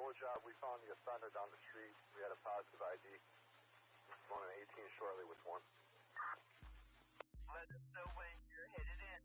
Georgia, we found the offender down the street. We had a positive ID. Going an 18 shortly with one. Let us know when you're headed in.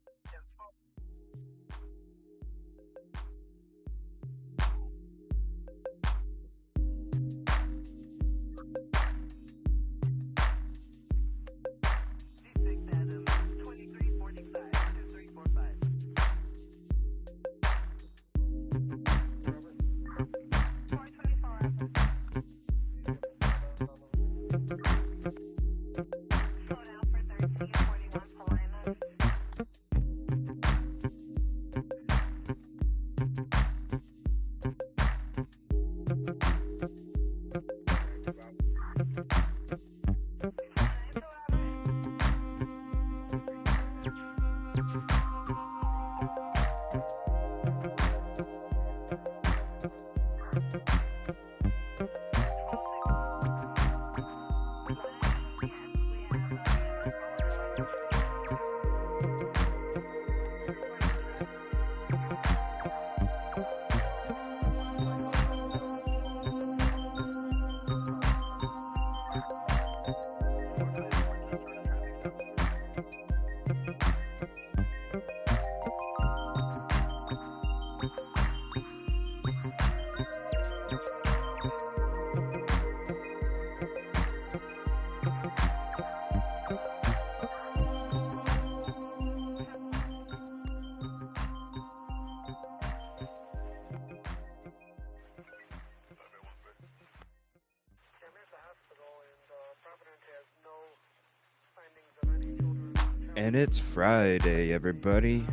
And it's Friday, everybody.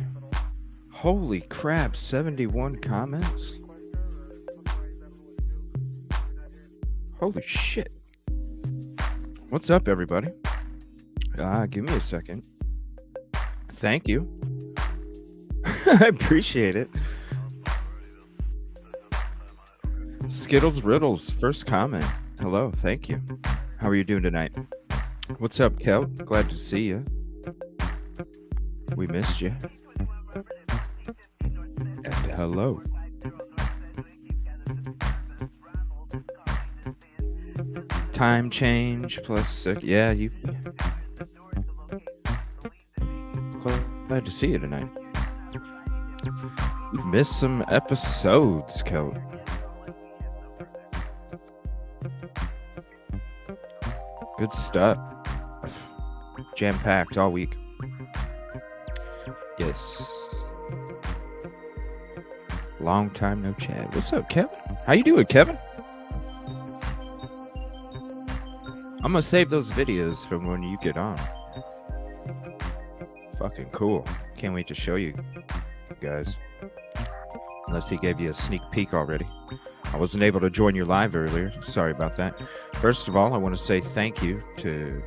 Holy crap, 71 comments? Holy shit. What's up, everybody? Give me a second. Thank you. I appreciate it. Skittles Riddles, first comment. Hello, thank you. How are you doing tonight? What's up, Kel? Glad to see you. We missed you. And hello. Time change plus 6. Yeah, you. Glad to see you tonight. You've missed some episodes, Kel. Good stuff. Jam-packed all week. Yes. Long time no chat. What's up, Kevin? How you doing, Kevin? I'm gonna save those videos from when you get on. Fucking cool. Can't wait to show you guys. Unless he gave you a sneak peek already. I wasn't able to join your live earlier. Sorry about that. First of all, I want to say thank you to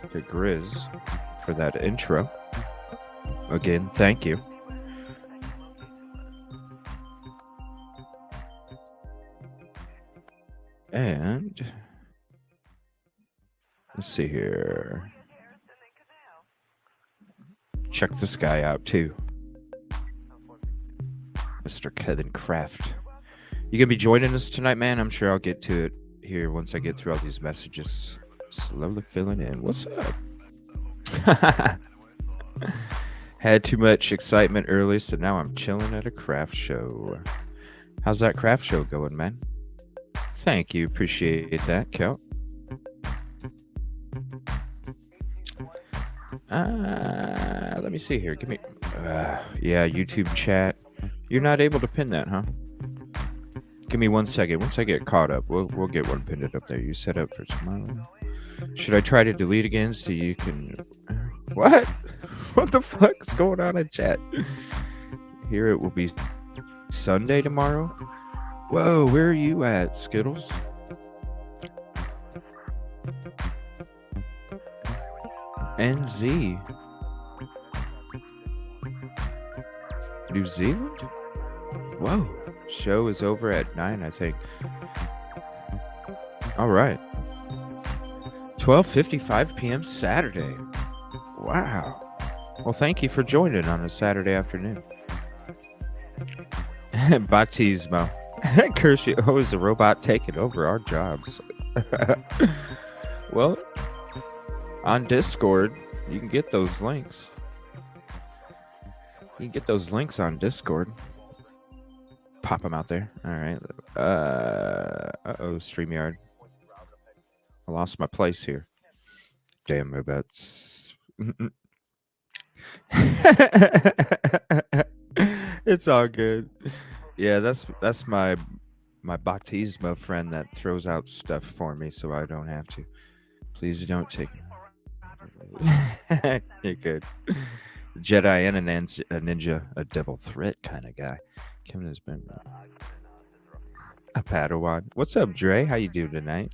Grizz for that intro. Again, thank you. And let's see here. Check this guy out too. Mr. Kevin Kraft. You gonna be joining us tonight, man? I'm sure I'll get to it here once I get through all these messages. Slowly filling in. What's up? Had too much excitement early, so now I'm chilling at a craft show. How's that craft show going, man? Thank you. Appreciate that, Kel. Let me see here. Give me... yeah, YouTube chat. You're not able to pin that, huh? Give me 1 second. Once I get caught up, we'll get one pinned up there. You set up for tomorrow. Should I try to delete again so you can... What? What the fuck's going on in chat? Here it will be Sunday tomorrow. Whoa, where are you at, Skittles? NZ. New Zealand? Whoa. Show is over at 9, I think. All right. 12:55 p.m. Saturday. Wow. Well, thank you for joining on a Saturday afternoon. Baptismo. Curse you. Oh, is the robot taking over our jobs? Well, on Discord, you can get those links. You can get those links on Discord. Pop them out there. All right. Uh-oh, StreamYard. I lost my place here. Damn robots. It's all good. Yeah, that's my Baptismo friend that throws out stuff for me so I don't have to. Please don't take it. You're good. Jedi and a ninja, a devil threat kind of guy. Kevin has been a Padawan. What's up, Dre? How you doing tonight?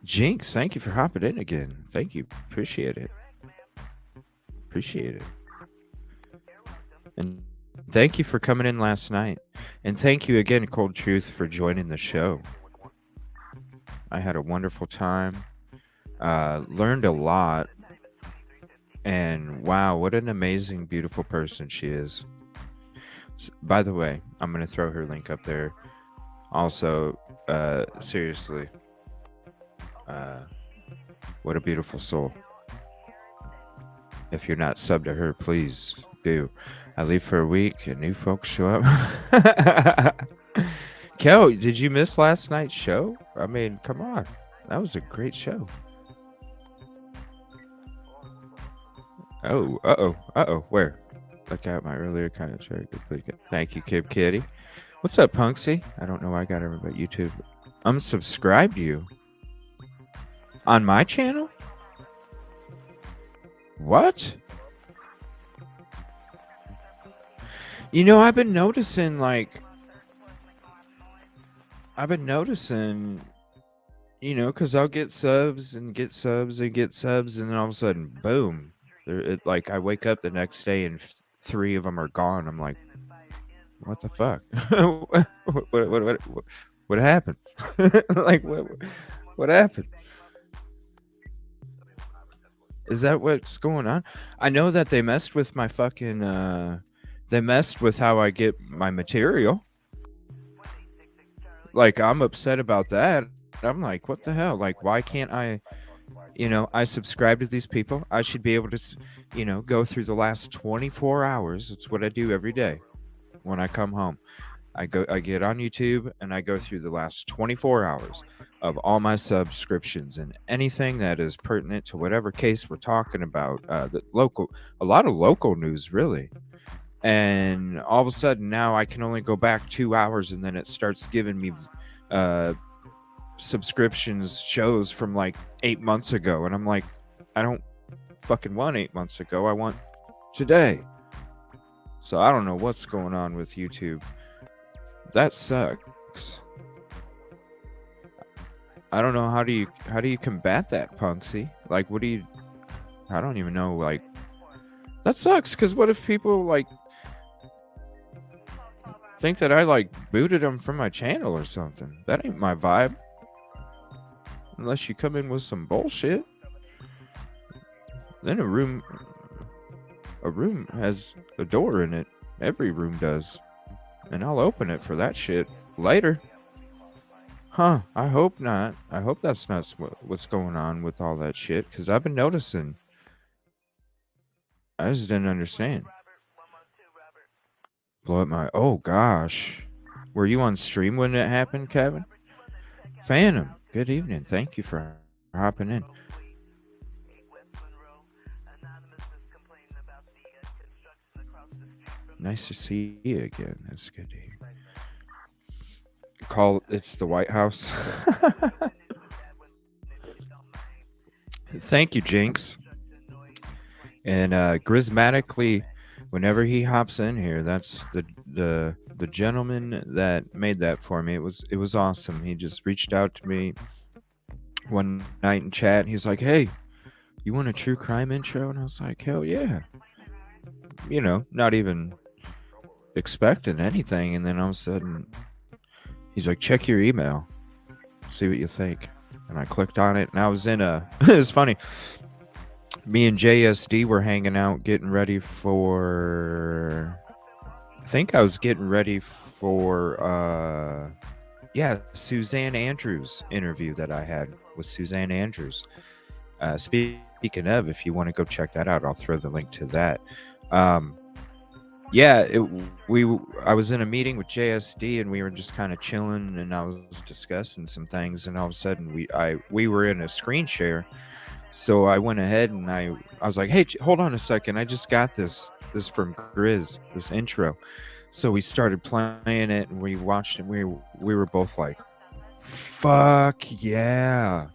Jinx, thank you for hopping in again. Thank you. Appreciate it. Appreciate it. And thank you for coming in last night. And thank you again, Cold Truth, for joining the show. I had a wonderful time. Learned a lot. And wow, what an amazing, beautiful person she is. By the way, I'm going to throw her link up there. Also, seriously, what a beautiful soul. If you're not subbed to her, please do. I leave for a week and new folks show up. Kel, did you miss last night's show? I mean, come on. That was a great show. Oh, uh-oh. Where? Look out my earlier kind of try to complete it. Thank you, Kib Kitty. What's up, Punksy? I don't know why I got everybody but YouTube. Unsubscribed you. On my channel? What? You know, I've been noticing, you know, because I'll get subs, and then all of a sudden, boom. I wake up the next day and 3 of them are gone. I'm like, what the fuck? What happened? What happened? Is that what's going on? I know that they messed with my fucking, they messed with how I get my material. I'm upset about that. I'm like, what the hell? Why can't I, I subscribe to these people. I should be able to, go through the last 24 hours. It's what I do every day when I come home. I get on YouTube and I go through the last 24 hours of all my subscriptions and anything that is pertinent to whatever case we're talking about. A lot of local news, really. And all of a sudden now I can only go back 2 hours and then it starts giving me subscriptions shows from 8 months ago. And I'm like, I don't fucking want 8 months ago. I want today. So I don't know what's going on with YouTube. That sucks. I don't know how do you combat that, Punksy? I don't even know. That sucks. Because what if people think that I booted them from my channel or something? That ain't my vibe. Unless you come in with some bullshit. Then a room has a door in it. Every room does. And I'll open it for that shit later. Huh, I hope not. I hope that's not what's going on with all that shit. Because I've been noticing. I just didn't understand. Blow up my... Oh, gosh. Were you on stream when it happened, Kevin? Phantom, good evening. Thank you for hopping in. Nice to see you again. That's good to hear. It's the White House. Thank you, Jinx. And Grismatically, whenever he hops in here, that's the gentleman that made that for me. It was awesome. He just reached out to me one night in chat. He was like, "Hey, you want a true crime intro?" And I was like, "Hell yeah." Not even expecting anything. And then all of a sudden, he's like, "Check your email. See what you think." And I clicked on it, and I was in it's funny. Me and JSD were hanging out, getting ready for think I was getting ready for Suzanne Andrews interview that I had with Suzanne Andrews. Speaking of, if you want to go check that out, I'll throw the link to that. Um, yeah, I was in a meeting with JSD and we were just kind of chilling and I was discussing some things and all of a sudden we were in a screen share. So I went ahead and I was like, "Hey, hold on a second. I just got this from Grizz, this intro." So we started playing it and we watched it. We were both like, "Fuck yeah."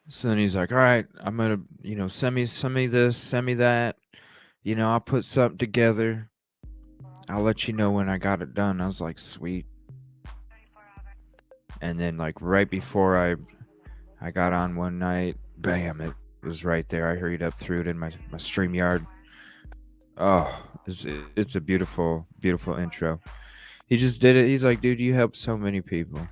So then he's like, "All right, I'm gonna, send me this, send me that. I'll put something together. I'll let you know when I got it done." I was like, "Sweet." And then like right before I got on one night, bam, it was right there. I hurried up through it in my StreamYard. Oh, it's a beautiful, beautiful intro. He just did it. He's like, "Dude, you helped so many people.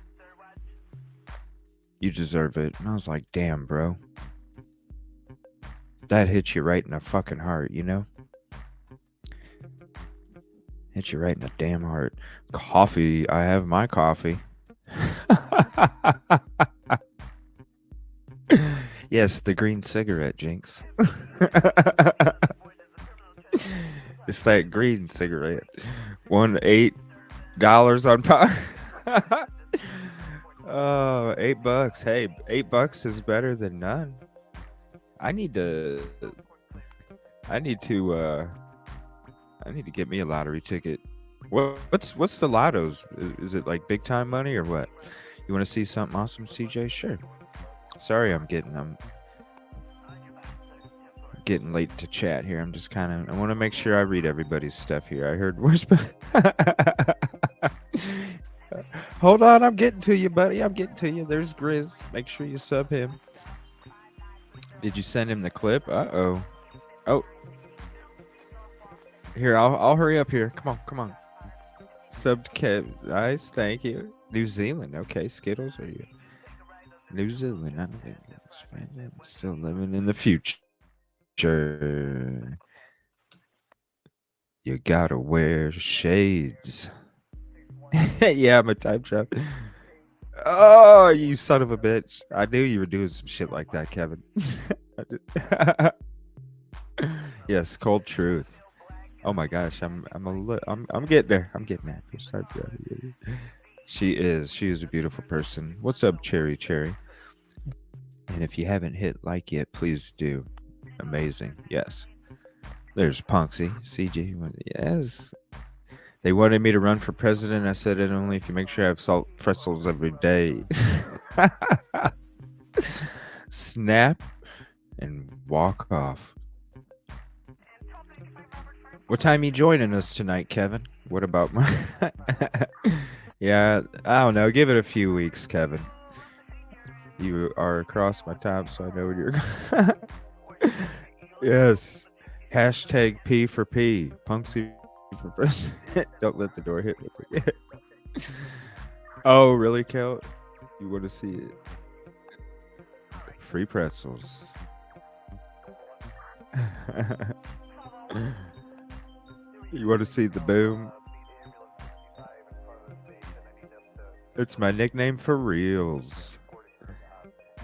You deserve it." And I was like, "Damn, bro. That hits you right in the fucking heart, you know? Hits you right in the damn heart." Coffee. I have my coffee. Yes, the green cigarette, Jinx. It's that green cigarette. $8 on pot. Oh, $8. Hey, $8 is better than none. I need to get me a lottery ticket. What's the lottos? Is it like big time money or what? You want to see something awesome, CJ? Sure. Sorry, I'm getting late to chat here. I'm just kind of I want to make sure I read everybody's stuff here. I heard Hold on, I'm getting to you, buddy. I'm getting to you. There's Grizz. Make sure you sub him. Did you send him the clip? Uh-oh. Oh. Here, I'll hurry up here. Come on. Sub Kev. Nice, thank you. New Zealand. Okay, Skittles, are you? New Zealand. I don't think I'm still living in the future. You gotta wear shades. Yeah, I'm a time traveler. Oh, you son of a bitch. I knew you were doing some shit like that, Kevin. Yes, cold truth. Oh my gosh, I'm getting there. I'm getting there. She is a beautiful person. What's up, Cherry? And if you haven't hit like yet, please do. Amazing. Yes. There's Punksy. CG. Yes. They wanted me to run for president. I said it only if you make sure I have salt pretzels every day. Snap and walk off. What time you joining us tonight, Kevin? What about my... Yeah, I don't know. Give it a few weeks, Kevin. You are across my time, so I know when you're... Yes. Hashtag P for P. Punksy for president. Don't let the door hit me. Oh, really, Kel? You want to see it? Free pretzels. You want to see the boom? It's my nickname for reals.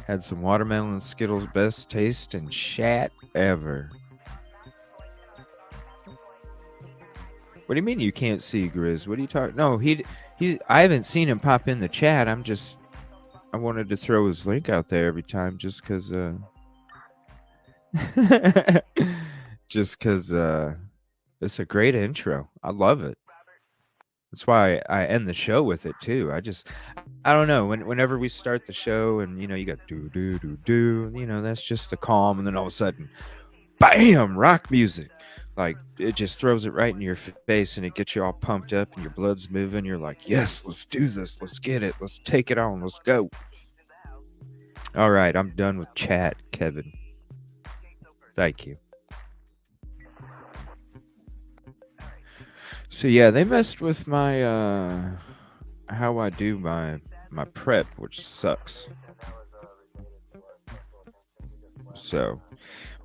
Had some watermelon and Skittles, best taste and chat ever. What do you mean you can't see Grizz? What are you talking? No, he. I haven't seen him pop in the chat. I wanted to throw his link out there every time, just cause. Just cause it's a great intro. I love it. That's why I end the show with it too. I don't know. Whenever we start the show and you got do do do do, that's just the calm, and then all of a sudden, bam, rock music. Like it just throws it right in your face and it gets you all pumped up and your blood's moving. You're like, yes, let's do this. Let's get it. Let's take it on. Let's go. All right, I'm done with chat, Kevin. Thank you. So yeah, they messed with my how I do my prep, which sucks. So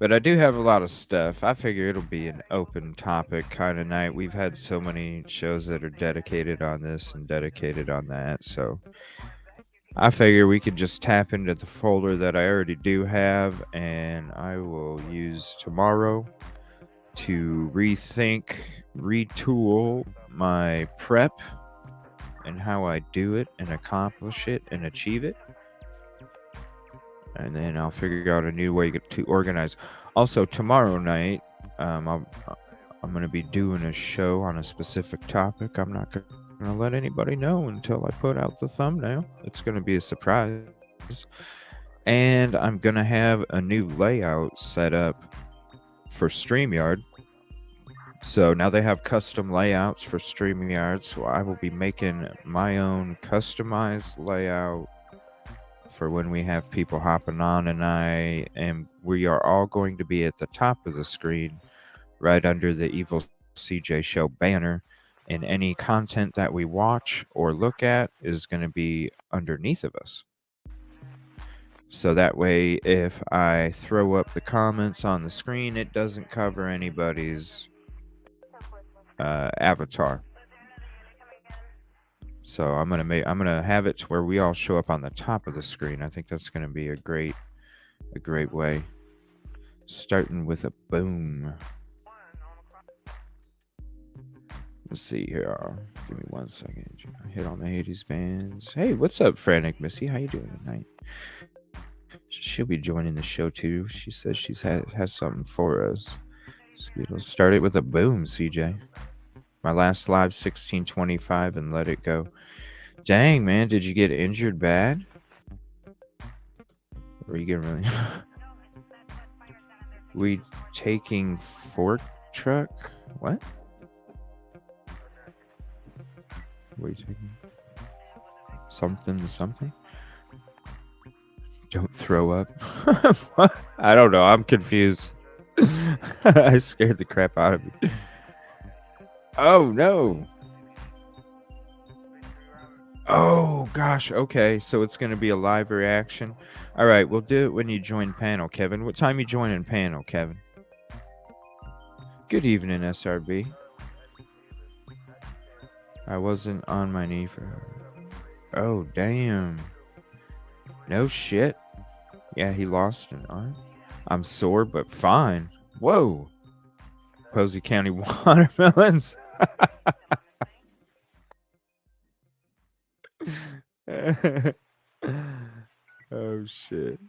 But I do have a lot of stuff. I figure it'll be an open topic kind of night. We've had so many shows that are dedicated on this and dedicated on that. So I figure we could just tap into the folder that I already do have, and I will use tomorrow to rethink, retool my prep and how I do it and accomplish it and achieve it. And then I'll figure out a new way to organize. Also, tomorrow night, I'm going to be doing a show on a specific topic. I'm not going to let anybody know until I put out the thumbnail. It's going to be a surprise. And I'm going to have a new layout set up for StreamYard. So now they have custom layouts for StreamYard. So I will be making my own customized layout for when we have people hopping on, and we are all going to be at the top of the screen right under the Evil CJ Show banner, and any content that we watch or look at is going to be underneath of us. So that way, if I throw up the comments on the screen, it doesn't cover anybody's avatar. So I'm gonna have it to where we all show up on the top of the screen. I think that's gonna be a great way. Starting with a boom. Let's see here. Give me 1 second. Hit on the Hades bands. Hey, what's up, Frantic Missy? How you doing tonight? She'll be joining the show too. She says she has something for us. So we'll start it with a boom, CJ. My last live 1625 and let it go. Dang, man, did you get injured bad? Or are you getting really... We taking fork truck? What? What are you taking? Something? Don't throw up. What? I don't know. I'm confused. I scared the crap out of me. Oh, no. Oh, gosh. Okay, so it's going to be a live reaction. All right, we'll do it when you join panel, Kevin. What time you joining panel, Kevin? Good evening, SRB. I wasn't on my knee for her. Oh, damn. No shit. Yeah, he lost an arm. I'm sore, but fine. Whoa. Posey County watermelons. Oh, shit.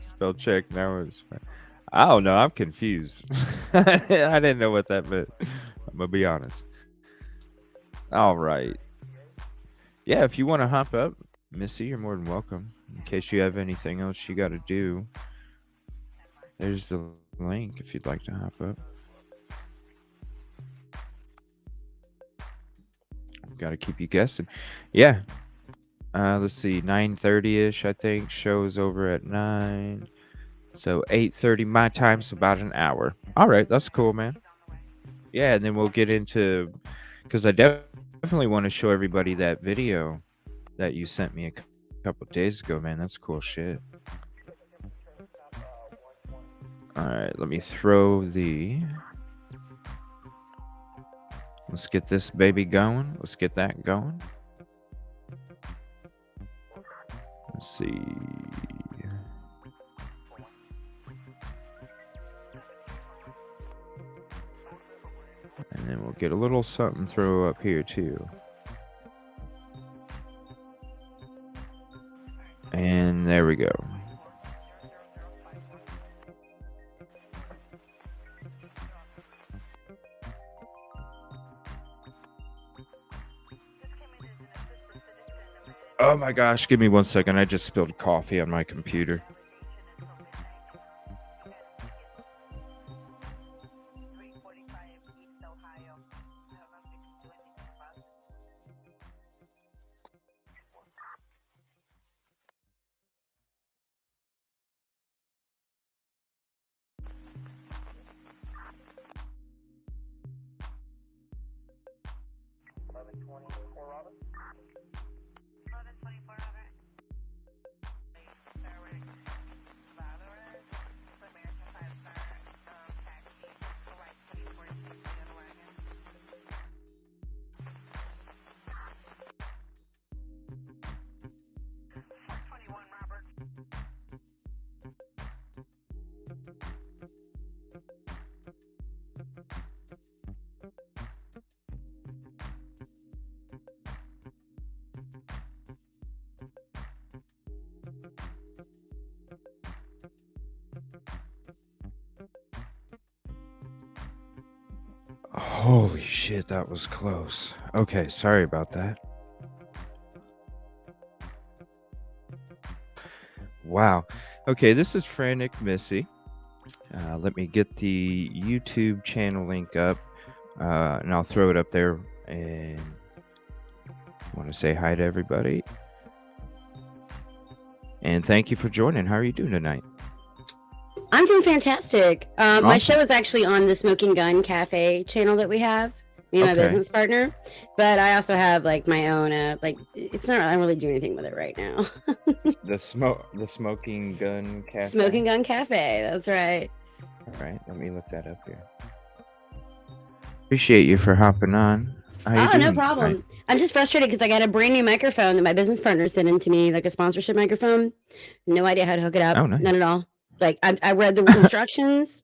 Spell check now is fine. I don't know. I'm confused. I didn't know what that meant. I'm going to be honest. All right. Yeah, if you want to hop up, Missy, you're more than welcome. In case you have anything else you got to do, there's the link if you'd like to hop up. Got to keep you guessing. Yeah. Let's see, 9:30ish, I think. Show's over at 9. So 8:30 my time, so about an hour. All right, that's cool, man. Yeah, and then we'll get into, because I definitely want to show everybody that video that you sent me a couple days ago, man. That's cool shit. All right, let me throw the... Let's get this baby going. Let's get that going. Let's see. And then we'll get a little something throw up here too. And there we go. Oh my gosh, give me 1 second. I just spilled coffee on my computer. Holy shit, that was close. Okay, sorry about that. Wow. Okay, this is Frantic Missy. Let me get the YouTube channel link up, and I'll throw it up there. And I want to say hi to everybody. And thank you for joining. How are you doing tonight? I'm doing fantastic. My Awesome. show is actually on the Smoking Gun Cafe channel that we have, me and my Okay. business partner. But I also have like my own, it's not, I don't really do anything with it right now. The Smoking Gun Cafe. Smoking Gun Cafe, that's right. All right, let me look that up here. Appreciate you for hopping on. How you Oh, no doing problem. tonight? I'm just frustrated because I got a brand new microphone that my business partner sent in to me, like a sponsorship microphone. No idea how to hook it up. Oh, nice. None at all. Like I read the instructions.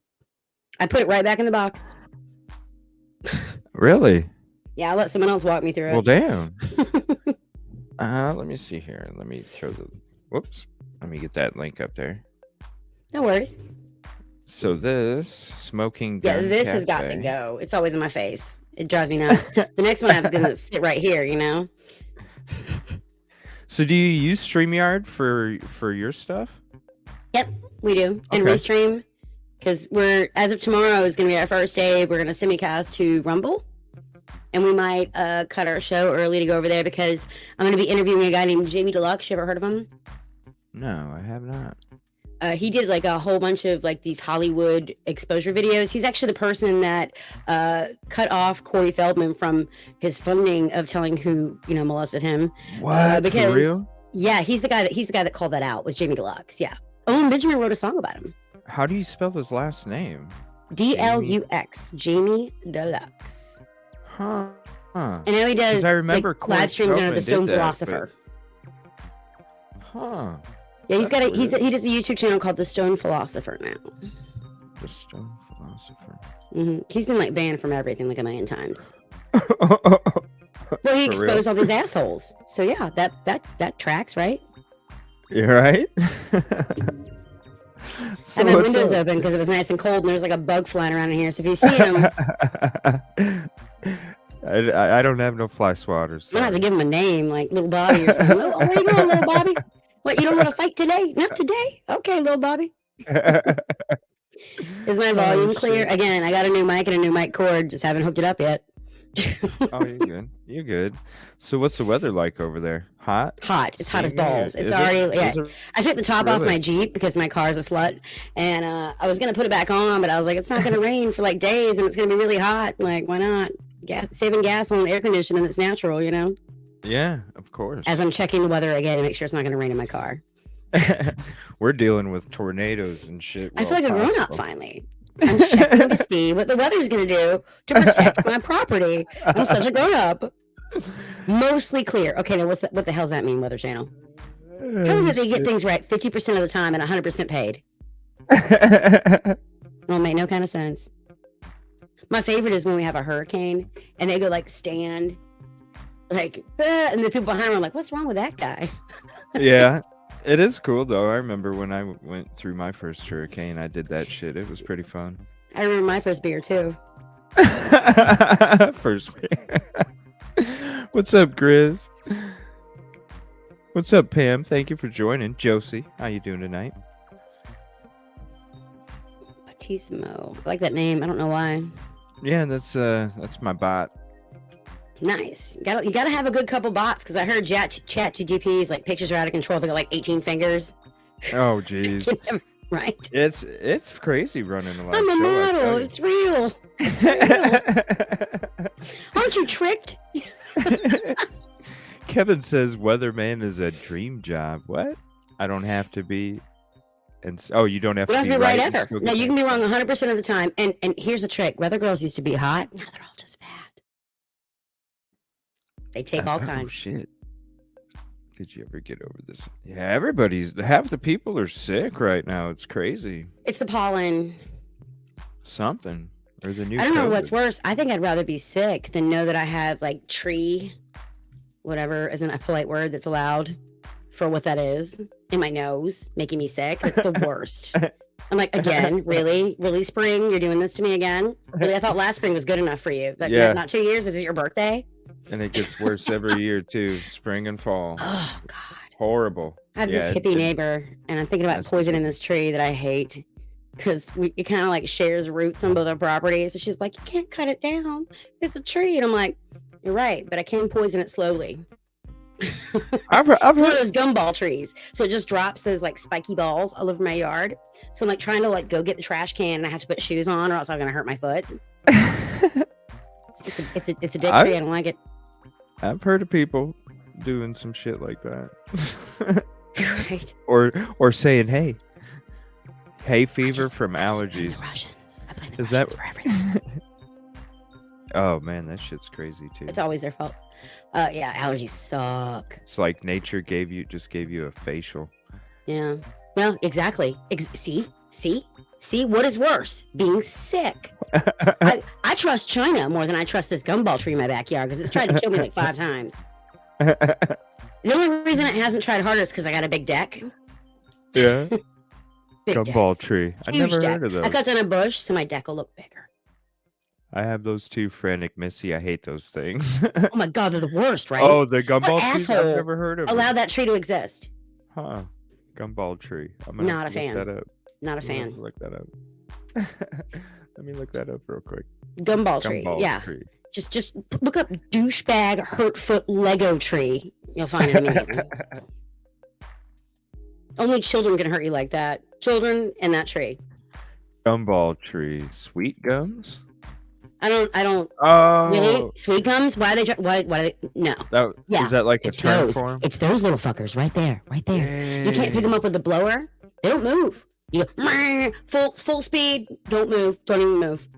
I put it right back in the box. Really? Yeah, I'll let someone else walk me through Well, it. damn. Let me see here. Let me throw the. Whoops. Let me get that link up there. No worries. So this Smoking Yeah, Gun this has got to Cafe. go. It's always in my face. It drives me nuts. The next one I was gonna sit right here, you know. So do you use StreamYard for your stuff? Yep, we do. And Okay. Restream, because we're, as of tomorrow is gonna be our first day. We're gonna simulcast to Rumble, and we might cut our show early to go over there because I'm gonna be interviewing a guy named Jamie Deluxe. You ever heard of him? No, I have not. He did like a whole bunch of like these Hollywood exposure videos. He's actually the person that cut off Corey Feldman from his funding of telling who, you know, molested him. What? Because For real? yeah, he's the guy that called that out, was Jamie Deluxe. Yeah. Owen Benjamin wrote a song about him. How do you spell his last name? DLUX, Jamie Deluxe. Huh. And now he does I remember like, Corey live streams under Feldman the did Stone that, Philosopher. Huh. Yeah, he That's weird. does a YouTube channel called The Stone Philosopher now. The Stone Philosopher. He's been like banned from everything like a million times. Well, Well, he exposed all these assholes. So yeah, that tracks, right? You're right. So I had my what's windows up? open because it was nice and cold, and there's like a bug flying around in here. So if you see him, I don't have no fly swatters. I'm gonna have to give him a name, like Little Bobby or something. Oh, where you going, Little Bobby? What, you don't want to fight today? Not today? Okay, Little Bobby. Is my volume clear? shit. Again, I got a new mic and a new mic cord. Just haven't hooked it up yet. Oh, you're good. You're good. So what's the weather like over there? Hot? Hot. It's hot as Steamy, or balls. It's is it- already. Yeah. is it- I took the top off Really? my Jeep because my car's a slut, and I was gonna put it back on, but I was like, it's not gonna rain for like days, and it's gonna be really hot. Like, why not? Saving gas on air conditioning that's natural, you know. Yeah, of course. As I'm checking the weather again to make sure it's not gonna rain in my car. We're dealing with tornadoes and shit. I feel well like a grown up possible. finally. I'm checking to see what the weather's gonna do to protect my property. I'm such a grown up. Mostly clear. Okay, now what the hell does that mean, Weather Channel? How is it they get things right 50% of the time and 100% paid? Well, make no kind of sense. My favorite is when we have a hurricane and they go like stand, like, and the people behind them are like, "What's wrong with that guy?" Yeah, it is cool though. I remember when I went through my first hurricane, I did that shit. It was pretty fun. I remember my first beer too. First beer. What's up, Grizz? What's up, Pam? Thank you for joining. Josie, how you doing tonight? Batismo. I like that name. I don't know why. Yeah, that's my bot. Nice. You gotta have a good couple bots because I heard chat GPs like pictures are out of control. They got like 18 fingers. Oh, jeez. Right. It's crazy running a live I'm a show, I model. tell you. It's real. It's real. Aren't you tricked? Kevin says weatherman is a dream job. What? I don't have to be. Oh, you don't have You to don't be have to be right and ever. still No, get you can be paid. wrong 100% of the time. And here's the trick: weather girls used to be hot. Now they're all just fat. They take all Oh kinds. shit! Did you ever get over this? Yeah, half the people are sick right now. It's crazy. It's the pollen. Something or the new. I don't know what's COVID. worse. I think I'd rather be sick than know that I have like tree, whatever isn't a polite word that's allowed for what that is, in my nose, making me sick. It's the worst. I'm like, again, really? Really, spring? You're doing this to me again? Really? I thought last spring was good enough for you. But Yeah. not 2 years? Is it your birthday? And it gets worse every year, too. Spring and fall. Oh, God. Horrible. I have this hippie neighbor, and I'm thinking about poisoning this tree that I hate because it kind of like shares roots on both our properties. And she's like, you can't cut it down. It's a tree. And I'm like, you're right, but I can poison it slowly. I've It's one heard of those gumball trees. So it just drops those like spiky balls all over my yard. So I'm like trying to like go get the trash can and I have to put shoes on or else I'm going to hurt my foot. It's a dick tree. I don't like it. I've heard of people doing some shit like that. Right. Or saying, hey, hay fever from I blame allergies. the Russians. I blame the Is Russians that- for everything. Oh man, that shit's crazy too. It's always their fault. Yeah, allergies suck. It's like nature just gave you a facial. Yeah. Well, exactly. See, what is worse? Being sick. I trust China more than I trust this gumball tree in my backyard because it's tried to kill me like 5 times. The only reason it hasn't tried harder is because I got a big deck. Yeah. Big Gumball tree. I Huge never deck. heard of those. I cut down a bush so my deck will look bigger. I have those too, Frantic Missy. I hate those things. Oh my God, they're the worst, right? Oh, the gumball trees? I've asshole never heard of Allowed them. that tree to exist. Huh. Gumball tree. I'm gonna Not a look fan. that up. Not a I'm gonna have fan. to Look that up. Let me look that up real quick. Gumball tree. Gumball Yeah. tree. Just look up douchebag hurtfoot Lego tree. You'll find it immediately. Only children can hurt you like that. Children and that tree. Gumball tree. Sweet gums? I don't Oh. really sweet gums. Why do they? No. Yeah, Is that like a It's term those. for 'em? It's those little fuckers right there. You can't pick them up with the blower. They don't move. You go, "Meh," full speed. Don't move. Don't even move.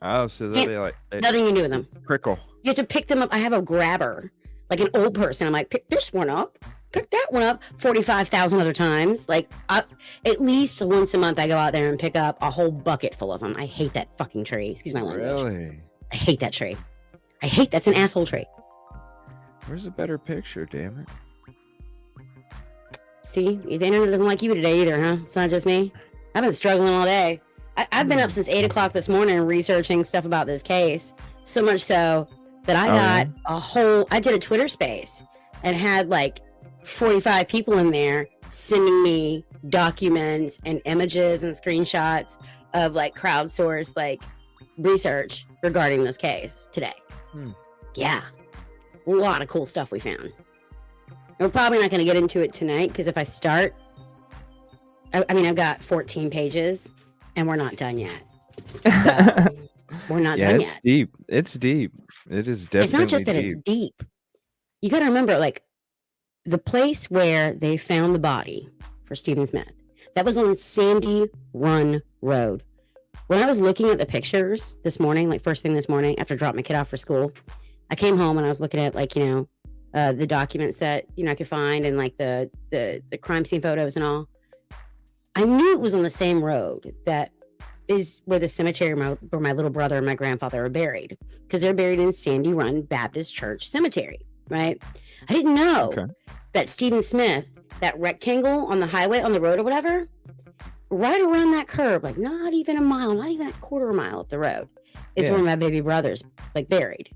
Oh, so Can't- they like they Nothing you can do with them. prickle. You have to pick them up. I have a grabber, like an old person. I'm like, pick this one up. Pick that one up 45,000 other times. Like, at least once a month, I go out there and pick up a whole bucket full of them. I hate that fucking tree. Excuse my language. Really? I hate that tree. That's an asshole tree. Where's a better picture, damn it? See, the internet doesn't like you today either, huh? It's not just me. I've been struggling all day. I've been up since 8 o'clock this morning researching stuff about this case. So much so that I got I did a Twitter space and had like 45 people in there sending me documents and images and screenshots of like crowdsourced like research regarding this case today. Yeah. A lot of cool stuff we found. We're probably not going to get into it tonight because if I start, I mean, I've got 14 pages and we're not done yet. So we're not done it's yet. deep. It's deep. It is definitely It's not just that it's deep. You got to remember, like, the place where they found the body for Stephen Smith, that was on Sandy Run Road. When I was looking at the pictures this morning, like first thing this morning after I dropped my kid off for school, I came home and I was looking at like, the documents that, I could find and like the crime scene photos and all. I knew it was on the same road that is where the cemetery where my little brother and my grandfather are buried, because they're buried in Sandy Run Baptist Church Cemetery, right? I didn't know that Stephen Smith, that rectangle on the highway, on the road or whatever, right around that curve, like not even a mile, not even a quarter mile up the road, is where my baby brother's like buried.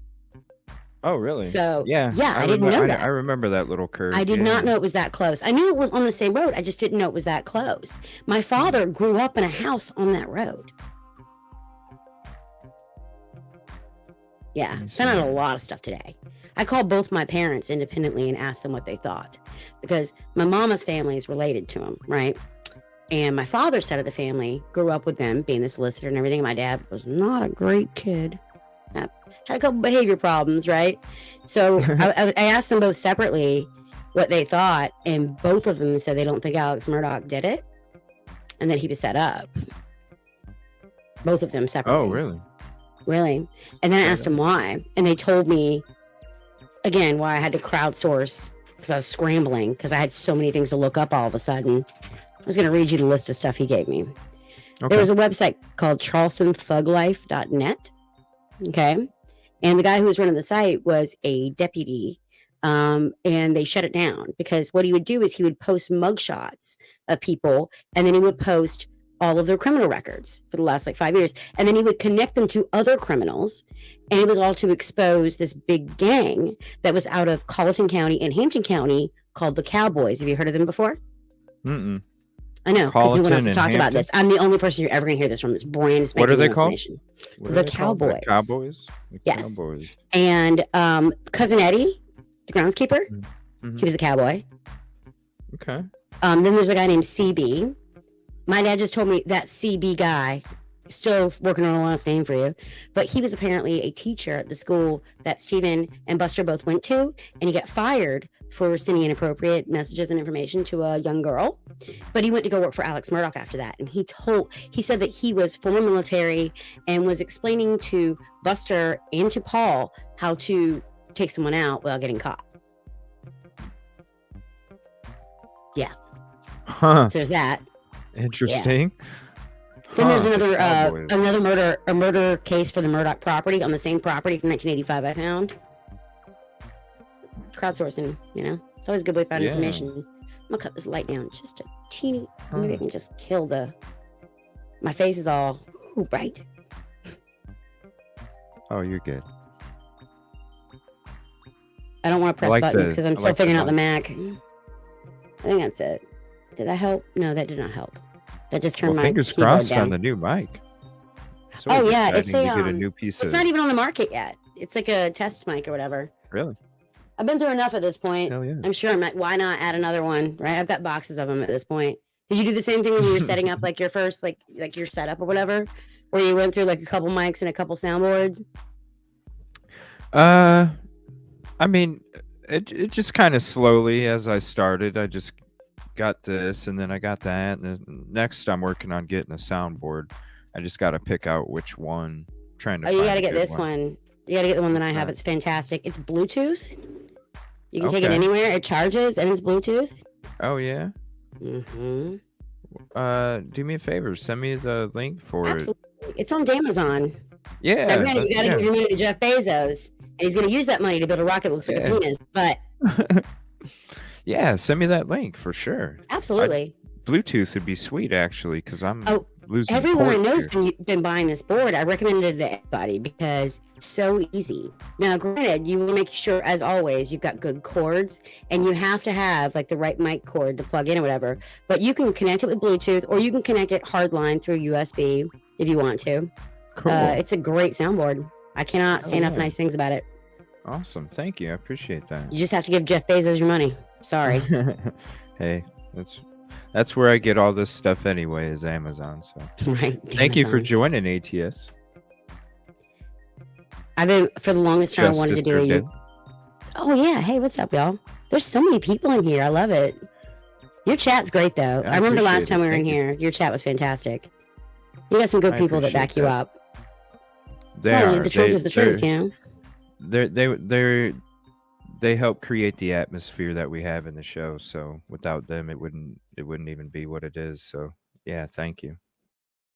Oh, really? So, yeah, I didn't know that. I remember that little curve. I did not know it was that close. I knew it was on the same road. I just didn't know it was that close. My father grew up in a house on that road. Yeah, found out a lot of stuff today. I called both my parents independently and asked them what they thought, because my mama's family is related to him, right? And my father's side of the family grew up with them, being the solicitor and everything. My dad was not a great kid. Had a couple behavior problems, right? So I asked them both separately what they thought, and both of them said they don't think Alex Murdaugh did it, and that he was set up. Both of them separately. Oh, really? Really? And then I asked them why, and they told me, again, why I had to crowdsource, because I was scrambling, because I had so many things to look up all of a sudden. I was going to read you the list of stuff he gave me. Okay. There was a website called charlestonthuglife.net. Okay. And the guy who was running the site was a deputy, and they shut it down because what he would do is he would post mugshots of people, and then he would post all of their criminal records for the last like 5 years. And then he would connect them to other criminals. And it was all to expose this big gang that was out of Colleton County and Hampton County called the Cowboys. Have you heard of them before? Mm-mm. I know, because no one else has Colleton talked and about this. I'm the only person you're ever going to hear this from. This brand What are they called? information. What are The they called? The Cowboys. Cowboys? The Yes. Cowboys. And Cousin Eddie, the groundskeeper, Mhm. he was a cowboy. Okay. Then there's a guy named CB. My dad just told me that CB guy, still working on a last name for you, but he was apparently a teacher at the school that Steven and Buster both went to, and he got fired for sending inappropriate messages and information to a young girl. But he went to go work for Alex Murdoch after that, and he said that he was former military and was explaining to Buster and to Paul how to take someone out without getting caught. Yeah. Huh. So there's that. Interesting. Then there's Huh, the another Cowboys. murder case for the Murdoch property on the same property from 1985 I found. Crowdsourcing, it's always a good way to find Yeah. information. I'm gonna cut this light down just a teeny. Maybe I can just kill my face is all bright. Oh, you're good. I don't want to press like buttons the- because I'm I still like the figuring out the light. Mac. I think that's it. Did that help? No, that did not help. That just turned Well, my fingers keyboard crossed down. on the new mic. It's Oh, always yeah, it's exciting a, to get a new piece It's of. not even on the market yet. It's like a test mic or whatever. Really? I've been through enough at this point. Hell yeah. I'm sure I'm like, why not add another one, right? I've got boxes of them at this point. Did you do the same thing when you were setting up like your first, like your setup or whatever, where you went through like a couple mics and a couple soundboards? I mean, it just kind of slowly as I started. I just got this, and then I got that. And then next, I'm working on getting a soundboard. I just got to pick out which one. Trying to. Oh, you find got to a get good this one. You got to get the one that I have. Okay. It's fantastic. It's Bluetooth. You can take it Okay. anywhere. It charges and it's Bluetooth. Oh yeah. Mm-hmm. Do me a favor. Send me the link for Absolutely. It's on Amazon. it. Yeah. Now, granted, you got to yeah. give your money to Jeff Bezos, and he's going to use that money to build a rocket that looks like Yeah. a penis. But Yeah, send me that link for sure. absolutely. Bluetooth would be sweet actually, because I'm Oh, losing. Everyone I port know has here. been buying this board. I recommend it to everybody because it's so easy. Now, granted, you want to make sure, as always, you've got good cords, and you have to have like the right mic cord to plug in or whatever. But you can connect it with Bluetooth, or you can connect it hardline through USB if you want to. Cool. It's a great soundboard. I cannot say enough yeah. nice things about it. Awesome. Thank you. I appreciate that. You just have to give Jeff Bezos your money. Sorry. Hey, that's where I get all this stuff anyway, is Amazon. So Right. thank you for Amazon. joining ATS. I've been for the longest time. I wanted to Justice do a. Circuit. Oh yeah. Hey, what's up, y'all? There's so many people in here. I love it. Your chat's great though. I I remember the last appreciate time it. we were in Thank you. here. Your chat was fantastic. You got some good I people that back appreciate you that. up. They Well, are. the truth is the truth, you know. They help create the atmosphere that we have in the show. So without them, it wouldn't even be what it is. So yeah, thank you.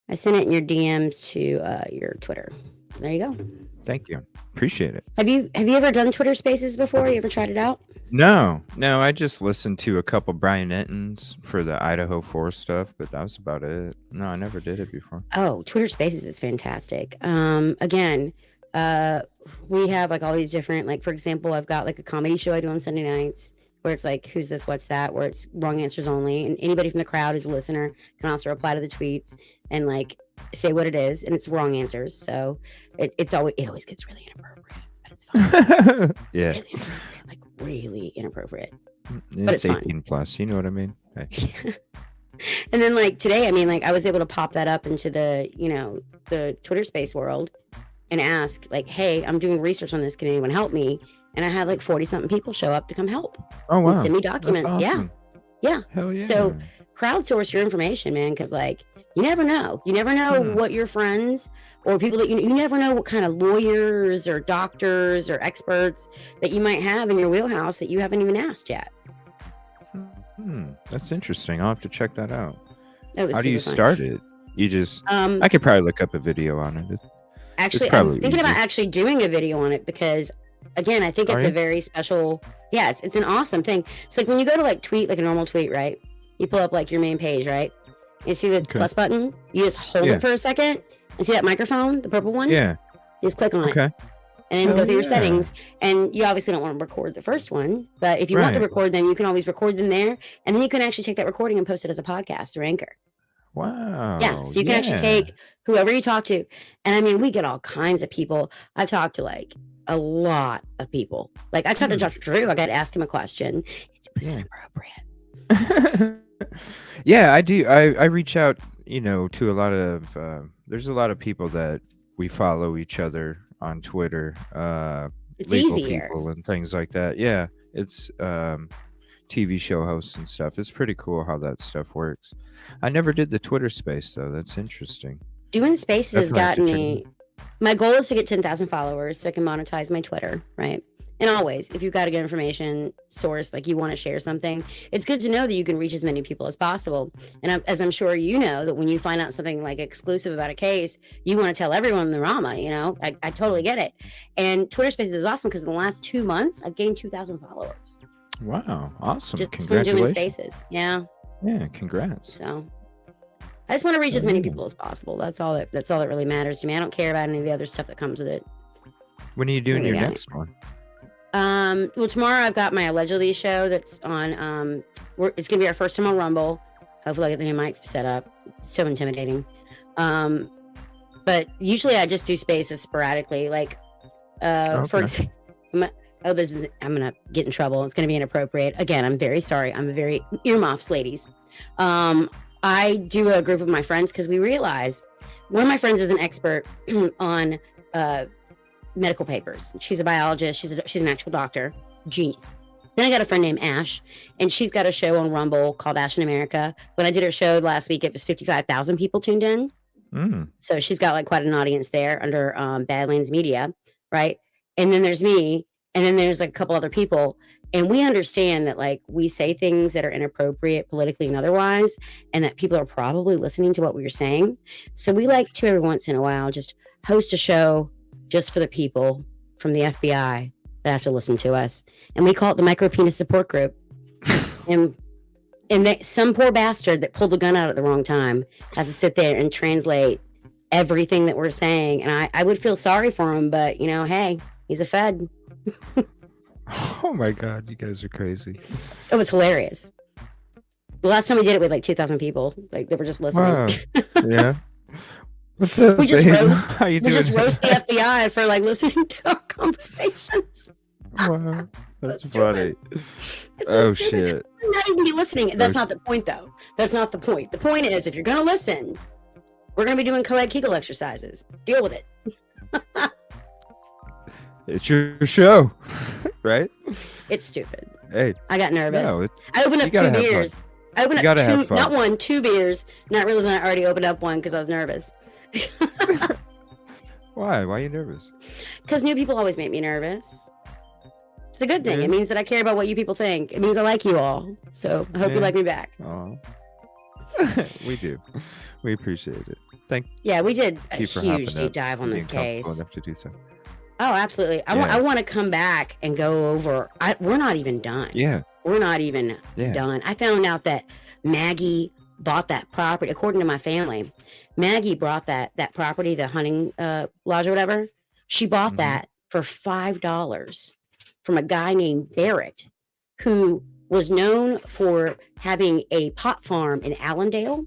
I sent it in your DMs to your Twitter. So there you go. Thank you. Appreciate it. Have you ever done Twitter Spaces before? You ever tried it out? No, I just listened to a couple Brian Entons for the Idaho 4 stuff, but that was about it. No, I never did it before. Oh, Twitter Spaces is fantastic. Again, we have like all these different, like for example, I've got like a comedy show I do on Sunday nights where it's like, who's this, what's that, where it's wrong answers only, and anybody from the crowd who's a listener can also reply to the tweets and like say what it is, and it's wrong answers. So it always gets really inappropriate, but it's fine. Yeah, Really inappropriate, like really inappropriate. it's it's fun. 18 plus. You know what I mean? Hey. And then like today, I mean, like I was able to pop that up into the, the Twitter space world and ask like, hey, I'm doing research on this. Can anyone help me? And I had like 40 something people show up to come help Oh and wow, send me That's documents. awesome. Yeah. Hell yeah. So crowdsource your information, man. Cause like, you never know what your friends or people that you never know what kind of lawyers or doctors or experts that you might have in your wheelhouse that you haven't even asked yet. That's interesting. I'll have to check that out. It was How do you super fun. start it? You just I could probably look up a video on it. Actually, probably I'm thinking about easy. actually doing a video on it because, again, I think Are it's you? a very special. Yeah, it's an awesome thing. So like when you go to like tweet like a normal tweet, right? You pull up like your main page, right? You see the plus button? You just hold it for a second and see that microphone, the purple one? Yeah. You just click on it. And then go through your settings. And you obviously don't want to record the first one, but if you want to record them, you can always record them there. And then you can actually take that recording and post it as a podcast through Anchor. Wow. Yeah. So you can actually take whoever you talk to. And I mean, we get all kinds of people. I've talked to like a lot of people. Like I talked to Dr. Drew. I got to ask him a question. It's inappropriate. Yeah, I do. I reach out, to a lot of, there's a lot of people that we follow each other on Twitter, it's legal easier. people and things like that. Yeah. It's, TV show hosts and stuff. It's pretty cool how that stuff works. I never did the Twitter space though. That's interesting. Doing spaces has gotten me. My goal is to get 10,000 followers so I can monetize my Twitter, right? And always, if you've got a good information source, like you want to share something, it's good to know that you can reach as many people as possible. And as I'm sure you know, that when you find out something like exclusive about a case, you want to tell everyone the drama, I totally get it. And Twitter Spaces is awesome because in the last 2 months, I've gained 2,000 followers. Wow. Awesome. Just Congratulations. doing spaces. Yeah. Yeah. Congrats. So I just want to reach as many people as possible. That's all that really matters to me. I don't care about any of the other stuff that comes with it. When are you doing your next one? Well, tomorrow I've got my Allegedly show that's on, it's going to be our first time on Rumble. Hopefully I get the new mic set up. It's so intimidating. But usually I just do spaces sporadically. Like, for example, I'm going to get in trouble. It's going to be inappropriate. Again, I'm very sorry. I'm very earmuffs, ladies. I do a group of my friends because we realize one of my friends is an expert on, medical papers. She's a biologist. She's an actual doctor. Genius. Then I got a friend named Ash, and she's got a show on Rumble called Ash in America. When I did her show last week, it was 55,000 people tuned in. So she's got like quite an audience there under Badlands Media, right? And then there's me, and then there's like a couple other people, and we understand that like we say things that are inappropriate politically and otherwise, and that people are probably listening to what we're saying. So we like to every once in a while just host a show just for the people from the FBI that have to listen to us. And we call it the Micro Penis Support Group. and some poor bastard that pulled the gun out at the wrong time has to sit there and translate everything that we're saying. And I would feel sorry for him, but, hey, he's a Fed. Oh, my God. You guys are crazy. Oh, it's hilarious. The last time we did it with like 2,000 people, like they were just listening. Wow. Yeah. What's up? We just roast. How you we doing? just roast the FBI for like listening to our conversations. Wow, that's so funny. So shit! I'm not even be listening. That's not the point, though. That's not the point. The point is, if you're gonna listen, we're gonna be doing co-ed Kegel exercises. Deal with it. It's your show, right? It's stupid. Hey, I got nervous. No, I opened up 2 beers. I opened up 2, not 1, 2 beers, not realizing I already opened up one because I was nervous. Why? Why are you nervous? Because new people always make me nervous. It's a good thing. It means that I care about what you people think. It means I like you all. So I hope you like me back. Oh, we do. We appreciate it. Yeah, we did a you for huge hopping deep dive on this case. Enough to do so. Oh, absolutely. I want to come back and go over. We're not even done. Yeah. We're not even done. I found out that Maggie bought that property. According to my family, Maggie bought that property, the hunting lodge or whatever. She bought that for $5 from a guy named Barrett, who was known for having a pot farm in Allendale.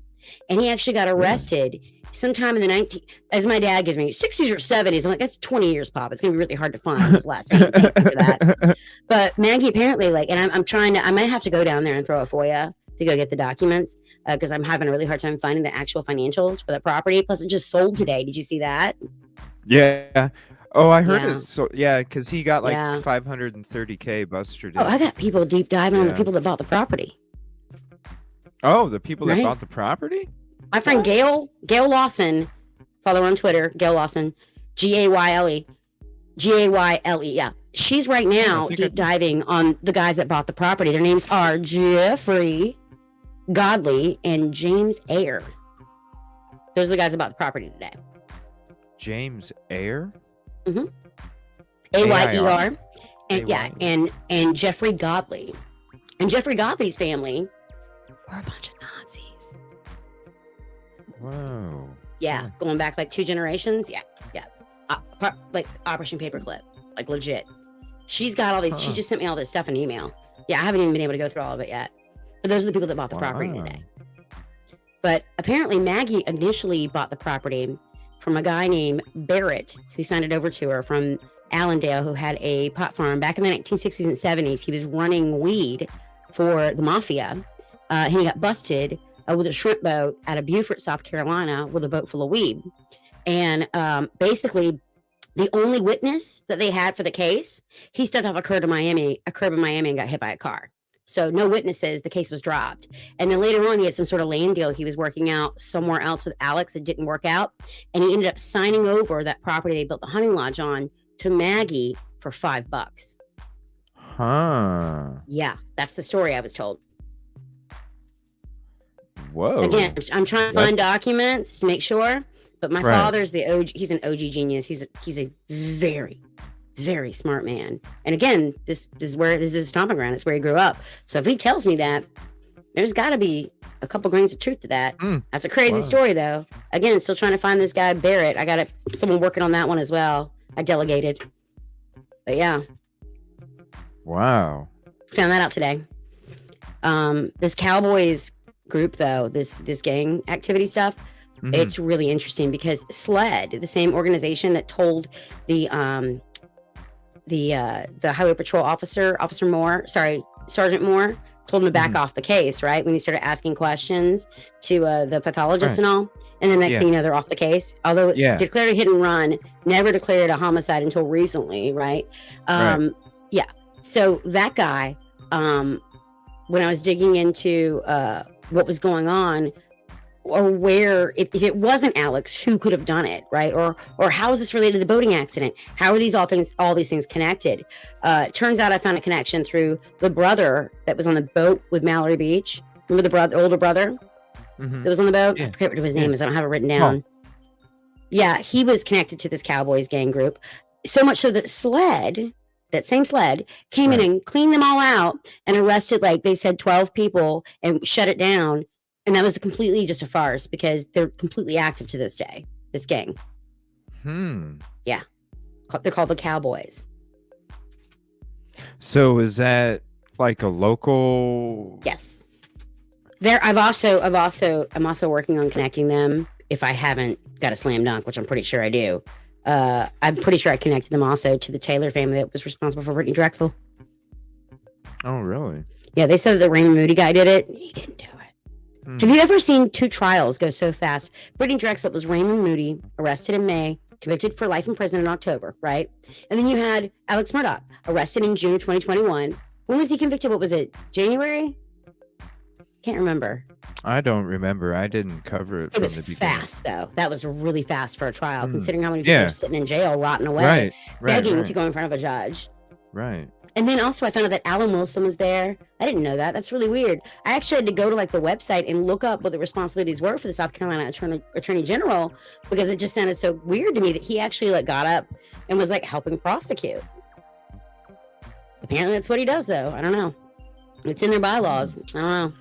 And he actually got arrested sometime in the as my dad gives me, 60s or 70s. I'm like, that's 20 years, Pop. It's going to be really hard to find his last name for that. But Maggie apparently, and I might have to go down there and throw a FOIA to go get the documents because I'm having a really hard time finding the actual financials for the property. Plus, it just sold today. Did you see that? Yeah. Oh, I heard it. So because he got like $530K Buster did. Oh, I got people deep diving on the people that bought the property. Oh, the people that bought the property? My friend Gail Lawson, follow her on Twitter, Gail Lawson, Gayle. Yeah. She's right now deep diving on the guys that bought the property. Their names are Jeffrey Godley and James Ayer. Those are the guys that bought the property today. James Ayer? Mm-hmm. Ayer. And and Jeffrey Godley. And Jeffrey Godley's family were a bunch of Nazis. Whoa. Yeah, going back like 2 generations. Yeah. Like Operation Paperclip, like legit. She's got all these. She just sent me all this stuff in email. Yeah, I haven't even been able to go through all of it yet. But those are the people that bought the property today. But apparently Maggie initially bought the property from a guy named Barrett, who signed it over to her from Allendale, who had a pot farm back in the 1960s and 70s. He was running weed for the mafia. He got busted with a shrimp boat out of Beaufort, South Carolina, with a boat full of weed. And basically, the only witness that they had for the case, he stepped off a curb in Miami and got hit by a car. So no witnesses, the case was dropped. And then later on, he had some sort of land deal he was working out somewhere else with Alex. It didn't work out. And he ended up signing over that property they built the hunting lodge on to Maggie for $5. Huh. Yeah, that's the story I was told. Whoa. Again, I'm trying to find documents to make sure. But my father's the OG. He's an OG genius. He's a very, very smart man. And again, this is his stomping ground. It's where he grew up. So if he tells me that, there's got to be a couple grains of truth to that. That's a crazy story, though. Again, still trying to find this guy Barrett. I got someone working on that one as well. I delegated. But yeah. Wow. Found that out today. This Cowboys group, though, this gang activity stuff. Mm-hmm. It's really interesting because SLED, the same organization that told the highway patrol officer, Sergeant Moore, told him to back off the case, right? When he started asking questions to the pathologist and all. And the next thing you know, they're off the case. Although it's declared a hit and run, never declared a homicide until recently, right? Yeah. So that guy, when I was digging into what was going on, or where, if it wasn't Alex, who could have done it, right? Or how is this related to the boating accident? How are all these things connected? Turns out I found a connection through the brother that was on the boat with Mallory Beach. Remember the older brother that was on the boat? I forget what his name is. I don't have it written down. Yeah, he was connected to this Cowboys gang group. So much so that that same SLED, came in and cleaned them all out and arrested, like they said, 12 people and shut it down. And that was completely just a farce because they're completely active to this day, this gang. Yeah. They're called the Cowboys. So is that like a local? Yes. I'm also working on connecting them if I haven't got a slam dunk, which I'm pretty sure I do. I'm pretty sure I connected them also to the Taylor family that was responsible for Brittany Drexel. Oh, really? Yeah, they said that the Raymond Moody guy did it. He didn't do it. Have you ever seen 2 trials go so fast? Brittany Drexel was Raymond Moody, arrested in May, convicted for life in prison in October, right? And then you had Alex Murdaugh, arrested in June 2021. When was he convicted? What was it? January? Can't remember. I don't remember. I didn't cover it from the beginning. It was fast, though. That was really fast for a trial, considering how many people are sitting in jail, rotting away, begging to go in front of a judge. Right. And then also I found out that Alan Wilson was there. I didn't know that. That's really weird. I actually had to go to like the website and look up what the responsibilities were for the South Carolina Attorney General, because it just sounded so weird to me that he actually like got up and was like helping prosecute. Apparently that's what he does, though. I don't know. It's in their bylaws. I don't know.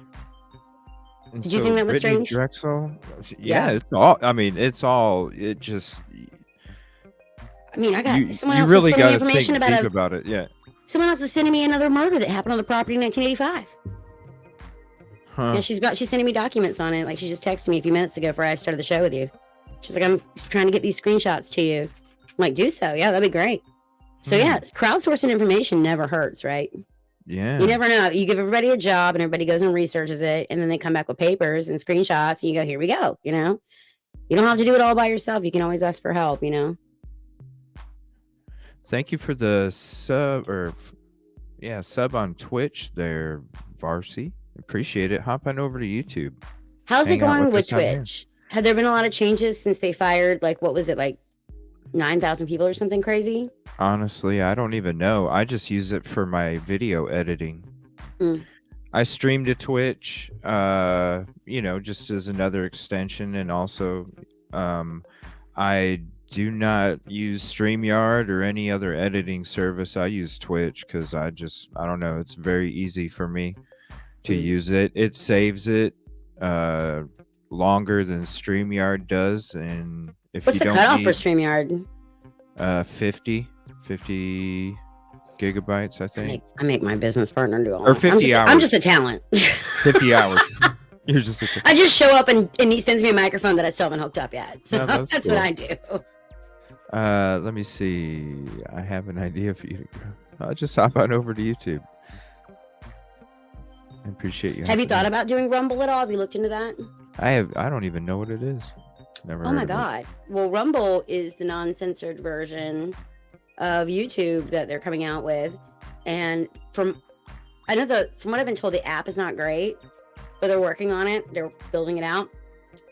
And Did you think that was Brittany strange? Drexel? Yeah, it's all. I mean, it's all. It just. I mean, I got someone you else really sending me got to information think about it. Yeah. Someone else is sending me another murder that happened on the property in 1985. Huh. Yeah, she's sending me documents on it. Like, she just texted me a few minutes ago before I started the show with you. She's like, I'm trying to get these screenshots to you. I'm like, do so. Yeah, that'd be great. So yeah, crowdsourcing information never hurts, right? Yeah. You never know. You give everybody a job and everybody goes and researches it, and then they come back with papers and screenshots, and you go, here we go. You know, you don't have to do it all by yourself. You can always ask for help, you know? Thank you for the sub on Twitch there, Varsi. Appreciate it. Hop on over to YouTube. How's it Hang out going with us on here. Twitch? Have there been a lot of changes since they fired, like, what was it, like 9,000 people or something crazy? Honestly, I don't even know. I just use it for my video editing. I stream to Twitch, just as another extension, and also I do not use StreamYard or any other editing service. I use Twitch because I don't know, it's very easy for me to use it. It saves it longer than StreamYard does, and if What's you the don't cutoff for need StreamYard? 50 gigabytes, I I think, make my business partner do all or that. 50 hours. I'm just a talent. 50 hours. You're just I just show up and he sends me a microphone that I still haven't hooked up yet. So No, that's that's cool. what I do. Let me see. I have an idea for you to go. I'll just hop on over to YouTube. I appreciate you. Have you thought about doing Rumble at all? Have you looked into that? I have. I don't even know what it is. Never. Oh my God. Well, Rumble is the non-censored version of YouTube that they're coming out with. And from what I've been told, the app is not great, but they're working on it. They're building it out.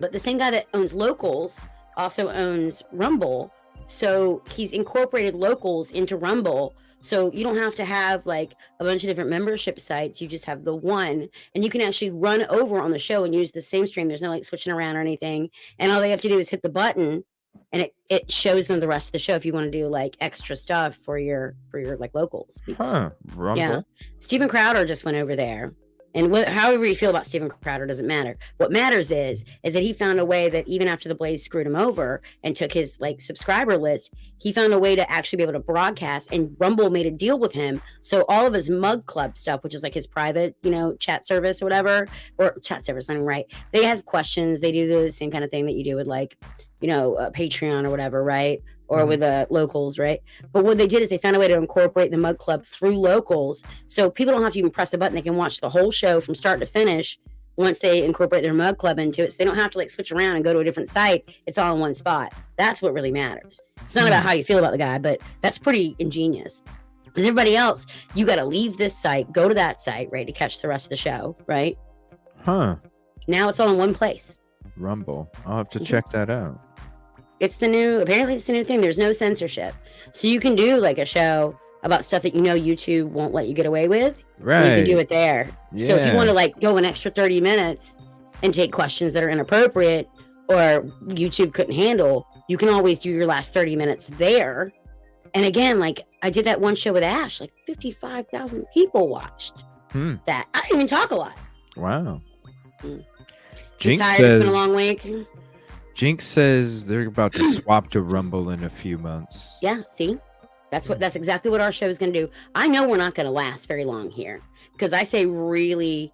But the same guy that owns Locals also owns Rumble. So he's incorporated Locals into Rumble. So you don't have to have like a bunch of different membership sites. You just have the one, and you can actually run over on the show and use the same stream. There's no like switching around or anything. And all they have to do is hit the button, and it shows them the rest of the show if you want to do like extra stuff for your like Locals. Huh? Rumble. Yeah. Steven Crowder just went over there. And however you feel about Steven Crowder doesn't matter. What matters is that he found a way that even after the Blaze screwed him over and took his like subscriber list, he found a way to actually be able to broadcast, and Rumble made a deal with him. So all of his Mug Club stuff, which is like his private, chat service or whatever, or chat service, not even right. They have questions. They do the same kind of thing that you do with like, Patreon or whatever, right? Or with Locals, right? But what they did is they found a way to incorporate the Mug Club through Locals, so people don't have to even press a button. They can watch the whole show from start to finish once they incorporate their Mug Club into it. So they don't have to like switch around and go to a different site. It's all in one spot. That's what really matters. It's not about how you feel about the guy, but that's pretty ingenious. Because everybody else, you got to leave this site, go to that site, right, to catch the rest of the show, right? Huh. Now it's all in one place. Rumble. I'll have to check that out. Apparently it's the new thing. There's no censorship. So you can do like a show about stuff that YouTube won't let you get away with. Right. You can do it there. Yeah. So if you want to like go an extra 30 minutes and take questions that are inappropriate or YouTube couldn't handle, you can always do your last 30 minutes there. And again, like I did that one show with Ash, like 55,000 people watched that. I didn't even talk a lot. Wow. Jinx tired. It's been a long week. Jinx says they're about to swap to Rumble in a few months. Yeah, see? That's exactly what our show is going to do. I know we're not going to last very long here because I say really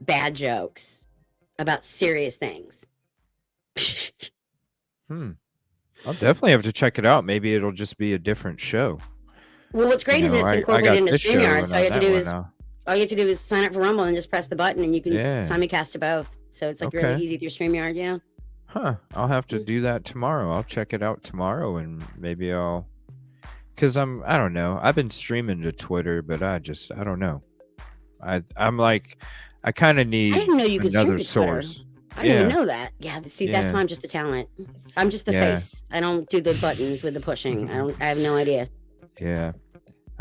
bad jokes about serious things. I'll definitely have to check it out. Maybe it'll just be a different show. Well, what's great is it's incorporated into StreamYard. So all you have to do is sign up for Rumble and just press the button and you can simulcast to both. So it's like really easy through StreamYard, yeah. Huh. I'll have to do that tomorrow. I'll check it out tomorrow and maybe because I don't know. I've been streaming to Twitter, but I don't know. I'm like, I kind of need another source. I didn't even know that. Yeah, see, that's why I'm just the talent. I'm just the face. I don't do the buttons with the pushing. I have no idea. Yeah.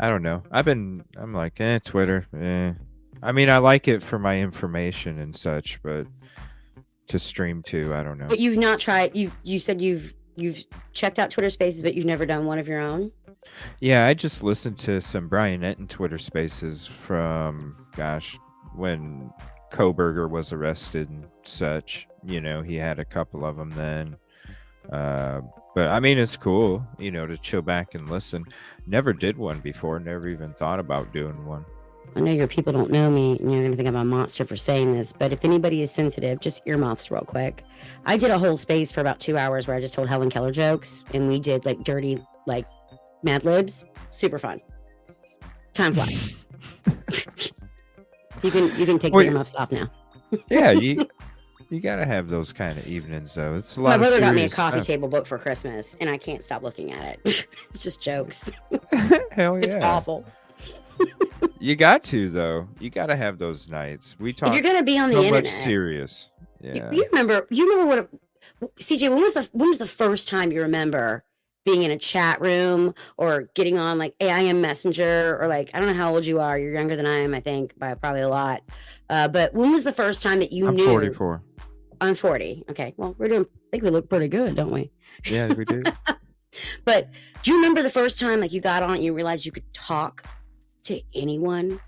I don't know. I'm like, Twitter. I mean, I like it for my information and such, but to stream to, I don't know. But you've not tried. You said you've checked out Twitter Spaces, but you've never done one of your own. Yeah, I just listened to some Brian Etten Twitter Spaces from when Koberger was arrested and such. He had a couple of them then. But I mean, it's cool, to chill back and listen. Never did one before. Never even thought about doing one. I know your people don't know me, and you're going to think I'm a monster for saying this, but if anybody is sensitive, just earmuffs real quick. I did a whole space for about 2 hours where I just told Helen Keller jokes, and we did like dirty, like Mad Libs. Super fun. Time flies. You can take the earmuffs off now. Yeah, you got to have those kind of evenings, though. It's a lot. My brother of got me a coffee table book for Christmas, and I can't stop looking at it. It's just jokes. Hell yeah. It's awful. You got to, though. You got to have those nights. We talk. If you're gonna be on the internet, much serious. Yeah. You remember what? CJ, when was the first time you remember being in a chat room or getting on like AIM Messenger or like, I don't know how old you are. You're younger than I am, I think, by probably a lot. But when was the first time that you knew? I'm 44. I'm 40. Okay. Well, I think we look pretty good, don't we? Yeah, we do. But do you remember the first time like you got on and you realized you could talk to anyone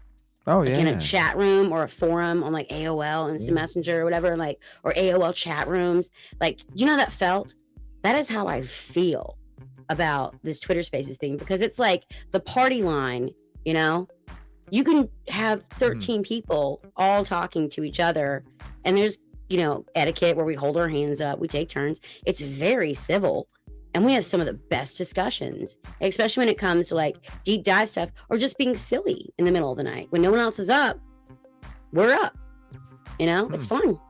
Oh like in a yeah. chat room or a forum on like AOL, Instant Messenger or whatever, like, or AOL chat rooms. Like, you know how that felt? That is how I feel about this Twitter Spaces thing, because it's like the party line, you know? You can have 13 people all talking to each other, and there's, etiquette where we hold our hands up, we take turns. It's very civil. And we have some of the best discussions, especially when it comes to like deep dive stuff or just being silly in the middle of the night. When no one else is up, we're up. It's fun.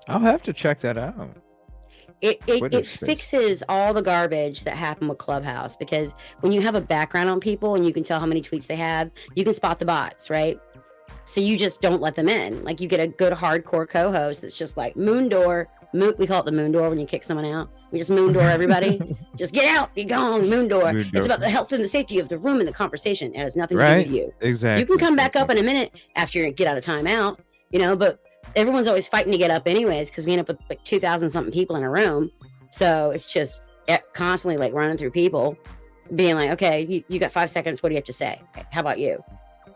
I'll have to check that out. It fixes all the garbage that happened with Clubhouse, because when you have a background on people and you can tell how many tweets they have, you can spot the bots, right? So you just don't let them in. Like, you get a good hardcore co-host that's just like we call it the moon door when you kick someone out. We just moon door everybody. Just get out, be gone, moon door. It's about the health and the safety of the room and the conversation. It has nothing to do with you. Exactly. You can come back up in a minute after you get out of timeout, but everyone's always fighting to get up anyways, because we end up with like 2,000 something people in a room. So it's just constantly like running through people, being like, okay, you got 5 seconds. What do you have to say? Okay, how about you?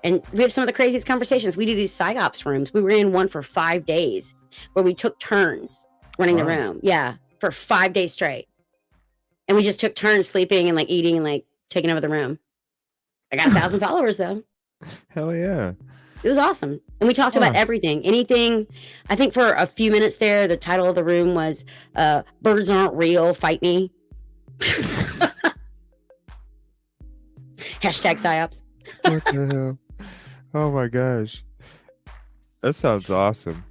And we have some of the craziest conversations. We do these psyops rooms. We were in one for 5 days where we took turns running the room. Yeah, for 5 days straight. And we just took turns sleeping and like eating and like taking over the room. I got 1,000 followers though. Hell yeah. It was awesome. And we talked about everything. Anything. I think for a few minutes there, the title of the room was Birds Aren't Real, Fight Me. Hashtag psyops. What the hell? Oh my gosh. That sounds awesome.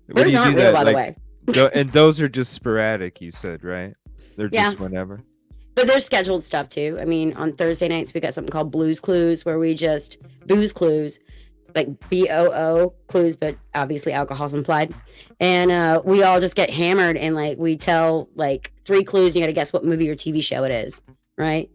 Birds aren't real, by the way. And those are just sporadic, you said, right? They're just whenever. But there's scheduled stuff too. I mean, on Thursday nights, we got something called Blues Clues, where we just booze clues, like BOO clues, but obviously alcohol's implied. And we all just get hammered and like we tell like 3 clues. And you got to guess what movie or TV show it is, right?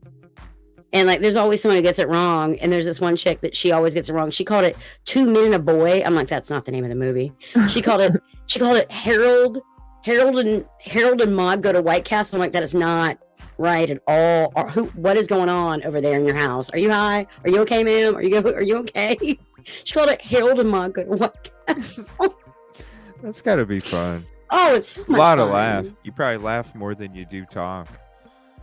And like, there's always someone who gets it wrong. And there's this one chick that she always gets it wrong. She called it 2 Men and a Boy. I'm like, that's not the name of the movie. She called it Harold and Maude Go to White Castle. I'm like, that is not right at all. Or what is going on over there in your house? Are you high? Are you okay, ma'am? Are you okay? She called it Harold and Maude Go to White Castle. That's gotta be fun. Oh, it's so much fun. A lot of laugh. You probably laugh more than you do talk.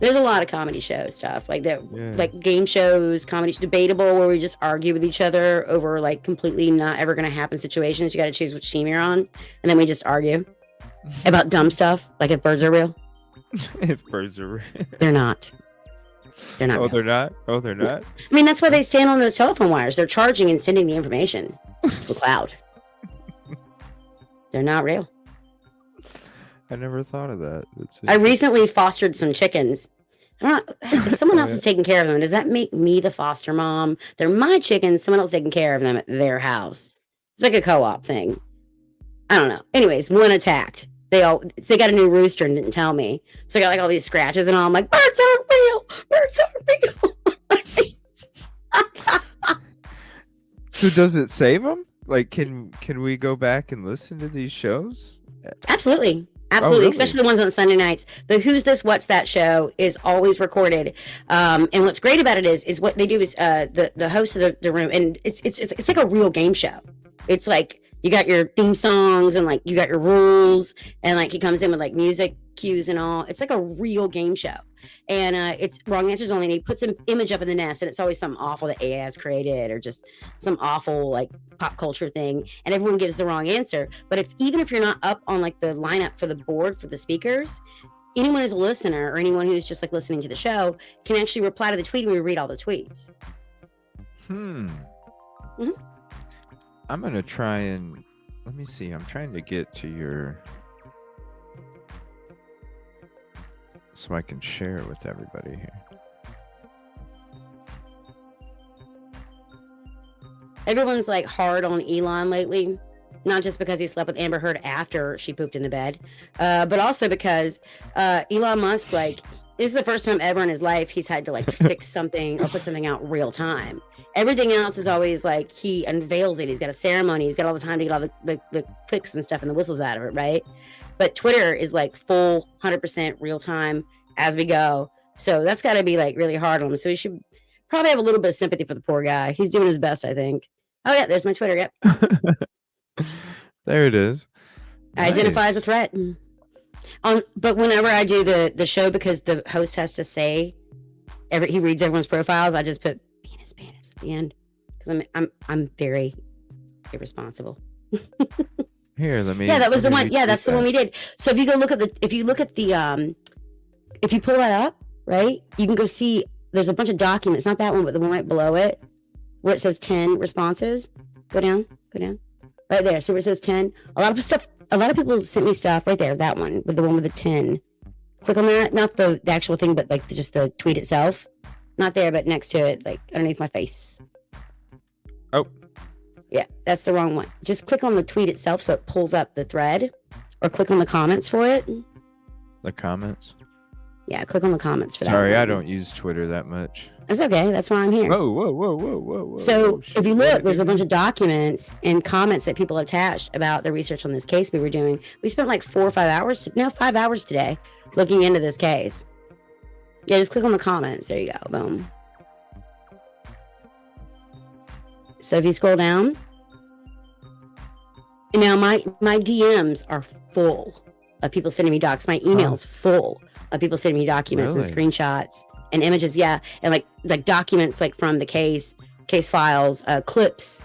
There's a lot of comedy show stuff like that, like game shows, comedy, debatable, where we just argue with each other over like completely not ever going to happen situations. You got to choose which team you're on, and then we just argue about dumb stuff, like if birds are real. If birds are real, they're not. They're not. Oh, real. they're not. Oh, they're not. I mean, that's why they stand on those telephone wires. They're charging and sending the information to the cloud. They're not real. I never thought of that. I recently fostered some chickens. If someone else is taking care of them, does that make me the foster mom? They're my chickens. Someone else taking care of them at their house. It's like a co-op thing. I don't know. Anyways, one attacked. They got a new rooster and didn't tell me. So I got like all these scratches and all. I'm like, birds aren't real. Birds aren't real. So does it save them? Like, can we go back and listen to these shows? Absolutely. Absolutely, really? Especially the ones on Sunday nights. The Who's This, What's That show is always recorded. And what's great about it is what they do is the host of the room, and it's like a real game show. It's like you got your theme songs and like you got your rules, and like he comes in with like music cues and all. It's like a real game show. And it's wrong answers only, and he puts an image up in the nest, and it's always something awful that AI has created or just some awful like pop culture thing, and everyone gives the wrong answer. But even if you're not up on like the lineup for the board for the speakers, anyone who's a listener or anyone who's just like listening to the show can actually reply to the tweet, and we read all the tweets. I'm gonna try and let me see. I'm trying to get to your so I can share it with everybody here. Everyone's like hard on Elon lately, not just because he slept with Amber Heard after she pooped in the bed, but also because Elon Musk, like, this is the first time ever in his life he's had to like fix something or put something out real time. Everything else is always like he unveils it. He's got a ceremony. He's got all the time to get all the clicks and stuff and the whistles out of it, right? But Twitter is like full 100% real time as we go. So that's got to be like really hard on him. So we should probably have a little bit of sympathy for the poor guy. He's doing his best, I think. Oh yeah, there's my Twitter. Yep. There it is. I identify as a Nice. threat. But whenever I do the show, because the host has to say he reads everyone's profiles, I just put penis at the end because I'm very irresponsible. Here, let me. Yeah, that was the let me one. Yeah, that's the one we did. So if you go look at if you pull that up, right, you can go see. There's a bunch of documents. Not that one, but the one right below it, where it says 10 responses. Go down. Right there. See where it says 10. A lot of people sent me stuff right there. That one with the one with the 10. Click on that. Not the actual thing, but like just the tweet itself. Not there, but next to it, like underneath my face. Oh. Yeah, that's the wrong one. Just click on the tweet itself so it pulls up the thread, or click on the comments for it. The comments. Yeah, click on the comments for that. Sorry, one. I don't use Twitter that much. That's okay. That's why I'm here. Whoa. So if you look, there's a bunch of documents and comments that people attached about the research on this case we were doing. We spent like 4 or 5 hours, 5 hours today looking into this case. Yeah, just click on the comments. There you go. Boom. So if you scroll down, and now my DMs are full of people sending me docs. My email's full of people sending me documents and screenshots and images. Yeah, and like documents like from the case files, clips,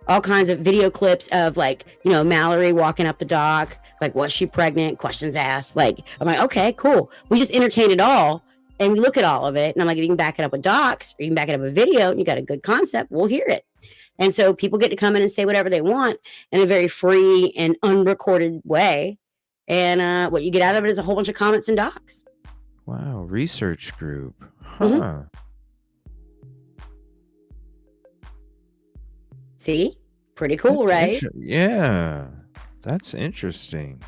all kinds of video clips of like, you know, Mallory walking up the dock, like, was she pregnant? Questions asked. Like, I'm like, okay, cool. We just entertain it all. And we look at all of it. And I'm like, if you can back it up with docs, or you can back it up with video, and you got a good concept, we'll hear it. And so people get to come in and say whatever they want in a very free and unrecorded way. And what you get out of it is a whole bunch of comments and docs. Wow, research group. Huh. Mm-hmm. See? Pretty cool, That's right? Yeah. That's interesting.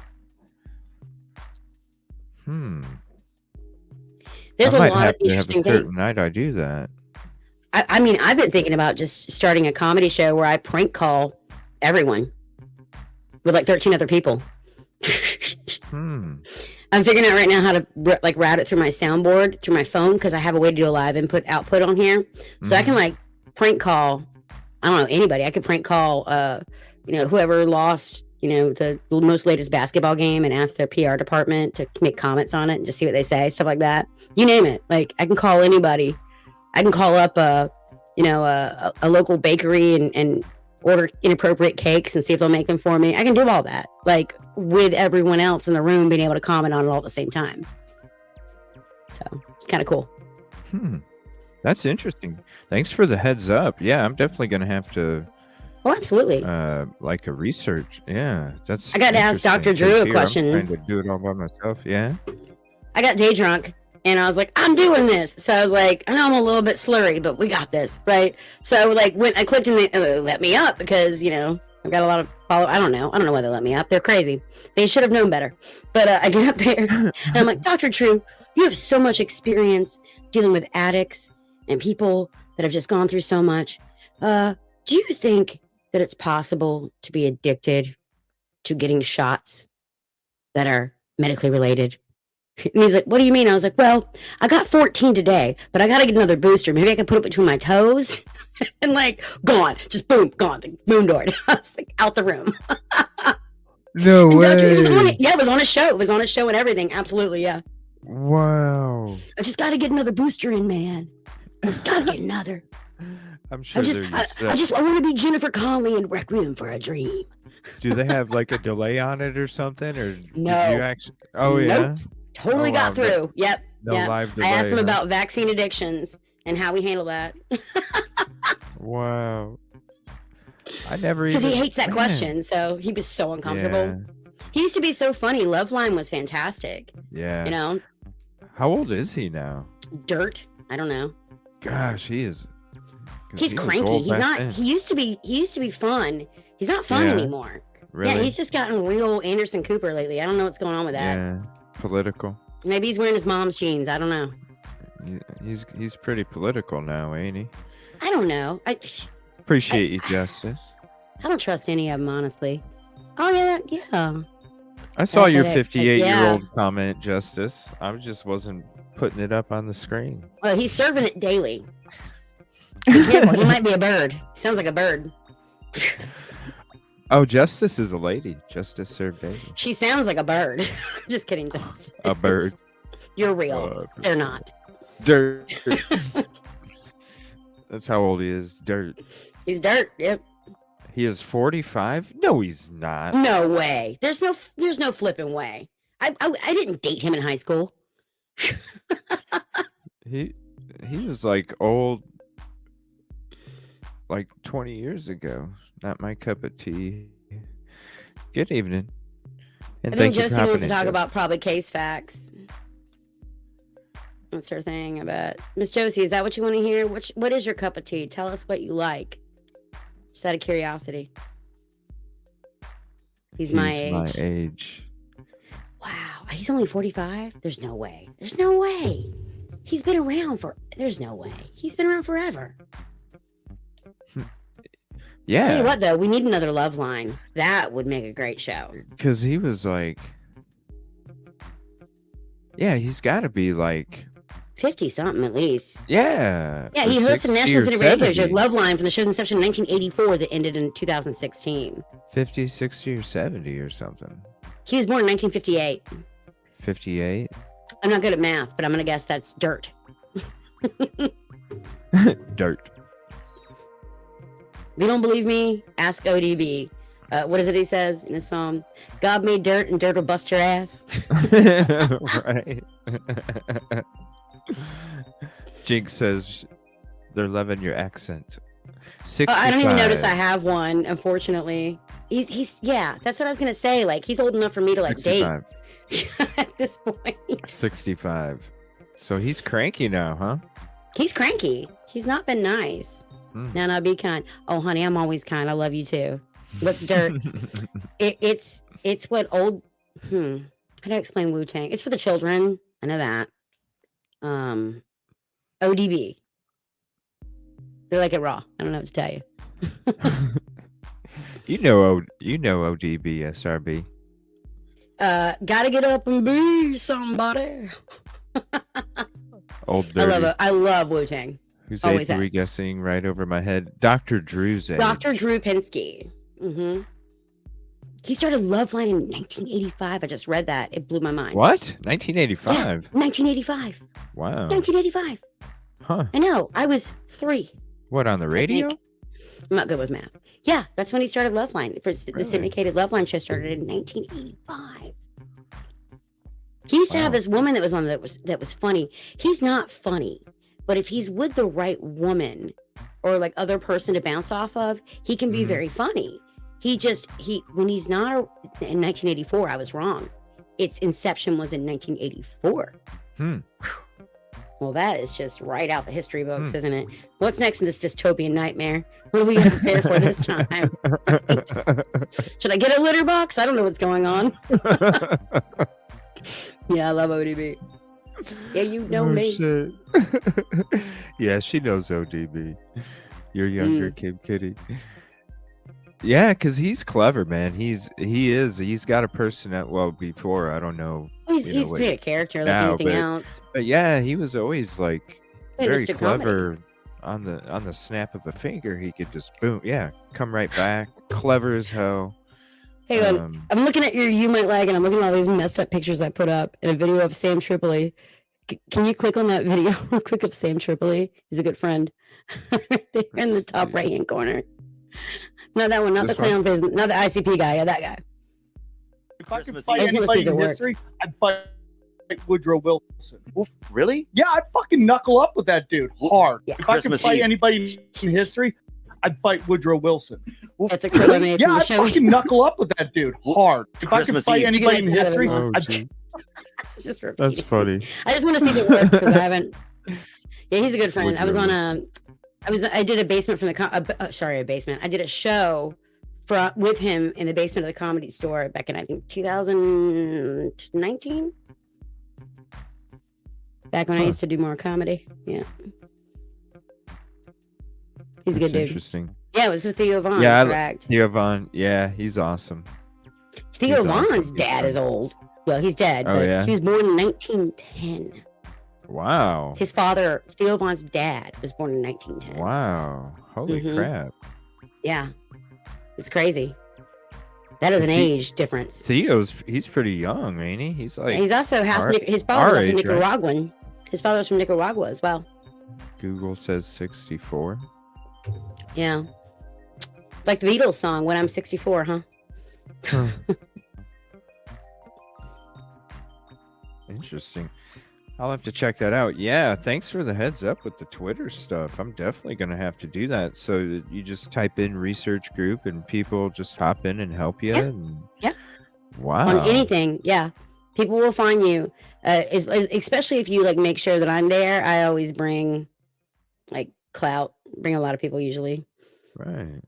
There's I a might lot have of to have a interesting certain things. night I do that. I mean, I've been thinking about just starting a comedy show where I prank call everyone with like 13 other people. I'm figuring out right now how to like route it through my soundboard through my phone, because I have a way to do a live input output on here, so I can like prank call. I don't know, anybody. I could prank call, you know, whoever lost, you know, the most latest basketball game, and ask their PR department to make comments on it and just see what they say, stuff like that. You name it. Like, I can call anybody. I can call up a local bakery and order inappropriate cakes and see if they'll make them for me. I can do all that, like, with everyone else in the room being able to comment on it all at the same time. So it's kind of cool. That's interesting. Thanks for the heads up. Yeah, I'm definitely gonna have to. Oh, absolutely. Like a research. Yeah, that's. I got to ask Dr. Drew a question. I'm trying to do it all by myself. Yeah. I got day drunk. And I was like, I'm doing this. So I was like, I know I'm a little bit slurry, but we got this, right? So like when I clicked in, they let me up because, you know, I've got a lot of follow. I don't know why they let me up. They're crazy. They should have known better. But I get up there and I'm like, Dr. True, you have so much experience dealing with addicts and people that have just gone through so much. Do you think that it's possible to be addicted to getting shots that are medically related? And he's like, what do you mean? I was like, well, I got 14 today, but I got to get another booster. Maybe I can put it between my toes. And like, gone. Just boom, gone. Boom doored. I was like, out the room. No way. It was on it. Yeah, it was on a show. It was on a show and everything. Absolutely, yeah. Wow. I just got to get another booster in, man. I just got to get another. I'm sure I want to be Jennifer Connelly in Requiem for a Dream. Do they have like a delay on it or something? Or No. Did you actually? Oh, Nope. yeah. Totally got through. Yep. No live delay. I asked him about vaccine addictions and how we handle that. Wow. I never even. Because he hates that question, so he was so uncomfortable. Yeah. He used to be so funny. Loveline was fantastic. Yeah. You know? How old is he now? Dirt. I don't know. Gosh, he is. He's cranky. He's not. Then. He used to be fun. He's not fun anymore. Really? Yeah, he's just gotten real Anderson Cooper lately. I don't know what's going on with that. Yeah. Political. Maybe he's wearing his mom's jeans. I don't know. He's pretty political now, ain't he? I don't know. Appreciate you, Justice. I don't trust any of them, honestly. Oh yeah. I saw your 58-year-old comment, Justice. I just wasn't putting it up on the screen. Well, he's serving it daily. Be careful. He might be a bird. Sounds like a bird. Oh, Justice is a lady. Justice served baby. She sounds like a bird. Just kidding, Justice. A bird. You're real. They're not. Dirt. That's how old he is. Dirt. He's dirt. Yep. He is 45? No, he's not. No way. There's no flipping way. I didn't date him in high school. He was like old, like 20 years ago. Not my cup of tea. Good evening. And I think thank you for Josie hopping wants to in, talk Joe. about probably case facts. That's her thing, I bet. Miss Josie, is that what you want to hear? What is your cup of tea? Tell us what you like. Just out of curiosity. He's my age. Wow. He's only 45? There's no way. There's no way. He's been around there's no way. He's been around forever. Yeah. Tell you what, though, we need another love line. That would make a great show. Because he was like, yeah, he's got to be like 50-something at least. Yeah. Yeah, he hosted a national city radio show, Love Line, from the show's inception in 1984 that ended in 2016. 50, 60, or 70 or something. He was born in 1958. 58? I'm not good at math, but I'm going to guess that's dirt. Dirt. If you don't believe me, ask ODB. What is it he says in his song? God made dirt and dirt will bust your ass. Right. Jinx says they're loving your accent. 65. I don't even notice I have one, unfortunately. He's yeah, that's what I was going to say. Like, he's old enough for me to like 65. date at this point. 65. So he's cranky now, huh? He's cranky. He's not been nice. No, be kind. Oh, honey, I'm always kind. I love you too. What's dirt? It's what old. How do I explain Wu-Tang? It's for the children. I know that. ODB. They like it raw. I don't know what to tell you. You know ODB, SRB. Gotta get up and be somebody. Old dirty. I love Wu-Tang. Whose Always age are we guessing right over my head? Dr. Drew's age. Dr. Drew Pinsky. Mm-hmm. He started Love Line in 1985. I just read that. It blew my mind. What? 1985? Yeah, 1985. Wow. 1985. Huh. I know. I was 3. What, on the radio? I'm not good with math. Yeah, that's when he started Love Line. The syndicated Love Line show started in 1985. He used to have this woman that was on that was funny. He's not funny, but if he's with the right woman or like other person to bounce off of, he can be very funny. When he's not in 1984, I was wrong. Its inception was in 1984. Well, that is just right out the history books, isn't it? What's next in this dystopian nightmare? What are we going to prepare for this time? Should I get a litter box? I don't know what's going on. Yeah, I love ODB. Yeah, you know me. Shit. Yeah, she knows ODB. You're younger, Kid Kitty. Yeah, because he's clever, man. He's got a personality. Well, before, I don't know. He's played a character like anything else. But yeah, he was always like very Mr. clever. On the snap of a finger, he could just boom, come right back. Clever as hell. Hey, I'm looking at you might like, and I'm looking at all these messed up pictures I put up in a video of Sam Tripoli. Can you click on that video real quick of Sam Tripoli? He's a good friend. Right there in the top right hand corner. Not that one, not the clown face, not the ICP guy, yeah, that guy. If I could fight anybody in history, I'd fight Woodrow Wilson. Really? Yeah, I'd fucking knuckle up with that dude hard. Yeah. If I could fight anybody in history, I'd fight Woodrow Wilson. That's a clip I made from the I'd show. fucking knuckle up with that dude hard. If I could fight anybody in history, just repeat. That's funny. I just want to see if it works because I haven't. Yeah, he's a good friend. I was on I did a basement from the I did a show with him in the basement of the Comedy Store back in I think 2019. Back when I used to do more comedy. Yeah. He's a good dude. Interesting. Yeah, it was with Theo Von. Yeah, correct. Theo Von. Yeah, he's awesome. Theo Von's dad is old. Well, he's dead. Oh, but yeah? he was born in 1910. Wow. His father, Theo Von's dad, was born in 1910. Wow. Holy crap. Yeah. It's crazy. That is an age difference. He's pretty young, ain't he? He's like He's also his father was also Nicaraguan. Right? His father's from Nicaragua as well. Google says 64. Yeah. Like the Beatles song, When I'm 64, huh? Interesting. I'll have to check that out. Yeah, thanks for the heads up with the Twitter stuff. I'm definitely going to have to do that. So you just type in research group and people just hop in and help you. Yeah. And... yeah. Wow. On anything. Yeah. People will find you. Especially if you like make sure that I'm there. I always bring like clout. Bring a lot of people usually. Right.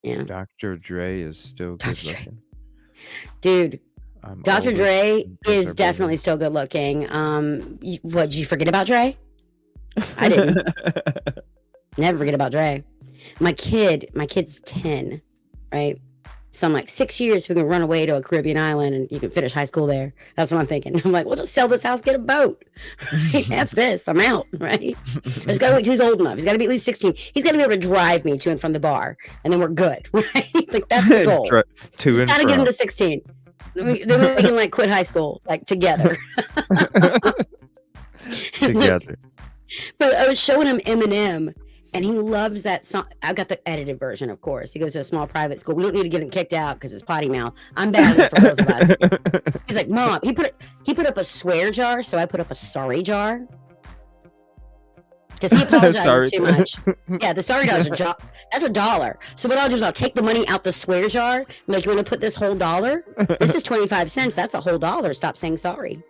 Yeah. Dr. Dre is still good looking. Dude. Dr. Dre is definitely still good looking. What, did you forget about Dre? I didn't. Never forget about Dre. My kid's 10, right? So I'm like, 6 years, we can run away to a Caribbean island and you can finish high school there. That's what I'm thinking. I'm like, we'll just sell this house, get a boat. F this, I'm out, right? Just gotta wait till he's old enough. He's gotta be at least 16. He's gotta be able to drive me to and from the bar, and then we're good, right? Like that's the goal. He's gotta get him to 16. Then we can like quit high school like together. Together. But I was showing him Eminem, and he loves that song. I got the edited version, of course. He goes to a small private school. We don't need to get him kicked out because it's potty mouth. I'm bad enough for both of us. He's like, Mom. He put up a swear jar, so I put up a sorry jar. Because he apologizes too much. Yeah, the sorry jar is that's $1. So what I'll do is I'll take the money out the swear jar. I'm like, you want to put this whole $1? This is 25 cents. That's a whole $1. Stop saying sorry.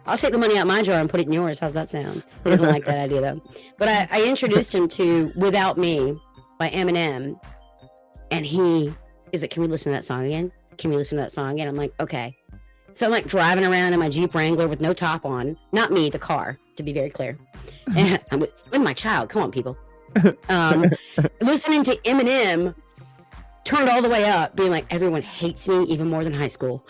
I'll take the money out my jar and put it in yours. How's that sound? He doesn't like that idea though. But I introduced him to Without Me by Eminem. And he is like, can we listen to that song again? Can we listen to that song again? I'm like, okay. So I'm like driving around in my Jeep Wrangler with no top on. Not me, the car, to be very clear. And I'm with my child. Come on, people. Listening to Eminem, turned all the way up, being like, everyone hates me even more than high school.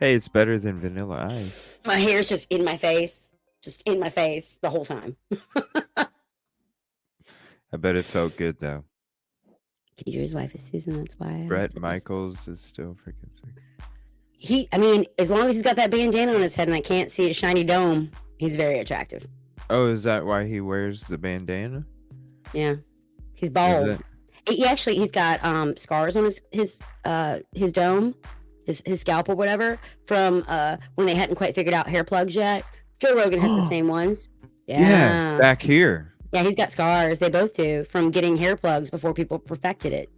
Hey, it's better than Vanilla Ice. My hair's just in my face the whole time. I bet it felt good, though. Drew's wife is Susan, that's why. Bret Michaels is still freaking sick. As long as he's got that bandana on his head and I can't see his shiny dome, he's very attractive. Oh, is that why he wears the bandana? Yeah. He's bald. He's got scars on his dome, his scalp or whatever, from when they hadn't quite figured out hair plugs yet. Joe Rogan has the same ones. Yeah, back here. Yeah, he's got scars. They both do, from getting hair plugs before people perfected it.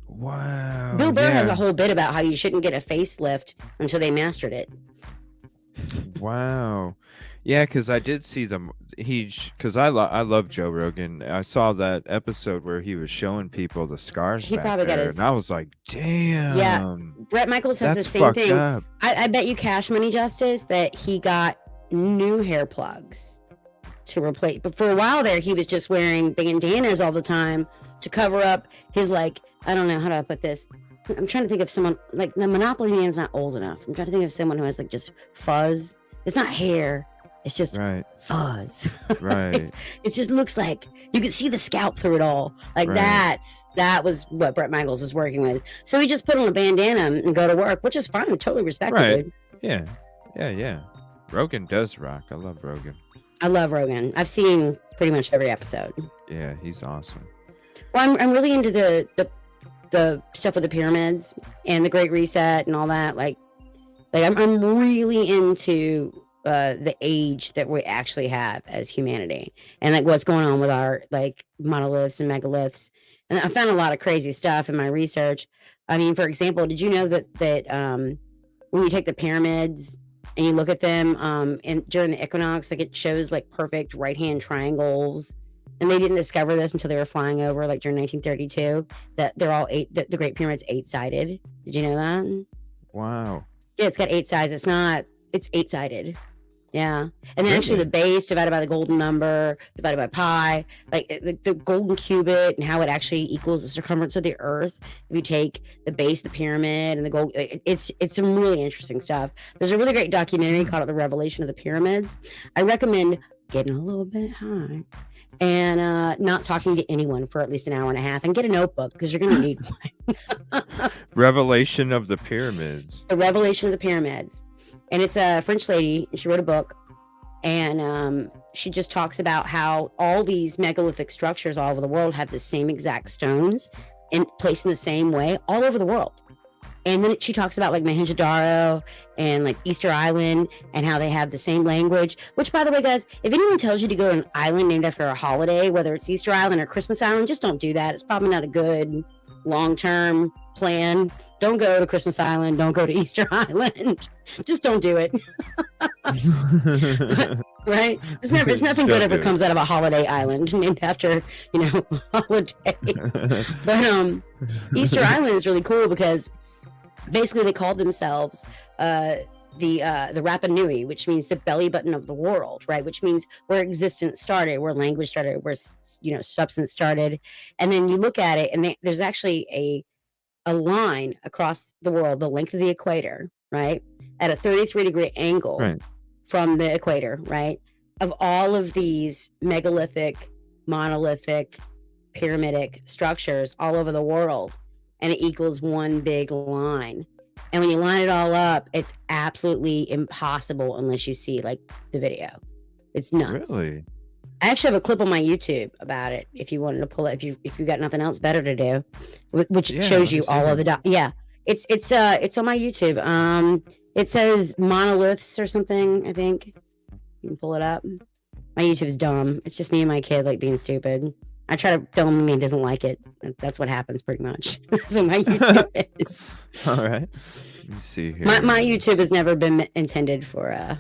Wow. Bill Burr has a whole bit about how you shouldn't get a facelift until they mastered it. Wow. Yeah, because I did see them. Because I love Joe Rogan. I saw that episode where he was showing people the scars. He probably got his. And I was like, damn. Yeah. Bret Michaels has the same thing. I bet you cash money, Justice, that he got new hair plugs to replace. But for a while there, he was just wearing bandanas all the time to cover up his, like, I don't know, how do I put this? I'm trying to think of someone, like, the Monopoly man's not old enough. I'm trying to think of someone who has, like, just fuzz. It's not hair. It's just fuzz. Right. It just looks like you can see the scalp through it all. Like that was what Bret Michaels is working with. So he just put on a bandana and go to work, which is fine. Totally respected. Right. Yeah. Yeah. Rogan does rock. I love Rogan. I've seen pretty much every episode. Yeah, he's awesome. Well, I'm really into the stuff with the pyramids and the Great Reset and all that. Like I'm really into the age that we actually have as humanity, and like what's going on with our like monoliths and megaliths. And I found a lot of crazy stuff in my research. I mean, for example, did you know that when you take the pyramids and you look at them and during the equinox, like it shows like perfect right hand triangles, and they didn't discover this until they were flying over like during 1932, that they're all the Great Pyramid's 8-sided. Did you know that? Wow. Yeah, it's got 8 sides. It's 8-sided. Yeah. And then actually the base divided by the golden number divided by pi, like the golden cubit and how it actually equals the circumference of the earth. If you take the base of the pyramid and the gold, it's some really interesting stuff. There's a really great documentary called The Revelation of the Pyramids. I recommend getting a little bit high and not talking to anyone for at least an hour and a half, and get a notebook because you're going to need one. Revelation of the Pyramids. The Revelation of the Pyramids. And it's a French lady. She wrote a book, and she just talks about how all these megalithic structures all over the world have the same exact stones and placed in the same way all over the world. And then she talks about like Mohenjo-Daro and like Easter Island and how they have the same language, which, by the way, guys, if anyone tells you to go to an island named after a holiday, whether it's Easter Island or Christmas Island, just don't do that. It's probably not a good long-term plan. Don't go to Christmas Island. Don't go to Easter Island. Just don't do it. Right? It's nothing good ever comes out of a holiday island named after, holiday. But Easter Island is really cool because basically they called themselves the Rapa Nui, which means the belly button of the world, right? Which means where existence started, where language started, where substance started. And then you look at it, and there's actually a line across the world, the length of the equator, right, at a 33-degree angle from the equator, right, of all of these megalithic, monolithic, pyramidic structures all over the world, and it equals one big line. And when you line it all up, it's absolutely impossible unless you see like the video. It's nuts. Really? I actually have a clip on my YouTube about it. If you wanted to pull it, if you got nothing else better to do, which shows you all of the it's on my YouTube. It says monoliths or something. I think you can pull it up. My YouTube's dumb. It's just me and my kid like being stupid. I try to film me and doesn't like it. That's what happens pretty much. That's what my YouTube is. All right. Let me see here. My YouTube has never been intended for.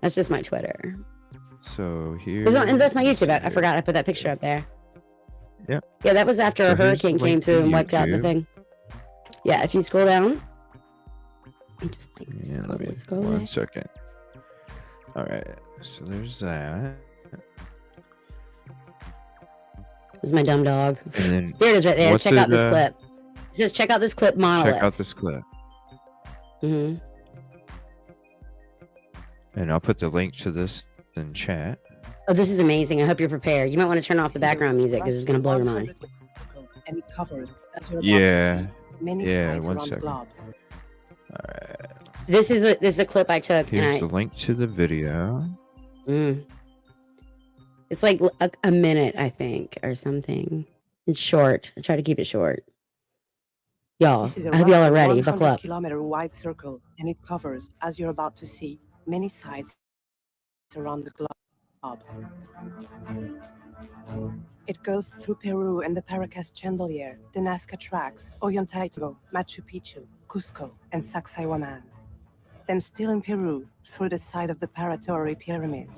That's just my Twitter. So here. And that's my YouTube. I forgot I put that picture up there. Yeah. Yeah, that was after a hurricane came through and wiped out the thing. Yeah, if you scroll down. Just like scroll one second. All right. So there's that. This is my dumb dog. And then there it is right there. Check out this clip. It says, check out this clip, monolith. Check out this clip. Mm-hmm. And I'll put the link to this in chat. Oh, this is amazing. I hope you're prepared. You might want to turn off the background music because it's going to blow your mind. And it covers, as you're many sites around the globe. All right. This is a clip I took. Here's the link to the video. It's like a minute, I think, or something. It's short. I try to keep it short. Y'all, I hope y'all are ready. Buckle up. 100-kilometer wide circle, and it covers, as you're about to see, many sites around the globe. It goes through Peru and the Paracas Chandelier, the Nazca Tracks, Ollantaytambo, Machu Picchu, Cusco, and Sacsayhuaman. Then still in Peru, through the site of the Paratori Pyramid.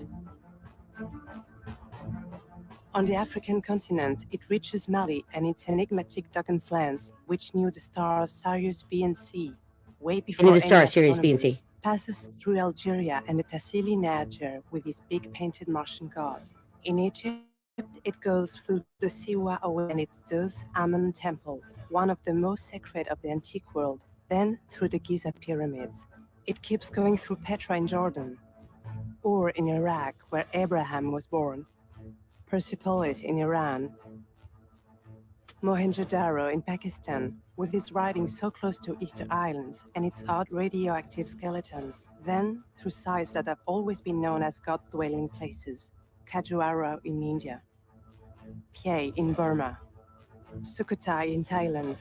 On the African continent, it reaches Mali and its enigmatic Dugan's Lands, which knew the stars Sirius B and C way before the star Sirius B and C. Passes through Algeria and the Tassili Niger with his big painted Martian god. In Egypt, it goes through the Siwa and its Zeus Ammon temple, one of the most sacred of the antique world, then through the Giza pyramids. It keeps going through Petra in Jordan, Ur in Iraq, where Abraham was born, Persepolis in Iran, Mohenjo-Daro in Pakistan, with its riding so close to Easter Islands and its odd radioactive skeletons, then through sites that have always been known as God's dwelling places, Khajuaro in India, Pieh in Burma, Sukhothai in Thailand,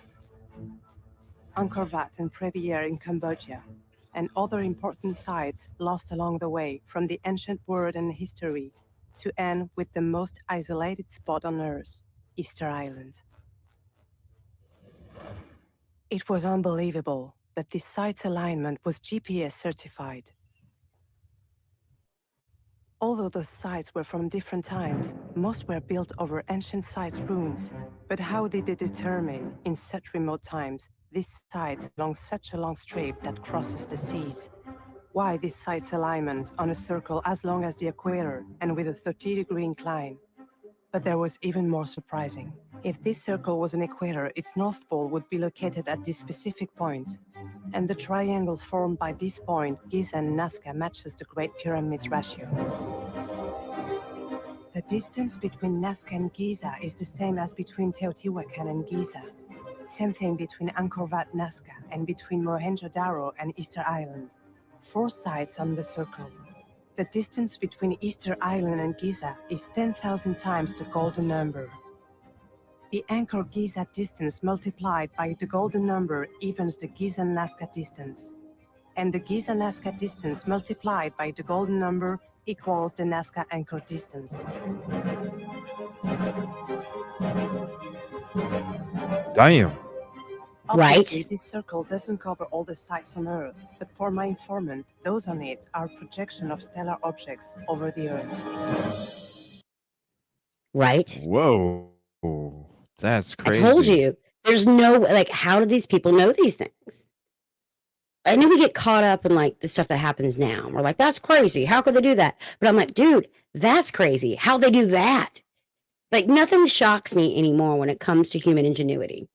Angkor Wat and Previer in Cambodia, and other important sites lost along the way from the ancient world and history to end with the most isolated spot on Earth, Easter Island. It was unbelievable, but this site's alignment was GPS certified. Although those sites were from different times, most were built over ancient sites' ruins. But how did they determine, in such remote times, these sites along such a long strip that crosses the seas? Why this site's alignment on a circle as long as the equator and with a 30-degree incline? But there was even more surprising. If this circle was an equator, its north pole would be located at this specific point. And the triangle formed by this point, Giza and Nazca, matches the Great Pyramid's ratio. The distance between Nazca and Giza is the same as between Teotihuacan and Giza. Same thing between Angkor Wat, Nazca, and between Mohenjo-Daro and Easter Island. 4 sides on the circle. The distance between Easter Island and Giza is 10,000 times the golden number. The Angkor-Giza distance multiplied by the golden number evens the Giza-Nazca distance. And the Giza-Nazca distance multiplied by the golden number equals the Nazca-Angkor distance. Damn. Obviously, this circle doesn't cover all the sites on Earth, but for my informant, those on it are projection of stellar objects over the Earth. Right? Whoa. That's crazy. I told you. There's no, like, how do these people know these things? I know we get caught up in, like, the stuff that happens now. We're like, that's crazy. How could they do that? But I'm like, dude, that's crazy. How they do that? Like, nothing shocks me anymore when it comes to human ingenuity.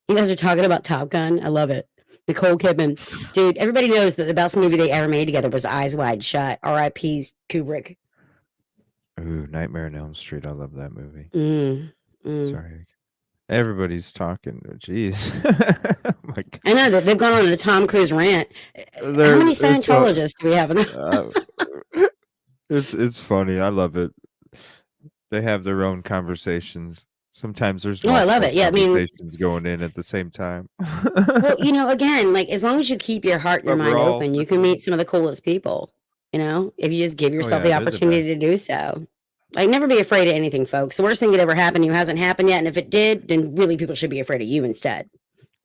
You guys are talking about Top Gun. I love it. Nicole Kidman. Dude, everybody knows that the best movie they ever made together was Eyes Wide Shut. R.I.P. Kubrick. Ooh, Nightmare on Elm Street. I love that movie. Sorry. Everybody's talking. Jeez. Oh my God. I know that they've gone on a Tom Cruise rant. How many Scientologists do we have in there? It's funny. I love it. They have their own conversations. Sometimes there's I love it. Yeah, I mean, conversations going in at the same time. Well, you know, again, like as long as you keep your heart and your mind open, you can meet some of the coolest people. You know, if you just give yourself the opportunity to do so. Like, never be afraid of anything, folks. The worst thing that ever happened to you hasn't happened yet, and if it did, then really people should be afraid of you instead.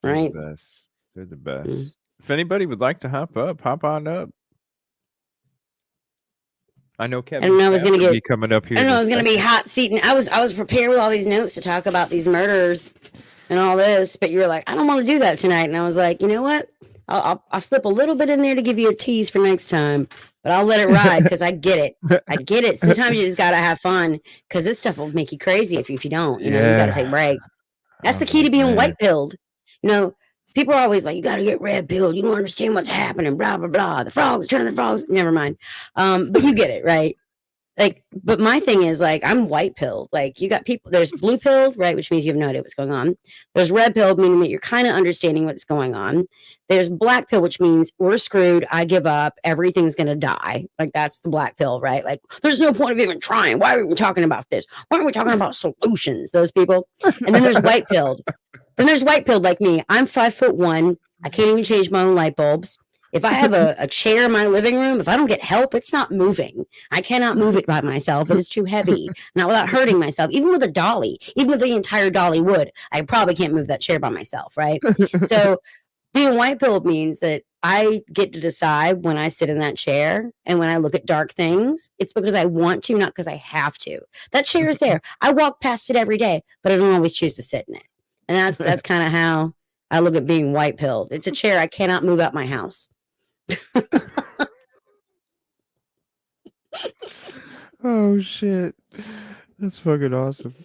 Right? They're the best. If anybody would like to hop on up. I know Kevin. I don't know. I was going to be coming up here. I don't know. I was going to be hot seating. I was prepared with all these notes to talk about these murders and all this, but you were like, I don't want to do that tonight, and I was like, you know what? I'll slip a little bit in there to give you a tease for next time, but I'll let it ride because I get it. I get it. Sometimes you just gotta have fun because this stuff will make you crazy if you don't. You know, you gotta take breaks. That's the key to being white pilled. You know, people are always like, you gotta get red pilled. You don't understand what's happening. Blah blah blah. The frogs, turn the frogs. Never mind. But you get it, right? Like, but my thing is like, I'm white pilled. Like, you got people, there's blue pilled, right? Which means you have no idea what's going on. There's red pilled, meaning that you're kind of understanding what's going on. There's black pill, which means we're screwed. I give up. Everything's going to die. Like, that's the black pill, right? Like, there's no point of even trying. Why are we even talking about this? Why are we talking about solutions? Those people. And then there's white pilled. Then there's white pilled like me. I'm 5'1". I can't even change my own light bulbs. If I have a chair in my living room, if I don't get help, it's not moving. I cannot move it by myself. It is too heavy. Not without hurting myself. Even with a dolly, even with the entire dolly wood, I probably can't move that chair by myself, right? So being white pilled means that I get to decide when I sit in that chair and when I look at dark things, it's because I want to, not because I have to. That chair is there. I walk past it every day, but I don't always choose to sit in it. And that's kind of how I look at being white pilled. It's a chair I cannot move out my house. Oh shit, that's fucking awesome.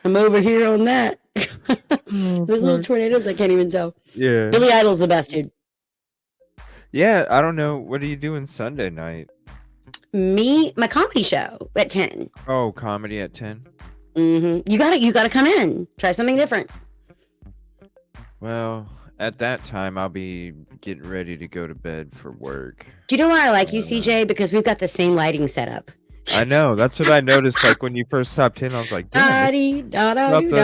I'm over here on that. There's little tornadoes I can't even tell. Yeah, Billy Idol's the best, dude. Yeah, I don't know, what are you doing Sunday night? My comedy show at 10. Oh, comedy at 10. You gotta come in, try something different. Well, at that time, I'll be getting ready to go to bed for work. Do you know why I like you, CJ? Because we've got the same lighting setup. I know. That's what I noticed. Like when you first stopped in, I was like, damn. Hope you're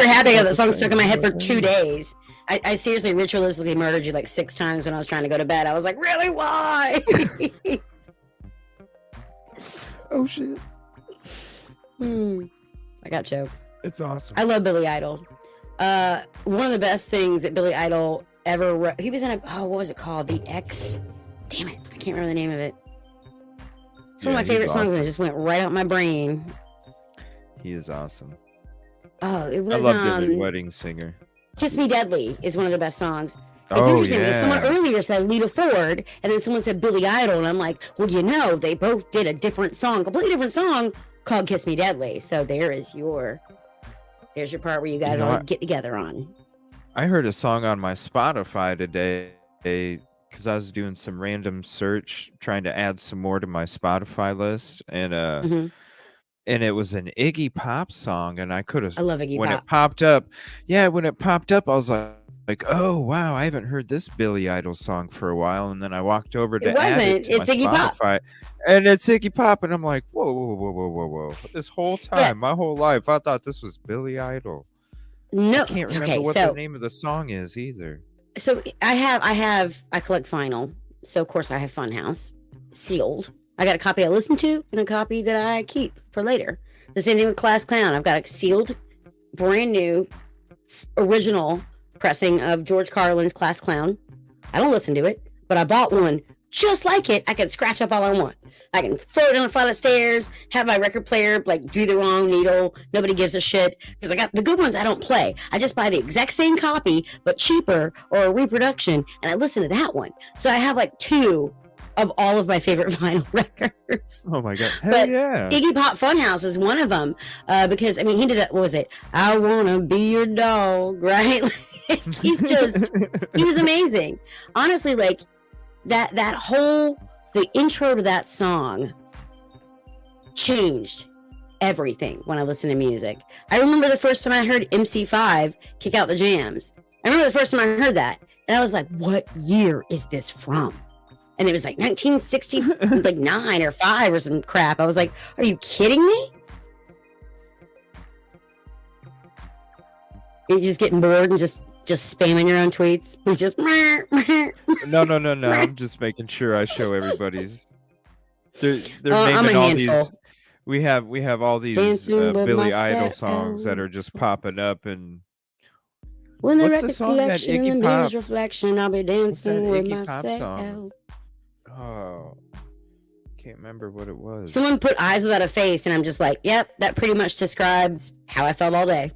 happy that song stuck in my head for 2 days. I seriously ritualistically murdered you like 6 times when I was trying to go to bed. I was like, really? Why? Oh, shit. I got jokes. It's awesome. I love Billy Idol. One of the best things that Billy Idol ever wrote, he was in what was it called? The X. Damn it, I can't remember the name of it. It's one of my favorite songs, and it just went right out my brain. He is awesome. Oh, it was. I loved him in Wedding Singer. "Kiss Me Deadly" is one of the best songs. It's interesting because someone earlier said Lita Ford, and then someone said Billy Idol, and I'm like, well, you know, they both did a different song, completely different song called "Kiss Me Deadly." So there's your part where you guys all get together on. I heard a song on my Spotify today because I was doing some random search trying to add some more to my Spotify list, Mhm. and it was an Iggy Pop song, and I could have I love Iggy when Pop. it popped up. Yeah, when it popped up, I was like, oh wow, I haven't heard this Billy Idol song for a while, and then I walked over It to add it wasn't. to my It's Iggy Pop. Spotify, and it's Iggy Pop, and I'm like, whoa. This whole But time, my whole life, I thought this was Billy Idol. I no, can't remember okay. what the name of the song is either. So I collect vinyl. So of course I have Funhouse sealed. I got a copy I listen to and a copy that I keep for later. The same thing with Class Clown. I've got a sealed, brand new, original pressing of George Carlin's Class Clown. I don't listen to it, but I bought one just like it. I can scratch up all I want. I can throw it on the flight of stairs, have my record player like do the wrong needle. Nobody gives a shit because I got the good ones I don't play. I just buy the exact same copy but cheaper or a reproduction, and I listen to that one. So I have like 2 of all of my favorite vinyl records. Oh my god! Hell But yeah! Iggy Pop Funhouse is one of them because I mean he did that. What was it? I wanna be your dog, right? He was amazing. Honestly, like that whole the intro to that song changed everything when I listened to music. I remember the first time I heard MC5 kick out the jams. I remember the first time I heard that, and I was like, "What year is this from?" And it was like 1969 or 5 or some crap. I was like, "Are you kidding me?" You're just getting bored and just spamming your own tweets. You just No. I'm just making sure I show everybody's. They're I'm naming a all handful. these. We have all these Dancing with Billy Idol myself. songs that are just popping up, and When the what's the record song that selection and Iggy the Pop? mirror's reflection, I'll be What's that dancing with Iggy Pop myself. song? Oh, can't remember what it was. Someone put eyes without a face, and I'm just like, yep, that pretty much describes how I felt all day.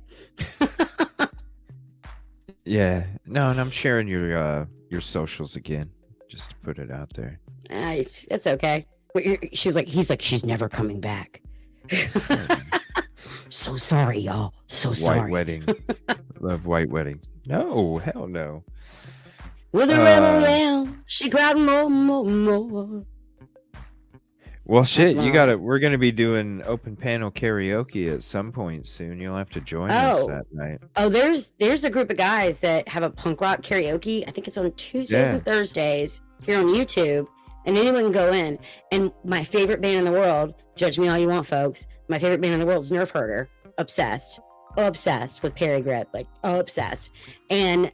Yeah, no, and I'm sharing your socials again, just to put it out there. It's okay. He's like, she's never coming back. So sorry, y'all. So sorry. White wedding, love white wedding. No, hell no. With a rebel yell, she cried more. Well, shit, That's you wrong. got it. We're gonna be doing open panel karaoke at some point soon. You'll have to join us that night. Oh, there's a group of guys that have a punk rock karaoke. I think it's on Tuesdays and Thursdays here on YouTube, and anyone can go in. And my favorite band in the world, judge me all you want, folks. My favorite band in the world is Nerf Herder. Obsessed with Perry Grip, like obsessed. And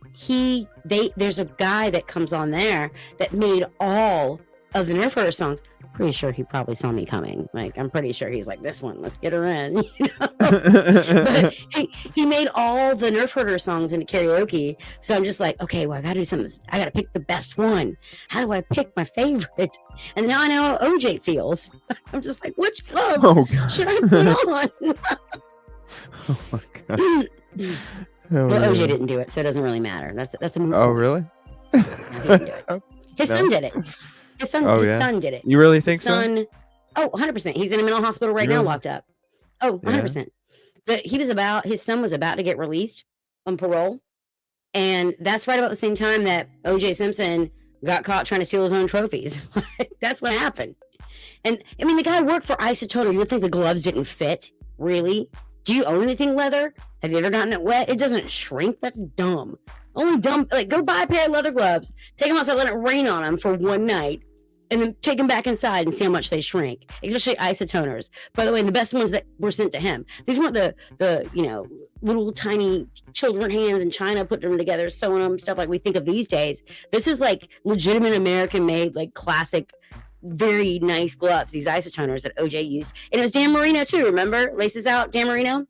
there's a guy that comes on there that made all of the Nerf Herder songs. Pretty sure he probably saw me coming. Like, I'm pretty sure he's like, this one, let's get her in. You know? But he made all the Nerf Herder songs into karaoke. So I'm just like, okay, well, I gotta do something. I gotta pick the best one. How do I pick my favorite? And now I know how OJ feels. I'm just like, which glove should I put on? Oh my god. Well, OJ didn't do it, so it doesn't really matter. That's a movie. Oh, really? No, he didn't do it. His son did it. His son did it. You really think so? 100%. He's in a mental hospital right now, locked up. Oh, 100%. His son was about to get released on parole. And that's right about the same time that OJ Simpson got caught trying to steal his own trophies. That's what happened. And I mean, the guy worked for Isotoner. You would think the gloves didn't fit. Really? Do you own anything leather? Have you ever gotten it wet? It doesn't shrink. That's dumb. Only dumb. Like, go buy a pair of leather gloves, take them outside, let it rain on them for one night, and then take them back inside and see how much they shrink. Especially Isotoners. By the way, the best ones that were sent to him. These weren't the little tiny children hands in China putting them together, sewing them, stuff like we think of these days. This is like legitimate American-made, like classic, very nice gloves. These Isotoners that OJ used, and it was Dan Marino too. Remember, Laces Out, Dan Marino,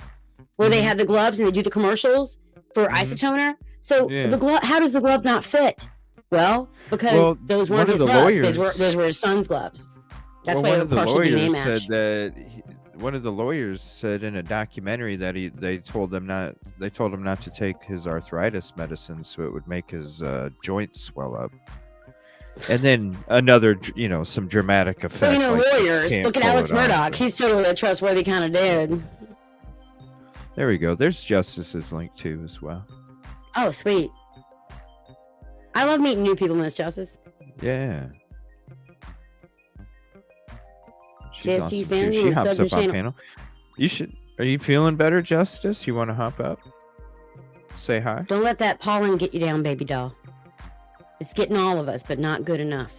where they had the gloves and they do the commercials for Isotoner. So the glove, how does the glove not fit? Well, because those weren't his gloves. Those were his son's gloves. That's why they were partially name matched. One of the lawyers said in a documentary that they told him not to take his arthritis medicine so it would make his joints swell up. And then another, some dramatic effect. Well, lawyers. Look at Alex Murdoch. He's totally a trustworthy kind of dude. There we go. There's Justice's link too as well. Oh, sweet. I love meeting new people, Miss Justice. Yeah. She's JST awesome fan, too. She you hops sub your up on channel. panel. You should. Are you feeling better, Justice? You want to hop up? Say hi. Don't let that pollen get you down, baby doll. It's getting all of us, but not good enough.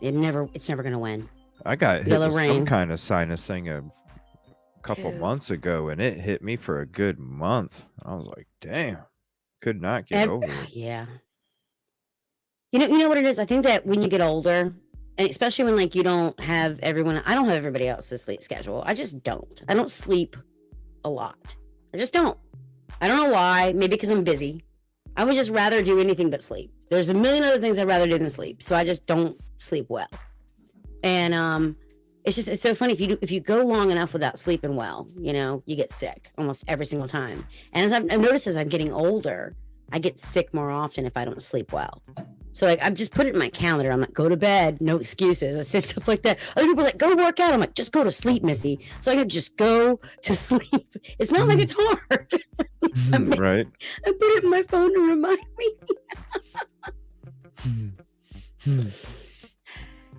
It's never gonna win. I got hit Yellow with some rain. kind of sinus thing a couple Dude. months ago, and it hit me for a good month. I was like, damn, could not get over it. Yeah. You know what it is? I think that when you get older, and especially when like you don't have everyone, I don't have everybody else's sleep schedule. I just don't. I don't sleep a lot. I just don't. I don't know why. Maybe because I'm busy. I would just rather do anything but sleep. There's a million other things I'd rather do than sleep. So I just don't sleep well. And it's so funny if you go long enough without sleeping well, you know, you get sick almost every single time. And as I've noticed as I'm getting older, I get sick more often if I don't sleep well. So like I've just put it in my calendar. I'm like, go to bed, no excuses. I say stuff like that. Other people are like, go work out. I'm like, just go to sleep, Missy. So I can just go to sleep. It's not like it's hard. Right. I put it in my phone to remind me.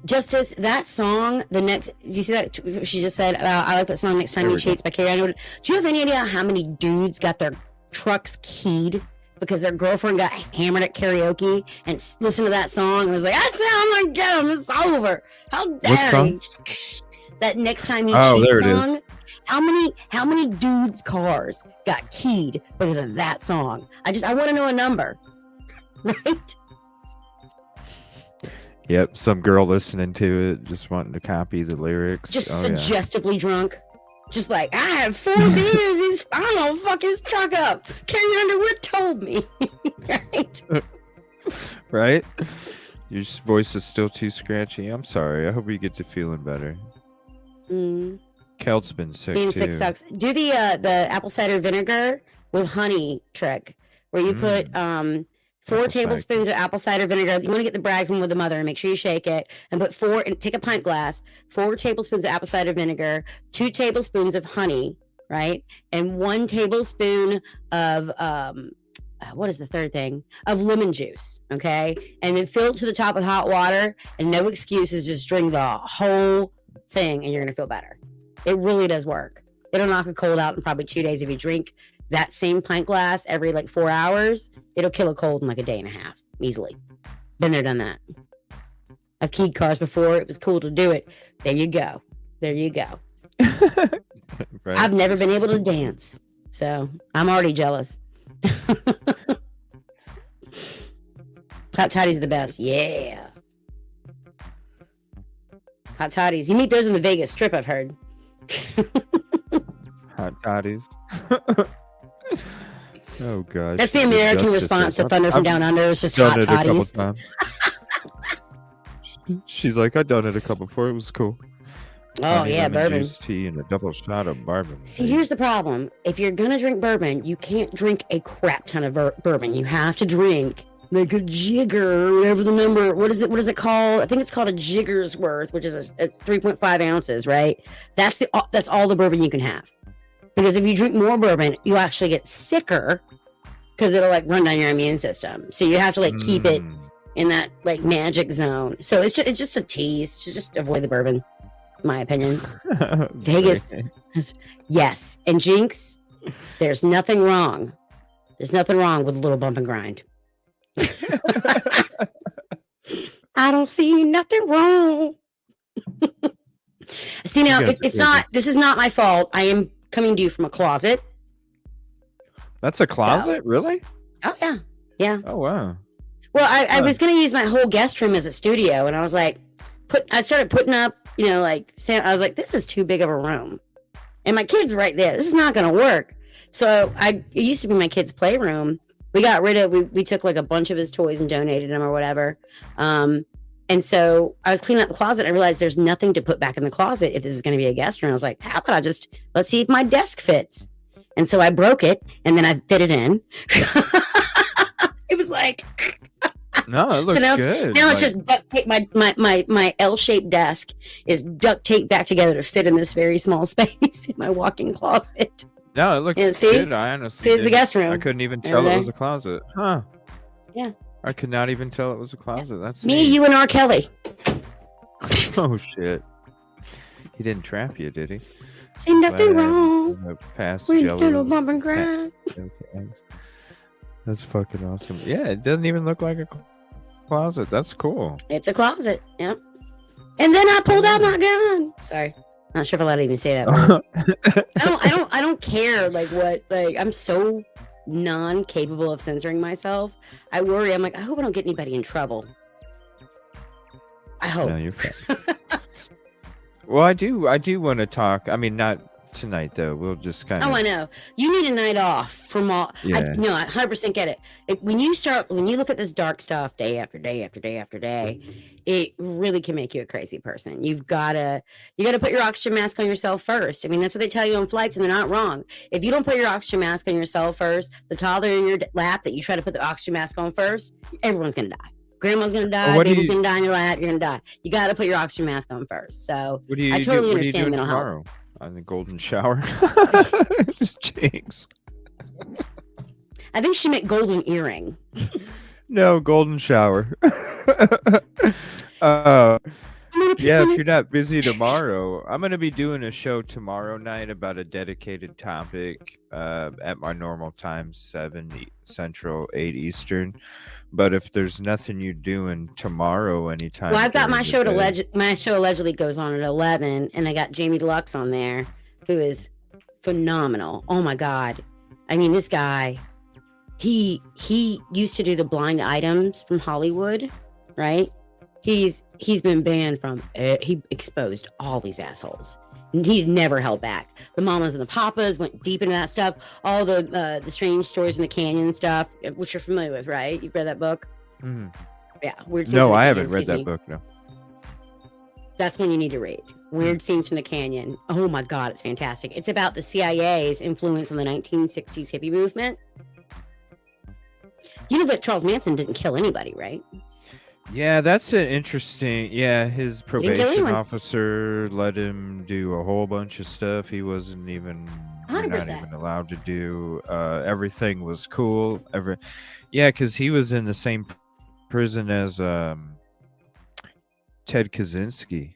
Justice, that song, do you see that she just said, I like that song, Next Time You Cheats by Carrie Underwood. Do you have any idea how many dudes got their trucks keyed because their girlfriend got hammered at karaoke and listened to that song and was like, I sound like him, it's over. How dare he? That Next Time You Cheat song. Is. How many dudes' cars got keyed because of that song? I want to know a number. Right? Yep, some girl listening to it, just wanting to copy the lyrics. Just suggestively drunk. Just like, I had 4 beers, I'm gonna fuck his truck up. Carrie Underwood told me. Right? Right? Your voice is still too scratchy. I'm sorry. I hope you get to feeling better. Kelt's been sick Being too. sick sucks. Do the apple cider vinegar with honey trick, where you put 4 tablespoons of apple cider vinegar. You want to get the Bragg's one with the mother and make sure you shake it and put take a pint glass, 4 tablespoons of apple cider vinegar, 2 tablespoons of honey, right? And 1 tablespoon of, what is the third thing? Of lemon juice, okay? And then fill it to the top with hot water and no excuses. Just drink the whole thing and you're going to feel better. It really does work. It'll knock a cold out in probably 2 days if you drink that same pint glass every like 4 hours. It'll kill a cold in like a day and a half easily. Been there, done that. I've keyed cars before. It was cool to do it. There you go. Right. I've never been able to dance, so I'm already jealous. Hot toddies are the best. Yeah. Hot toddies. You meet those in the Vegas Strip, I've heard. Hot toddies. Oh god. That's the American response to Thunder from Down Under. It's just hot toddies. She's like, I've done it a couple before. It was cool. Oh yeah, bourbon. Juice, tea, and a double shot of bourbon. See, here's the problem. If you're gonna drink bourbon, you can't drink a crap ton of bourbon. You have to drink like a jigger or whatever the number. What is it called? I think it's called a jigger's worth, which is it's 3.5 ounces, right? That's all the bourbon you can have. Because if you drink more bourbon, you actually get sicker because it'll like run down your immune system. So you have to like keep it in that like magic zone. So it's just a tease. Just avoid the bourbon, in my opinion. Vegas, yes. And Jinx, there's nothing wrong. There's nothing wrong with a little bump and grind. I don't see nothing wrong. See now, this is not my fault. I am coming to you from a closet. That's a closet? Really? Oh yeah. Yeah. Oh wow. Well, I was gonna use my whole guest room as a studio, and I was like, I started putting up, I was like, this is too big of a room. And my kid's right there. This is not gonna work. So it used to be my kid's playroom. We got rid of we took like a bunch of his toys and donated them or whatever. And so I was cleaning out the closet. I realized there's nothing to put back in the closet if this is going to be a guest room. I was like, how about let's see if my desk fits. And so I broke it and then I fit it in. It was like, no, it looks good. Now it's just duct tape. My L-shaped desk is duct taped back together to fit in this very small space in my walk-in closet. No, it looks good. I honestly see, it's the guest room. I couldn't even tell it was a closet. Huh. Yeah. I could not even tell it was a closet. That's Me, neat. you, and R. Kelly. Oh shit! He didn't trap you, did he? See nothing wrong. Past with Jellos, little bump and grind. That's fucking awesome. Yeah, it doesn't even look like a closet. That's cool. It's a closet. Yep. And then I pulled out my gun. Sorry, not sure if I'm allowed to even say that word. I don't care. Like what? Like I'm so non-capable of censoring myself. I worry. I'm like, I hope I don't get anybody in trouble. I hope. No, you're fine. Well, I do want to talk. I mean, not tonight though. We'll just kind of. Oh, I know. You need a night off from all. Yeah. I 100% get it. When you look at this dark stuff day after day after day after day, it really can make you a crazy person. You gotta put your oxygen mask on yourself first. I mean, that's what they tell you on flights, and they're not wrong. If you don't put your oxygen mask on yourself first, the toddler in your lap that you try to put the oxygen mask on first, everyone's gonna die. Grandma's gonna die. Baby's gonna die in your lap. You're gonna die. You got to put your oxygen mask on first. So I totally understand mental health. On the golden shower. Jinx. I think she meant golden earring. No, golden shower. Yeah, if you're not busy tomorrow, I'm gonna be doing a show tomorrow night about a dedicated topic at my normal time, 7 Central, 8 Eastern. But if there's nothing you're doing tomorrow anytime. Well, I've got my show my show allegedly goes on at 11, and I got Jamie Deluxe on there, who is phenomenal. Oh my God. I mean, this guy, he used to do the blind items from Hollywood, right? He's been banned from he exposed all these assholes. He never held back. The Mamas and the Papas went deep into that stuff. All the strange stories in the canyon stuff, which you're familiar with, right? You've read that book? Mm-hmm. Yeah. Weird Scenes no, from the I Canyon, haven't read that book. No. That's one you need to read. Weird Scenes from the Canyon. Oh my God, it's fantastic. It's about the CIA's influence on the 1960s hippie movement. You know that Charles Manson didn't kill anybody, right? Yeah, that's an interesting. Yeah, his probation officer let him do a whole bunch of stuff he wasn't even. 100%. Not even allowed to do. Everything was cool. Yeah, because he was in the same prison as Ted Kaczynski.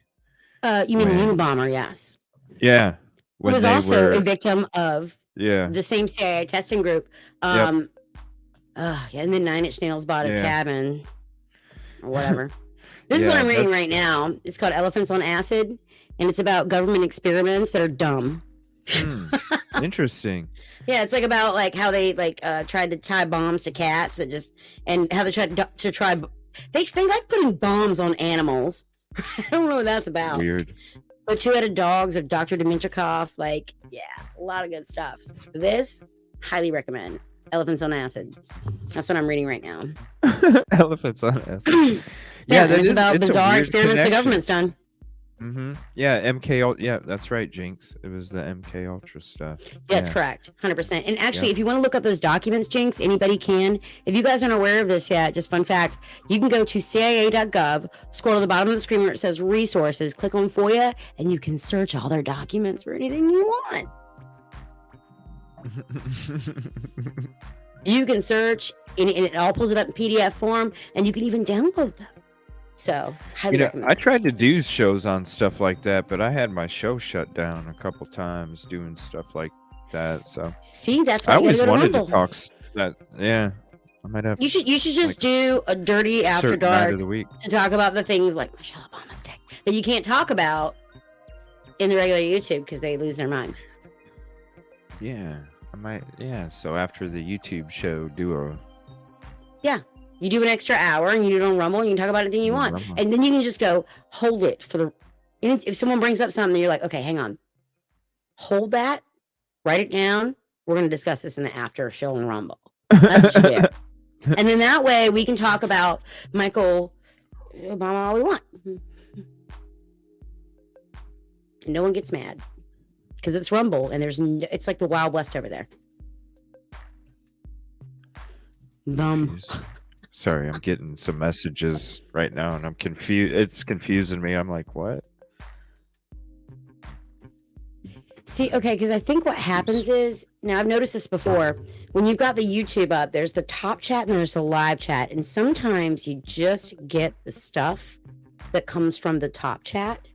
You mean the Unabomber? Yes. Yeah. He was also a victim of Yeah. the same CIA testing group. Yeah, and then Nine Inch Nails bought his cabin or whatever. This is what I'm reading right now. It's called Elephants on Acid, and it's about government experiments that are dumb. Interesting. Yeah, it's like about like how they tried to tie bombs to cats and how they tried to try. They like putting bombs on animals. I don't know what that's about. Weird. But Two-Headed Dogs of Dr. Dimitrikov, a lot of good stuff. This, highly recommend. Elephants on Acid. That's what I'm reading right now. Elephants on Acid. Yeah, it's about bizarre experiments the government's done. Mm-hmm. Yeah, MK. Yeah, that's right, Jinx. It was the MK Ultra stuff. That's correct, 100%. And actually, if you want to look up those documents, Jinx, anybody can. If you guys aren't aware of this yet, just fun fact, you can go to CIA.gov, scroll to the bottom of the screen where it says resources, click on FOIA, and you can search all their documents for anything you want. You can search, and it all pulls it up in PDF form, and you can even download them. So, highly recommend. I tried to do shows on stuff like that, but I had my show shut down a couple times doing stuff like that. So, see, that's why I always wanted to talk. I might have. You should just do a dirty after dark to talk about the things like Michelle Obama's dick that you can't talk about in the regular YouTube because they lose their minds. Yeah, I might. Yeah, so after the YouTube show, You do an extra hour and you do it on Rumble and you can talk about anything you want. And then you can just go, hold it for the... And if someone brings up something, you're like, okay, hang on. Hold that. Write it down. We're going to discuss this in the after show on Rumble. That's what you do. And then that way we can talk about Michael Obama all we want. And no one gets mad. Because it's Rumble and it's like the Wild West over there. Sorry, I'm getting some messages right now and I'm confused. It's confusing me. I'm like, what? See, okay, because I think what happens is Now, I've noticed this before. When you've got the YouTube up, there's the top chat and there's the live chat. And sometimes you just get the stuff that comes from the top chat.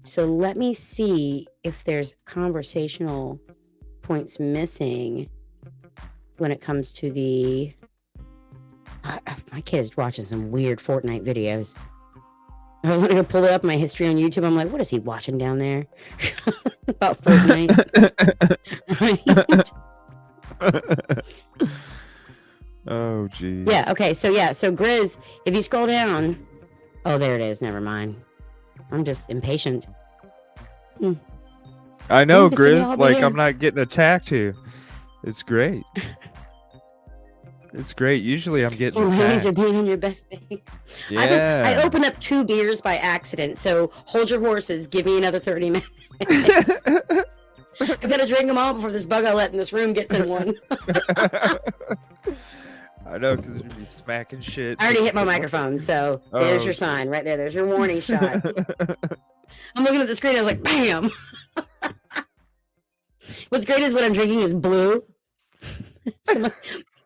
So let me see if there's conversational points missing when it comes to the... my kid is watching some weird Fortnite videos. I want to go pull it up in my history on YouTube. I'm like, what is he watching down there? About Fortnite. Right? Oh, geez. Yeah, okay. So Grizz, if you scroll down... Oh, there it is. Never mind. I'm just impatient. I know, Good to see you Grizz. all Like, here. I'm not getting attacked here. It's great. It's great. Usually I'm getting Your ladies attacked. are being on your best behavior. Yeah. I opened up 2 beers by accident, so hold your horses. Give me another 30 minutes. I gotta drink them all before this bug I let in this room gets in one. I know, because you'd be smacking shit. I already hit my microphone, so there's your sign right there. There's your warning shot. I'm looking at the screen. I was like, bam. What's great is what I'm drinking is blue.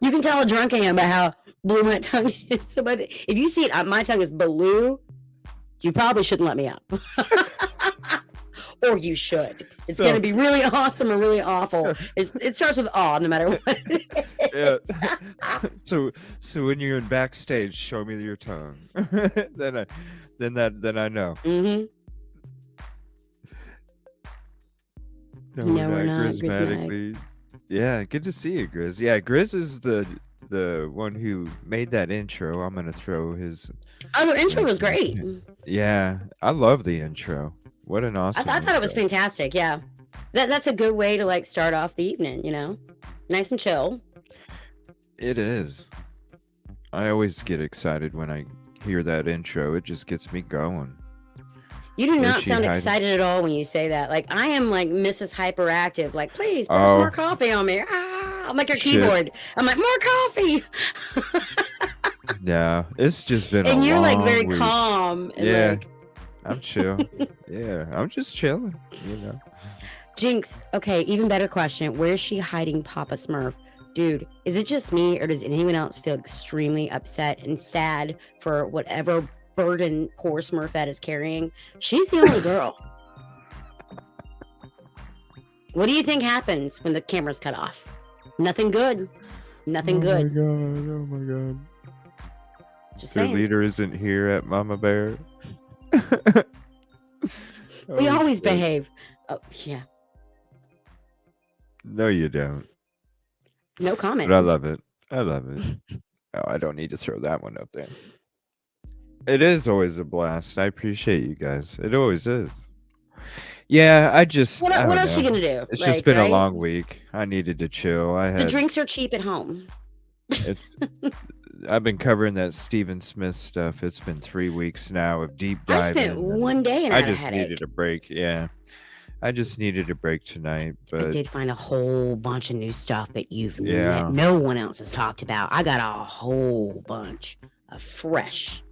You can tell how drunk I am by how blue my tongue is. So if you see it, my tongue is blue, you probably shouldn't let me up. Or you should. It's going to be really awesome or really awful. It starts with awe, no matter what. Yeah. So when you're in backstage, show me your tongue. then I know. Mm-hmm. No, No, we're not, Grizmatically. Yeah, good to see you, Grizz. Yeah, Grizz is the one who made that intro. I'm gonna throw his. Oh, the intro was great. Yeah, I love the intro. What an awesome. I thought it was intro. fantastic. Yeah, that's a good way to like start off the evening. You know, nice and chill. It is. I always get excited when I hear that intro. It just gets me going. You do Where's not she sound hiding? excited at all when you say that. Like I am like Mrs. Hyperactive. Like please pour some more coffee on me. I'm like your Shit. keyboard. I'm like more coffee. Yeah, it's just been And a you're like long very week. calm. And Yeah. like I'm chill. Yeah, I'm just chilling. You know. Jinx. Okay, even better question. Where's she hiding Papa Smurf? Dude, is it just me or does anyone else feel extremely upset and sad for whatever burden poor Smurfette is carrying? She's the only girl. What do you think happens when the camera's cut off? Nothing good. Nothing good. Oh my god. Just Their saying. leader isn't here at Mama Bear. We Oh, always shit. behave. Oh, yeah. No, you don't. No comment. But I love it. I love it. Oh, I don't need to throw that one up there. It is always a blast. I appreciate you guys. It always is. Yeah, I just. What I don't else you know. gonna do? It's Like, just been right? a long week. I needed to chill. I The had. drinks are cheap at home. It's. I've been covering that Stephen Smith stuff. It's been 3 weeks now of deep I diving. spent and one day and I I had a just headache. needed a break. Yeah, I just needed a break tonight. I But did find a whole bunch of new stuff that Yeah. no one else has talked about. I got a whole bunch of fresh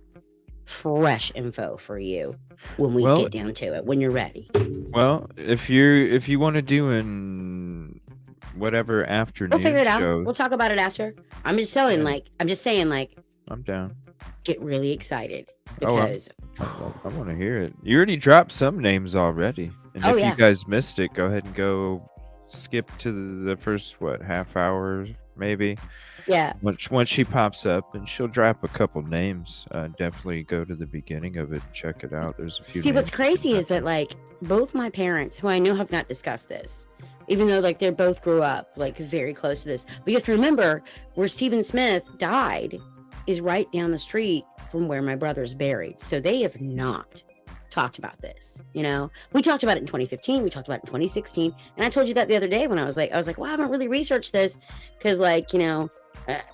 info for you when we Well- get down to it, when you're ready. well, if you want to do an whatever afternoon We'll figure it out. show, We'll talk about it after. I'm just saying, Yeah. I'm down. get really excited Oh, because I want to hear it. You already dropped some names already, and Oh, if yeah. you guys missed it, go ahead and go skip to the first half hour maybe. yeah, Once she pops up and she'll drop a couple names, definitely go to the beginning of it and check it out. There's a few. see what's names crazy in is that like both my parents, who I know have not discussed this, even though like they both grew up like very close to this, but you have to remember where Stephen Smith died is right down the street from where my brother's buried, so they have not talked about this. You know, we talked about it in 2015, we talked about it in 2016, and I told you that the other day when I was like, well, I haven't really researched this because like, you know,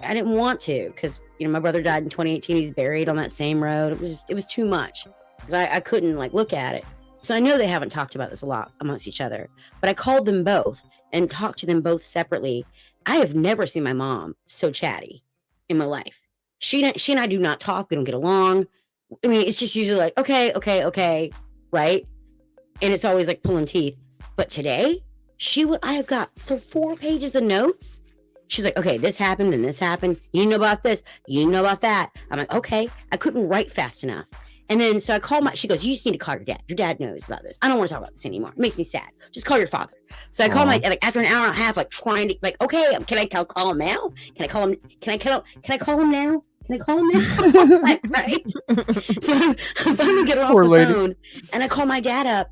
I didn't want to, because you know my brother died in 2018. He's buried on that same road. It was too much. I couldn't like look at it. So I know they haven't talked about this a lot amongst each other. But I called them both and talked to them both separately. I have never seen my mom so chatty in my life. She and I do not talk. We don't get along. I mean, it's just usually like okay, right? And it's always like pulling teeth. But today, I have got 4 pages of notes. She's like, okay, this happened and this happened. You know about this. You know about that. I'm like, okay. I couldn't write fast enough. And then so I called she goes, you just need to call your dad. Your dad knows about this. I don't want to talk about this anymore. It makes me sad. Just call your father. So I called after an hour and a half, like trying to, like, okay, can I call him now? Can I call him? Can I call him now? Can I call him now? Like, right? So I finally get her off the phone and I call my dad up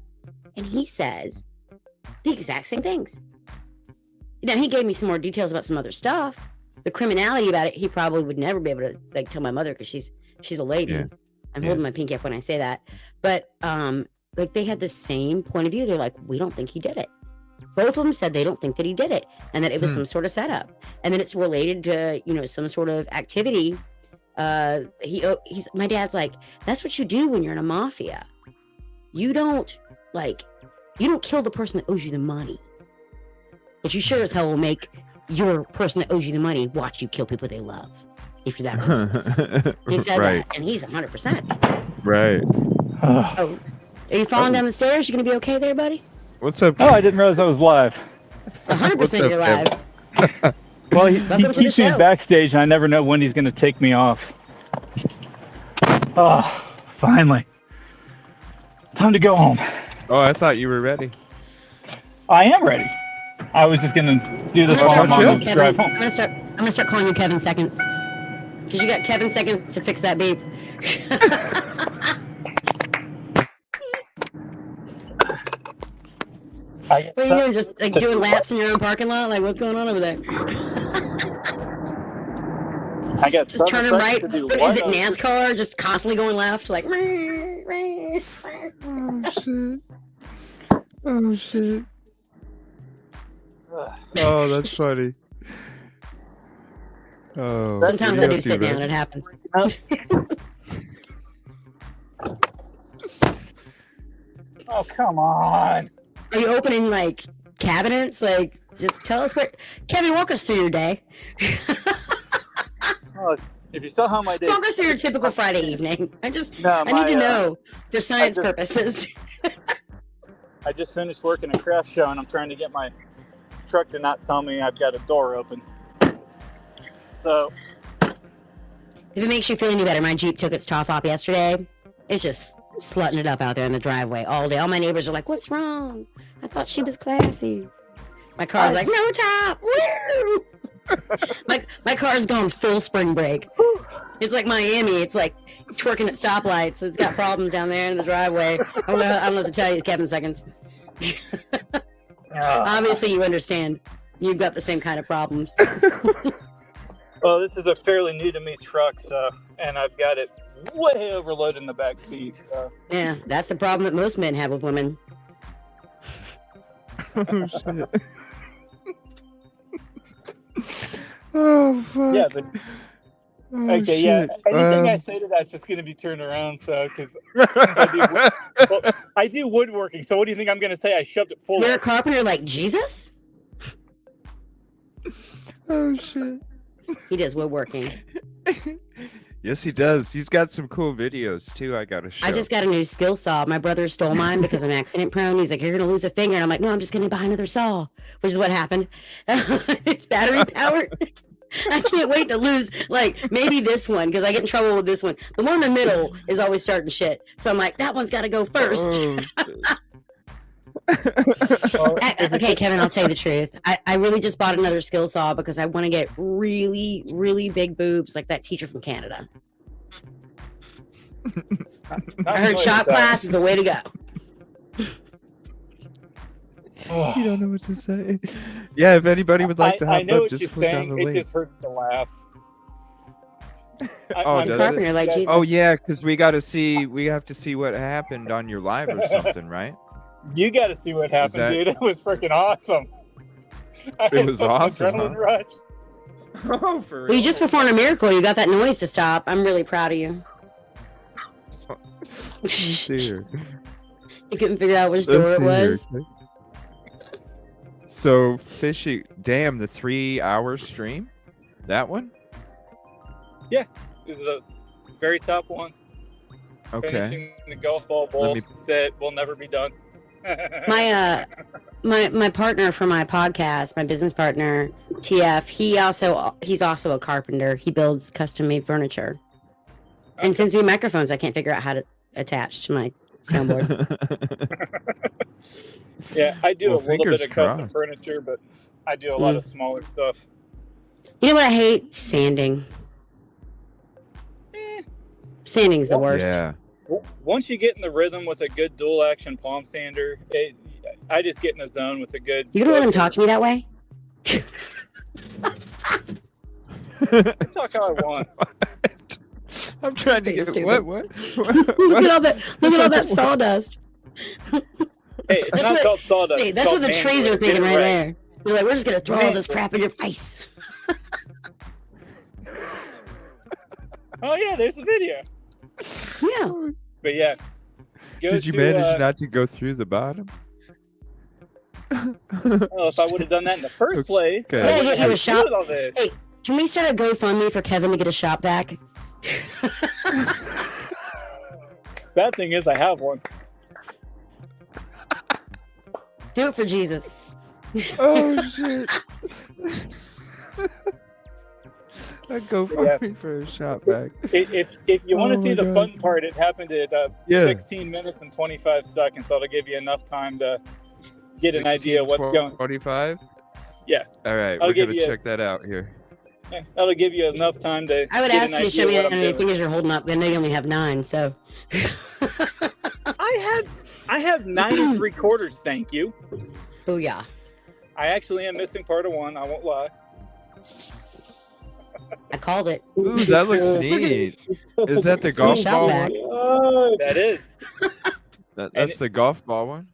and he says the exact same things. Now, he gave me some more details about some other stuff. The criminality about it, he probably would never be able to like tell my mother because she's a lady. Yeah. I'm holding my pinky up when I say that. But like they had the same point of view. They're like, we don't think he did it. Both of them said they don't think that he did it and that it was some sort of setup. And then it's related to, some sort of activity. My dad's like, that's what you do when you're in a mafia. You don't kill the person that owes you the money. But you sure as hell will make your person that owes you the money watch you kill people they love. If you're that ruthless. He said that, and he's 100%. Right. Oh, are you falling down the stairs? You gonna be okay there, buddy? What's up? Oh, I didn't realize I was live. 100% you're live. Well, he keeps me backstage, and I never know when he's gonna take me off. Oh, finally. Time to go home. Oh, I thought you were ready. I am ready. I was just gonna do this while I'm on the drive home. I'm gonna start calling you Kevin Seconds. Because you got Kevin Seconds to fix that beep. What are you doing? Just like doing laps in your own parking lot? Like, what's going on over there? I got just turning right. What is it, NASCAR? Just constantly going left, like. Oh shit! Oh, that's funny. Oh. Sometimes I do sit down. It happens. Oh, come on. Are you opening like cabinets? Like, just tell us where. Kevin, walk us through your day. Well, if you saw how my day. Walk us through your typical Friday evening. I need to know for science purposes. I just finished working a craft show and I'm trying to get my truck to not tell me I've got a door open. So. If it makes you feel any better, my Jeep took its top off yesterday. It's just slutting it up out there in the driveway all day. All my neighbors are like, what's wrong? I thought she was classy. My car's like, no top. Woo! my car's gone full spring break. It's like Miami. It's like twerking at stoplights. It's got problems down there in the driveway. I don't know what to tell you, Kevin Seconds. Obviously, you understand. You've got the same kind of problems. Well, this is a fairly new to me truck, and I've got it way overloaded in the back seat. So. Yeah, that's the problem that most men have with women. Oh shit! Oh fuck! Yeah, but okay, yeah. Anything I say to that's just going to be turned around. So, because I do woodworking. So, what do you think I'm going to say? I shoved it full. You're a carpenter like Jesus? Oh shit! He does woodworking. Yes, he does. He's got some cool videos too. I gotta show. I just got a new skill saw. My brother stole mine because I'm accident prone. He's like, "You're gonna lose a finger," and I'm like, "No, I'm just gonna buy another saw," which is what happened. It's battery powered. I can't wait to lose, like, maybe this one because I get in trouble with this one. The one in the middle is always starting shit. So I'm like, that one's got to go first. Okay, Kevin, I'll tell you the truth. I really just bought another skill saw because I want to get really, really big boobs like that teacher from Canada. I heard shop class is the way to go. You don't know what to say. Yeah, if anybody would like to hop up, just click on the link. It just hurts to laugh. Carpenter, like Jesus. Oh yeah, because we have to see what happened on your live or something, right? You got to see what happened, dude. It was freaking awesome. It was awesome. Adrenaline rush. Oh, for real. Well, you just performed a miracle. You got that noise to stop. I'm really proud of you. You couldn't figure out which door it was. So fishy, damn, the 3-hour stream, that one? Yeah, this is the very top one. Okay. Finishing the golf ball bowl that will never be done. my partner for my podcast, my business partner, TF, he's also a carpenter. He builds custom made furniture. And sends me microphones I can't figure out how to attach to my soundboard. Yeah, I do Well, a little bit fingers of custom crossed. furniture, but I do a lot of smaller stuff. You know what I hate? Sanding. Sanding's the worst. Yeah. Once you get in the rhythm with a good dual action palm sander, I just get in a zone with a good. You gonna let him talk to me that way? I talk how I want. I'm trying to get Stupid. what? Look at all that sawdust. Hey, it's not called sawdust. Hey, that's it's what the called trees are manwood. thinking Get it right there. They're like, we're just gonna throw all this crap in your face. Oh yeah, there's the video. Yeah. But yeah. Did you manage not to go through the bottom? Well, if I would have done that in the first place, Okay. I Yeah, wouldn't you have have a shop. all this. Hey, can we start a GoFundMe for Kevin to get a shop back? Bad thing is, I have one. Do it for Jesus. Oh shit! I go for a shot back. If you want to Oh see my the God. fun part, it happened at Yeah. 16 minutes and 25 seconds. That'll give you enough time to get an idea of what's going. 25. Yeah. All right, I'll we're give gonna you- check that out here. Yeah, that'll give you enough time to. I would get ask an you to show idea me what how I'm many doing. fingers you're holding up. I know you only have 9, so. I have 9 3/4. Thank you. Booyah. I actually am missing part of one. I won't lie. I called it. Ooh, that looks neat. Is that the It's my golf shop ball vac. one? That is, That's the golf ball one.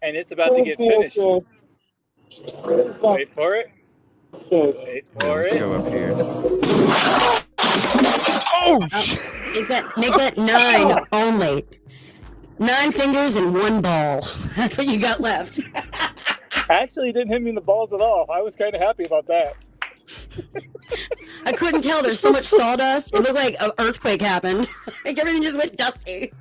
and it's about to get finished. Wait for it. Wait Yeah, for let's it. go up here. Oh shit! Make that 9 only. 9 fingers and 1 ball. That's what you got left. Actually, it didn't hit me in the balls at all. I was kind of happy about that. I couldn't tell. There's so much sawdust. It looked like an earthquake happened. Like everything just went dusty.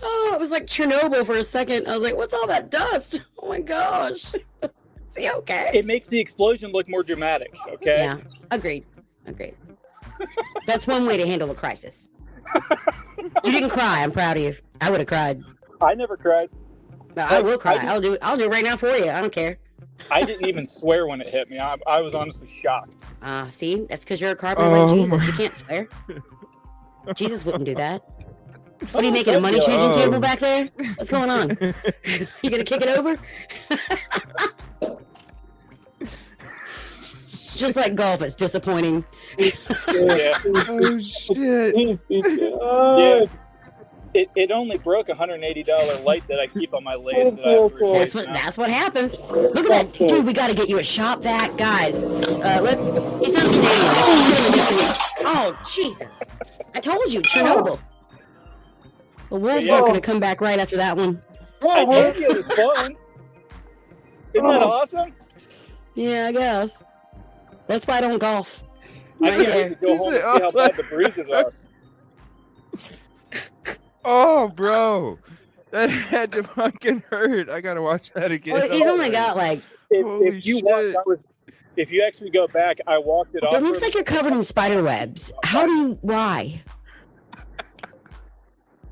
Oh, it was like Chernobyl for a second. I was like, what's all that dust? Oh my gosh. Is he okay? It makes the explosion look more dramatic. Okay. Yeah, agreed. That's one way to handle a crisis. You didn't cry. I'm proud of you. I would have cried. I never cried. No, I will cry. I I'll do it right now for you. I don't care. I didn't even swear when it hit me. I was honestly shocked. See, that's because you're a carpenter like Oh Jesus. my- You can't swear. Jesus wouldn't do that. What are you Oh, making, a money changing Oh. table back there? What's going on? You gonna kick it over? Just like golf, it's disappointing. Yeah. Oh shit! Yeah. It only broke a $180 light that I keep on my lathe. That I have to replace now. That's what happens. Look at that, dude. We got to get you a shop vac, guys. He sounds Canadian. Oh Jesus! I told you, Chernobyl. The wolves aren't gonna come back right after that one. I told you it was fun. Isn't that awesome? Yeah, I guess. That's why I don't golf. I can't wait to go home and see how bad the bruises are. Oh, bro, that had to fucking hurt. I gotta watch that again. Well, he's only got like. Holy If you shit. if you actually go back, I walked it off. It looks like you're covered in spider webs. How do you? Why?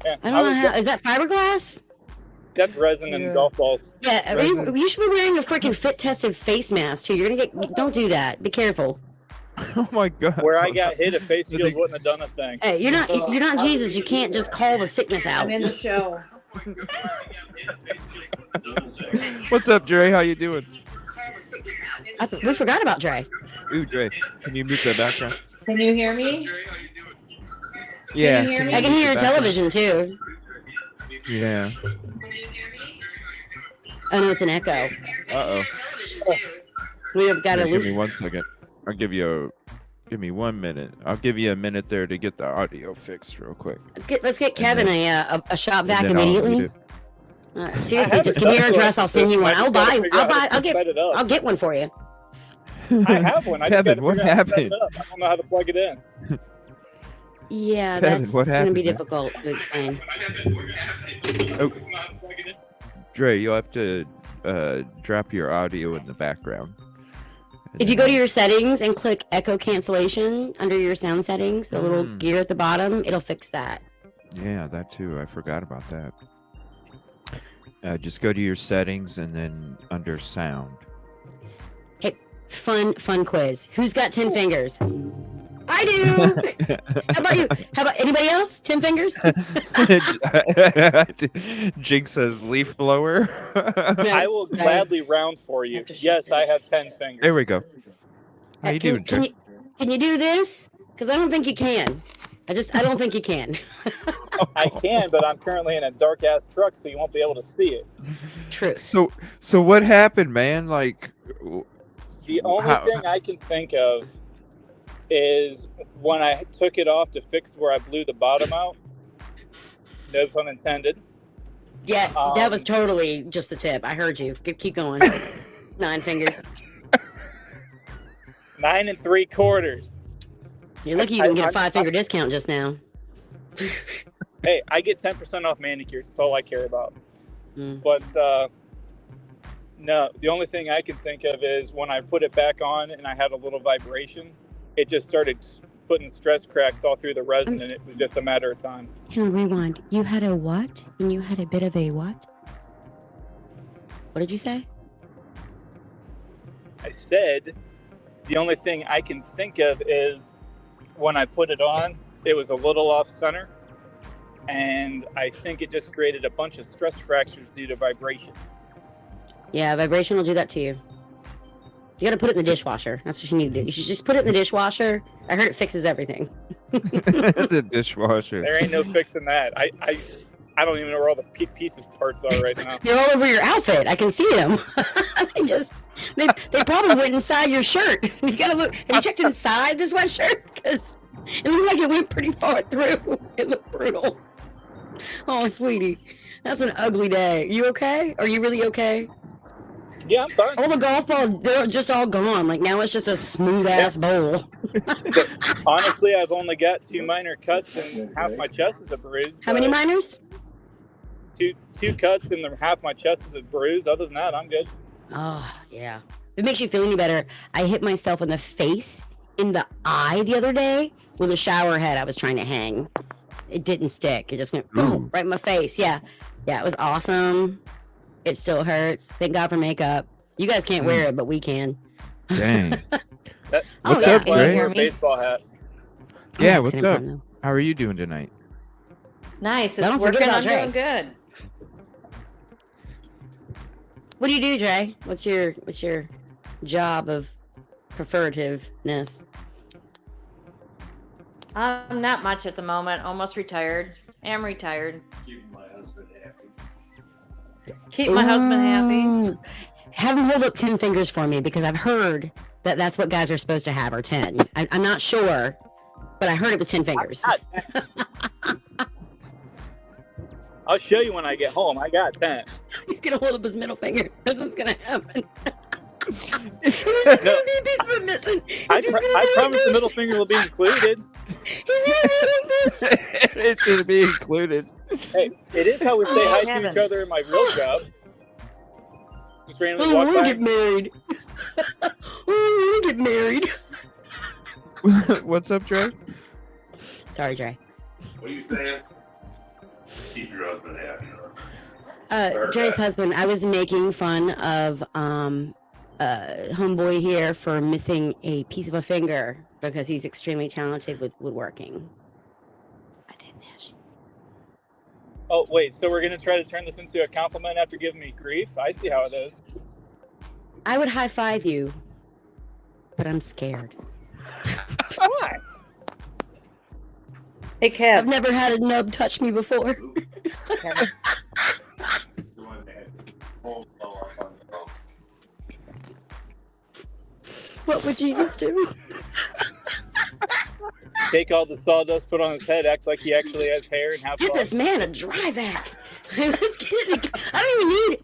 Yeah, I don't know how. Is that fiberglass? That's resin and Yeah. golf balls. Yeah, I mean, Resin. you should be wearing a freaking fit tested face mask too. You're gonna get. Don't do that. Be careful. Oh my god. Where I got hit, a face Did shield they- wouldn't have done a thing. Hey, you're not Jesus. You can't just call the sickness out. I'm in the show. What's up, Dre? How you doing? We forgot about Dre. Ooh, Dre, can you mute the background? Can you hear me? Yeah. you hear me? I can mute hear the your background? television too. Yeah. Oh no, it's an echo. Uh-oh. We have got to Here, give me lose. 1 second. Give me 1 minute. I'll give you a minute there to get the audio fixed real quick. Let's get Kevin a shop vac And then I'll mute immediately. it. Seriously, just give me your address. I'll send you one. I'll I'll get one for you. I have one. I Kevin, just what gotta figure out how to set happened? it up. I don't know how to plug it in. Yeah, Kevin, that's what gonna be happened, man? difficult to explain. Oh. Dre, you'll have to drop your audio in the background. If you go to your settings and click echo cancellation under your sound settings, the little gear at the bottom, it'll fix that. Yeah, that too. I forgot about that. Just go to your settings and then under sound. Hey, fun quiz. Who's got 10 fingers? I do. How about you? How about anybody else? 10 fingers? Jig says leaf blower. I will gladly round for you. Yes, I have 10 fingers. There we go. How you doing, can, Jig? can you do this? Because I don't think you can. I don't think you can. I can, but I'm currently in a dark ass truck, so you won't be able to see it. True. So what happened, man? Like, the only thing I can think of is when I took it off to fix where I blew the bottom out. No pun intended. Yeah, that was totally just the tip. I heard you. Keep going. 9 fingers. 9 3/4. You're lucky you didn't get a 5-finger discount just now. Hey, I get 10% off manicures. That's all I care about. But no, the only thing I can think of is when I put it back on and I had a little vibration, it just started putting stress cracks all through the resin, and it was just a matter of time. Can I rewind? You had a what? And you had a bit of a what? What did you say? I said the only thing I can think of is when I put it on, it was a little off center, and I think it just created a bunch of stress fractures due to vibration. Yeah, vibration will do that to you. You gotta put it in the dishwasher. That's what you need to do. You should just put it in the dishwasher. I heard it fixes everything. The dishwasher. There ain't no fixing that. I don't even know where all the pieces parts are right now. They're all over your outfit. I can see them. They probably went inside your shirt. You gotta look. Have you checked inside the sweatshirt? Because it looked like it went pretty far through. It looked brutal. Oh, sweetie, that's an ugly day. You okay? Are you really okay? Yeah, I'm fine. All the golf balls, they're just all gone. Like now it's just a smooth ass bowl. Honestly, I've only got 2 minor cuts and half my chest is a bruise. How many minors? Two cuts and half my chest is a bruise. Other than that, I'm good. Oh, yeah. If it makes you feel any better, I hit myself in the face, in the eye the other day with a shower head I was trying to hang. It didn't stick. It just went boom, right in my face. Yeah. Yeah, it was awesome. It still hurts. Thank God for makeup. You guys can't wear it, but we can. Dang. What's up, Why I Dre? wear a baseball hat. Yeah, what's up? How are you doing tonight? Nice. It's Don't forget working. about I'm Dre. doing good. What do you do, Dre? What's your job of preferativeness? Not much at the moment. Almost retired. Am retired. Keeping my husband happy. Keep my husband happy. Ooh. Have him hold up 10 fingers for me because I've heard that that's what guys are supposed to have, or 10. I'm not sure, but I heard it was 10 fingers. I'll show you when I get home. I got 10. He's gonna hold up his middle finger. Nothing's gonna happen. There's just gonna be a piece of it missing. I promise the middle finger will be included. He's gonna be like this. It's gonna be included. Hey, it is how we say hi to Heaven. each other in my real job. Just randomly I walk wanna by. get married. I wanna get married. What's up, Dre? Sorry, Dre. What are you saying? Keep your husband happy. Dre's husband, I was making fun of homeboy here for missing a piece of a finger because he's extremely talented with woodworking. I didn't ask you. Oh, wait, so we're going to try to turn this into a compliment after giving me grief? I see how it is. I would high five you, but I'm scared. Why? Hey, Kev. I've never had a nub touch me before. What would Jesus do? Take all the sawdust, put on his head, act like he actually has hair, and have Get fun. this man a dry vac. Let's get it.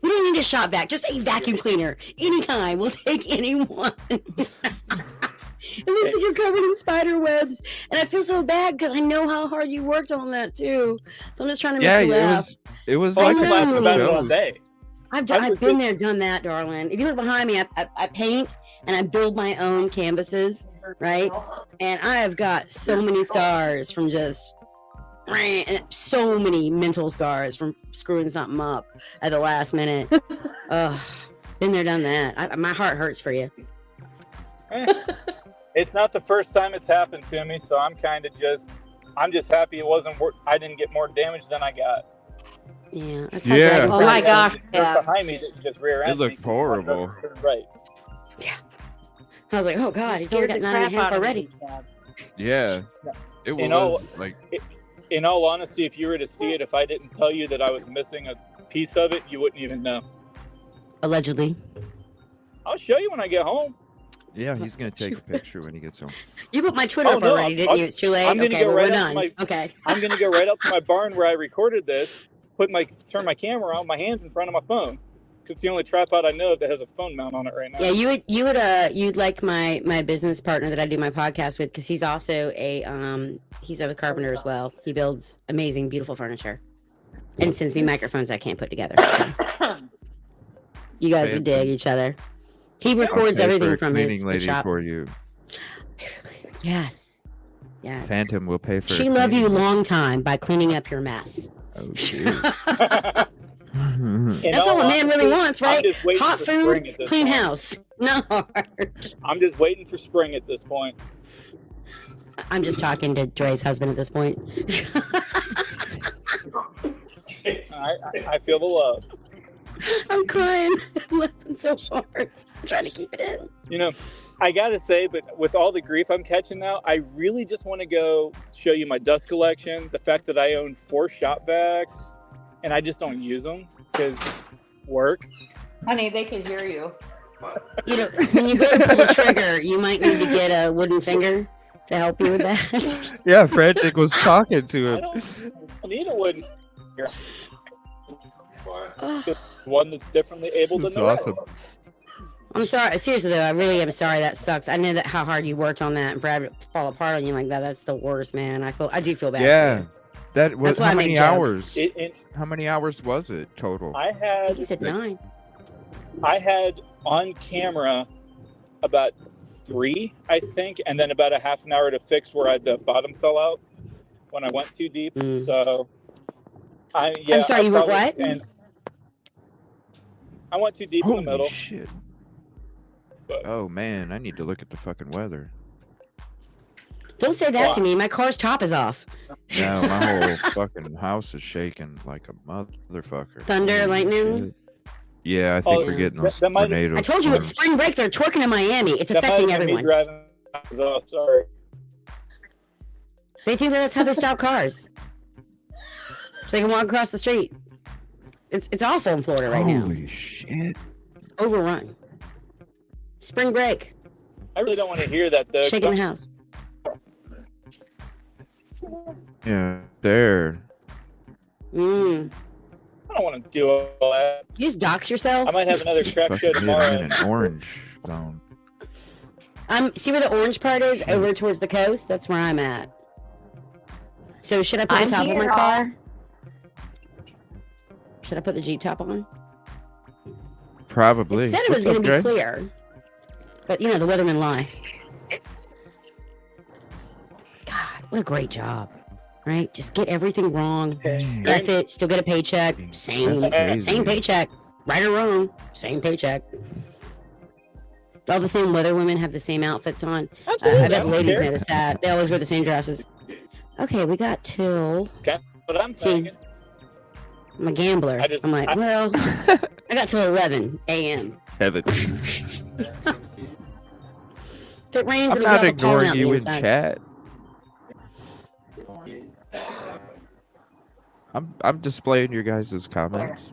We don't need a shop vac. Just a vacuum cleaner. Any kind. We'll take anyone. It looks like you're covered in spider webs. And I feel so bad because I know how hard you worked on that too. So I'm just trying to make you laugh. It was Oh, I like can a laugh couple about it all shows. day. I've been there, done that, darling. If you look behind me, I paint and I build my own canvases, right? And I have got so many scars from just so many mental scars from screwing something up at the last minute. Been there, done that. My heart hurts for you. It's not the first time it's happened to me, so I'm just happy it wasn't. I didn't get more damage than I got. Yeah, that's Yeah. Dragon Oh Flies my go. gosh, Just yeah. behind me, just rear end. It looked horrible. Right. I was like, oh god, he's only got 9.5 already. Yeah. It You know, was like In all honesty, if you were to see it, if I didn't tell you that I was missing a piece of it, you wouldn't even know. Allegedly. I'll show you when I get home. yeah, he's gonna take a picture when he gets home. You put my Twitter Oh, up no, already, didn't you? It's too late. I'm gonna Okay, go well, right we're up to done. my- Okay. I'm gonna go right up to my barn where I recorded this, turn my camera on, my hands in front of my phone, because it's the only tripod I know of that has a phone mount on it right now. Yeah, you'd like my business partner that I do my podcast with, because he's also he's a carpenter as well. He builds amazing, beautiful furniture, and sends me microphones I can't put together. So. You guys would dig each other. He records I'll pay for everything a from cleaning his lady shop. for you. Yes. Yes. Phantom will pay for. She a loved you a cleaning. long time by cleaning up your mess. Oh shit. That's all a man really wants, right? I'm just waiting Hot for spring food, at this clean point. house. No. I'm just waiting for spring at this point. I'm just talking to Dre's husband at this point. I feel the love. I'm crying. I'm laughing so hard. I'm trying to keep it in. You know, I gotta say, but with all the grief I'm catching now, I really just want to go show you my dust collection. The fact that I own 4 shop vacs, and I just don't use them because work. Honey, they can hear you. You know, when you go to pull the trigger, you might need to get a wooden finger to help you with that. Yeah, Frantic was talking to I him. don't need a wooden. Why? One that's differently able than That's the rest. awesome. I'm sorry. Seriously, though, I really am sorry. That sucks. I know that how hard you worked on that, and for having it fall apart on you like that. That's the worst, man. I do feel bad. Yeah, For you. that was That's why how I many make jokes. hours? How many hours was it total? I He said had 9. on camera about 3, I think, and then about a half an hour to fix where the bottom fell out when I went too deep. Mm. So, I'm sorry, you went what? And I went too deep in the Holy middle. shit! But- Oh man, I need to look at the fucking weather. Don't say that to me. My car's top is off. No, my whole fucking house is shaking like a motherfucker. Thunder, Holy lightning? shit. Yeah, I think we're getting those that might- tornadoes. I told you it's spring break. They're twerking in Miami. It's That might affecting have been me everyone. driving. Oh, sorry. They think that's how they stop cars, so they can walk across the street. It's awful in Florida right now. Holy shit! Overrun. Spring break. I really don't want to hear that though. 'cause Shaking the house. Yeah, there. Mm. I don't want to do all that. You just dox yourself. I might have another crap show Fucking hit, I'm tomorrow. in an orange zone. See where the orange part is over towards the coast. That's where I'm at. So should I put the top of my car? Should I put the Jeep top on? Probably. It said it was What's going up, to be Dre? clear, but you know the weathermen lie. God, what a great job, right? Just get everything wrong. F it, still get a paycheck. Same, That's crazy. same paycheck. Right or wrong, same paycheck. All the same weather women have the same outfits on. Absolutely, I I bet don't ladies care. notice that. They always wear the same dresses. Okay, we got till But I'm See, thinking. I'm a gambler. I'm like, well, I got till 11 a.m. Heaven. If it rains, I'm it'll not have a pollen ignoring out you the in inside. chat. I'm displaying your guys' comments.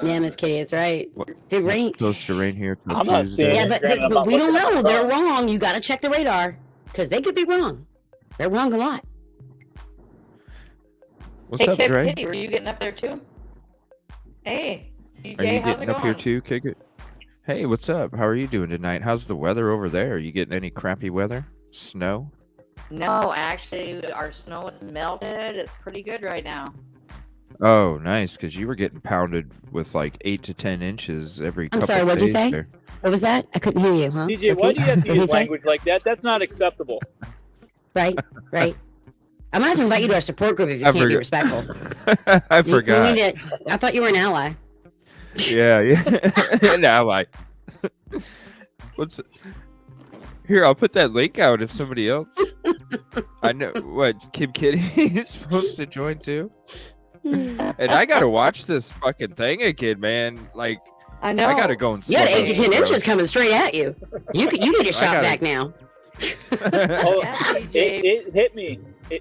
Yeah, Miss Kitty, it's right. What- Dude, rain. It's supposed to rain here till I'm not Tuesday. seeing Yeah, it. Granted, I'm but not we don't looking at know. the They're phone. wrong. You got to check the radar because they could be wrong. They're wrong a lot. What's Hey, up, Kip Dre? Kitty, were you getting up there too? Hey, CJ, Are you how's getting it up here going? too, Kick It? Hey, what's up? How are you doing tonight? How's the weather over there? Are you getting any crappy weather? Snow? No, actually, our snow is melted. It's pretty good right now. Oh, nice, because you were getting pounded with like 8 to 10 inches every I'm couple sorry, what'd you days say? there. What was that? I couldn't hear you, huh? DJ, why do you have to Repeat? use language like that? That's not acceptable. Right, right. I might have to invite you to our support group if you I can't be forgot. respectful. I We forgot. need to, I thought you were an ally. Yeah. Now, like, what's here? I'll put that link out if somebody else. I know what Kim Kitty is supposed to join too. And I gotta watch this fucking thing again, man. Like, I know. I gotta go and You had slow 8 to down, 10 bro. inches coming straight at you. You need to shop gotta- back now. Oh, Yeah, DJ. it hit me.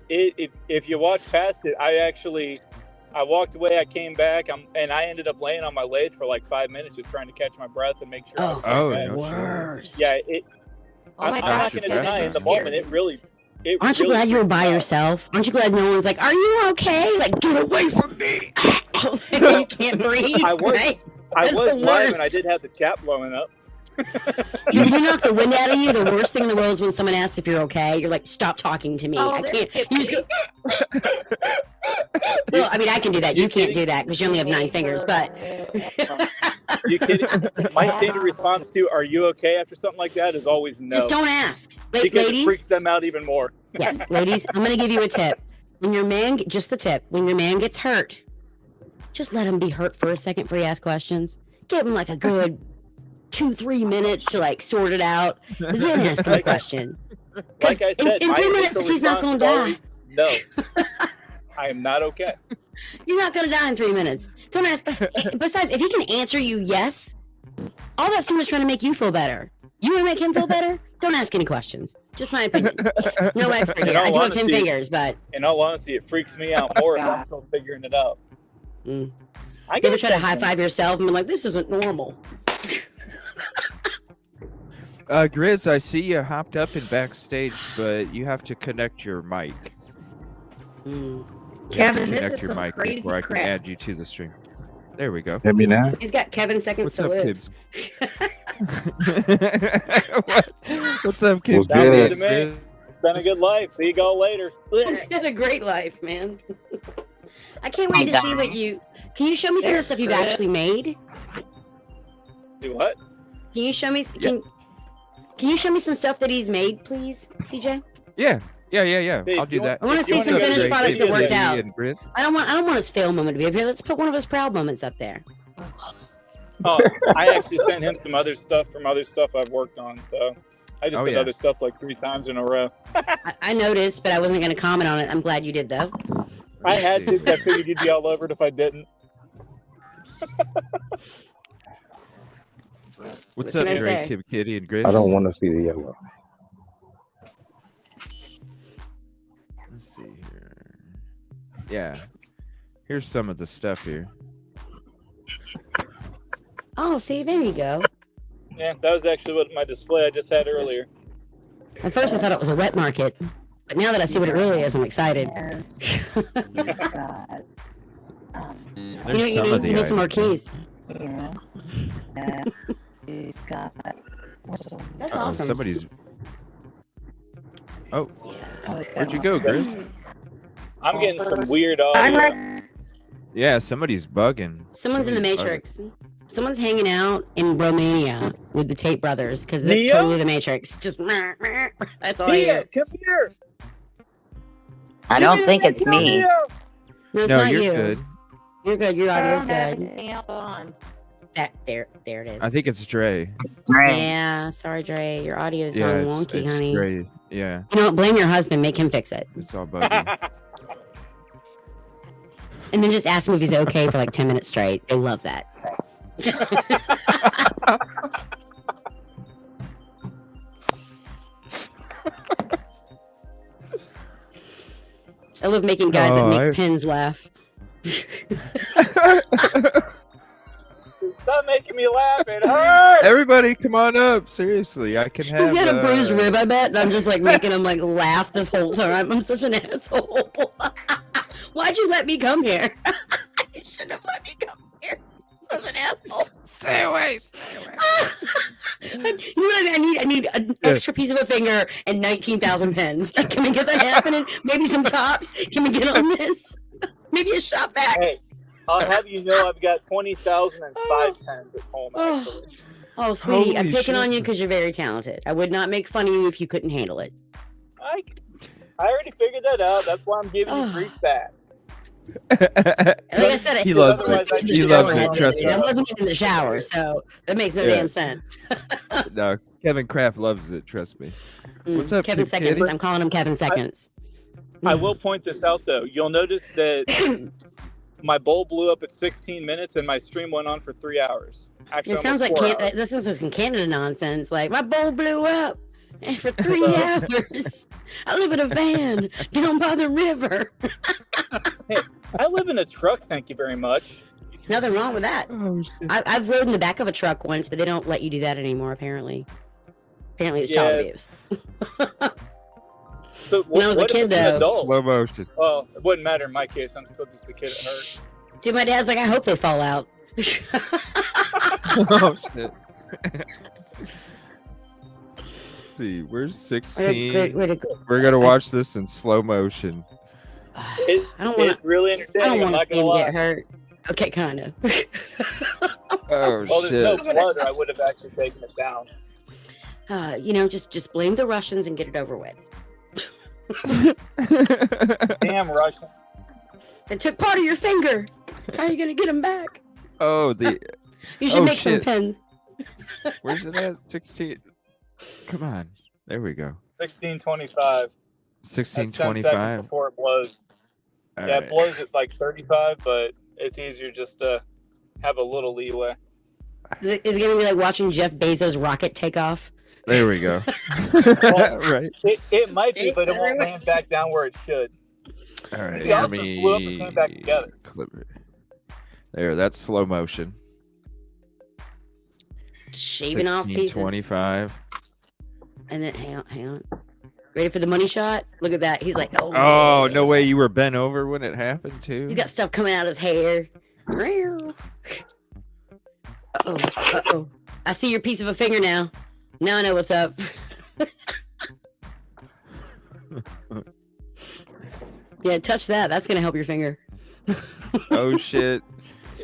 If you watch past it, I walked away. I came back, and I ended up laying on my lathe for like 5 minutes, just trying to catch my breath and make sure. I was Oh, okay. no. worst. Yeah. Oh my I'm gosh, not going to you're deny in the scary. moment. It really. Aren't you glad you were by freaked me out. yourself? Aren't you glad no one's like, "Are you okay?" Like, get away from me! You can't breathe. I was- right? I That's was the live, and I worst. did have the chat blowing up. Did you knock the wind out of you? The worst thing in the world is when someone asks if you're okay. You're like, "Stop talking to me. Oh, I there's can't." You just go. Well, I mean, I can do that. You can't do that because you only have 9 fingers. But You kidding? My standard response to "Are you okay?" after something like that is always no. just don't ask. because it Ladies, freaks them out even more. yes, ladies, I'm gonna give you a tip. When your man, just the tip, when your man gets hurt, just let him be hurt for a second before you ask questions. Give him like a good 2-3 minutes to like sort it out, then ask him a question. Like I said, in my 3 initial minutes, he's not response gonna is die. always, No, I am not okay. You're not gonna die in 3 minutes. Don't ask. Besides, if he can answer you yes, all that's doing is trying to make you feel better. You want to make him feel better? Don't ask any questions. Just my opinion. No expert In here. all I do have 10 honesty- fingers, but In all honesty, it freaks me out more if I'm still figuring it out. Mm. I you ever get try to that high thing. five yourself and be like, "This isn't normal." Grizz, I see you hopped up in backstage, but you have to connect your mic. Mm. You have to Kevin, this connect is your some mic crazy before I can crap. add you to the stream. There we go. Hear me now? He's got Kevin seconds What's to up, live. Kibbs? What's up, Kibbs? Well, good. To me. It's been a good life. See you all later. He's had a great life, man. I can't wait to see what you. Can you show me some of the stuff you've actually made? Do what? Can you show me? Can you show me some stuff that he's made, please, CJ? Yeah. Hey, I'll if do you that. want- I wanna if see you some wanna finished go products straight that worked to out. And Grizz. I don't want his fail moment to be up here. Let's put one of his proud moments up there. Oh, I actually sent him some other stuff from other stuff I've worked on. So I just Oh, did yeah. other stuff like 3 times in a row. I noticed, but I wasn't going to comment on it. I'm glad you did, though. I had to. I figured you'd be all over it if I didn't. What's What up, can I Drake, say? Kib Kitty, and Grizz? I don't want to see the yellow. Let's see here. Yeah. Here's some of the stuff here. Oh, see, there you go. Yeah, that was actually what my display I just had earlier. At first, I thought it was a wet market, but now that I see what it really is, I'm excited. There's you some of the need some more items. keys. That's awesome. Somebody's. Oh, where'd you go, Grizz? I'm getting some weird audio. Yeah, somebody's bugging. Someone's in the Somebody's bugging. Matrix. Someone's hanging out in Romania with the Tate brothers because that's Neo? totally the Matrix. Just that's all I Neo, hear. come here. I don't think it's me. No, it's No, not you're you. good. You're good. Your audio's don't have good. anything else on. There it is. I think it's Dre. Yeah, sorry, Dre. Your audio's Yeah, gone it's wonky, honey. Dre. Yeah, You know what? Blame your husband. Make him fix it. it's all buggy. And then just ask him if he's okay for like 10 minutes straight. They love that. I love making guys that Oh, make pins laugh. Stop making me laugh. It hurts. Everybody, come on up. Seriously, I can have. He's got a bruised rib, I bet. And I'm just like making him like laugh this whole time. I'm such an asshole. Why'd you let me come here? You shouldn't have let me come here. Such an asshole. Stay away. You know what I mean? I need an extra piece of a finger and 19,000 pens. Can we get that happening? Maybe some tops. Can we get on this? Maybe a shot back. Hey, I'll have you know I've got 20,000 and 510s at home, actually. Oh, sweetie, I'm Holy picking shit. on you because you're very talented. I would not make fun of you if you couldn't handle it. I already figured that out. That's why I'm giving you free stat. Like I said, He loves it. He loves it. Trust me. I wasn't in the shower, so that makes no Yeah. damn sense. No, Kevin Kraft loves it. Trust me. What's up, Kevin Kid Seconds. Kitty? I'm calling him Kevin Seconds. I will point this out, though. You'll notice that my bowl blew up at 16 minutes and my stream went on for 3 hours. Actually, It sounds like almost 4 hours. this is some Canada nonsense. Like, my bowl blew up for 3 hours. I live in a van down by the river. I live in a truck, thank you very much. Nothing wrong with that. Oh, shit. I've rode in the back of a truck once, but they don't let you do that anymore, apparently. Apparently, it's Yeah. child abuse. So When I was a what if kid, it's an though- adult? Slow motion. Well, it wouldn't matter in my case. I'm still just a kid at heart. Dude, my dad's like, I hope they fall out. Oh shit. Let's see, where's 16? Way to go. We're gonna watch this in slow motion. It, I don't want it's really I don't entertaining. I'm want to not see gonna him lie. get hurt. Okay, kind of. Oh Well, there's no shit. blood, or I would have actually taken it down. Just blame the Russians and get it over with. Damn Russian. They took part of your finger. How are you gonna get them back? Oh, the You should Oh, make some shit. pens. where's it at? 16. Come on. There we go. 1625. That's 10 seconds 1625. before it blows. All Yeah, right. it blows at like 35, but it's easier just to have a little leeway. Is it gonna be like watching Jeff Bezos' rocket take off? There we go. Well, Right. It might be, It's but it won't everywhere. land back down where it should. All right. The Let options blew up and came back together. clip it. There, that's slow motion. Shaving off pieces. 25. And then hang on. Ready for the money shot? Look at that. He's like, oh, Oh, yeah. no way you were bent over when it happened too. He's got stuff coming out of his hair. Uh-oh. I see your piece of a finger now. Now I know what's up. Yeah, touch that. That's gonna help your finger. Oh shit.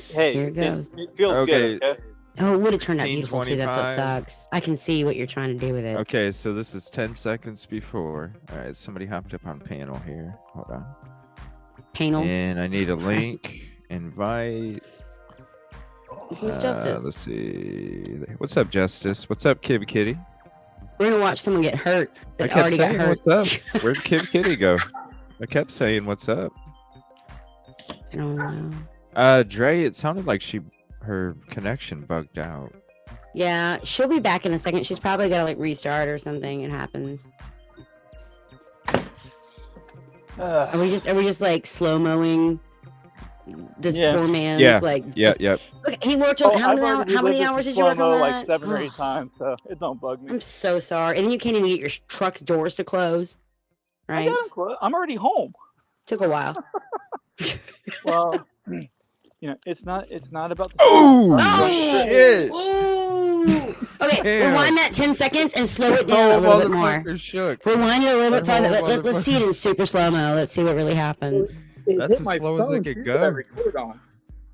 Hey, Here it goes. It feels Okay. good. Okay? Oh, it would have turned out beautiful too. That's what 18:25. sucks. I can see what you're trying to do with it. Okay, so this is 10 seconds before. All right, somebody hopped up on panel here. Hold on. Panel. And I need a link. Invite. It's Miss Justice. Let's see. What's up, Justice? What's up, Kib Kitty? We're gonna watch someone get hurt I that kept already got saying, hurt. what's up? Where'd Kib Kitty go? I kept saying, what's up? I don't know. Dre, it sounded like her connection bugged out. Yeah, she'll be back in a second. She's probably gotta like restart or something. It happens. Are we just like slow mowing this Yeah. poor man's Yeah. like? Yeah, yep. Look, he worked Oh, on how I've many, already how many lived hours this did you work on slow-mo that? like 7 or Oh, 8 times, so it don't bug me. I'm so sorry. And then you can't even get your truck's doors to close. I Right? got 'em close. I'm already home. Took a while. Well, it's not about the. Oh, Oh! shit. Ooh. Okay, Damn. rewind that 10 seconds and slow it down a little bit more. motherfucker shook. Rewind it a little bit That farther. whole Let's see it in super slow mo. Let's see what really happens. It That's hit as my slow as it phone, could too, go. that I record on.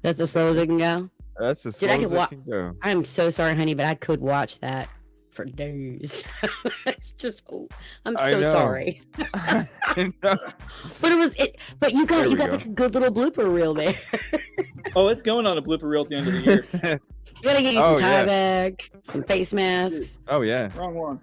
That's as slow as it can go. That's as Dude, slow I could as it wa- can go. I'm so sorry, honey, but I could watch that for days. It's just, I'm I so know. sorry. I know. But it was it. But you There we got go. like a good little blooper reel there. Oh, it's going on a blooper reel at the end of the year. You gotta get you some Oh, tie yeah. bag, some face masks. Oh yeah. Wrong one.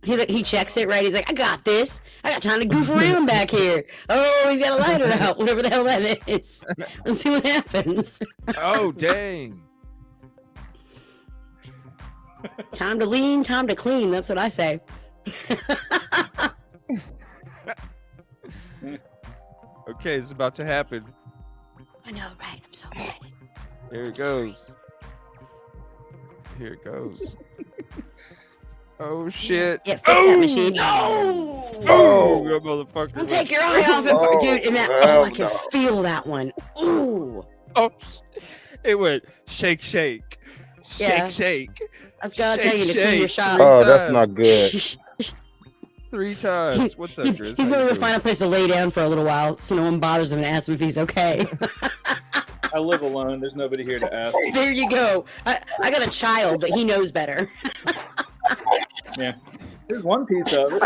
He checks it right. He's like, I got this. I got time to goof around back here. Oh, he's got a lighter out, whatever the hell that is. Let's see what happens. Oh dang. Time to lean, time to clean. That's what I say. Okay, it's about to happen. I know, right? I'm so excited. Here it goes. Here it goes. Oh shit. Yeah, fix that machine. No! Oh, you motherfucker. Don't take your eye off it, dude. And that, I can feel that one. Ooh. Oh, it went shake, shake, Yeah. shake, shake. That's gotta Shake, tell you to clean your shake. shop. Oh, Oh, that's not good. 3 times. What's up, He's Grizz? going How you to doing? find a place to lay down for a little while so no one bothers him and asks him if he's okay. I live alone. There's nobody here to ask. There you go. I got a child, but he knows better. Yeah. There's one piece of it.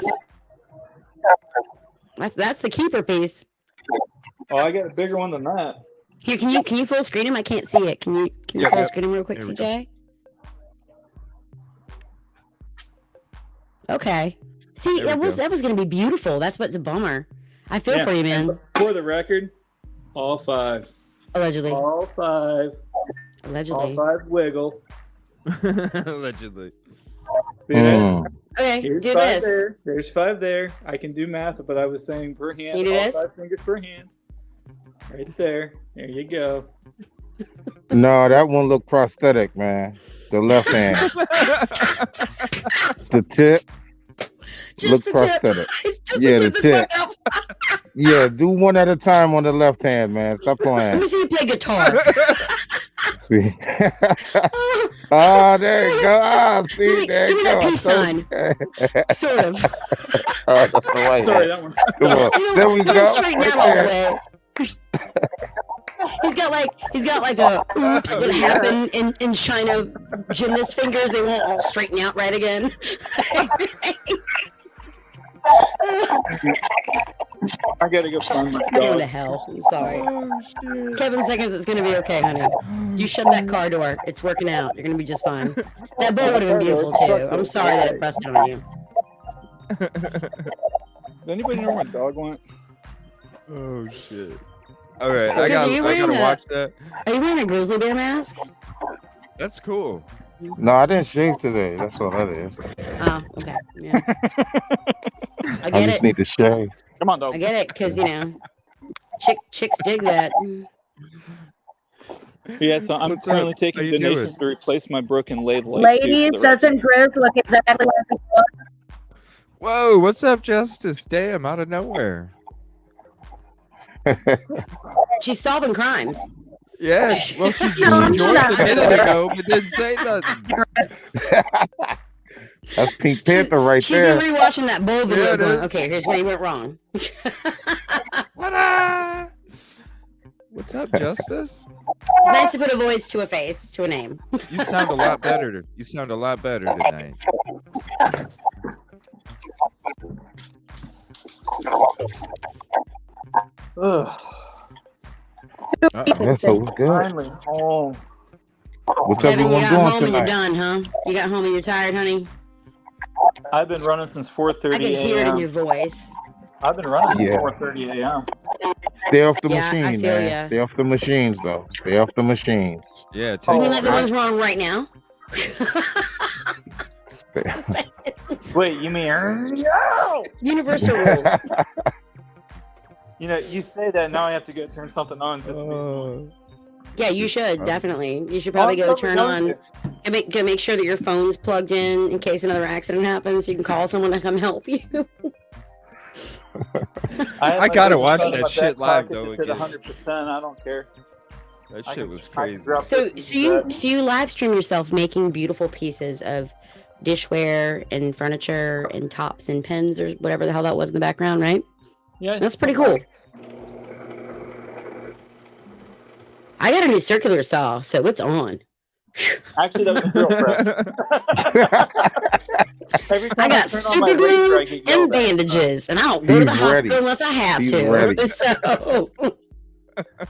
That's the keeper piece. Oh, I got a bigger one than that. Here, can you full screen him? I can't see it. Can you Yeah, full yeah. screen him real quick, There we CJ? Okay. See, There we go. that was gonna be beautiful. That's what's a bummer. I feel Yeah, for you, man. and for the record, all 5. Allegedly. All 5. Allegedly. All 5 wiggle. Allegedly. See that? Okay, Here's do 5 this. there. There's 5 there. I can do math, but I was saying per hand. Can you do all this? 5 fingers per hand. Right there. There you go. No, that one looked prosthetic, man. The left hand. The tip. Just Look the tip. prosthetic. It's just Yeah, the the tip that's tip. fucked up. Yeah, do one at a time on the left hand, man. Stop Let playing. me see you play guitar. See? Oh, there you go. Ah, Give see, me- there give you me that go. peace sign. Sort of. Right Sorry, hand. that one's Come on. There we He go. doesn't straighten Right out all the there. way. He's got like a oops, what happened in China gymnast fingers, they won't all straighten out right again. I gotta go find my Going to dog. hell. I'm sorry. Kevin Seconds, it's gonna be okay, honey. You shut that car door. It's working out. You're gonna be just fine. That bowl would have been beautiful too. I'm sorry that it busted on you. Does anybody know where my dog went? Oh shit. All right, Because I you wearing gotta that- watch that. Are you wearing a grizzly bear mask? That's cool. No, I didn't shave today. That's all that is. Oh, okay. Yeah. I I get just it. need to shave. Come on, dog. I get it, because chicks dig that. Yeah, so I'm What's currently up? How taking you donations to replace my broken lathe light. Ladies, doesn't Grizz look exactly like before? Whoa, what's up, Justice? Damn, out of nowhere. She's solving crimes. Yeah, well, she just No, I'm joined not. a minute ago, but didn't say nothing. That's Pink Panther right She's there. been rewatching that bull video. Yeah, it going, is. okay, here's where he went wrong. What's up, Justice? It's nice to put a voice to a face, to a name. You sound a lot better. You sound a lot better tonight. Ugh, Yeah, so it's good. finally home. What's Kevin, you everyone got doing home and you're tonight? done, huh? You got home and you're tired, honey? I've been running since I 4:30 can hear it in your a.m. voice. I've been running since Yeah. 4:30 a.m. Stay off the Yeah, I machine, feel man. ya. Stay off the machines, though. Stay off the machines. Yeah, You take mean it like the back. ones we're on right now? Wait, you mean? No! Universal rules. You know, you say that now I have to go turn something on just to be. Yeah, you should definitely. You should probably Oh, go I'm turn going on and make sure that your phone's plugged in case another accident happens. So you can call someone to come help you. I gotta watch that shit live, though, At again. 100%, I don't care. That I shit can- was I can crazy. drop So this you live stream yourself making beautiful pieces of dishware and furniture and tops and pens or whatever the hell that was in the background, right? Yeah, That's pretty cool. I got a new circular saw, so it's on. Actually, that was a drill press. Every time I got turn on my super razor, I glue get yelled and at. bandages, and I don't go to the He's hospital ready. unless I have He's to. ready. So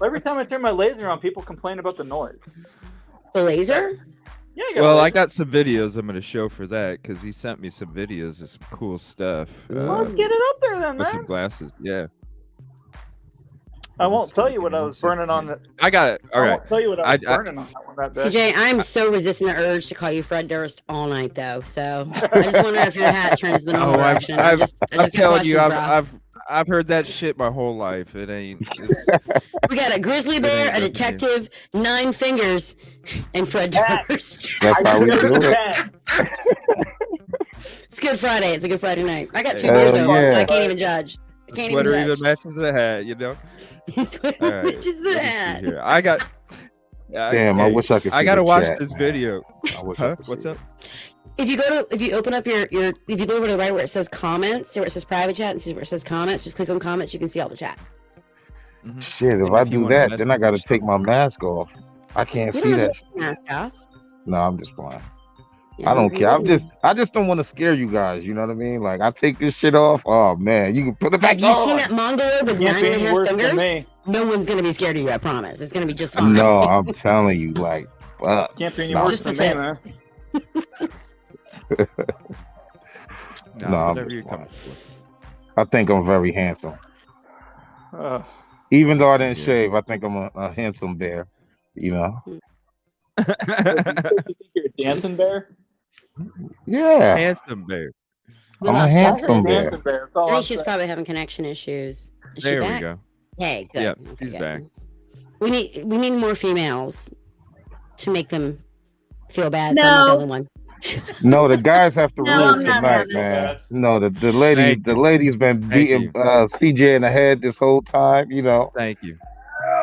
Every time I turn my laser on, people complain about the noise. the laser? Yeah, I got Well, a I laser. got some videos I'm gonna show for that because he sent me some videos of some cool stuff. Let's get it up there then, with some man. glasses. Yeah, I won't Let's tell see, you what give me I one was burning on. second. The, I got it. All I right. won't tell you what I I- was burning on that one. That bad. CJ, I'm so resisting the urge to call you Fred Durst all night, though. So I just wonder if your hat turns the normal Oh, direction. I'm I just I'm got telling you, questions, bro. I've heard that shit my whole life. It ain't. It's, We got a grizzly bear, a detective, 9 fingers, and Fred Durst. That's how we do it. it. It's Good Friday. It's a Good Friday night. I got 2 Hell beers open, so yeah. I can't even judge. I the can't sweater even even judge. matches the hat, you know. Sweater All right, matches the let me see hat. here. I got. Damn, I wish I could see I gotta the watch chat. this video. I wish I Huh? could What's see up? if you open up if you go over to the right where it says comments, where it says private chat, and see where it says comments, just click on comments. You can see all the chat. Shit, if And I if you do wanna that, then I message got to us take my mask off. I can't You see don't have that. to take your mask off. No, I'm just playing. Yeah, I don't care. you I just don't want to scare you guys. You know what I mean? Like I take this shit off. Oh man, you can put it back Have you on. seen that mongoloid with Can't be 9 any1/2 worse than fingers? me. No one's gonna be scared of you. I promise. It's gonna be just fine. No, I'm telling you, like, fuck. Can't be any No. worse Just than the me, tip. man. No, No, I'm whatever just you're coming playing. I think I'm very handsome. Uh, Even though I Yes, didn't you shave, I think I'm a handsome bear. You know? you think you're a dancing bear? Yeah, Handsome bear. We I'm a lost handsome Jessica. bear. Dancing bear. That's I all I'm think she's saying. probably having connection issues. Is she There back? we go. Hey, good. Yep, Okay, she's good. back. We need more females to make them feel bad. So I'm not the No. only one. No, the guys have to No, rule I'm not tonight, having man. it. No, the lady's been Thank beating you. CJ in the head this whole time. You know, Thank you.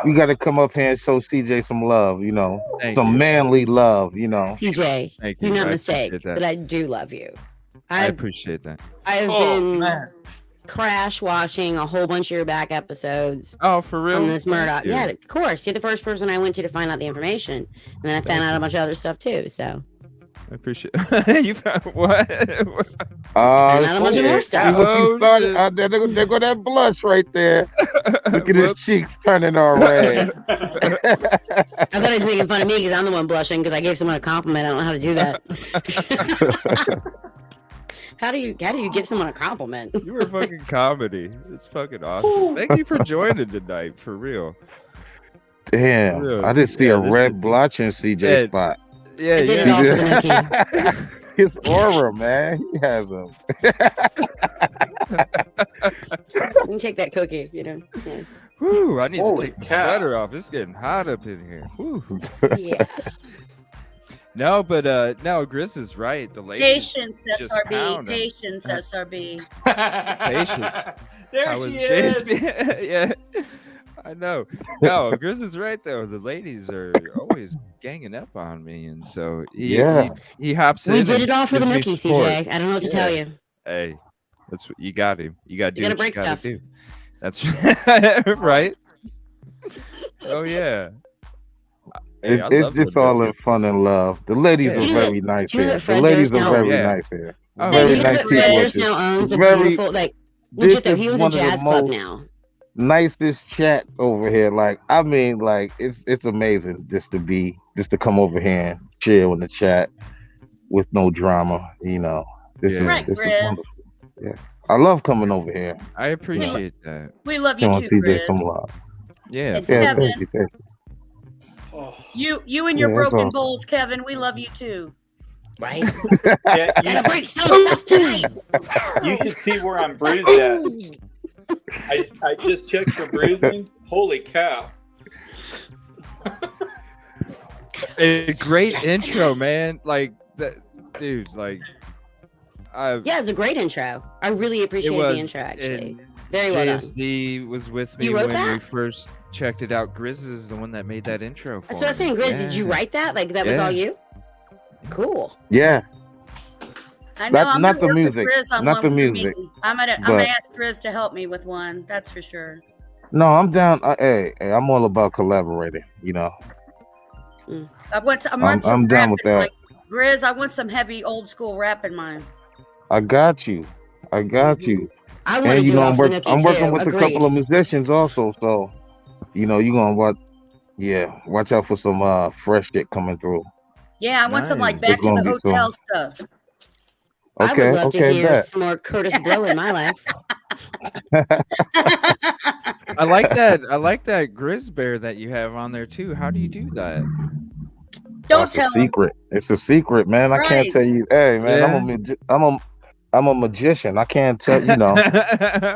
you got to come up here and show CJ some love. You know, Thank some you. manly love. You know. CJ, Thank do you. not I mistake appreciate that that. I do love you. I I've appreciate that. I've Oh, been man. crash watching a whole bunch of your back episodes Oh, for real? on this Murdoch. Thank you. Yeah, of course. You're the first person I went to find out the information, and then I found out a bunch of other stuff too. So I appreciate you found what? found out a bunch of more See stuff. what you Oh, started? shit. There go that blush right there. Look at his Whoops. cheeks turning all red. I thought he was making fun of me because I'm the one blushing because I gave someone a compliment. I don't know how to do that. How do you give someone a compliment? You were fucking comedy. It's fucking awesome. Thank you for joining tonight, for real. Damn, Real. I just see Yeah, a this red is- blotch in CJ's Yeah. spot. Yeah, I did it yeah. all for the Mickey. His aura, man. He has them. You can take that cookie, you know. Yeah. Whew, I need to Holy take the cow. sweater off. It's getting hot up in here. Whew. Yeah. No, but no, Grizz is right. The ladies Patience, just SRB. pound 'em. Patience, SRB. Patience. There I was she is. JSP. Yeah, I know. No, Grizz is right though. The ladies are always ganging up on me, and so he hops in. We did and it all for the gives me Mickey, support. CJ. I don't know what to tell you. Hey, that's what you got him. You got to do You gotta what you break got stuff. to do. That's right. Oh yeah. Hey, I It's love just when all those in fun and love. The ladies Yeah. are You know very nice you know here. that The Fred ladies Durst are now- very Yeah. nice here. Oh, Very you yeah. know nice that Fred people. Durst now owns a Very- beautiful, like, This legit though, is he owns a one of the jazz club most now. nicest chat over here. Like, I mean, like it's amazing just to come over here and chill in the chat with no drama. You know, this Yeah. is Right, this is Grizz. wonderful. Yeah, I love coming over here. I appreciate that. We love you Come on, too, CJ, some Grizz. love. Yeah. And Yeah, Kevin, thank you, thank you. you and your Yeah, that's broken awesome. bowls, Kevin. We love you too. Right? Yeah, Gotta break some stuff tonight. you should see where I'm bruised at. I just checked for bruising. Holy cow. A great intro, man. Like that, dude. Like, Yeah, it's a great intro. I really it appreciated was. the intro, actually. and Very well done. JSD was with me You wrote when we that? first checked it out. Grizz is the one that made that intro for That's what I was me. saying. Grizz, did you Yeah. write that? Like, that was Yeah. all you? Cool. Yeah, I know. I'm not gonna the work with music, Grizz on not one the for music, me. I'm gonna but- ask Grizz to help me with one. That's for sure. no, I'm down. Hey, I'm all about collaborating. You know, I want some rapping, I'm down with that. like Grizz. I want some heavy old school rap in mine. I got you. I got you. I want to And you do know, it I'm, off the work, Nookie, I'm working too. with Agreed. a couple of musicians also. So, you know, you gonna watch. Yeah, watch out for some fresh shit coming through. Yeah, I want some like Nice. back to There's the gonna be hotel stuff. I Okay, would love to okay, hear bet. some more Curtis Blow in my life. I like that. I like that Grizz bear that you have on there too. How do you do that? Don't That's tell a him. secret. It's a secret, man. I Right. can't tell you. Hey, man, Yeah. I'm a magician. I can't tell you know.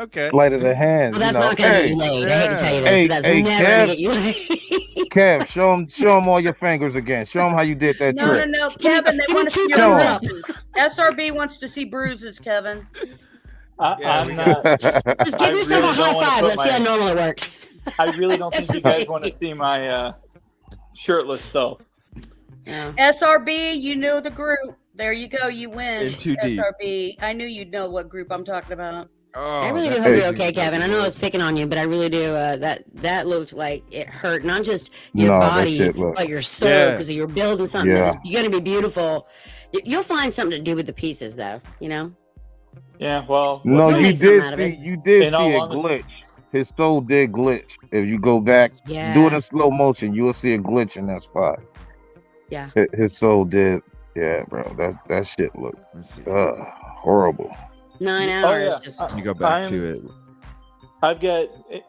Okay. Sleight of the hand. Well, that's you know. not going to get Hey, you laid. I hate to tell you this, Hey, but that's hey, never Kev. going to get you laid. Kev, show him all your fingers again. Show him how you did that No, no, trick. no, Kevin. They give want me to see two your thumbs up. bruises. SRB wants to see bruises, Kevin. I'm we not. Just I give yourself really a don't high wanna five. put Let's see my- how normal it works. I really don't think you guys want to see my shirtless self. Yeah. SRB, you know the group. There you go. You win. In too deep. SRB. I knew you'd know what group I'm talking about. I really do hope you're okay, Kevin. I know I was picking on you, but I really do. That looked like it hurt not just your body, but your soul, because you're building something that's going to be beautiful. You'll find something to do with the pieces, though. You know. Yeah. Well. No, you did see a honesty, glitch. His soul did glitch. If you go back, do it in slow motion, you will see a glitch in that spot. Yeah. His soul did. Yeah, bro. That shit looked horrible. 9 hours. You go back to it. I've got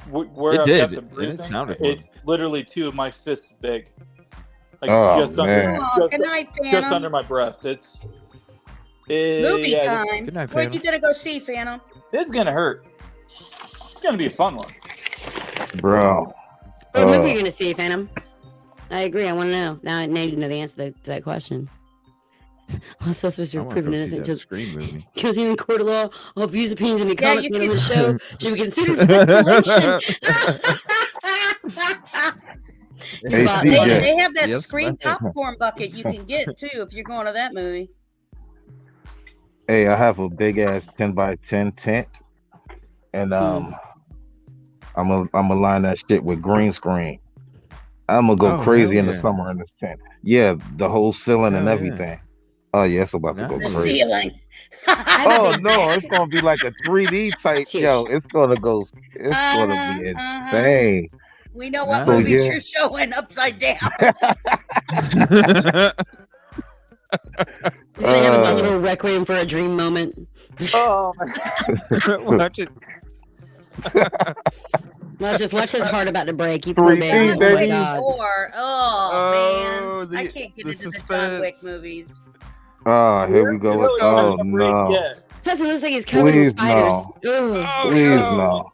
where I've got the bruising. It's literally 2 of my fists big. Like just under my breast. It's movie time. Good night, what are you gonna go see, Phantom? It's gonna hurt. It's gonna be a fun one, bro. What movie are you gonna see, Phantom? I agree. I want to know. Now I need to know the answer to that question. All suspects are proven innocent. Just Scream movie. Guilty in court of law. All views, opinions, and comments made on the show should be considered speculation. They have that Scream popcorn bucket you can get too if you're going to that movie. Hey, I have a big ass 10x10 tent, and I'm gonna line that shit with green screen. I'm gonna go crazy in the summer in this tent. Yeah, the whole ceiling and everything. Oh yeah, it's about to go crazy. Ceiling. Oh no, it's gonna be like a 3D type. Yo, it's gonna go. It's gonna be insane. We know what movies you're showing upside down. He's gonna have his own little requiem for a dream moment. Oh, watch it. Watch his heart about to break. You poor baby. Oh my God. Man, I can't get into the John Wick movies. Oh, here we go. Oh no. Plus, it looks like he's covered in spiders. Please no.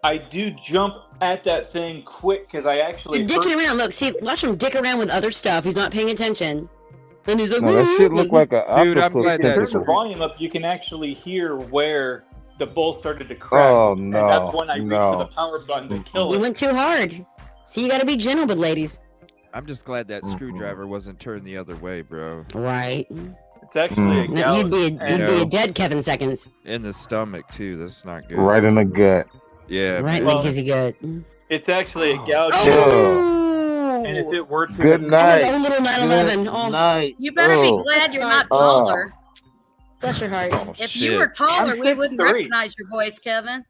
I do jump at that thing quick because I actually. You're dicking around. Look, see, watch him dick around with other stuff. He's not paying attention. And he's like, that shit look like a dude. I'm glad that. Turn the volume up. You can actually hear where the bull started to crack. Oh no! And that's when I reached for the power button to kill it. You went too hard. See, you got to be gentle with ladies. I'm just glad that screwdriver wasn't turned the other way, bro. Right. It's actually a gouge. You'd be a dead Kevin Seconds. In the stomach too. That's not good. Right in the gut. Yeah. Right in the kizzy gut. It's actually a gouge. And if it were to good night. This is a little 9/11. Night. You better be glad you're not taller. Bless your heart. If you were taller, we wouldn't recognize your voice, Kevin.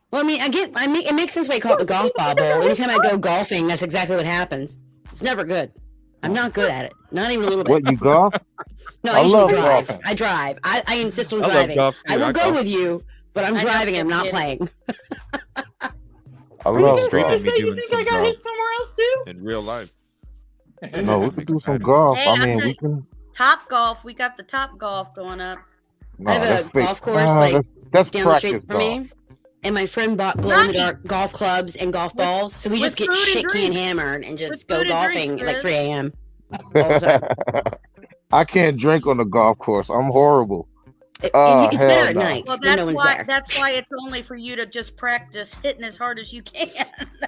Well, I mean, it makes sense why you call it the golf bobble. Anytime I go golfing, that's exactly what happens. It's never good. I'm not good at it. Not even a little bit. What, you golf? No, I usually drive. Golfing. I drive. I insist on driving. I will go with you, but I'm driving and I'm not playing. I love golf. You think I got hit somewhere else too? In real life. No, we can do some golf. Hey, I mean, we can. Top golf. We got the Top Golf going up. No, I have a golf course that's down the street from me. And my friend bought glow-in-the-dark golf clubs and golf balls. So we just get shit can hammered and just go golfing at like 3 a.m. I can't drink on the golf course. I'm horrible. It's better at night. Well, that's why it's only for you to just practice hitting as hard as you can.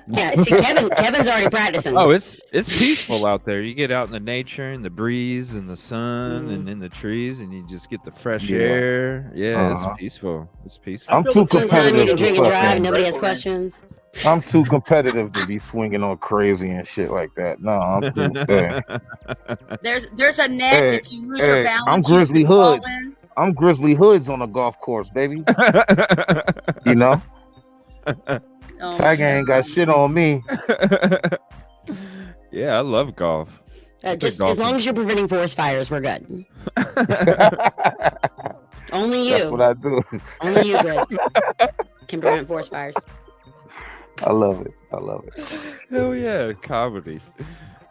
Yeah, see, Kevin's already practicing. Oh, it's peaceful out there. You get out in the nature and the breeze and the sun and in the trees, and you just get the fresh air. Yeah, it's peaceful. It's peaceful. I'm too competitive to drink and drive. Nobody has questions. I'm too competitive to be swinging on crazy and shit like that. No, I'm too. There's a net if you lose your balance. I'm Grizzly Hood. I'm Grizzly Hoods on the golf course, baby. You know? Tiger ain't got shit on me. Yeah, I love golf. Just as long as you're preventing forest fires, we're good. Only you. That's what I do. Only you, Grizz, can prevent forest fires. I love it. Hell yeah, comedy.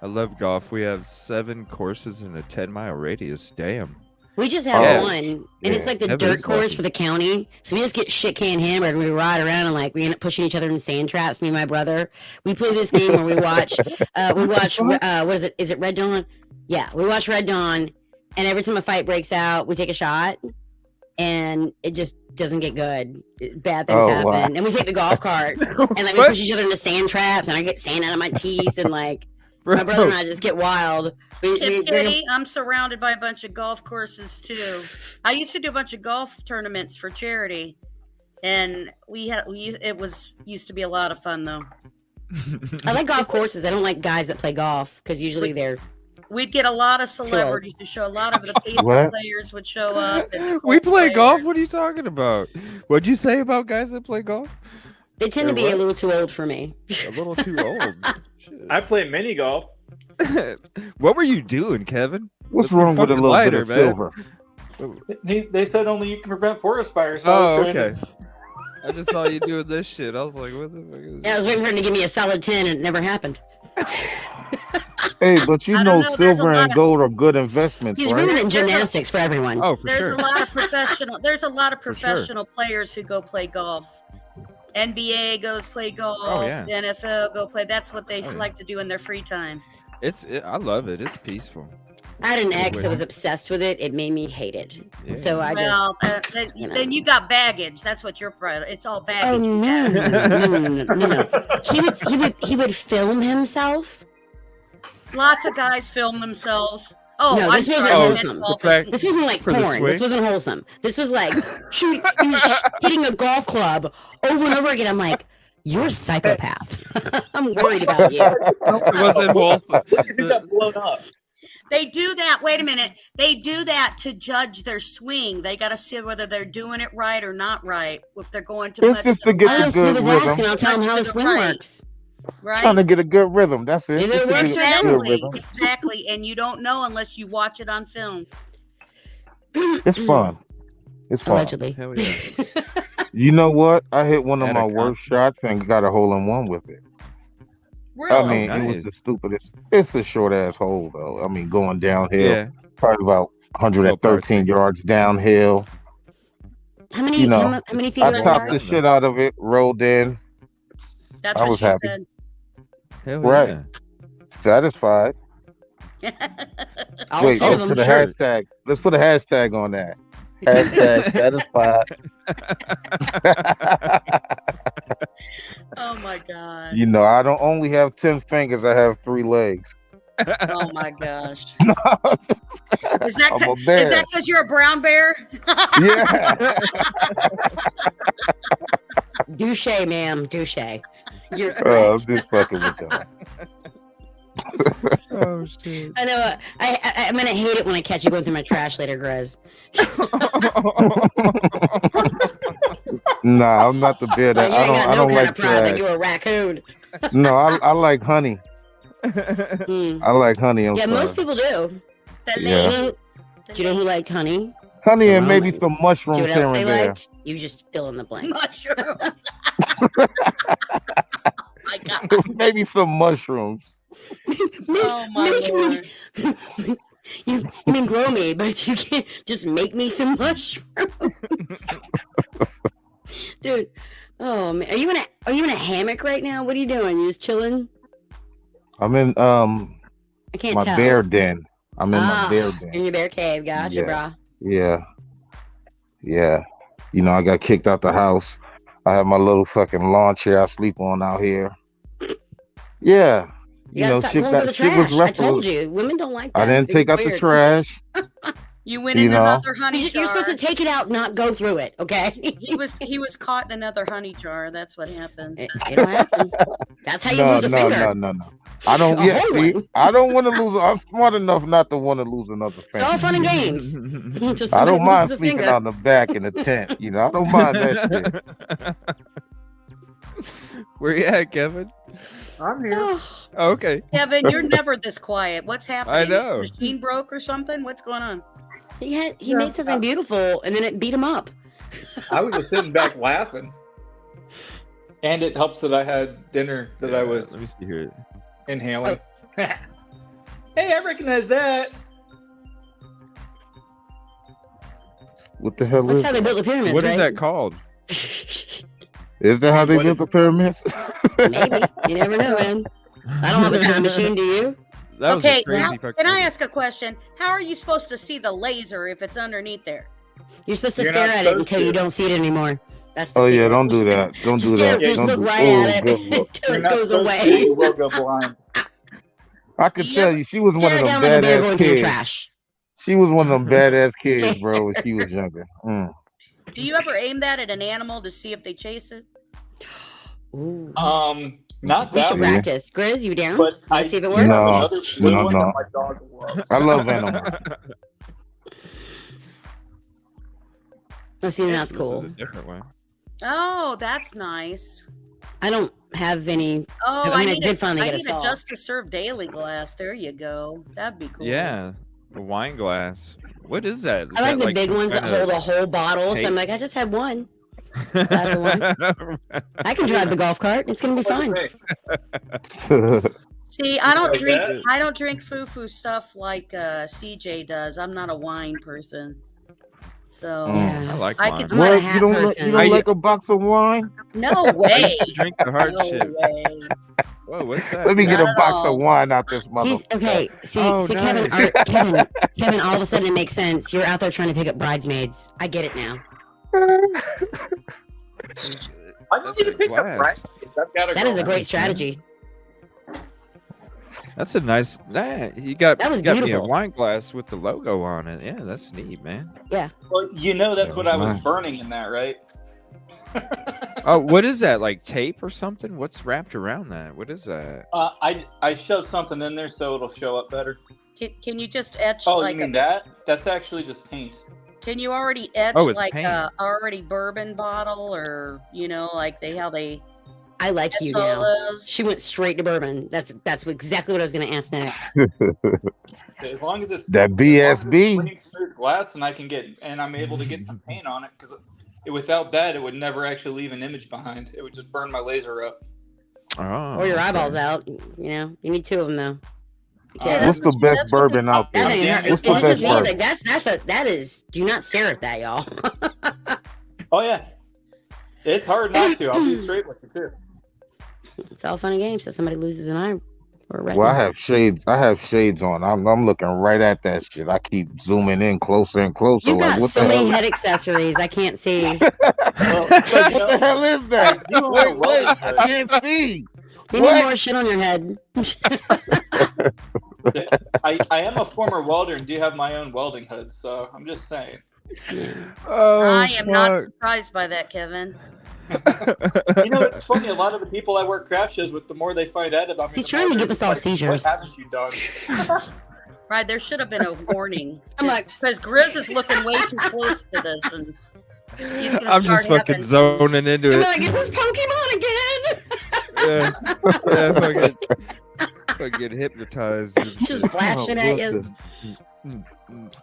I love golf. We have 7 courses in a 10-mile radius. Damn. We just have one, and it's like the dirt course for the county. So we just get shit can hammered. We ride around and we end up pushing each other in sand traps. Me and my brother. We play this game where we watch. What is it? Is it Red Dawn? Yeah, we watch Red Dawn, and every time a fight breaks out, we take a shot, and it just doesn't get good. Bad things happen, and we take the golf cart and we push each other into sand traps, and I get sand out of my teeth, and Bro. My brother and I just get wild. Kitty, I'm surrounded by a bunch of golf courses too. I used to do a bunch of golf tournaments for charity, and used to be a lot of fun though. I like golf courses. I don't like guys that play golf because usually we'd get a lot of celebrities to show. A lot of the baseball players would show up. And we play golf? What are you talking about? What'd you say about guys that play golf? They tend to be a little too old for me. A little too old. I play mini golf. What were you doing, Kevin? What's wrong with a little bit of silver? They said only you can prevent forest fires. So okay. I just saw you doing this shit. I was like, what the fuck is this? Yeah, I was waiting for him to give me a solid 10 and it never happened. Hey, but you know silver and gold are good investments, He's right? ruining gymnastics for everyone. Oh, for There's sure. a lot of professional players who go play golf. NBA goes play golf. Oh, yeah. NFL go play. That's what they like to do in their free time. I love it. It's peaceful. I had an ex that was obsessed with it. It made me hate it. Yeah. So I then you got baggage. That's what your pride. It's all Oh baggage. no. He would film himself. Lots of guys film themselves. Oh, no, this wasn't wholesome. This wasn't like for the porn. This swing? wasn't wholesome. This was like he was hitting a golf club over and over again. I'm like, you're a psychopath. I'm worried about you. It wasn't wholesome. You got blown up. They do that. Wait a minute. They do that to judge their swing. They got to see whether they're doing it right or not right. If they're going to It's just to get the good rhythm. I'll tell him how his swing works. Right? Trying to get a good rhythm. That's it. Either it works or don't. Exactly. And you don't know unless you watch it on film. It's fun. It's fun. Allegedly. Hell yeah. You know what? I hit one of Had my a worst shots and got a hole-in-one with it. Really? I mean, it was the stupidest. It's a short-ass hole, though. I mean, going downhill. Yeah. Probably about 113 yards downhill. How many? How many feet? I topped the shit out of it, rolled in. That's I what was she happy. said. Hell Right. yeah. Satisfied. All Wait, 10 of let's them, put a sure. hashtag. Let's put a hashtag on that. Hashtag satisfied. Oh my god. You know, I don't only have 10 fingers. I have 3 legs. Oh my gosh. Is I'm a bear. that because you're a brown bear? Yeah. Douche, ma'am. Douche. You're I'm correct. just fucking with y'all. Oh shit. I know. I'm gonna hate it when I catch you going through my trash later, Grez. Nah, I'm not the bear. Like, That you ain't got I no don't kind like of pride that trash. you're a raccoon. No, I like honey. Mm. I like honey. I'm Yeah, sorry. most people do. The Yeah. ladies. Do you know who liked honey? Honey and maybe Romans. some Do mushrooms you know what here else they and there. liked? You just fill in the blank. Mushrooms. My God. Maybe some mushrooms. Oh my Lord. You mean grow me, but you can't just make me some mushrooms. Dude, oh man, are you in a hammock right now? What are you doing? You just chilling? I'm in I can't my tell. bear den. I'm in my bear In den. your bear cave, gotcha, Yeah. brah. Yeah. Yeah. You know, I got kicked out the house. I have my little fucking lawn chair I sleep on out here. Yeah. You gotta stop going for the shit trash. was I rough. told you, women don't like that. I didn't They think take out it's the weird. trash. You went You in know. another honey jar. You're supposed to take it out, not go through it. Okay. He was caught in another honey jar. That's what happened. It'll happen. That's how you lose a finger. No. I don't. A Yeah, whole see, one. I don't want to lose. I'm smart enough not to want to lose another It's all finger. fun and games. Just I don't somebody mind loses a sleeping finger. on the back in the tent. You know, I don't mind that shit. Where you at, Kevin? I'm here. Oh, Okay. Kevin, you're never this quiet. What's happening? I Is know. the machine broke or something? What's going on? he made something beautiful and then it beat him up. I was just sitting back laughing. And it helps that I had dinner that I was Let me see here. inhaling. Hey, I recognize that. What the hell That's is how they that? built the pyramids, What is right? that called? Is that how they What built the pyramids? Maybe. You never know, man. I don't have a time machine, do you? That was Okay, a crazy now, fucking. can I ask a question? How are you supposed to see the laser if it's underneath there? You're supposed to You're stare not at it supposed until to. you don't see it anymore. That's the Oh yeah, secret. don't do that. Don't Just do stare, that. just Don't look do- right oh, at good it look. until You're it not goes supposed to, away. you will go blind. I could You tell ever- you, she was one Stare of them down like a bear badass going through your kids. trash. She was one of them badass kids, Stare. bro, when she was younger. Do you ever aim that at an animal to see if they chase it? Ooh. Not We that should one, practice. Grizz, you down? but Let's see if it do works. have No, another blue no, one no. that my dog loves. I love animals. Oh, see, that's This cool. is a different one. Oh, that's nice. I don't have any. Oh, I mean, I need did finally I get a need saw. just to serve daily glass. There you go. That'd be cool. Yeah, a wine glass. What is that? Is I like that the big some ones that kinda hold a whole bottle. So I'm tape? like, I just had one. Glass of wine. I can drive the golf cart. It's gonna be fine. See, I don't Like drink. that? I don't drink foo-foo stuff like CJ does. I'm not a wine person. So Yeah. I like I wine. could- I'm not a What? hat You don't, person. you don't like a box of wine? no I way. used to drink the hard No shit. way. Whoa, what's that? Let me get Not a at box all. of wine out this He's motherfucker. okay. See, Oh, so nice. Kevin. All of a sudden, it makes sense. You're out there trying to pick up bridesmaids. I get it now. I don't That's need to a pick up glass. rice. I've got That is a great strategy. That's a nice. Nah, you got. That was you got me a beautiful. wine glass with the logo on it. Yeah, that's neat, man. Well, you know that's what I was Nice. burning in that, right? Oh, what is that? Like tape or something? What's wrapped around that? What is that? I shoved something in there so it'll show up better. Can you just etch Oh, like you mean that? That's actually just paint. Can you already etch Oh, it's like paint. a already bourbon bottle, or like how they I like etch you all now. those? She went straight to bourbon. That's exactly what I was going to ask next. As long as it's That BSB. clean, smooth glass, and I'm able to get some paint on it, because without that, it would never actually leave an image behind. It would just burn my laser up. Oh, Or your okay. eyeballs out. You need two of them though. Yeah, What's the best that's what bourbon out That there? ain't hurt. What's It's the just best me. bourbon? Like, that is. Do not stare at that, y'all. Oh yeah, it's hard not to. I'll be straight with you too. It's all fun and games. So somebody loses an eye or a retina. Well, I have shades. I have shades on. I'm looking right at that shit. I keep zooming in closer and closer. You've Like, got what so the many hell? head accessories. I can't see. Well, but, you What the know, hell is that? I do have a welding I hood. can't see. You What? need more shit on your head. I am a former welder and do have my own welding hood, so I'm just saying. Oh, I am not fuck. surprised by that, Kevin. You know, it's funny. A lot of the people I work craft shows with, the more they find out about me, He's the trying more to they're give us just all like, seizures. What haven't you done? Right, there should have been a warning. I'm like- because Grizz is looking way too close to this, and he's gonna I'm just start fucking having zoning into I'm it. like, is this Pokemon again? Yeah, fucking hypnotized. and Just shit. flashing at you.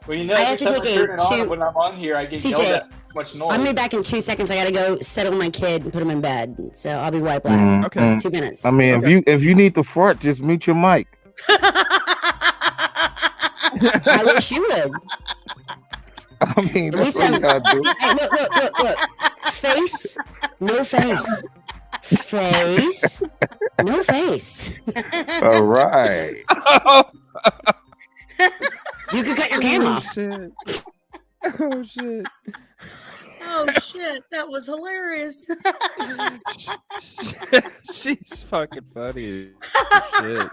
Well, you know, I every have to time take I a turn it on, two- when I'm on here, I get CJ, yelled at too much noise. I'm gonna be back in 2 seconds. I gotta go settle my kid and put him in bed. So I'll be right back. Mm, Okay. mm. 2 minutes. I mean, Okay. if you need to fart, just mute your mic. I wish you would. I mean, At that's least what you I'm- gotta do. Hey, look. Face, no face. Face, no face. All right. You can cut your cam Oh off. shit. Oh shit. Oh shit, that was hilarious. She's fucking funny. Shit.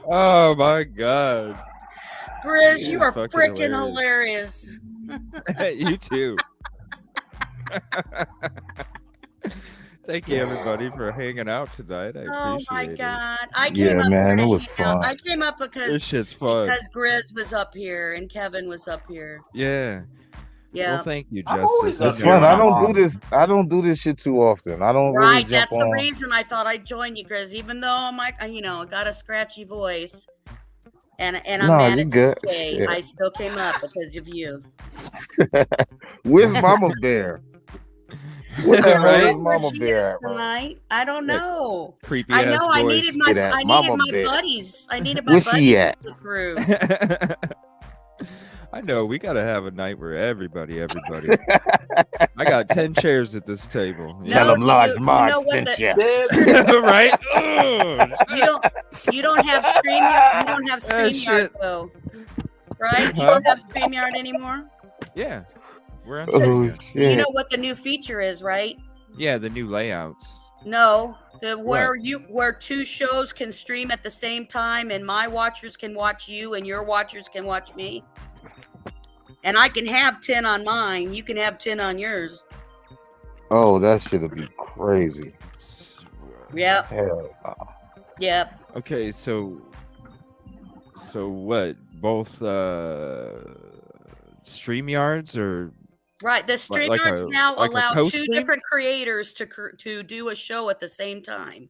Oh my god. Grizz, She you is are fucking freaking hilarious. hilarious. You too. Thank you everybody for hanging out tonight. I Oh appreciate my it. god. I Yeah, came up man, here to it was hang out. fun. I came up This because shit's fun. Grizz was up here and Kevin was up here. Yeah. Yeah. Well, thank you, I'm always Justice. up It's here. fun. I don't do this shit too often. I don't really Right, jump that's the on. reason I thought I'd join you, Grizz, even though I'm like, I got a scratchy voice. And I'm No, mad you at good. CJ. Yeah. I still came up because of you. Where's Mama Bear? What the hell Right? is Where Mama she Bear is at, bro? tonight? I don't know. Creepy I ass know. I voice. needed my Get that Mama Bear. buddies. I needed my Where's she buddies at? to get through. I know we gotta have a night where everybody. I got 10 chairs at this table. you Tell know? them large you Marge know what sent the- ya. Right? Ugh. You don't have StreamYard. You don't have StreamYard shit. though, right? You Huh? don't have StreamYard anymore. Yeah, we're on Oh, StreamYard. You shit. know what the new feature is, right? Yeah, the new layouts. No, where two shows can stream at the same time, and my watchers can watch you, and your watchers can watch me. And I can have 10 on mine. You can have 10 on yours. Oh, that shit'll be crazy. Yep. Hell no. Yep. Okay, so what? Both StreamYards or right? The StreamYards now like allow two different creators to do a show at the same time.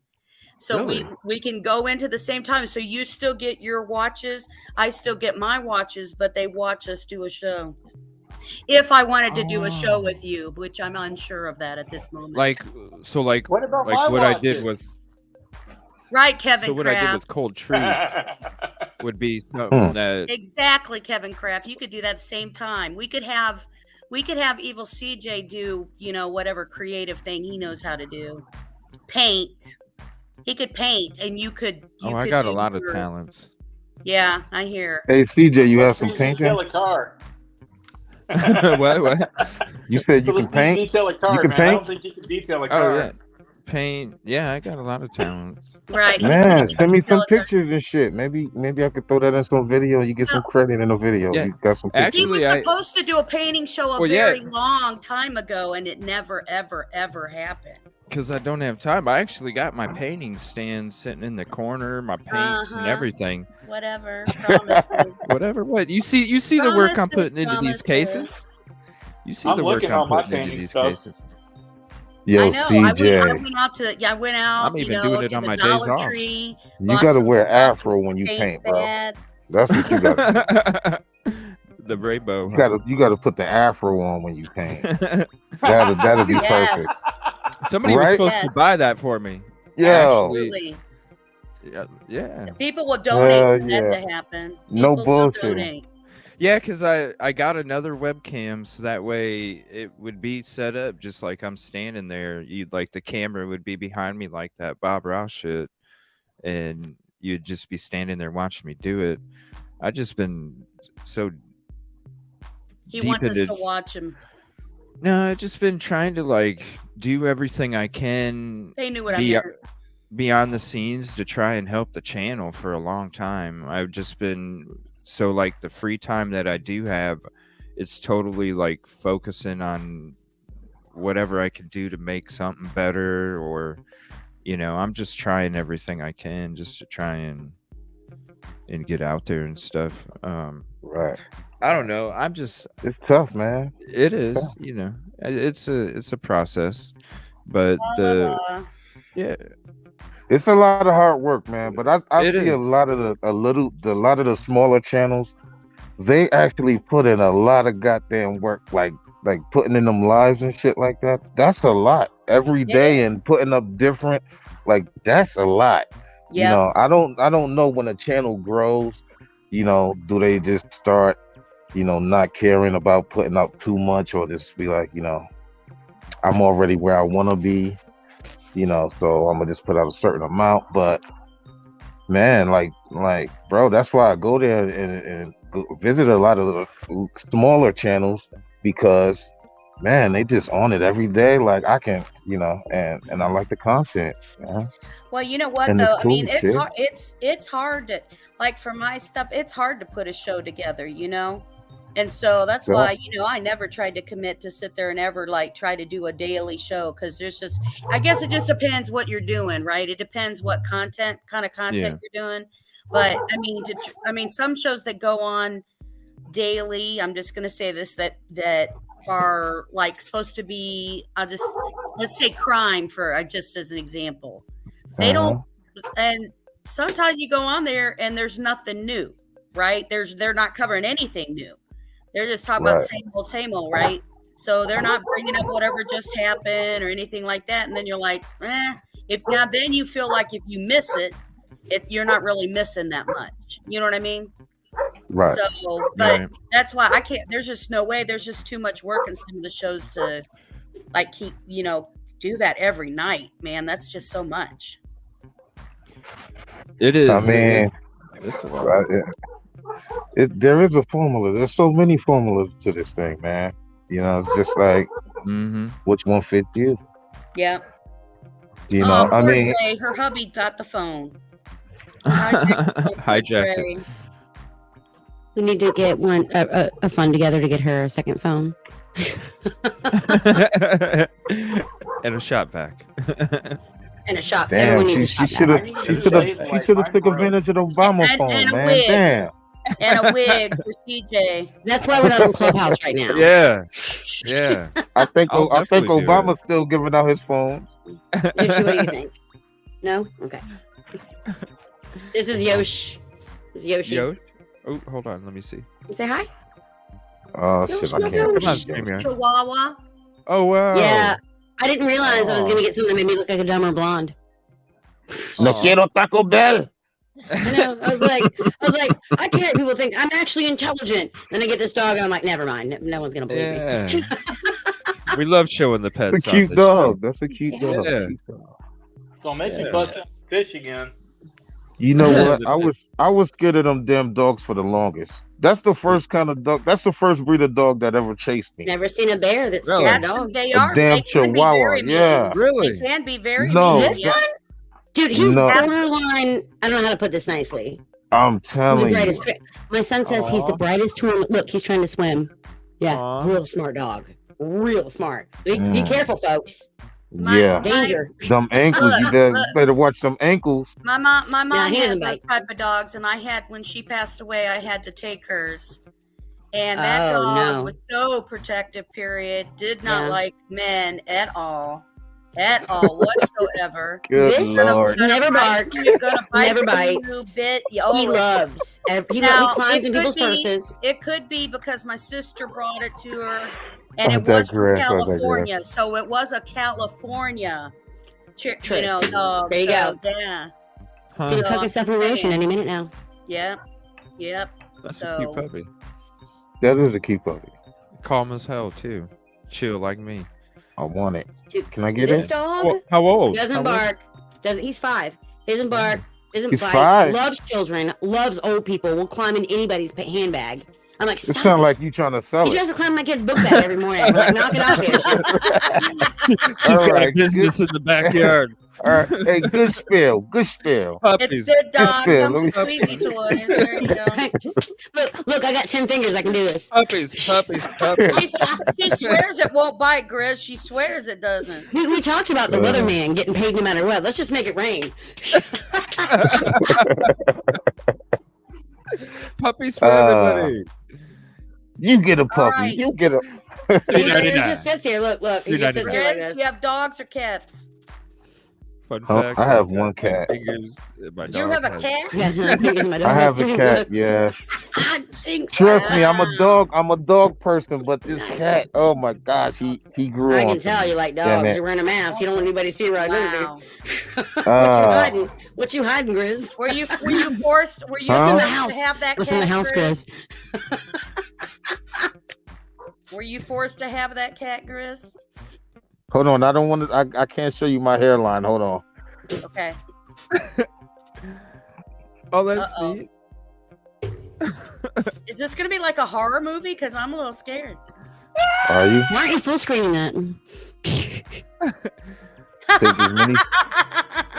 So really? we can go into the same time. So you still get your watches, I still get my watches, but they watch us do a show. If I wanted to do a show with you, which I'm unsure of that at this moment. Like what about like my what watches? I did with right, Kevin. So what Kraft. I did with Cold Tree would be something that exactly, Kevin Kraft. You could do that at the same time. We could have Evil CJ do, whatever creative thing he knows how to do. Paint. He could paint, and you could. I got a lot of talents. Yeah, I hear. Hey, CJ, you have some painting? Detail a car. What? You said you can paint? Detail a car, you can man. paint? I don't think you can detail a car. Oh yeah, paint. Yeah, I got a lot of talents. Right. Man, send me some pictures and shit. Maybe I could throw that in some video. You get some credit in the video. Yeah. You got some pictures. He was supposed to do a painting show a very yeah. long time ago, and it never, ever, ever happened. Because I don't have time. I actually got my painting stand sitting in the corner, my paints and everything. Whatever. Promises. Whatever. What you see the work I'm putting into these cases. You see the work I'm putting into these cases. Yo, I know. CJ. I went out. I'm even doing it on my days off. Tree, you gotta wear afro when you paint, bro. That's what you got. The rainbow. You gotta put the afro on when you paint. That'll be perfect. Somebody was supposed to buy that for me. Yo. Absolutely. Yeah. People will donate for that to happen. No bullshit. Yeah, because I got another webcam, so that way it would be set up just like I'm standing there. The camera would be behind me like that Bob Ross shit, and you'd just be standing there watching me do it. I just been so. He wants us to watch him. No, I've just been trying to do everything I can. They knew what I meant. Beyond the scenes to try and help the channel for a long time. I've just been the free time that I do have, it's totally focusing on whatever I can do to make something better, or I'm just trying everything I can just to try and get out there and stuff. Right. I don't know. It's tough, man. It is, it's a process, but it's a lot of hard work, man. But I see a lot of the smaller channels, they actually put in a lot of goddamn work, like putting in them lives and shit like that. That's a lot every day, and putting up different, that's a lot. Yeah. I don't know when a channel grows, do they just start, not caring about putting out too much, or just be like, I'm already where I want to be. So I'm gonna just put out a certain amount. But man, bro, that's why I go there and visit a lot of the smaller channels, because man, they just on it every day. I can, and I like the content. Man. Well, you know what and though? Cool I mean, it's hard to for my stuff. It's hard to put a show together, And so that's why, I never tried to commit to sit there and ever try to do a daily show, because I guess it just depends what you're doing, right? It depends what kind of content you're doing. But I mean, some shows that go on daily, I'm just going to say this, that are supposed to be, let's say crime just as an example. They don't, and sometimes you go on there and there's nothing new, right? They're not covering anything new. They're just talking about same old, right? So they're not bringing up whatever just happened or anything like that. And then you're like, then you feel like if you miss it, you're not really missing that much. You know what I mean? Right. So, but that's why I can't. There's just no way. There's just too much work in some of the shows to keep, do that every night, man. That's just so much. It is. I mean, there is a formula. There's so many formulas to this thing, man. It's just which one fits you? Yeah. You know, I poor mean, Gray, her hubby got the phone. Hijacked it. We need to get a fund together to get her a second phone. And a shot vac. And a shop. damn, Everyone needs a she shop should vac. have took advantage of the Obama phone, and a man. wig. Damn. And a wig for CJ. That's why we're not on Clubhouse right now. Yeah. Yeah. I think definitely do Obama's still giving out his phone. Yoshi, what do you think? No? Okay. This is Yosh. This is Yoshi. Yosh? Oh, hold on. Let me see. You say hi? Oh shit, I can't. Come on, Yosh. StreamYard. Chihuahua. Oh, wow. Yeah. I didn't realize I was going to get something that made me look like a dumber blonde. No quiero Taco Bell. I know. I was like, I can't. People think I'm actually intelligent. Then I get this dog, and I'm like, never mind. No one's gonna believe me. Yeah. We love showing the pets. That's a on cute this dog. show. That's a cute dog. Yeah. Don't make me Yeah. bust out fish again. You know what? I was scared of them damn dogs for the longest. That's the first kind of dog. That's the first breed of dog that ever chased me. Never seen a bear that's Really? scared of dogs. They A are. damn They can be Chihuahua. very mean. Yeah. Really? They can be very No. mean. This Yeah. one, dude, he's No. borderline. I don't know how to put this nicely. I'm He's the telling you. brightest. My son says he's the Aw. brightest twin. Look, he's trying to swim. Yeah, Aw. real smart dog. Real smart. Be Mm. careful, folks. Yeah. Danger. Them ankles. You better watch them ankles. My mom he had doesn't those bite. type of dogs, and I had when she passed away, I had to take hers. And that Oh, dog no. was so protective. Period. Did not Yeah. like men at all whatsoever. Good This lord. never barks. Gonna bite Never you, bites. bit. He Oh, loves. He Now, climbs it in could people's be- purses. It could be because my sister brought it to her, and I it was from digress, I digress. California. So it was a California chick, Tris. dog. There you so, go. Yeah. Huh. He's gonna So cook I'm himself just in rotion saying. any minute now. Yep. That's So a cute puppy. That is a cute puppy. Calm as hell, too. Chill like me. I want it. Dude, Can I get this it? dog Well, how old? doesn't How old? bark. He's 5. Doesn't bark. Doesn't He's bite. 5? Loves children. Loves old people. Will climb in anybody's handbag. I'm like, It stop. sounds like you trying to sell He it. tries to climb my kid's book bag every morning. I'm like, knock it off, Yoshi. She's All got a right, business in the backyard. All right. Hey, good spill. Good spill. Puppies. it's good, dog. Good, Comes let with me- squeezy toys. There you go. Just, look, I got 10 fingers. I can do this. Puppies. Puppies. Puppies. She swears it won't bite, Grizz. She swears it doesn't. We talked about the weatherman getting paid no matter what. Let's just make it rain. Puppies for everybody. You get a puppy. right. You get a. He just sits here. Look. He just sits here like Grizz, this. do you have dogs or cats? Fun Oh, fact. I have one cat. Fingers. My You dog have a has- cat? Yeah, fingers in my I dog. have a cat. Yes. Ah, jinx. Trust me, I'm a dog person. But this cat, oh my gosh, he grew I on can to tell me. you like Damn dogs. it. You're wearing a mask. You don't want anybody to see right Wow. under you. What you hiding, Grizz? Were you forced? Were you Huh? What's in the forced house? to have that What's cat? in the house, Grizz? Grizz? Were you forced to have that cat, Grizz? Hold on, I don't want to. I can't show you my hairline. Hold on. Okay. Oh, that's Uh-oh. neat. Is this gonna be like a horror movie? Because I'm a little scared. Are you? Why aren't you full screening that?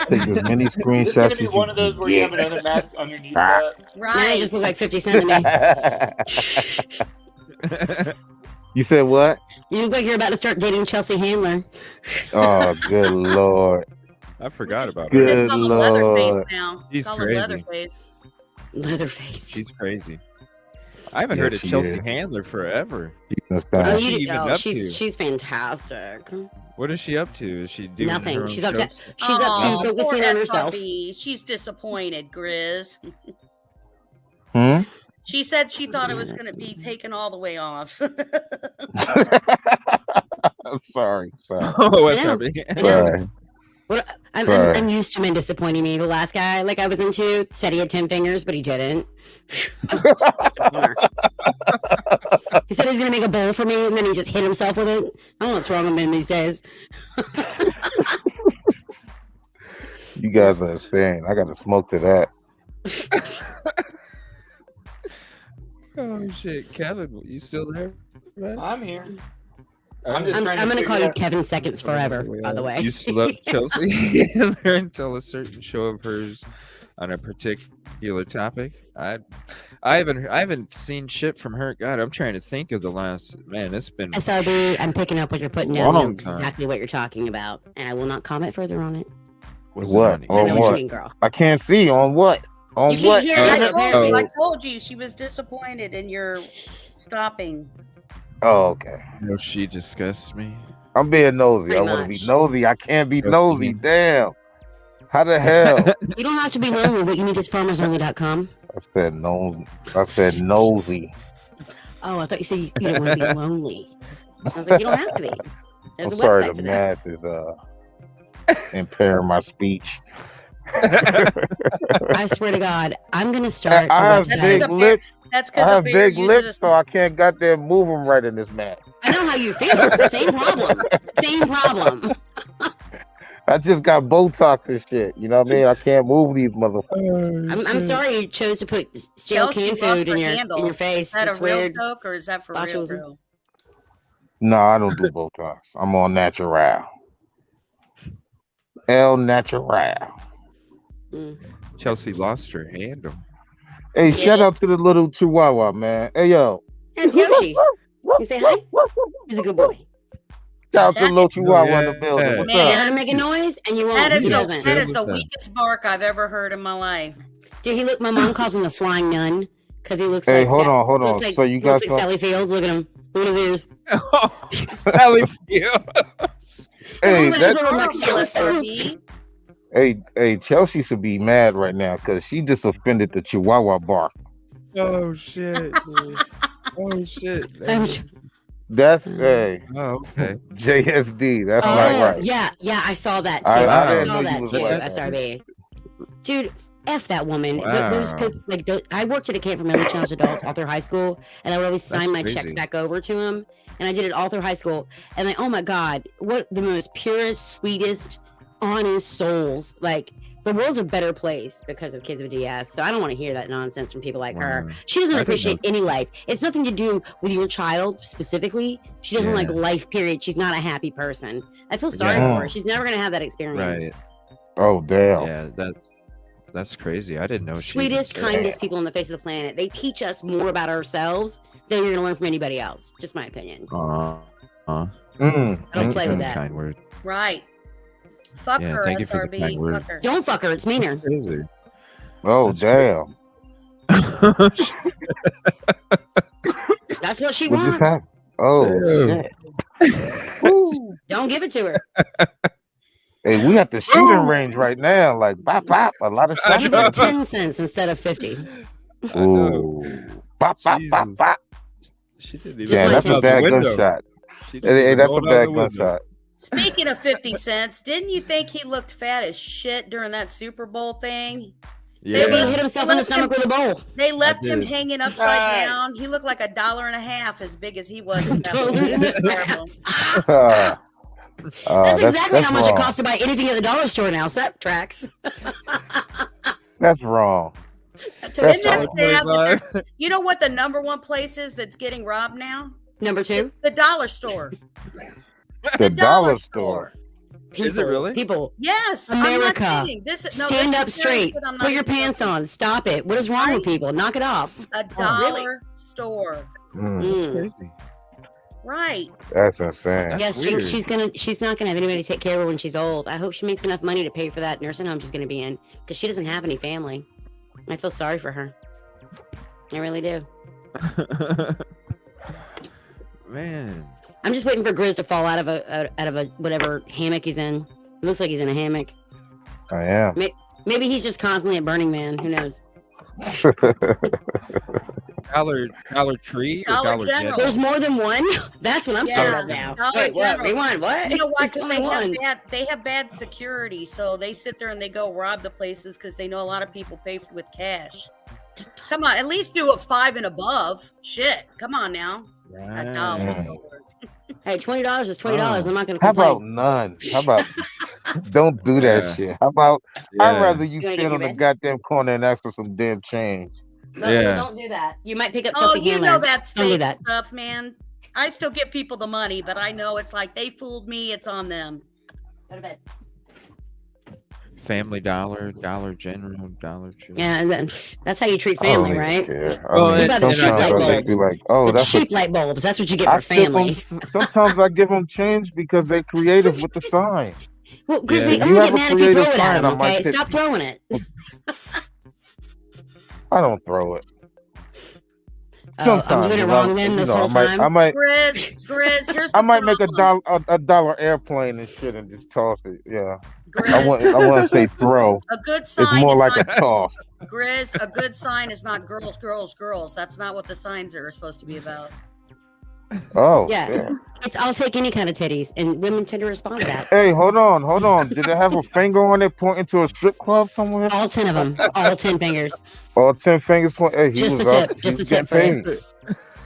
Take as many It's screenshots gonna as be you one of those can where you have get. another mask underneath Ah. that. Now you Right. just look like 50 Cent to me. You said what? You look like you're about to start dating Chelsea Handler. Oh, good lord. I forgot about Good her. It's called Leatherface lord. now. She's Call crazy. it Leatherface. Leatherface. She's crazy. I haven't Yes, heard of she Chelsea is. Handler forever. You can Oh, stop. What's you she did- even oh, up to? she's fantastic. What is she up to? Is she doing Nothing. her own She's up to shows? she's up Aw, to focusing poor on herself. SRB. She's disappointed, Grizz. Hmm? She said she thought it was going to be taken all the way off. I'm sorry. Oh, what's I know. happening? I know. Sorry. What Sorry. I'm used to men disappointing me. The last guy, like I was into, said he had 10 fingers, but he didn't. He said he was gonna make a bowl for me, and then he just hit himself with it. I don't know what's wrong with men these days. You guys are insane. I got to smoke to that. Oh shit, Kevin, you still there? Man? I'm here. I'm just I'm trying going to figure call you out- Kevin Seconds forever, by the way. Used to love Chelsea there until a certain show of hers on a particular topic. I haven't seen shit from her. God, I'm trying to think of the last man. It's been SRB, I'm picking up what you're putting down. I Long know time. exactly what you're talking about, and I will not comment further on it. was What? it I On know what you what? mean, girl. I can't see. On what? On You what? can't hear it. Oh. I told you she was disappointed in your stopping. Oh, okay. No, she disgusts me. I'm being nosy. Pretty I want to be much. nosy. I can't be Trust nosy. me. Damn. How the hell? You don't have to be lonely. What you need is farmersonly.com. I said nosy. I said nosy. Oh, I thought you said you didn't want to be lonely. I was like, you don't have to be. There's I'm a sorry, website the for that. math is impairing my speech. I swear to God, I'm gonna start I a have website. big lips. That's I because have big lips, so I can't goddamn move them right in this match. I know how you feel. Same problem. Same problem. I just got Botox and shit. You know what I mean? I can't move these motherfuckers. I'm sorry you chose to put stale Chelsea canned lost food her in handle. your face. Is that It's a real weird. joke or is that for real? Botulism. real? No, I don't do Botox. I'm on natural. El natural. Chelsea lost her handle. Hey, shout out to the little Chihuahua, man. Hey, yo. It's Yoshi. You say hi? He's a good boy. Shout out to the little Chihuahua in the yeah. building. What's You up? gotta make a noise and you won't. That is He the, doesn't. that is the What's that? weakest bark I've ever heard in my life. Dude, my mom calls him the flying nun because he looks Hey, like hold on. looks like, So you he got looks like Sally Fields. Look at him. Look at his ears. Oh, Sally Fields. Hey, Look that's, like Sally Fields. hey, Chelsea should be mad right now because she just offended the Chihuahua bark. Oh shit. Oh shit. That's hey. Oh, okay. JSD. That's Oh, not right. yeah, I saw that too. I I, didn't saw know you that was too. like that. SRB. Dude, F that woman. Those Wow. people, I worked at a camp for mentally challenged adults all through high school, and I would always sign That's my crazy. checks back over to him. And I did it all through high school. And like, oh my God, what the most purest, sweetest, honest souls. Like, the world's a better place because of kids with DS. So I don't want to hear that nonsense from people like her. Wow. She doesn't I didn't appreciate know. any life. It's nothing to do with your child specifically. She doesn't like Yeah. life, period. She's not a happy person. I feel sorry Yeah. for her. She's never going to have that experience. Right. Oh damn. Yeah, that's crazy. I didn't know she Sweetest, even- kindest people on the face of the planet. They teach us more about ourselves than you're going to learn from anybody else. Just my opinion. I don't play with that. Kind word. Right. Fuck Yeah, her, thank you for the SRB. kind word. Fuck her. Don't fuck her. It's meaner. Crazy. Oh That's damn. That's what she What just wants. happened? Oh Ew. shit. Woo. Don't give it to her. Hey, we at the shooting range right now. Like bop bop. A lot of shots. Give her 10 cents instead of 50. I know. Ooh. Bop bop bop Jesus. bop. She didn't even Just Yeah, my that's roll a out the bad window. gunshot. She didn't Hey, even that's a roll out bad the window. gunshot. Speaking of 50 cents, didn't you think he looked fat as shit during that Super Bowl thing? Yeah. Maybe he hit himself in the stomach with a bowl. They left him did. hanging upside down. He looked like $1.50 as big as he was. At that point. That's exactly how much wrong. it costs to buy anything at the dollar store now. So that tracks. That's wrong. Isn't That's that wrong. sad that they're- you know what the number one place is that's getting robbed now? Number two, The dollar store. The dollar store. people, Is it really? People, Yes, America, I'm not kidding. This is, no, stand this up is serious, straight. but I'm not Put your kidding. pants on. Stop it. What is wrong with people? Knock it off. A dollar store. That's Mm. crazy. Right. That's insane. Yes, weird. she's not gonna have anybody to take care of her when she's old. I hope she makes enough money to pay for that nursing home she's gonna be in because she doesn't have any family. I feel sorry for her. I really do. Man. I'm just waiting for Grizz to fall out of a whatever hammock he's in. It looks like he's in a hammock. I am. Maybe he's just constantly at Burning Man. Who knows? Dollar Tree or Dollar Dollar General. General? There's more than one. That's what I'm scared Yeah, of now. Dollar Wait, what? General. Rewind. What? You know why? There's Because only one. they have bad security, so they sit there and they go rob the places because they know a lot of people pay with cash. Come on, at least do it 5 and above. Shit, come on now. A dollar. Mm. Hey, $20 is $20. Oh. I'm not gonna How complain. about none? How about don't do that Yeah. shit? How about I'd Yeah. rather you You wanna sit get on your the bed? goddamn corner and ask for some damn change. No, Yeah. don't do that. You might pick up Oh, Chelsea you Handler. know that's Don't do fake that. stuff, man. I still give people the money, but I know it's like they fooled me. It's on them. Go to bed. Family Dollar, Dollar General, Dollar Tree. Yeah, and then that's how you treat family, right? What about the cheap light bulbs? Be like, oh, the cheap light bulbs. That's what you get I for family. Sometimes I give them change because they're creative with the sign. Well, because they only get mad if you throw it at them. Okay, stop throwing it. I don't throw it. I'm doing it wrong then this whole time. I might, Grizz, here's the I might make problem. a dollar airplane and shit and just toss it. Yeah. I want to say throw. A good sign. It's more is like not, a toss. Grizz, a good sign is not girls, girls, girls. That's not what the signs are supposed to be about. Oh. Yeah. It's I'll take any kind of titties, and women tend to respond to that. Hey, hold on. Did it have a finger on it pointing to a strip club somewhere? All 10 of them. All 10 fingers. All 10 fingers point. Hey, just the tip. Just the tip for you.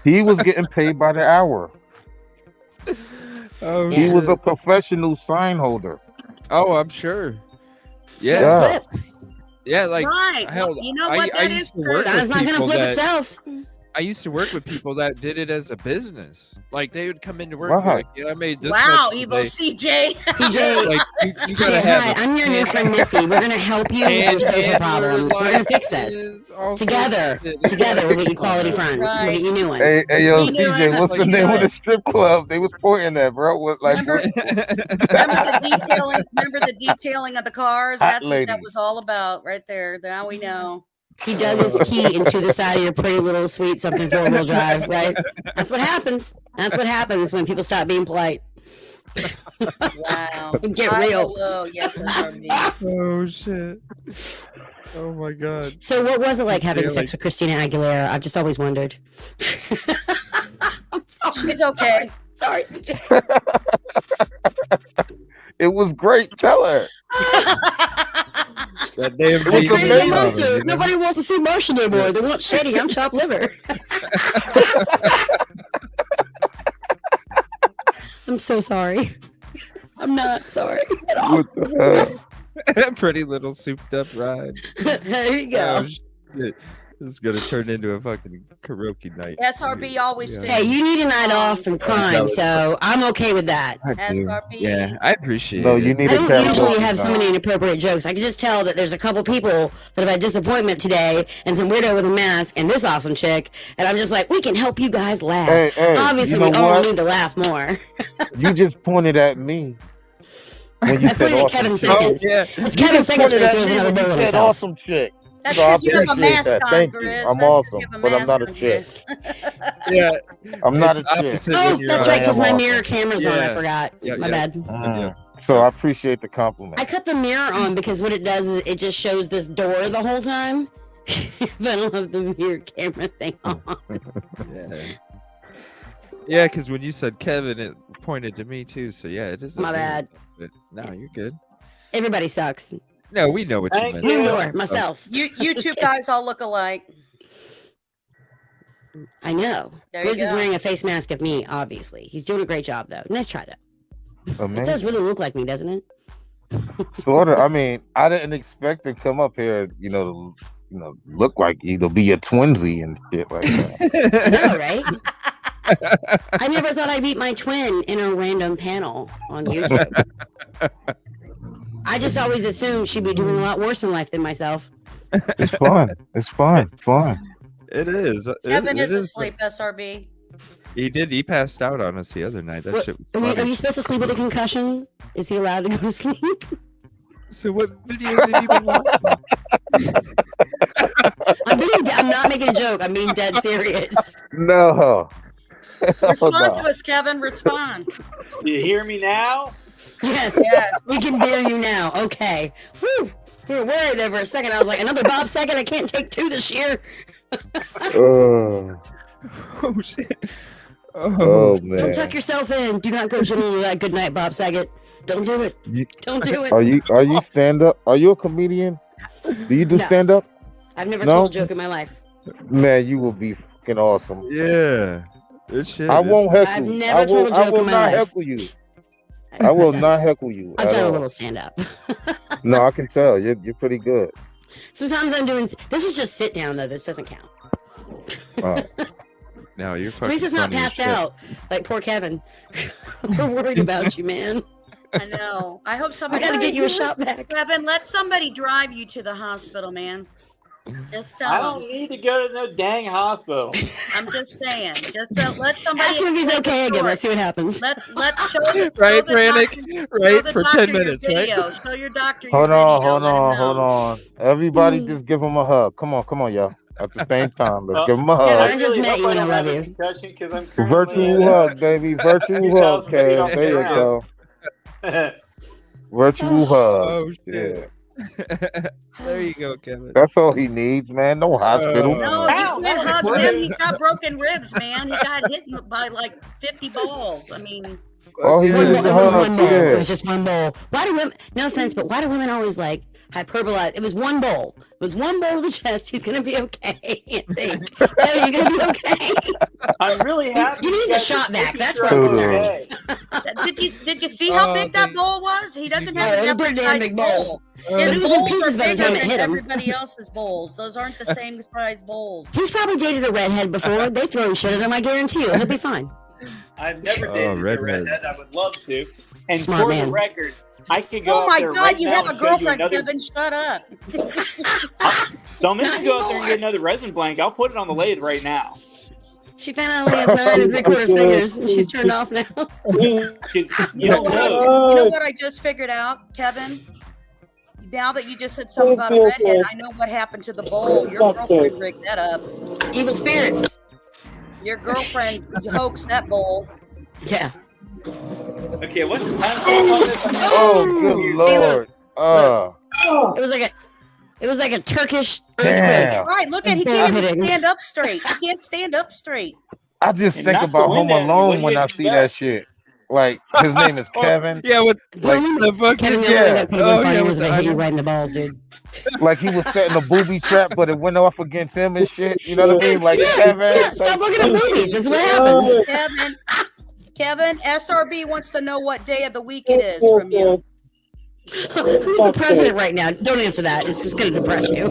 He was getting paid by the hour. Oh, he was a professional sign holder. Oh, I'm sure. Yeah. Yeah, like right. Hell, you know what that is? Sign's not gonna flip itself. I used to work with people that did it as a business. Like they would come into work like, yeah, I made this. Wow, evil CJ. CJ, like you gotta have. Hi, I'm your new friend Missy. We're gonna help you with your social problems. We're gonna fix this together. Together, we'll get you quality friends. We'll get you new ones. Hey, yo, CJ, what's the name of the strip club? They was pointing at, bro. What, like, remember the detailing of the cars? That's what that was all about, right there. Now we know. He dug his key into the side of your pretty little sweet something 4-wheel drive, right? That's what happens. That's what happens when people stop being polite. Wow. Get real. Hello. Yes, oh shit. Oh my god. So what was it like having sex with Christina Aguilera? I've just always wondered. I'm sorry. She's okay. Sorry, CJ. It was great. Tell her. That damn Nobody wants to see motion anymore. They want shitty. I'm chopped liver. I'm so sorry. I'm not sorry at all. What the hell? Pretty little souped up ride. There you go. Oh, shit. This is gonna turn into a fucking karaoke night. SRB always. Hey, you need a night off from crime, so I'm okay with that. SRB. Yeah, I appreciate it. You need I don't usually have so many inappropriate jokes. I can just tell that there's a couple people that have had disappointment today, and some weirdo with a mask, and this awesome chick, and I'm just like, we can help you guys laugh. Hey, obviously, you know we all what? need to laugh more. You just pointed at me. When you I pointed at Kevin Seconds. Oh, yeah. It's Kevin Seconds when he throws another bullet at himself. Awesome chick. That's So I because you have a appreciate mask that. on, Thank Grizz. you. I'm That's 'cause awesome, you have a but I'm mask not a on, chick. Yeah. I'm not It's a chick. opposite Oh, when you're that's on. right, because my awesome. mirror camera's on. I Yeah. forgot. Yeah, My yeah. bad. So I appreciate the compliment. I cut the mirror on because what it does is it just shows this door the whole time. But I don't have the mirror camera thing on. Yeah, because when you said Kevin, it pointed to me too. So yeah, it is. My bad. No, you're good. Everybody sucks. No, we know what you meant. Ignore myself. You two guys all look alike. I know. There you Grizz is go. wearing a face mask of me, obviously. He's doing a great job, though. Nice try, though. It does Amazing. really look like me, doesn't it? Sort of. I mean, I didn't expect to come up here, to, look like you, to be a twinsy and shit like that. I know, right? I never thought I'd meet my twin in a random panel on YouTube. I just always assumed she'd be doing a lot worse in life than myself. It's fun. It's fun. Fun. It is. Kevin it is asleep, SRB. He did. He passed out on us the other night. That shit was Are funny. you supposed to sleep with a concussion? Is he allowed to go to sleep? So what videos have you been watching? I'm not making a joke. I'm being dead serious. No. Respond to us, Kevin. Respond. Do you hear me now? Yes. Yes. We can hear you now. Okay. Woo. We were worried there for a second. I was like, another Bob second? I can't take two this year. Oh shit. Oh man. Don't tuck yourself in. Do not go to that good night, Bob Saget. Don't do it. Don't do it. Are you stand up? Are you a comedian? Do you do No. stand up? I've never No? told a joke in my life. Man, you will be fucking awesome. Yeah. This shit. I won't heckle I've you. never I told a will, I joke will in my not life. heckle you. I will not heckle you. I've at done a all. little stand up. No, I can tell. You're pretty good. Sometimes I'm doing. This is just sit down though. This doesn't count. No, you're At fucking least it's not funny as passed shit. out like poor Kevin. We're worried about you, man. I know. I hope I somebody. gotta get you a shot back. Kevin, let somebody drive you to the hospital, man. Just tell I them. don't need to go to no dang hospital. I'm just saying. Just let somebody. Ask him if he's explain the okay again. story. Let's see what happens. Let show the, Right, show the Brannick? doctor, Right, show the for doctor 10 your minutes, right? video. Show your doctor your Hold video. on, hold Let him on, hold know. on. Everybody just give him a hug. Come on, y'all. At the same time, let's give him a Yeah, hug. I just met hope you and I don't love have a you. concussion 'cause I'm currently Virtual hug, baby. Virtual hug, 2,000 feet off Kev. the There you ground. go. Virtual hug. Oh Yeah. shit. There you go, Kevin. That's all he needs, man. No hospital. No, Ow, you that can't was hug great. him. He's got broken ribs, man. He got hit by like 50 balls. I mean, All he One needs bowl, is it a was hug. one bowl. It Yeah. was just one bowl. Why do women? No offense, but why do women always like hyperbolize? It was one bowl. It was one bowl of the chest. He's gonna be okay. I think. Kevin, you're gonna be okay. I'm really happy. You need a guys shot are back. making That's sure what I'm I'm concerned. okay. did you see how Oh, big that thank- bowl was? He doesn't Oh, have it was a a pretty damn sized big bowl. But His it was in bowls pieces are by the bigger time it than hit him. everybody else's bowls. Those aren't the same size bowls. He's probably dated a redhead before. They throw shit at him. I guarantee you, he'll be fine. I've never Oh, dated a redheads. redhead. I would love to. And Smart for man. the record, I could go Oh out my there God, right you now have a and show you girlfriend, another. Kevin. Shut up. Don't make me go out there and get another resin blank. I'll put it on the lathe right now. She found out only has 9 3/4 fingers, and she's turned off now. You You know don't what? know. You know what I just figured out, Kevin? Now that you just said something about a redhead, I know what happened to the bowl. Your girlfriend rigged that up. Evil spirits. Your girlfriend hoaxed that bowl. Yeah. Okay, what's the time on this? Oh, good See, look. Lord. It was like a Turkish Damn. earthquake. Right, look at he Ball can't even hitting. stand up straight. He can't stand up straight. I just And think not about the Home wind at me. What Alone do when you I see that expect? shit. Like, his name is Kevin. Yeah, with Like, the fucking Kevin, the Yeah. only thing that could have Oh, been funny yeah, was with if the I hit you eyeball. right in the balls, dude. like he was setting a booby trap, but it went off against him and shit. You know what I mean? Like, Yeah, Kevin. yeah, stop looking at movies. This is what happens. Kevin, SRB wants to know what day of the week it is from you. Who's the president right now? Don't answer that. It's just going to depress you.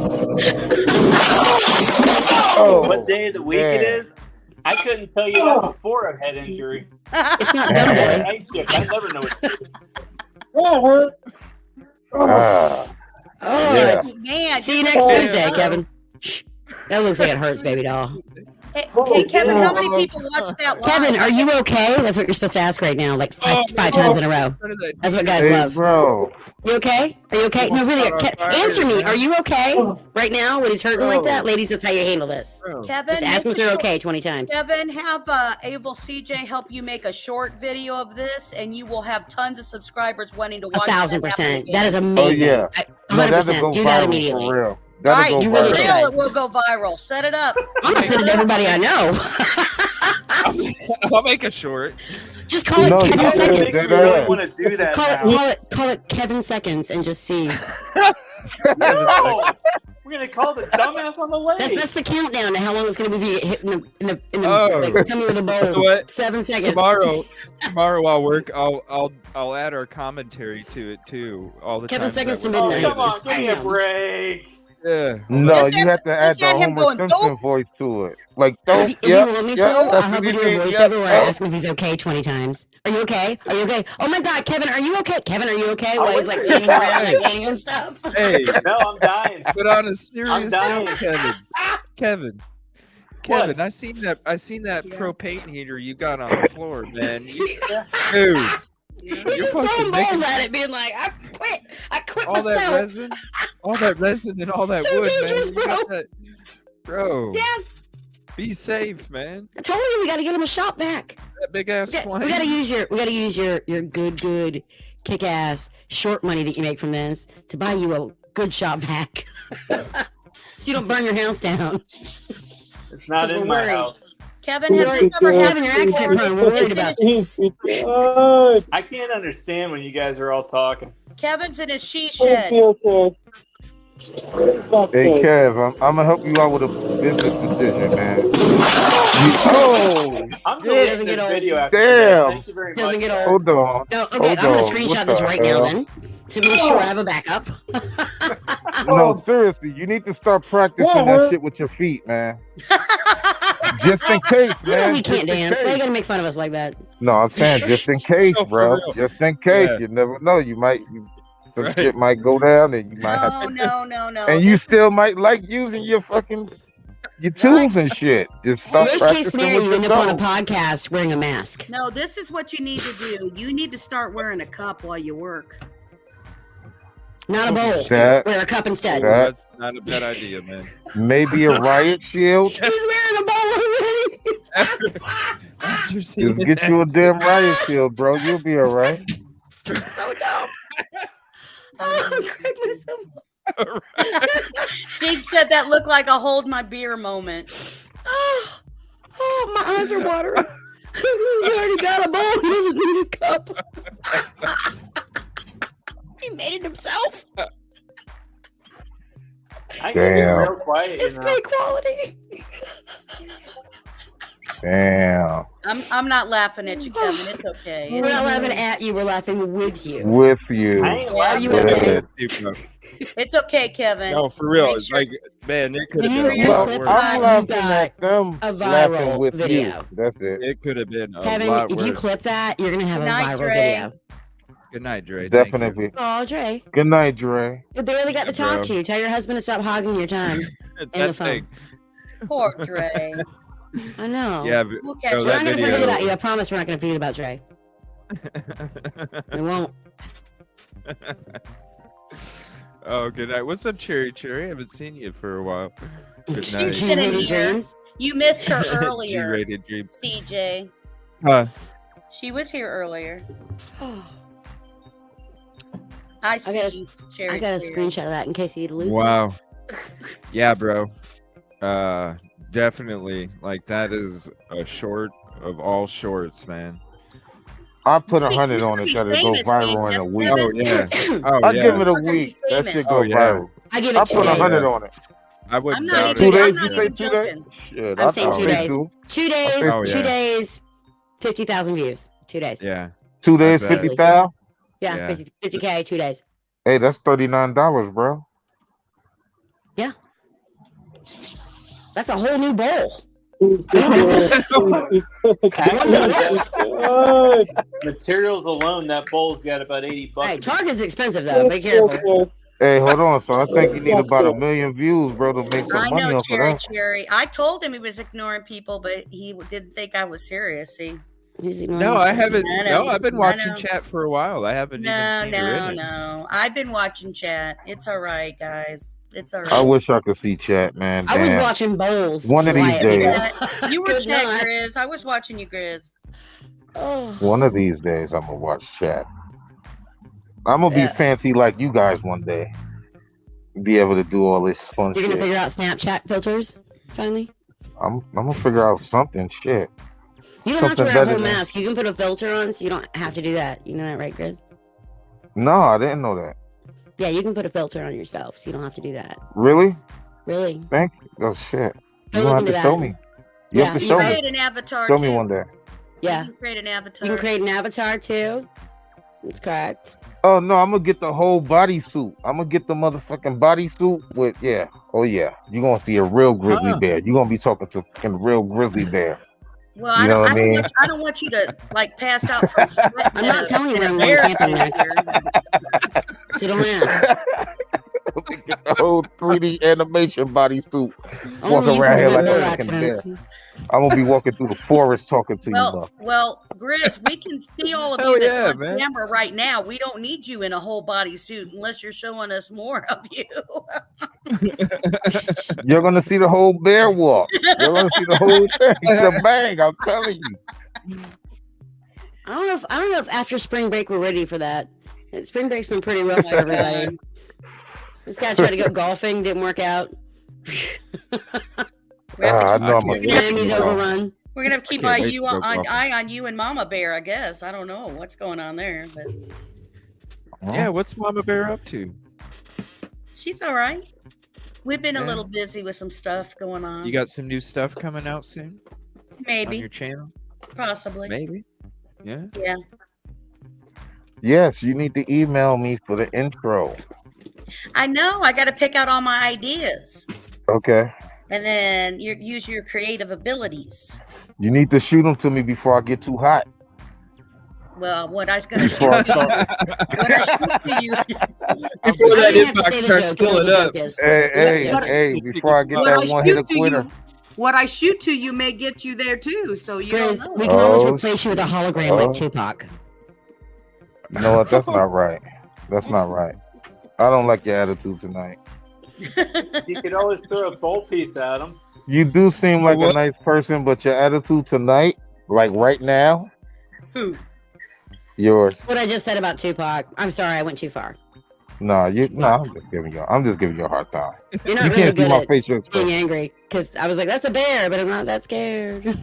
Oh, What day of the week it man. is? I couldn't tell you that before a head injury. It's not I done, had boy. night shift. I never know what to do. Ah, Oh, yeah. it's, Man, see you next Tuesday, Kevin. That looks like it hurts, baby doll. Hey, Kevin, how many people watched that live? Kevin, are you okay? That's what you're supposed to ask right now, like five times in a row. That's what guys Hey, love. bro. You okay? Are you okay? No, really. Answer me. Are you okay right now when he's hurting like that? Ladies, that's how you handle this. Kevin, Just ask them if they're okay 20 times. Kevin, have Abel CJ help you make a short video of this, and you will have tons of subscribers wanting to watch. 1,000%. That is Oh, amazing. yeah. No, that'll 100%. go Do that viral immediately. for real. That'll Right, go you really viral. should. Real, it will go viral. Set it up. I'm gonna send it to everybody I know. I'll make it short. Just call it No, Kevin you I did think Seconds. we really want to do that Call now. it Kevin Seconds and just see. No! We're going to call the dumbass on the lathe. That's the countdown to how long it's gonna be hit in the Oh. like, tell me with a You know bowl. what? 7 seconds. Tomorrow while work, I'll add our commentary to it too. All the Kevin time. Seconds to Oh, midnight. come on, Just give me a bam. break. Yeah. No, Just you add- have to add just the add him Homer going, Simpson "Dope." voice to it. Like, If don't. you want me to, I'll help you do a voiceover where I ask him if he's okay 20 times. Are you okay? Are you okay? Oh my God, Kevin, are you okay? Kevin, are you okay? While he's like wait. running around and painting and stuff. Hey, No, I'm dying. but on a serious I'm dying. note, Kevin, What? I seen that propane heater you got on the floor, man. Dude, He's you're just fucking throwing making balls at it, being like, I quit all that myself. resin and all that So wood, dangerous, man. You got bro. that- Bro, Yes, be safe, man. I told you we got to get him a shot back. That big ass flame. We got to use your good kick ass short money that you make from this to buy you a good shot back, so you don't burn your house down. It's not 'Cause in we're my worried. house. Kevin, has this ever Having happened your accident before? prone, we're worried about you. I can't understand when you guys are all talking. Kevin's in his she shed. Hey, Kev, I'm gonna help you out with a business decision, man. I'm He deleting doesn't get this old. video after Damn. today. Thank you very Doesn't much. get old. Hold on. No, okay, Hold I'm gonna on. screenshot What this the right now hell? then to make sure I have a backup. No, seriously, you need to start practicing that shit with your feet, man. Just in case, You know man. we can't just in dance. Why you case. gotta make fun of us like that? No, I'm saying just in case, No, for bro. real. Just in case. Yeah. You never know. Some Right. shit might go down, and you might have to. No. And you This is- still might like using your tools and shit. Just start Worst case practicing scenario, with you your end up on a toes. podcast wearing a mask. No, this is what you need to do. You need to start wearing a cup while you work. Not a bowl. That- Wear a cup instead. that- That's not a bad idea, man. Maybe a riot shield. He's wearing a bowl already. After seeing Just get you a damn riot shield, bro. You'll be all right. So dumb. Oh, I'm cracking myself. Steve said that looked like a hold my beer moment. Oh, my eyes are watering. He's already got a bowl. He doesn't need a cup. He made it himself. I can get Damn. real quiet. It's great quality. Damn. I'm not laughing at you, Kevin. It's okay. We're not laughing at you. We're laughing with you. With you. I ain't Are laughing. you okay? It's okay, Kevin. No, for real. Make It's sure- like, man, it could Can you have been read a this lot clip? worse. I'm You've laughing got at them a laughing viral with video. you. That's it. It could have been a Kevin, lot if worse. you clip that, you're gonna have a Good night, viral Dre. video. Good night, Dre. Thank you. Definitely. Oh, Dre, Good night, Dre. you barely got to Yeah, talk bro. to you. Tell your husband to stop hogging your time. That the phone. thing. Poor Dre. I know. Yeah, but, We'll catch no, you. We're that not gonna video. forget about you. I promise we're not gonna forget about Dre. We won't. Oh, good night. What's up, Cherry? Cherry, I haven't seen you for a while. Good night. She's been in G-rated here. germs. You missed her earlier, G-rated dreams. CJ. She was here earlier. I see. got Cherry I got a Cherry. screenshot of that in case you need to lose. Wow. Yeah, bro. Definitely. Like, that is a short of all shorts, man. I put 100 on it that'll go Famous, viral in a man. week. Oh, yeah. Oh, I yeah. give it a We're gonna week. be That famous. shit go Oh, yeah. viral. I give I it 2 put days. 100 on it. I wouldn't I'm doubt not it. 2 even, days, I'm you not say even 2 days? joking. Shit, I'm I saying thought 2 they days. do. 2 days. Oh, 2 yeah. days. 50,000 views. 2 days. Yeah. 2 days, bet. 50,000? Yeah, Yeah. 50K, 2 days. Hey, that's $39, bro. Yeah. That's a whole new bowl. Materials alone, that bowl's got about $80. Hey, Target's expensive though. Be careful. Hey, hold on. So I think you need about 1 million views, bro, to make some I money know off of Cherry that. Cherry. I told him he was ignoring people, but he didn't think I was serious. See? He's ignoring No, us. I haven't. I know. No, I've been I watching know. chat for a while. I haven't No, even seen her in it. no. I've been watching chat. It's all right, guys. It's all right. I wish I could see chat, man. I was Damn. watching bowls. One of these fly at me. days. Yeah, you were Good chat, night. Grizz. I was watching you, Grizz. Oh. One of these days, I'm gonna watch chat. I'm gonna be Yeah. fancy like you guys one day. Be able to do all this fun You're gonna shit. figure out Snapchat filters finally. I'm gonna figure out something. Shit. You don't have to Something wear a better whole than- mask. You can put a filter on, so you don't have to do that. You know that, right, Grizz? No, I didn't know that. Yeah, you can put a filter on yourself, so you don't have to do that. Really? Really? Thank you. Oh shit. Go You look gonna have into to show that. me. You have to You show create me. an avatar Show too. me one day. Yeah. You can create an avatar. You can create an avatar too. That's correct. Oh no, I'm gonna get the whole bodysuit. I'm gonna get the motherfucking bodysuit with Oh yeah. You're gonna see a real grizzly bear. You're gonna be talking to a real grizzly bear. Well, You I know don't, what I I, don't mean? want, I don't want you to like pass out from sweat. I'm not telling you where I'm going Bears camping out next. there. So don't ask. Get the whole 3D animation bodysuit. Only Walking you around can here like prevent a road fucking bear. accidents. I'm gonna be walking through the forest talking to you, bro. Well, Grizz, we can see all of Hell you that's yeah, on man. camera right now. We don't need you in a whole bodysuit unless you're showing us more of you. You're gonna see the whole bear walk. You're gonna see the whole thing. Shebang, I'm telling you. I don't know if after spring break we're ready for that. Spring break's been pretty rough for everybody. This guy tried to go golfing, didn't work out. We have to I keep- know I'm we're a gonna have to Miami's keep- overrun. we're gonna have to keep can't eye wait you to go on golfing. eye on you and Mama Bear. I guess I don't know what's going on there, but Yeah, what's Mama Bear up to? she's all right. We've been a Yeah. little busy with some stuff going on. You got some new stuff coming out soon on Maybe, your channel? possibly. Maybe. Yeah. Yeah. Yes, you need to email me for the intro. I know. I got to pick out all my ideas. Okay. and then you use your creative abilities. You need to shoot them to me before I get too hot. Well, what I was going to shoot Before I you, start- what I shoot to you, Before that I didn't have to inbox say the starts joke, you know what filling the up. joke is. Hey, before I get what that I one shoot hitter to quitter. you, what I shoot to you may get you there too. So you Grizz, don't we know. can always Oh, replace you with a hologram like Tupac. You know what? That's not right. That's not right. I don't like your attitude tonight. You could always throw a gold piece at him. You do seem like a what? nice person, but your attitude tonight, like right now, Who? yours. What I just said about Tupac. I'm sorry, I went too far. No, I'm just giving you a hard time. You're not You really can't see good my at facial being expression. angry because I was like, "That's a bear," but I'm not that scared. He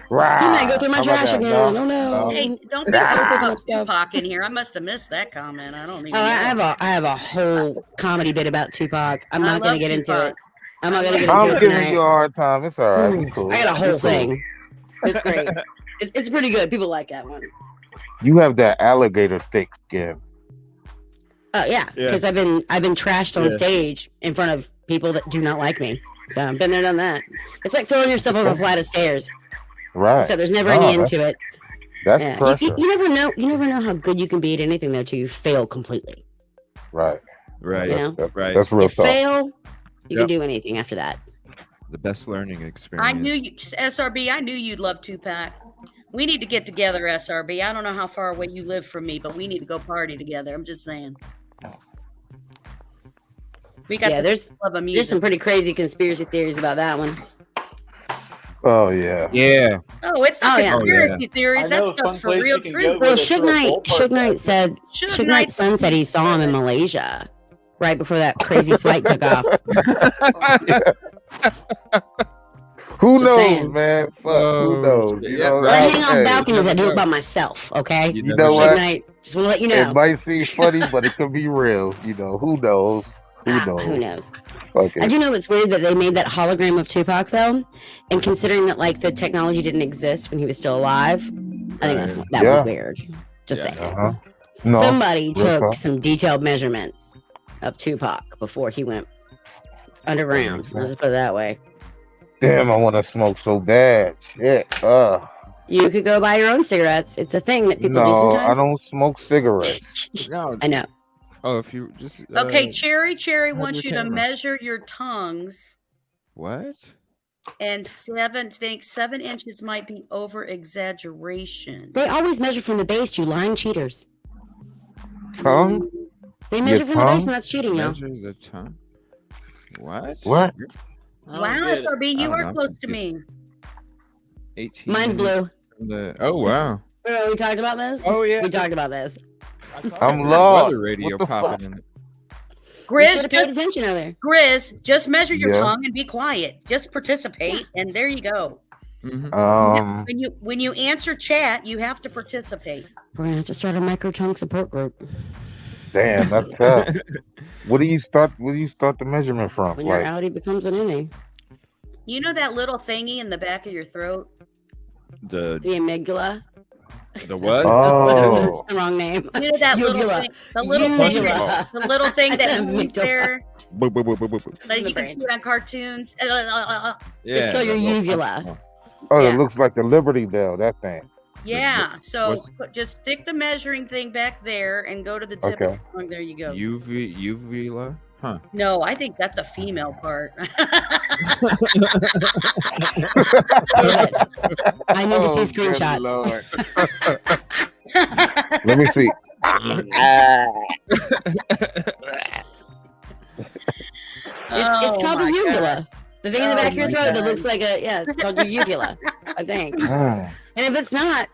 Rah. might go through my How about trash that? again. No, Oh no! Hey, don't think Ah. I about Tupac in here. I must have missed that comment. I don't even. Oh, know. I have a whole comedy bit about Tupac. I'm I not gonna love get into Tupac. it. I'm not gonna get into I'm it giving tonight. you a hard time. It's all right. You cool. I got a whole You cool. thing. It's great. It's pretty good. People like that one. You have that alligator thick skin. Oh yeah, Yeah. because I've been trashed on Yeah. stage in front of people that do not like me. So I've been there, done that. It's like throwing yourself off a flight of stairs. Right. So there's never Oh, any end that's- to it. That's Yeah. pressure. You never know. You never know how good you can be at anything though till you fail completely. Right. Right. You know? Right. That's real You tough. fail, you Yep. can do anything after that. The best learning experience. I knew you, SRB. I knew you'd love Tupac. We need to get together, SRB. I don't know how far away you live from me, but we need to go party together. I'm just saying. We got Yeah, the there's love of there's music. some pretty crazy conspiracy theories about that one. Oh yeah. Yeah. Oh, it's the Oh, yeah. conspiracy theories. I know That a stuff's fun for place real you can truth. go Well, where they Suge throw a Knight, ballpark Suge Knight at. said, Suge Suge Knight Knight's son said he saw him in Malaysia right before that crazy flight took off. Who Just knows, saying. man? Fuck. Who Oh, knows? shit. You Yeah, know, When I right. hang off hey, balconies, I do never it by know. myself. Okay, You You never know know. Suge what? Knight, just want to let you It know. might seem funny, but it could be real. You know, who knows? Who knows? Who knows? Okay. I do know it's weird that they made that hologram of Tupac though, and considering that like the technology didn't exist when he was still alive, I think that was Yeah. weird. Just Yeah. saying. Uh-huh. No. Somebody real took talk. some detailed measurements of Tupac before he went underground. Let's just put it that way. Damn, I want to smoke so bad. Shit. You could go buy your own cigarettes. It's a thing that people do No, sometimes. I don't smoke cigarettes. No. I know. Oh, if you just. Okay, Cherry have wants you your to camera. measure your tongues, What? and 7 inches might be over exaggeration. They always measure from the base, you lying cheaters. Tongue? They measure from the base, tongue? and that's cheating, yo. Measure the tongue. What? What? I don't Wow, get it. SRB, you I don't are know. close to me. 18. Mine's blue. Oh wow. Oh, we talked about this? Oh, yeah. We talked about this. I'm lost. Weather radio What the popping in. You Grizz, should have paid just, attention earlier. Grizz, just measure your Yeah. tongue and be quiet. Just participate, and there you go. Mhm. When you answer chat, you have to participate. We're gonna have to start a micro tongue support group. Damn, that's tough. Where do you start the measurement from? When your Like, outie becomes an innie. You know that little thingy in the back of your throat? The The amygdala. what? oh, That's the wrong name. You know that little Uvula. thing, the little thing that, Uvula. the little thing I that said moves amygdala. there, Boop, boop, boop, boop, boop, boop. like In the you can brain. see it on cartoons. It's called your uvula. oh, Yeah. it looks like the Liberty Bell. That thing. Yeah, so What's- just stick the measuring thing back there and go to the tip of Okay. the tongue. There you go. Uvula? Huh. No, I think that's a female part. I need to see Oh, good screenshots. Lord. Let me see. It's called the Oh my uvula. The thing in the back of your my throat that God. looks like it's called your uvula, I think. Mm. And if it's not,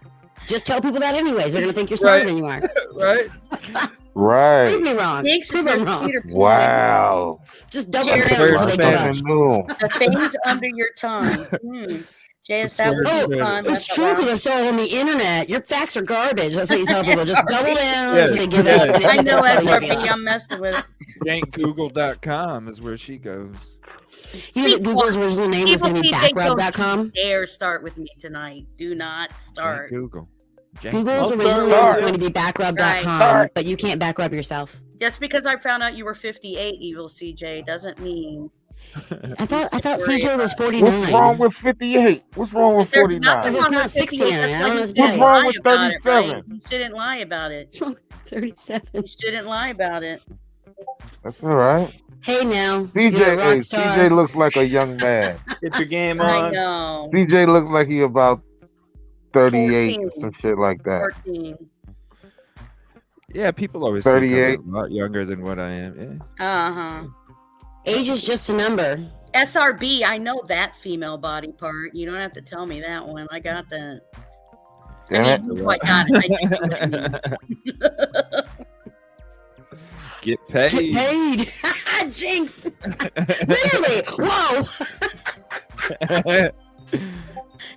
just tell people that anyways. They're gonna think you're smarter Right. than you are. Right? Prove Right. me wrong. Thanks, Prove I'm wrong. Peter Pan. Wow. Just double That's down where until it's they give been. up. Something new. The things under your tongue. JS, that was where Oh, fun. it's That's true because I allowed. saw it on the internet. Your facts are garbage. That's what you tell people. Just double down Yes. until they give Yes. up. and I know that's how you SRB, give up. I'm messing with it. JankGoogle.com is where she goes. You know that Google's original name was going to be TJ, don't backrub.com? dare start with me tonight. Do not start. Google. Google's I'll original start name was with going to be backrub.com, Right. but you can't backrub yourself. Just because I found out you were 58, Evil CJ, doesn't mean I thought CJ was 49. What's wrong with 58? What's wrong with 49? Because it's not 69. I don't know what to tell What's you. wrong with About it, right? 37? You shouldn't lie about it. What's wrong with 37? You shouldn't lie about it. That's all right. Hey now, CJ, you're a rock hey, star. CJ looks like a young man. Get your game I on. know. CJ looks like he about 38 or some shit like that. 14. Yeah, people always think 38. I'm a lot younger than what I am. Uh-huh. Age is just a number. SRB, I know that female body part. You don't have to tell me that one. I got that. Damn I got it. I didn't do it. Get paid. Get paid. Jinx. Literally. Whoa.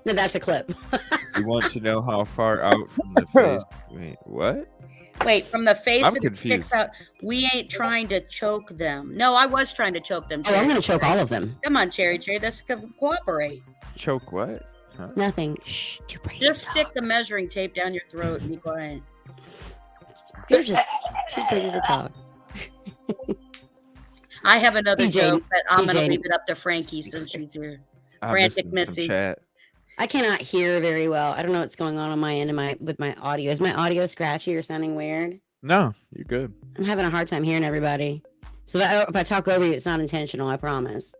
No, that's a clip. You want to know how far out from the face? Wait, what? Wait, from the face I'm that confused. sticks out. We ain't trying to choke them. No, I was trying to choke them. Oh, I'm going to choke all of them. Come on, Cherry. Let's cooperate. Choke what? Huh? Nothing. Shh. Just stick the measuring tape down your throat and be quiet. You're just too pretty to talk. I have another CJ, joke, but I'm going to CJ. leave it up to Frankie since she's here. I'm Frantic missing some Missy. chat. I cannot hear very well. I don't know what's going on my end of with my audio. Is my audio scratchy or sounding weird? No, you're good. I'm having a hard time hearing everybody. So if I talk over you, it's not intentional. I promise.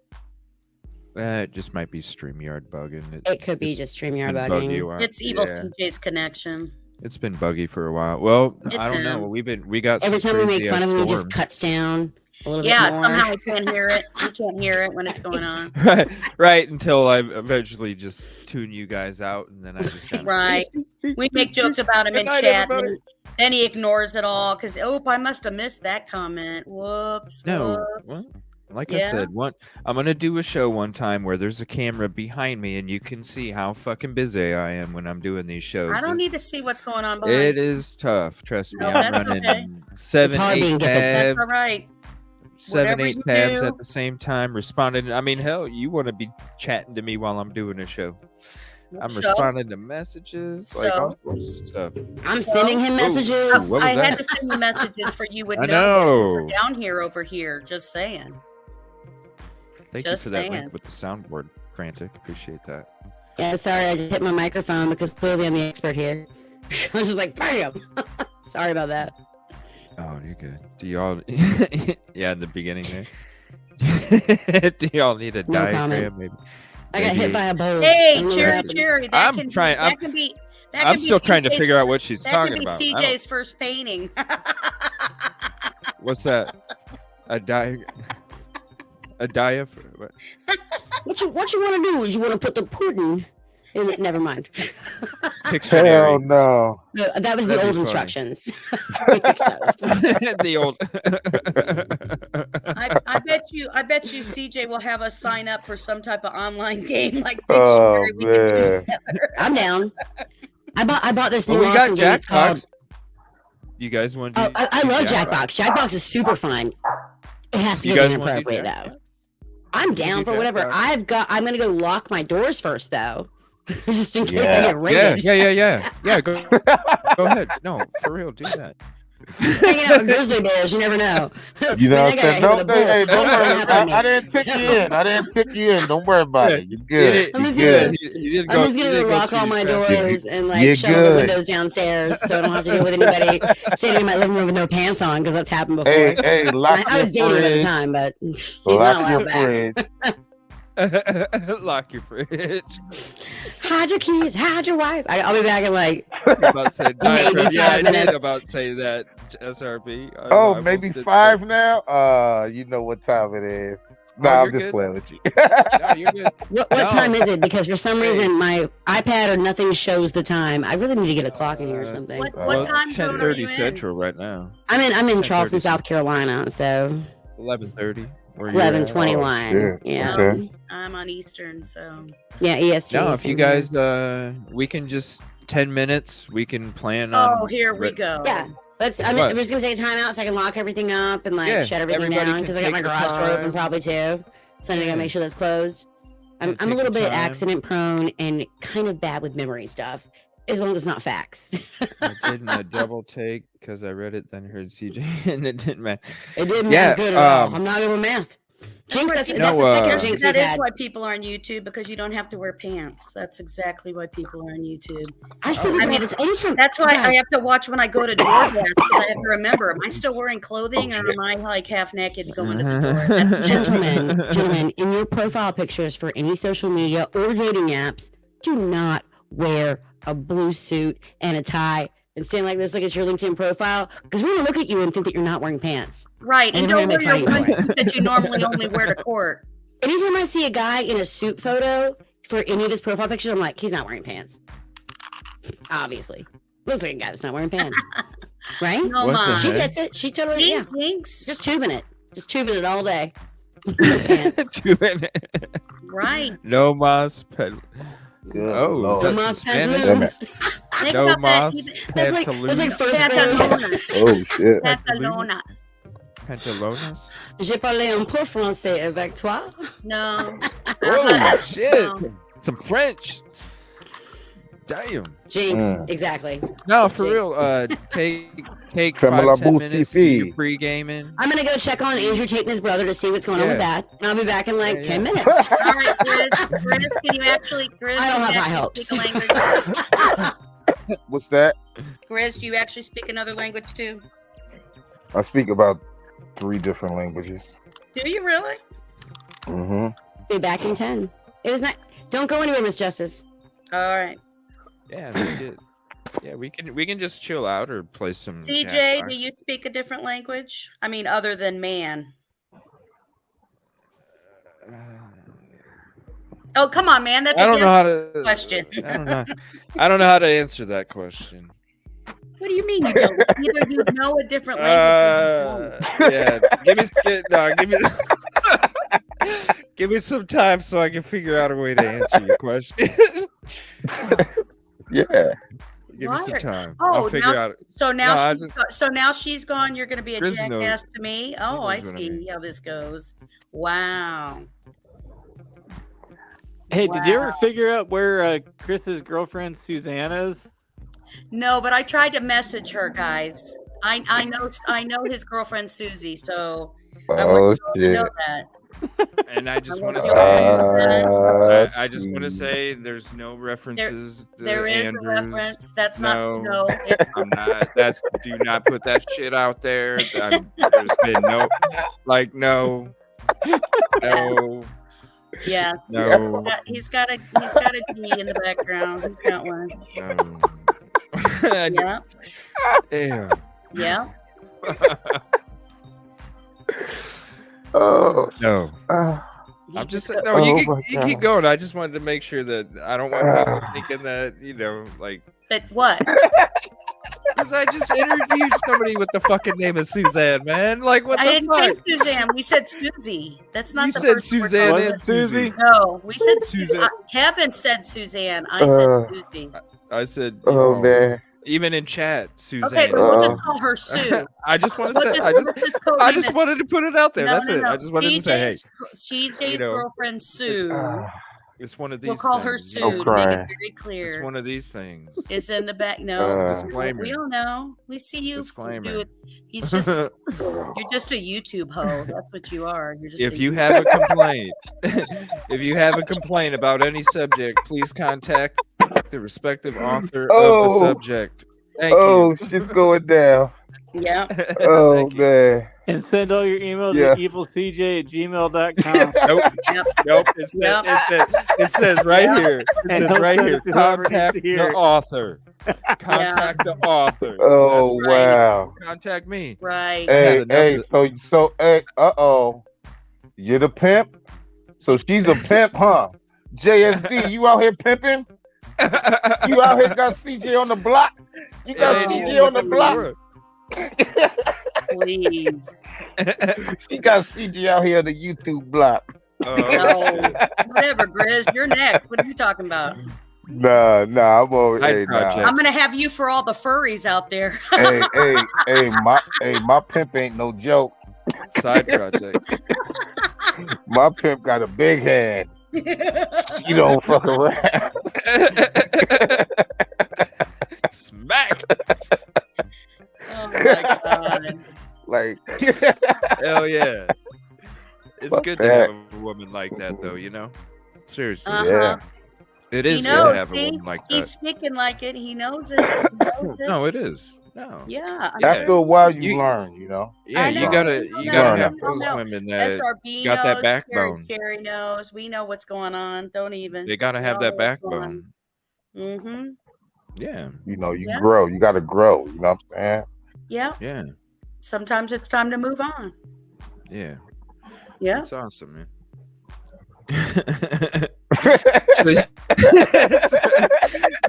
It just might be StreamYard bugging. It could be just StreamYard been buggy a bugging. while. It's evil Yeah. CJ's connection. It's been buggy for a while. Well, It's I don't know. him. We got Every some time we make crazy fun of ass him, he just storms. cuts down a little bit Yeah, more. somehow we can't hear it. We can't hear it when it's going on. right until I eventually just tune you guys out, and then I just kind of Right. We make jokes about him Good in night, chat. everybody. And then he ignores it all because, oh, I must have missed that comment. Whoops. No, whoops. well, like I Yeah. said, I'm gonna do a show one time where there's a camera behind me, and you can see how fucking busy I am when I'm doing these shows. I don't need to see what's going on behind. It is tough. Trust me, No, I'm that's running okay. 7, hard 8 being gifted. That's tabs, all right. 7, Whatever 8 you tabs do. at the same time, responding. I mean, hell, you want to be chatting to me while I'm doing a show. I'm So? responding to messages, like all So? sorts of stuff. I'm sending him Ooh, messages. what was I had that? to send you messages for you would I know know. down here over here. Just saying. Thank Just you for that saying. link with the soundboard, Frantic. Appreciate that. Yeah, sorry, I just hit my microphone because clearly I'm the expert here. I was just like, bam. Sorry about that. Oh, you're good. Do y'all? Yeah, in the beginning there. Do y'all need a No diagram? comment. Maybe. I got hit by a bowl. I Hey, don't know what Cherry, happened. Cherry. That I'm can trying- Be, that can be. That I'm can be still trying to CJ's figure out what she's That talking could be about. I don't- CJ's first painting. What's that? A diagram? A diaphragm? What? What you want to do is you want to put the pudding in it. Never mind. Pictionary. Hell no. No, that was That'd the be old funny. instructions. We fixed those. The old. I bet you CJ will have us sign up for some type of online game like Oh Pictionary. We can do man. together. I'm down. I bought this new Well, we got awesome game. It's called. Jackbox. You guys want to? Oh, I love Jackbox. Jackbox is super fun. It has to You be guys wanna do inappropriate Jackbox? though. I'm down do for whatever. Jackbox? I'm gonna go lock my doors first though, just in case I Yeah. get raided. Yeah. Go ahead. No, for real, do that. Hanging out with grizzly bears, you never know. You know Man, what that guy I'm saying? hit Don't, with a bull. hey, don't What's gonna worry. happen to I me? didn't pick you in. I didn't pick you in. Don't worry about it. You're He good. did- I'm You're just good. He did I'm go- just he gonna did go lock to all the my trap. doors and like You're shut all the good. windows downstairs, so I don't have to deal with anybody sitting in my living room with no pants on because that's happened before. Hey, lock I was your dating him at the fridge. time, but he's not Lock your allowed back. fridge. Lock your fridge. Hide your keys, hide your wife. I'll be back in like About to say diatribe. Maybe Yeah, 5 I did minutes. about to say that. SRP. I Oh, almost maybe did 5 that. now? You know what time it is. Oh, Nah, I'm you're just good. playing with you. No, you're good. what No. time is it? Because for some Hey. reason my iPad or nothing shows the time. I really need to get a clock in here or something. What Well, it's time zone are 10:30 you in? Central right now. I'm in 10:30. Charleston, South Carolina, so 11:30. Where you at? 11:21. shit. Yeah. Okay. I'm on Eastern, so Yeah, EST. No, if you same guys, we can just 10 minutes. We can plan on. oh, here we go. Yeah. Let's. I'm What? just gonna take a time out so I can lock everything up and like Yeah, shut everything everybody down can because I got my take the garage door open time. probably too. So I gotta Yeah. make sure that's closed. Yeah, I'm a take little your bit time. accident prone and kind of bad with memory stuff, as long as it's not facts. I did in a double take because I read it, then heard CJ, and it didn't matter. It didn't Yeah, matter good at all. um, I'm not good with math. Jinx, that's the No, second jinx That we've is had. why people are on YouTube, because you don't have to wear pants. That's exactly why people are on YouTube. I see. I mean, anytime. that's why I guys, have to watch when I go to DoorDash, because I have to remember: am I still wearing clothing, or am I like half naked going to the door? That's- gentlemen, in your profile pictures for any social media or dating apps, do not wear a blue suit and a tie and stand like this, like it's your LinkedIn profile, because we're gonna look at you and think that you're not wearing pants. Right, and we're don't gonna wear make your fun of you for it. wetsuit that you normally only wear to court. Anytime I see a guy in a suit photo for any of his profile pictures, I'm like, he's not wearing pants. Obviously, looks like a guy that's not wearing pants, right? No, Mom. She gets it. She totally, See, yeah. Jinx? Just tubing it all day. Tubing it. Right. No mas Good Oh, Lord. is that Mas some Spanish? pantaloons. Think No about that. mas That's like pantaloons. first grade. Pantalonas. Oh shit. Pantalonas. Pantalones. J'ai parlé un peu français avec toi. No. Oh shit! No. Some French. Damn. Jinx, Mm. exactly. No, for Jinx. real. Take Tremolo 5-10 minutes. Do your Booty. pre-gaming. I'm gonna go check on Andrew Tate and his brother to see what's going on with Yeah. that. And I'll be back in like Yeah, 10 yeah. minutes. All right, Chris, can you actually, Chris, I don't can you have high actually hopes. speak a language? What's that? Chris, do you actually speak another language too? I speak about 3 different languages. Do you really? Mm-hmm. Be back in 10. It was not. Don't go anywhere, Miss Justice. All right. Yeah, let's get. Yeah, we can just chill out or play some. CJ, Jackbox. do you speak a different language? I mean, other than man. Oh, come on, man. That's I don't know how to. question. I don't know how to answer that question. What do you mean you don't? Either you know a different language. Yeah, give me give me some time so I can figure out a way to answer your question. Yeah. Give me some What? time. Oh, I'll figure now, out. so now, No, I so now she's gone. You're going to be a Chris jackass knows. to me. Oh, I knows what I see mean. how this goes. Wow. Hey, did you ever figure out where Chris's girlfriend Suzanne is? No, but I tried to message her, guys. I know his girlfriend Susie, so I Oh want you to know shit. that. And I just want to Uh, say, I just want to say, there's no references to There is Andrews. a reference. That's No, not it's, I'm not. Do not put that shit out there. There's been no, no. yeah. No. He's got a D in the background. He's got one. No. Yeah. Damn. Yeah. Oh. No. I'm just no. You keep going. I just wanted to make sure that I don't want people thinking that like that what? Because I just interviewed somebody with the fucking name of Suzanne, man. Like what the I didn't fuck? say Suzanne. We said Susie. That's not You the said first word. Suzanne Was and it Susie? No, we said Suzanne. Kevin said Suzanne. I said Susie. I said. Oh man. Even in chat, Suzanne. Okay, but we'll just call her Sue. I just want to say. code I name just is- wanted to put it out there. No, That's no, it. no. I just wanted to say, hey, CJ's you know, girlfriend Sue. it's one of these. We'll call her things. Sue Oh, to make it crying. very clear. It's one of these things. It's in the back. No, Disclaimer. we all know. We see you Disclaimer. do it. He's just you're just a YouTube hoe. That's what you are. You're just. If you have a complaint, if you have a complaint about any subject, please contact the respective author of the Oh. subject. Thank Oh, you. shit's going down. Yeah. Oh man. And send all your emails Yeah. to evilcj@gmail.com. Nope. Yep. Nope. Yep. It says right Yep. here. It And says don't right send here. it to whoever needs Contact to hear the it. author. Contact the author. Oh That's right. wow. Contact me. Right. Hey, enough hey, of so hey, you're the pimp? So she's a pimp, huh? JSD, you out here pimping? You out here got CJ on the block? You got It ain't CJ easy on the with block? Please. She got CJ out here on the YouTube block. Oh, No. Whatever, Grizz. You're next. What are you talking about? Nah, I'm over. Side Hey, project. nah. I'm gonna have you for all the furries out there. My pimp ain't no joke. Side project. My pimp got a big head. You don't fuck around. Smack. Oh my god. Like, Hell yeah. It's Fuck good that. to have a woman like that, though. You know, seriously. Yeah. It He is good knows. to have a See, woman like he's that. speaking like it. He knows it. He knows it. No, it is. No. Yeah. I'm After sure a while, he you learn. You know. Yeah, you know. gotta learn have after a those while. women that SRB got that knows. backbone. Cherry knows. We know what's going on. Don't even. They gotta We have all that know what's going on. backbone. Mm-hmm. Yeah. You know, you Yeah. grow. You gotta grow. You know what I'm saying? Yeah. Yeah. Sometimes it's time to move on. Yeah. Yeah. It's awesome, man.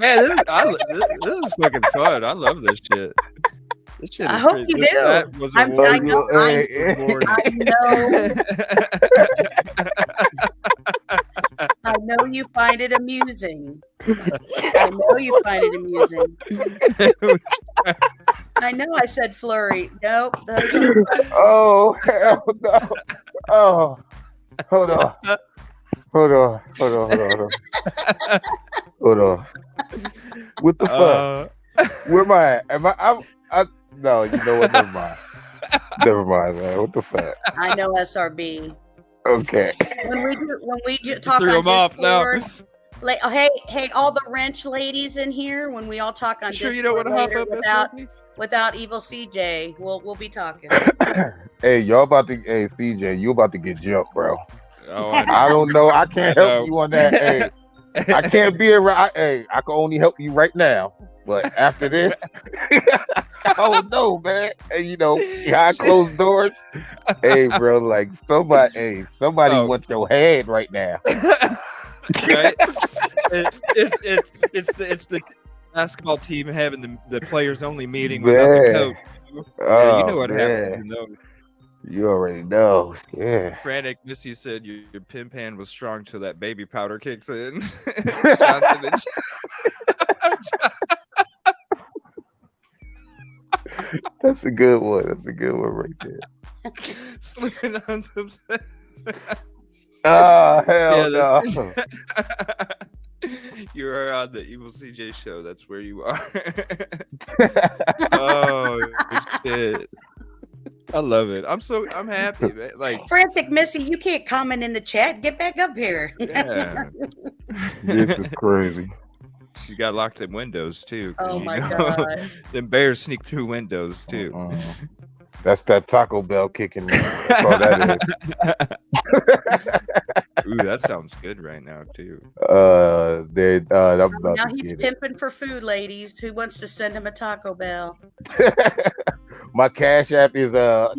Man, this is fucking fun. I love this shit. This shit is I hope crazy. you do. That was a I know. I know you find it amusing. I know you find it amusing. I know I said flurry. Nope. Those are Oh hell no! Oh, hold on. What the fuck? Where am I at? Am I? No, you know what? Never mind. Never mind, man. What the fuck? I know SRB. Okay. When we talk threw on him off now. Discord, like, hey, all the wrench ladies in here. When we all talk on Sure, Discord you don't want to hop later up, without Evil CJ, we'll be talking. Hey, y'all about to? Hey, CJ, you about to get jumped, bro? Oh, I don't know. I can't help you on that. Hey, I can't be around. Hey, I can only help you right now. But after this, I don't know, man. And you know, behind closed doors. Hey, bro, like somebody wants your head right now. Right? It's the basketball team having the players only meeting without the coach. Yeah, you know what happens. You know. You already know. Yeah. Frantic Missy said your pin pan was strong till that baby powder kicks in. Johnson and That's a good one. That's a good one right there. Slipping on some. Oh hell no! You are on the Evil CJ show. That's where you are. Oh shit! I love it. I'm happy. Man. Like Frantic Missy, you can't comment in the chat. Get back up here. Yeah. This is crazy. She got locked in windows too. Oh my god! Them bears sneak through windows too. That's that Taco Bell kicking me. That's all that is. Ooh, that sounds good right now too. I'm about Now to he's get pimping for food, ladies. Who wants to send him a Taco Bell? it. My Cash App is Instead of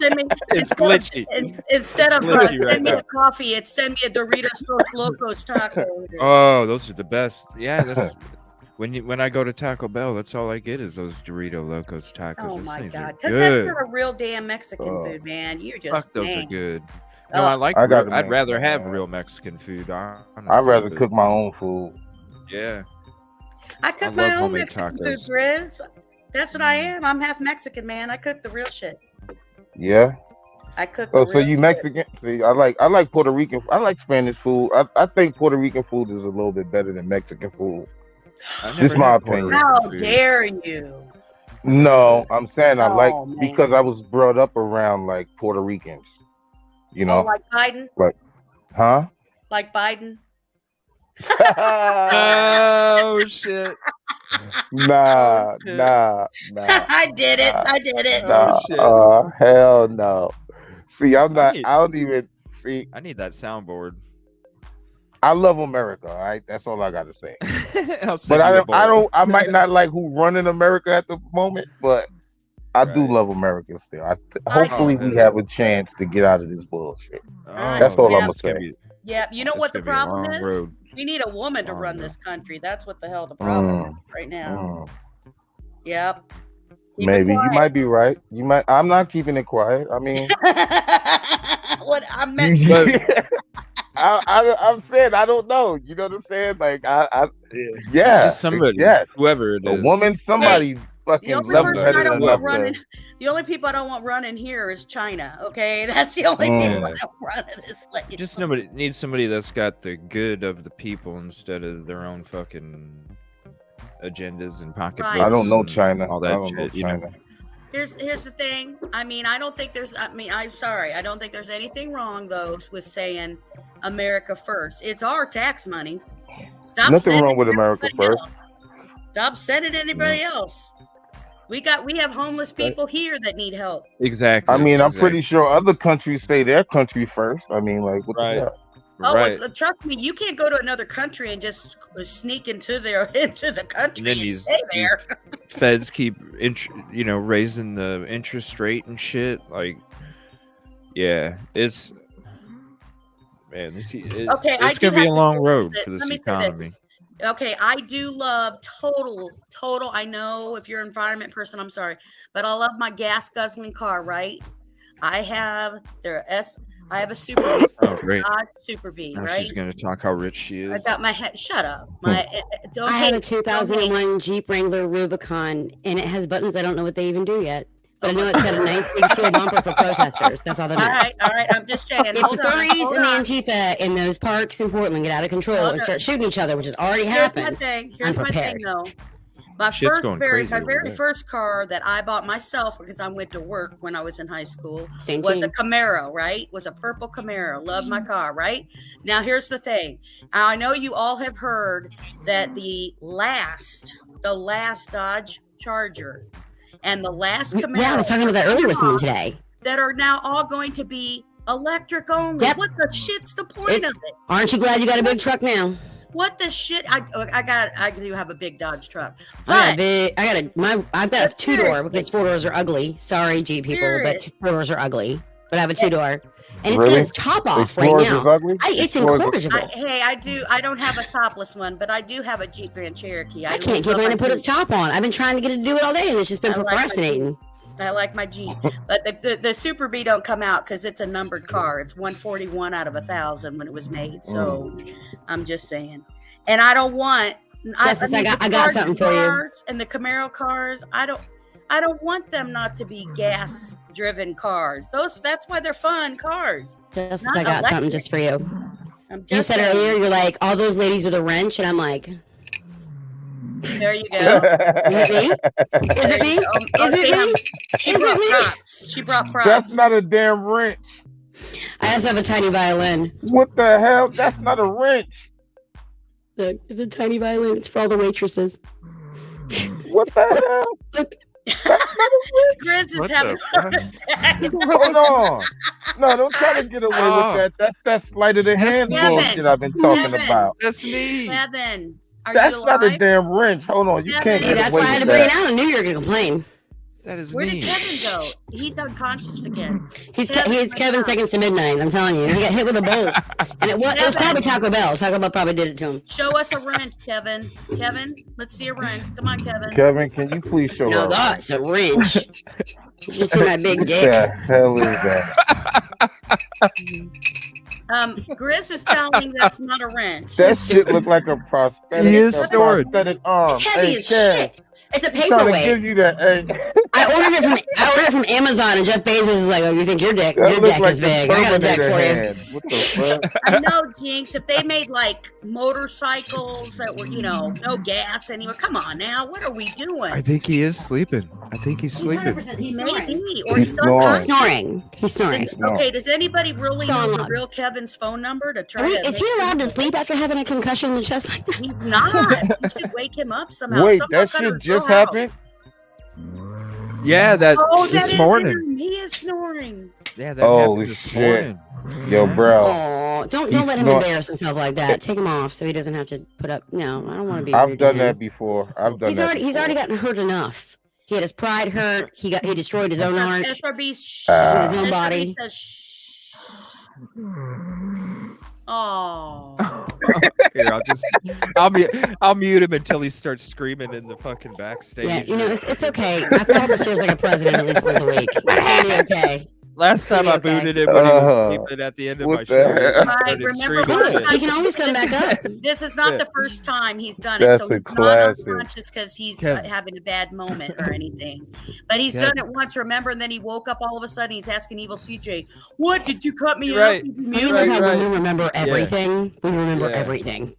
sending, glitchy. Instead It's of glitchy send right me now. a coffee, it's send me a Doritos Los Locos taco. Oh, those are the best. Yeah, that's when I go to Taco Bell, that's all I get is those Dorito Locos tacos. Oh Those my things god! are Because that's good. not a real damn Mexican food, man. You're just Fuck, those are dang. good. No, I like. I'd rather have real Mexican food. Honestly, I'd rather cook my own food. Yeah. I cook I my love own homemade Mexican food, tacos. Grizz. That's what I am. I'm half Mexican, man. I cook the real shit. Yeah. I cook. Oh, the so real you shit. Mexican? See, I like Puerto Rican. I like Spanish food. I think Puerto Rican food is a little bit better than Mexican food. Just my opinion. How dare you? No, I'm saying I like Oh, man. because I was brought up around like Puerto Ricans. You know, Oh, like Biden? like, huh? Like Biden? Oh shit! Nah. I did it. I did it. Nah, hell no. See, I'm not. I don't even see. I need that soundboard. I love America. All right, that's all I got to say. I'll But send you a bowl. I might not like who running America at the moment, but I do love America still. Hopefully, we have a chance to get out of this bullshit. That's all I'm gonna say. Yeah, you know what the gonna be a problem long is? road. We need a woman to run this country. That's what the hell the problem is right now. Yep. Keep it Maybe you quiet. might be right. You might. I'm not keeping it quiet. I mean, What I meant. I'm saying I don't know. You know what I'm saying? Like yeah, Just somebody, yes. whoever it A is. woman, somebody The fucking only person I level-headed don't enough want running. to. The only people I don't want running here is China. Okay, that's the only people I don't run in this place. Just needs somebody that's got the good of the people instead of their own fucking agendas and pocketbooks. I don't know and China. all I that don't know shit. You know? China. Here's the thing. I mean, I don't think there's. I'm sorry. I don't think there's anything wrong though with saying America first. It's our tax money. Stop. Nothing wrong with America first. Else. Stop sending anybody else. We have homeless people here that need help. Exactly. I mean, I'm pretty sure other countries say their country first. I mean, like, what the hell? Oh, well, trust me, you can't go to another country and just sneak into the country and stay there. Feds keep, raising the interest rate and shit. Like, yeah, it's okay. It's gonna be a long road for this economy. Okay, I do love total. I know if you're an environment person, I'm sorry, but I love my gas guzzling car. Right? I have a Super B. Oh, great. Super B, now right? She's going to talk how rich she is. I got my head. Shut up. I have a 2001 Jeep Wrangler Rubicon, and it has buttons. I don't know what they even do yet. But I know it's got a nice big steel bumper for protesters. That's all that matters. All right. I'm just saying. If the furries and the Antifa in those parks in Portland get out of control and start shooting each other, which has already happened, Here's my thing, though. My very first car that I bought myself because I went to work when I was in high school was a Camaro, right? Was a purple Camaro. Love my car, right? Now here's the thing. I know you all have heard that the last Dodge Charger and the last Camaro. Yeah, I was talking about that earlier with someone today. That are now all going to be electric only. What the shit's the point of it? Aren't you glad you got a big truck now? What the shit? I do have a big Dodge truck. I've got a 2-door because 4-doors are ugly. Sorry, Jeep people, but 4-doors are ugly. But I have a 2-door. And it's got its top off right now. It's incorrigible. I don't have a topless one, but I do have a Jeep Grand Cherokee. I can't get mine to put its top on. I've been trying to get it to do it all day, and it's just been procrastinating. I like my Jeep, but the Super B don't come out because it's a numbered car. It's 141 out of 1,000 when it was made. So I'm just saying, and I don't want. Justice, I got something for you. And the Camaro cars, I don't want them not to be gas driven cars. That's why they're fun cars. Justice, I got something just for you. You said earlier, you're like all those ladies with a wrench, and I'm like. There you go. Is it me? She brought props. That's not a damn wrench. I also have a tiny violin. What the hell? That's not a wrench. Look, it's a tiny violin. It's for all the waitresses. What the hell? Look. Grizz is having a heart attack. Hold on. No, don't try to get away with that. That's sleight of the hand bullshit I've been talking about. That's me. Kevin. That's not a damn wrench. Hold on, you can't get that's away why I had to with bring that. it out. I knew you were gonna complain. That is Where me. did Kevin go? He's unconscious again. He's Kevin seconds to midnight. I'm telling you, he got hit with a bolt, and it was probably Taco Bell. Taco Bell probably did it to him. Show us a wrench, Kevin. Kevin, let's see a wrench. Come on, Kevin. Kevin, can you please show No, us? that's a wrench. You see my big dick? What the hell is that? Grizz is telling me that's not a wrench. That shit look like a prosthetic. He is snoring. Prosthetic arm. It's heavy as shit. It's a I'm trying to paperweight. give you that. Hey. I ordered it from Amazon, and Jeff Bezos is like, "Oh, you think your deck is big? I got a deck for you." What the fuck? I know, Jinx. If they made like motorcycles that were, no gas anywhere, come on now. What are we doing? I think he is sleeping. I think he's sleeping. He's Maybe, snoring. or he's unconscious. He's snoring. Okay, does anybody really know the real Kevin's phone number to try to? Is he allowed to sleep after having a concussion in the chest like that? He's not. You should wake him up somehow. Wait, Somehow that shit just happened? Yeah, that that this morning. Him. He is snoring. Yeah, that happened this morning. Yo, bro. Oh, don't let him embarrass himself like that. Take him off so he doesn't have to put up. No, I don't want to be. I've done that before. He's already gotten hurt enough. He had his pride hurt. He destroyed his own art. SRB with his own body. Oh. Here, I'll mute him until he starts screaming in the fucking backstage. Yeah, it's okay. I fall upstairs like a president at least once a week. It's gonna be okay. Last time I booted him when he was sleeping at the end of my show. He can always come back up. This is not the first time he's done it, so he's not unconscious because he's having a bad moment or anything. But he's done it once, remember? And then he woke up all of a sudden. He's asking Evil CJ, "What did you cut me out?" We remember everything. We remember everything.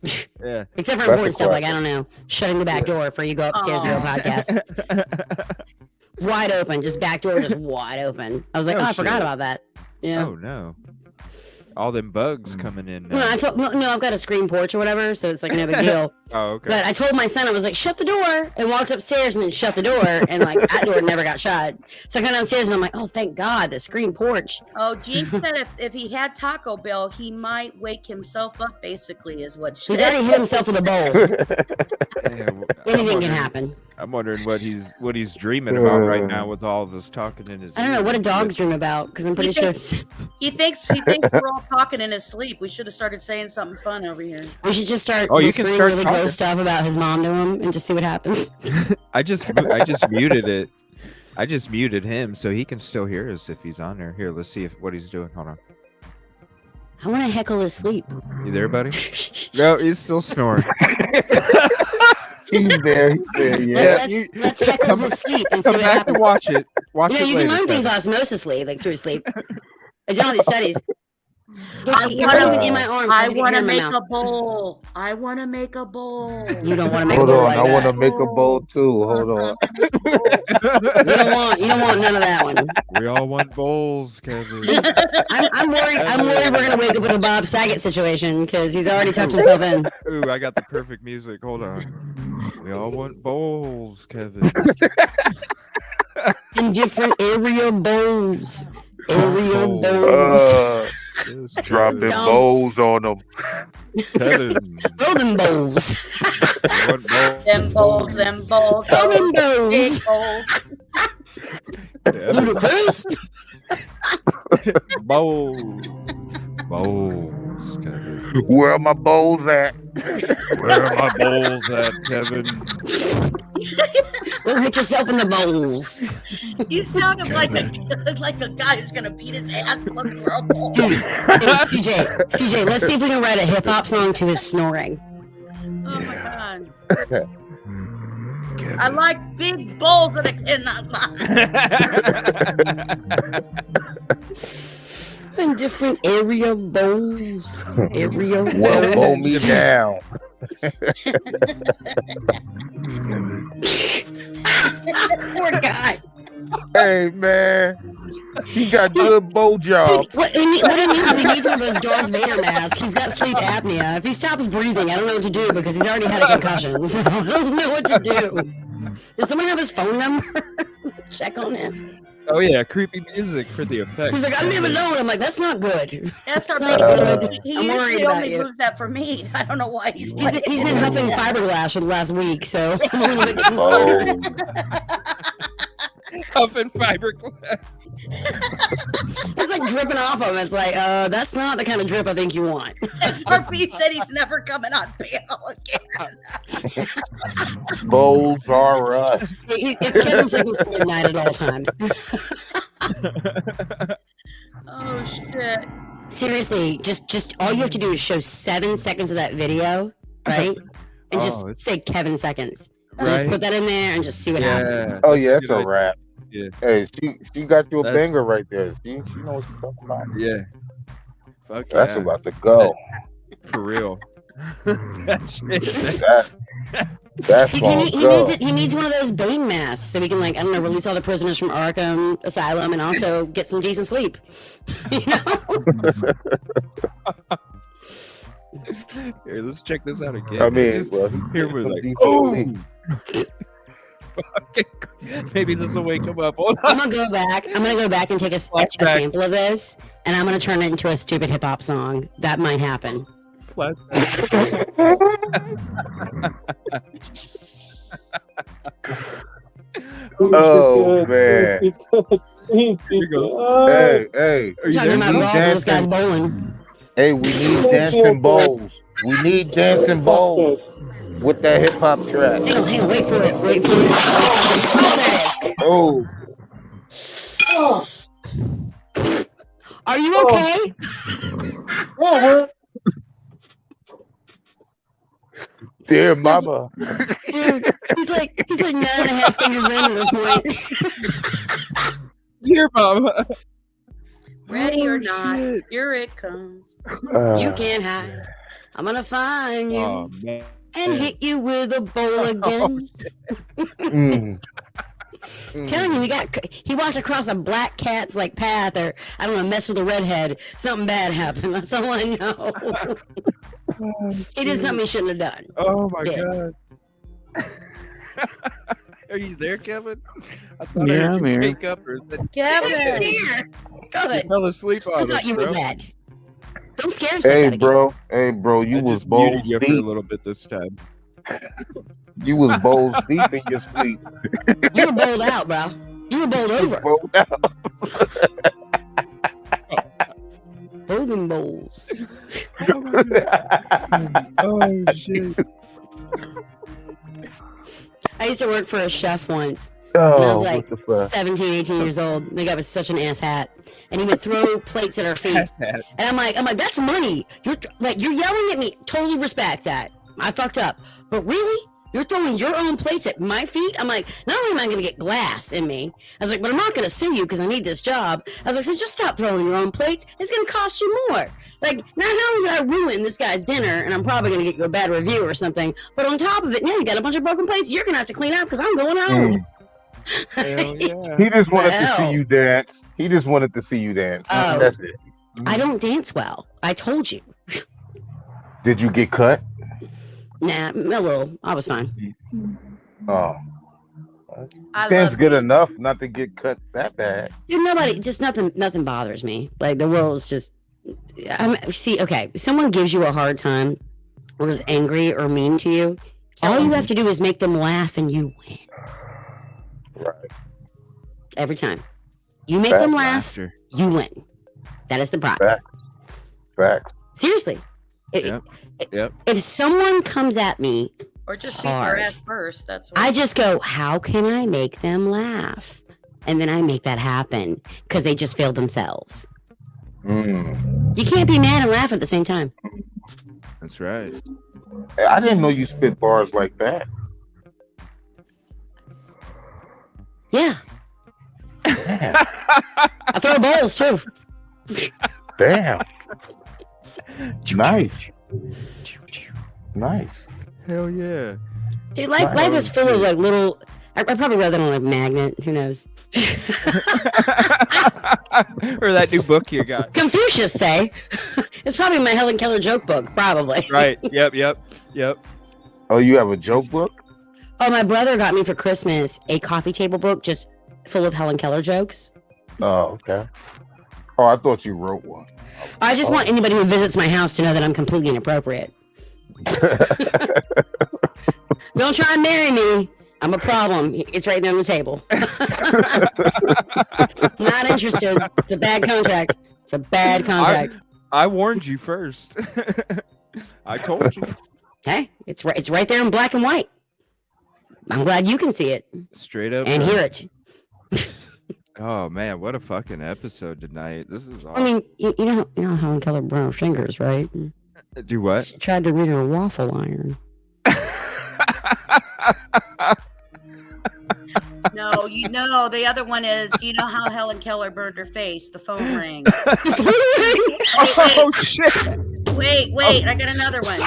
Yeah. Except for important stuff like, I don't know, shutting the back door before you go upstairs and do a podcast. wide open, just back door, just wide open. I was like, Oh, I forgot shit. about that. Yeah. Oh no. All them bugs coming in now. No, I've got a screen porch or whatever, so it's like no big deal. Oh, okay. But I told my son, I was like, shut the door, and walked upstairs and then shut the door, and like that door never got shut. So I come downstairs and I'm like, oh, thank God, the screen porch. Oh, Gene said if he had Taco Bell, he might wake himself up. Basically, is what He's already hit himself with a bowl. Anything can happen. I'm wondering what he's dreaming about right now with all this talking in his. I don't know ear. what do dogs dream about, because I'm pretty sure it's. He thinks we're all talking in his sleep. We should have started saying something fun over here. We should just start Oh, you can whispering start really talking. gross stuff about his mom to him and just see what happens. I just muted it. I just muted him so he can still hear us if he's on there. Here, let's see what he's doing. Hold on. I want to heckle his sleep. You there, buddy? No, he's still snoring. He's there. Yeah. Let's heckle his sleep and see Come what back happens. and watch it. Watch You know, it you later. can learn things Kevin. osmosisly, like through sleep. I've done all these studies. I Get rid of it in my arms. I so I want to can make hear in my a bowl. I want to make a bowl. You don't want to make Hold a bowl on, like I want to that. make a bowl too. Hold on. You don't want none of that one. We all want bowls, Kevin. I'm worried we're gonna wake up with a Bob Saget situation because he's already tucked himself in. Ooh, I got the perfect music. Hold on. We all want bowls, Kevin. In different area bowls. Area bowls. Yes, Dropping Dumb. bowls on them. Kevin. Golden bowls. I want bowls. Them bowls. Golden Big bowls. bowls. Ludicrous. Bowls. Bowls, Kevin. Where are my bowls at? Where are my bowls at, Kevin? Go hit yourself in the bowls. You sounded like a guy who's gonna beat his ass looking for a bowl. Dude, hey, CJ, let's see if we can write a hip hop song to his snoring. Oh my god. I like big bowls that I cannot buy. In different area bowls. Area Well, bowl me bowls. down. Poor guy. Hey man, he got good bow job. What he needs one of those Darth Vader masks. He's got sleep apnea. If he stops breathing, I don't know what to do because he's already had a concussion. So I don't know what to do. Does someone have his phone number? Check on him. Oh yeah, creepy music for the effect. He's like, I live alone. I'm like, that's not good. That's our That's baby. not good. He I'm worried usually about only you. moves that for me. I don't know why he's He's been huffing fiberglass for the last week, so I'm a little bit concerned. Huffing fiberglass. It's like dripping off him. It's like, that's not the kind of drip I think you want. SRP said he's never coming on panel again. Bowls are us. It's Kevin's second midnight at all times. Oh shit. Seriously, just all you have to do is show 7 seconds of that video, right? And just Oh, it's- say Kevin seconds. Right. Just put that in there and just see what happens. Yeah. Oh that's yeah, that's good a idea. wrap. Yeah. Hey, she got you a That's- banger right there. She knows what she's talking about. Yeah. Fuck That's yeah. about to go. For real. That shit. That's gonna go. He needs one of those Bane masks so we can, like, I don't know, release all the prisoners from Arkham Asylum and also get some decent sleep. You know? Here, let's check this out again. I mean, Just- well, he here gets we're some like, decent oh, sleep. maybe this will wake him up. Hold I'm on. gonna go back and take a Flashbacks. sample of this, and I'm gonna turn it into a stupid hip hop song. That might happen. Oh man. Here we go. Hey, We're talking about need golf, and this guy's dancing. bowling. Hey, we need dancing bowls. We need dancing bowls with that hip hop track. Hang on, wait for it. Oh, there it is. Oh, Are you okay? dear mama. Dude, he's like 9.5 fingers in at this point. Dear mama. Ready or not, here it comes. You can't hide. I'm gonna find you Oh man. and hit you with a bowl again. Mm. Telling you, he walked across a black cat's like path, or I don't know, mess with a redhead. Something bad happened. That's all I know. He did something he shouldn't have done. Oh my god. Are you there, Kevin? I thought I heard you wake up or Kevin, here. Good. You fell asleep on I us, thought you were bro. dead. Don't scare us like that Hey, again. bro. Hey, bro. You I was just balls muted you for a deep. little bit this time. You was balls deep in your sleep. You were bowled out, bro. You were bowled over. Bowled out. Bowling bowls. Oh my god. Oh shit. I used to work for a chef once. When I was like what the fuck? 17, 18 years old. The guy was such an ass hat. And he would throw plates at our feet. And I'm like, that's money. You're yelling at me. Totally respect that. I fucked up. But really? You're throwing your own plates at my feet? I'm like, not only am I going to get glass in me, I was like, but I'm not going to sue you because I need this job. I was like, so just stop throwing your own plates. It's going to cost you more. Like, not only did I ruin this guy's dinner, and I'm probably going to get you a bad review or something, but on top of it, now you got a bunch of broken plates you're going to have to clean up because I'm going home. Hell yeah. He just wanted to Hell. see you dance. He just wanted to see you dance. Oh. That's it. I don't dance well. I told you. Did you get cut? Nah, a little. I was fine. Oh. I Dance love good you. enough not to get cut that bad. Dude, nothing bothers me. Like, the world is just, see, okay, if someone gives you a hard time or is angry or mean to you, all you have to do is make them laugh and you win. Right. Every time. You make them laugh, Laughter. you win. That is the prize. Facts. Seriously. Yep. If someone comes at me, Or just beat their hard. ass first. That's what I just go, how can I make them laugh? And then I make that happen because they just failed themselves. You can't be mad and laugh at the same time. That's right. Hey, I didn't know you spit bars like that. Yeah. I throw balls too. Damn. Nice. Nice. Hell yeah. Dude, life is full of like little. I'd probably rather on a magnet. Who knows? Or that new book you got. Confucius say. It's probably my Helen Keller joke book, probably. Right. Yep. Oh, you have a joke book? Oh, my brother got me for Christmas a coffee table book just full of Helen Keller jokes. Oh, okay. Oh, I thought you wrote one. I just want anybody who visits my house to know that I'm completely inappropriate. Don't try and marry me. I'm a problem. It's right there on the table. Not interested. It's a bad contract. It's a bad contract. I warned you first. I told you. Hey, it's right there in black and white. I'm glad you can see it Straight up. and bro. hear it. Oh man, what a fucking episode tonight. This is I awesome. mean, you know how Helen Keller broke her fingers, right? Do what? She tried to read her a waffle iron. No, you know, the other one is, you know how Helen Keller burned her face? The phone rang. Oh shit! Wait, I got another one.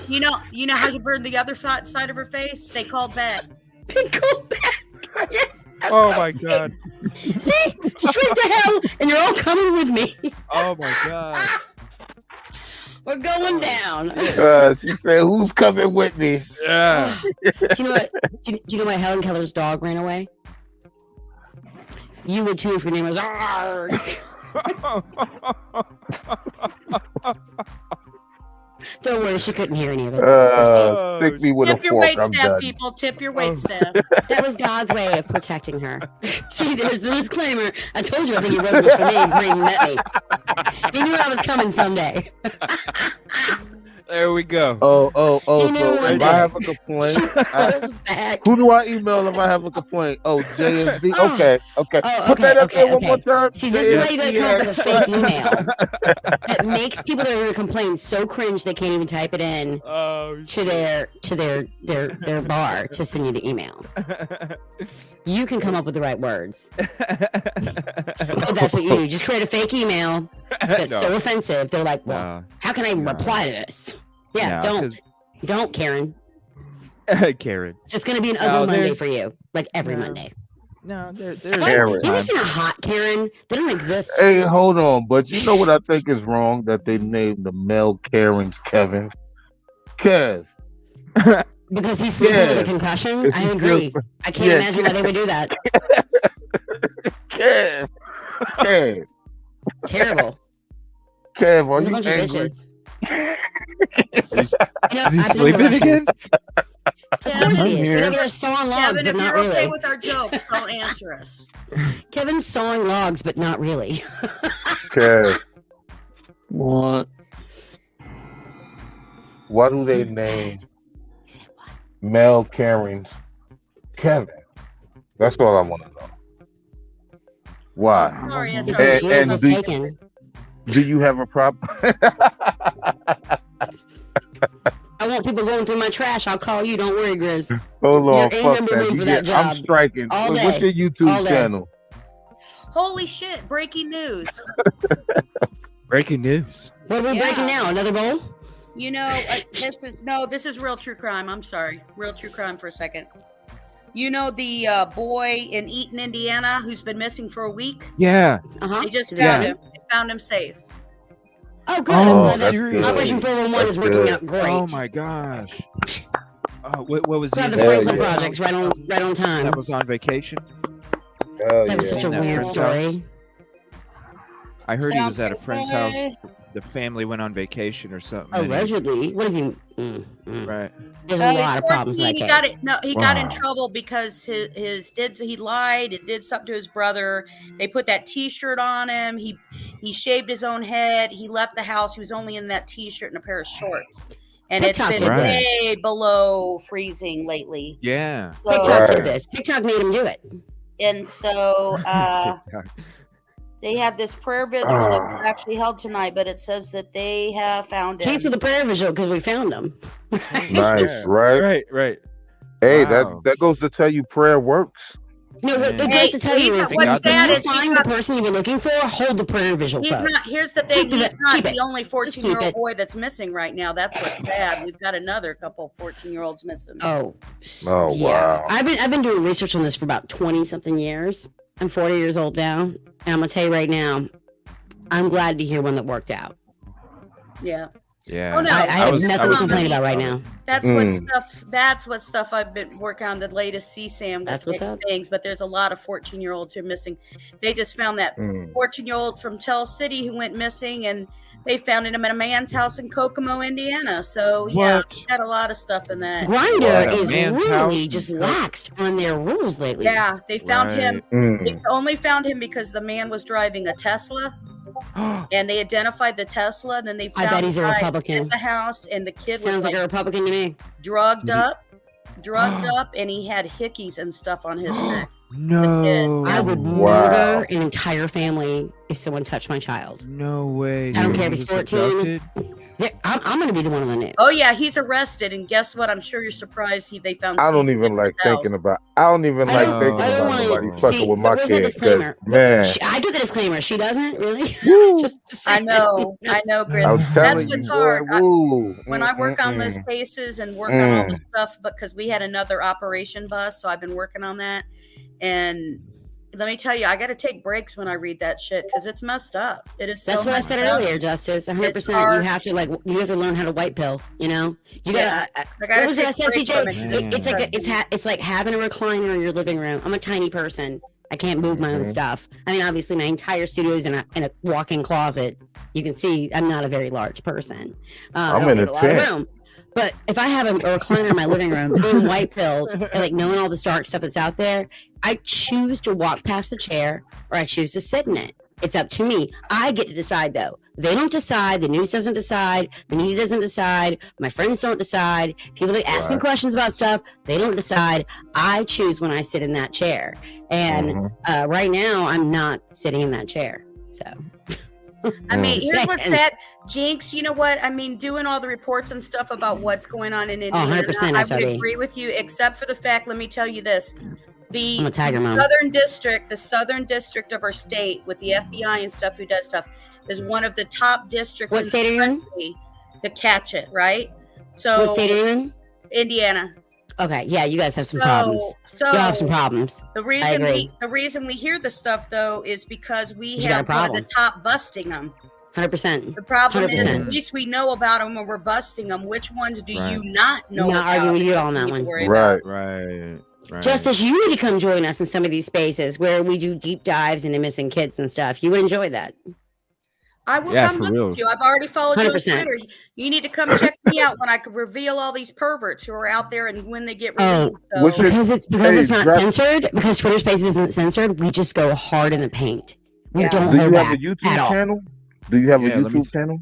You know how you burned the other side of her face? They called back. They called back. Yes. Oh my god! See, straight to hell, and you're all coming with me. Oh my god! We're going down. She said, "Who's coming with me?" Yeah. Do you know what? Do you know why Helen Keller's dog ran away? You would too if your name was Arg. Don't worry, she couldn't hear any of it. Stick me with Tip a your fork. wait I'm staff, done. people. Tip your wait staff. That was God's way of protecting her. See, there's the disclaimer. I told you I think he wrote this for me before he even met me. He knew I was coming someday. There we go. Oh. You know So one if day. I have a complaint, Back. who do I email if I have a complaint? Oh, JSD. Oh. Okay. Oh, Put that up there one more time. See, this is why you gotta come up with a fake email that makes people that are gonna complain so cringe they can't even type it in to their bar to send you the email. You can come up with the right words. But that's what you do. Just create a fake email that's so offensive. They're like, well, how can I even reply to this? Yeah, don't, Karen. Karen. It's just gonna be an ugly Monday for you, like every Monday. No, there's You Karen. ever seen a hot Karen? They don't exist. Hey, hold on. But you know what I think is wrong? That they named the male Karens Kevin. Kev. Because he's sleeping with a Kev. concussion? If I you agree. feel- I can't Yeah, imagine why they would do that. Kev. Kev. Terrible. Kev, are What a you bunch of angry? bitches. Is he I've been to sleeping again? Russians. Of course he is. He's over there sawing logs, Kevin, but if not you're okay really. with our jokes, don't answer us. Kevin's sawing logs, but not really. Kev. What? Why do they name male Karens Kevin? That's all I want to know. Why? Sorry, yes, Because sorry. Grizz was taken. Do you have a problem? I want people going through my trash. I'll call you. Don't worry, Grizz. Hold on, You're a fuck number that. one You for get- that job. I'm striking. All What's day. your All YouTube day. channel? Holy shit! Breaking news. Breaking news. What are we breaking now? Another bowl? You know, this is real true crime. I'm sorry, real true crime for a second. You know the boy in Eaton, Indiana, who's been missing for a week? Yeah. They just Yeah. found him. They found him safe. Oh, good. Oh, Well, that- serious? Operation 411 is working out great. Oh my gosh. What was Glad he? the Franklin project's right on time. That was on vacation. That was such a In that weird friend's story. house? I heard he was at a friend's house. Allegedly. The family went on vacation or something. Oh, and he- Allegedly. What is he? Right. There's a lot of He's problems in 14. that He case. got it. No, he got in Wow. trouble because he lied and did something to his brother. They put that T-shirt on him. He shaved his own head. He left the house. He was only in that T-shirt and a pair of shorts. And TikTok it's did been this. way below freezing lately. Yeah. TikTok did this. TikTok made him do it. And so they have this prayer vigil that was actually held tonight, but it says that they have found him. Cancel the prayer vigil because we found him. Nice, right? Right. Hey, Wow. that goes to tell you prayer works. No, what it Hey, goes to tell you he's is not- what's when sad you is he's find not- the person you've been looking for, hold the prayer vigil. He's folks. not. Here's the thing. Keep He's it- not keep the it. only Just keep 14-year-old it. boy that's missing right now. That's what's sad. We've got another couple 14-year-olds missing. Oh, Oh, wow. I've been doing research on this for about 20 something years. I'm 40 years old now, and I'm gonna tell you right now, I'm glad to hear one that worked out. Yeah. Yeah. Oh, no. I have was- nothing to was complain thinking about right now. That's what stuff. That's what stuff I've been working on. The latest CSAM. That's what's up. Things, but there's a lot of 14-year-olds who are missing. They just found that 14-year-old from Tell City who went missing, and they found him at a man's house in Kokomo, Indiana. So yeah, What? we got a lot of stuff in that. Grindr Wow. is Man's house really and just coke. laxed on their rules lately. Yeah, they found him. Mm. They only found him because the man was driving a Tesla, and they identified the Tesla. And then they I found bet he's a the guy Republican. at the house, and the kid Sounds was like a Republican to me. drugged up, and he had hickeys and stuff on his neck. No. I would Wow. murder an entire family if someone touched my child. No way. I don't care if He he's was 14. abducted? Yeah, I'm going to be the one on the news. Oh yeah, he's arrested, and guess what? I'm sure you're surprised they found. I don't seeds even in like his house. thinking about. I don't even I like don't- thinking I don't about wanna- nobody fucking see, with my but where's that kids. 'cause, disclaimer? Man, I get the disclaimer. She doesn't really. just I know, Chris. I'm That's telling what's you, hard. boy, woo. When I work on those cases and work on all this stuff, because we had another operation bus, so I've been working on that. And let me tell you, I got to take breaks when I read that shit because it's messed up. It is. That's so what I messed said up. earlier, Justice. 100%. It's You hard. have to you have to learn how to white pill. You know, you Yeah, got. I gotta What was it I take said, breaks CJ? from it. It's like it's like having a recliner in your living room. I'm a tiny person. I can't move my own stuff. I mean, obviously, my entire studio is in a walk-in closet. You can see I'm not a very large person. I I'm don't in need a lot of tent. room. But if I have a recliner in my living room, being white pilled, and like knowing all this dark stuff that's out there, I choose to walk past the chair or I choose to sit in it. It's up to me. I get to decide though. They don't decide. The news doesn't decide. The media doesn't decide. My friends don't decide. People that ask me Right. questions about stuff, they don't decide. I choose when I sit in that chair. And right now, I'm not sitting in that chair. So. I mean, here's what's Saying. sad, Jinx. You know what? I mean, doing all the reports and stuff about what's going on in Indiana, 100% I would SRB. agree with you, except for the fact. Let me tell you this: the I'm a tiger mom. the southern district of our state, with the FBI and stuff, who does stuff, is one of the top districts What in state the are you in? country to catch it. Right? So, What state are you in? Indiana. Okay, yeah, you guys have some problems. So you have some problems. The reason we hear the stuff though is because we have one of the top busting them. 100%. The problem 100%. is, at least we know about them when we're busting them. Which ones do you not know Not about? arguing with you on that one. Right. Justice, you need to come join us in some of these spaces where we do deep dives into missing kids and stuff. You would enjoy that. I will come look at you. I've already followed 100%. You on Twitter. You need to come check me out when I can reveal all these perverts who are out there and when they get released. So. Because it's not censored. Because Twitter Spaces isn't censored. We just go hard in the paint. We don't hold back Do you have a YouTube channel? Do you have a YouTube channel?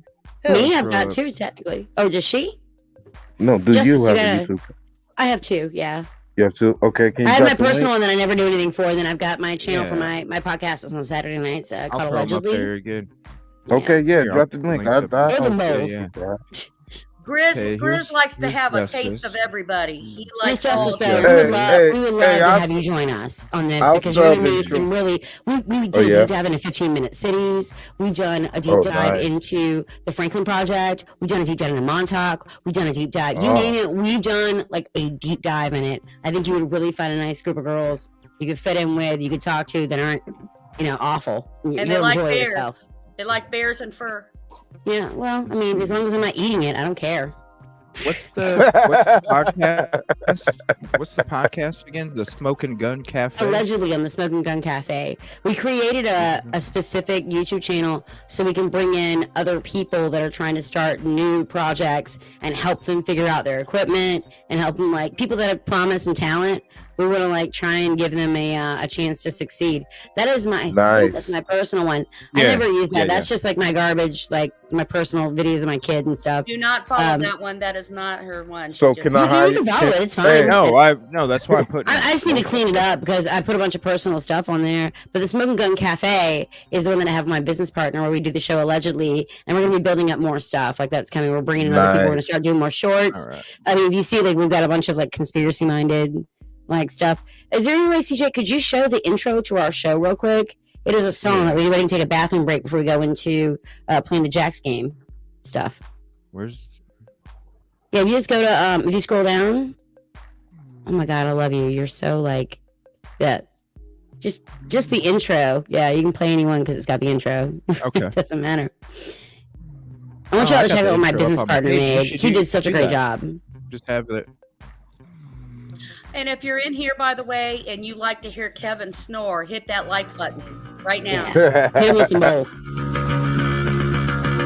Me, I've got 2 technically. Oh, does she? No. Do you have a YouTube? I have 2. Yeah. You have 2? Okay. Can you I have my personal one that I never do anything for, and then I've got my channel for my podcast that's on Saturday nights called Allegedly. Very good. Okay, drop the link. Grizz likes to have a taste of everybody. He likes all of we would love to have you join us on this because you're going to meet some really. We did a deep dive into 15-minute cities. We've done a deep dive into the Franklin Project. We've done a deep dive into Montauk. We've done a deep dive. You name it, we've done like a deep dive in it. I think you would really find a nice group of girls you could fit in with, you could talk to that aren't, awful. And they like bears. Yourself. They like bears and fur. Yeah, well, I mean, as long as I'm not eating it, I don't care. What's the podcast? What's the podcast again? The Smoking Gun Cafe? Allegedly on the Smoking Gun Cafe. We created a specific YouTube channel so we can bring in other people that are trying to start new projects and help them figure out their equipment and help them, like, people that have promise and talent. We want to try and give them a chance to succeed. That is that's my personal one. I never use that. That's just like my garbage, like my personal videos of my kid and stuff. Do not follow that one. That is not her one. So can I hire you? It's fine. No, that's why I put. I just need to clean it up because I put a bunch of personal stuff on there. But the Smoking Gun Cafe is the one that I have my business partner where we do the show Allegedly, and we're going to be building up more stuff like that's coming. We're bringing in other people. We're going to start doing more shorts. Right. I mean, if you see, we've got a bunch of conspiracy minded. Stuff. Is there any way, CJ, could you show the intro to our show real quick? It is a song that we can take a bathroom break before we go into playing the Jax game stuff. Where's? Yeah, if you just go to if you scroll down. Oh my God, I love you. You're so that. Just the intro. Yeah, you can play anyone because it's got the intro. Okay, it doesn't matter. I want y'all to check out what my business partner made. He did such a great job. Just have it. And if you're in here, by the way, and you like to hear Kevin snore, hit that like button right now. Hit him with some bowls.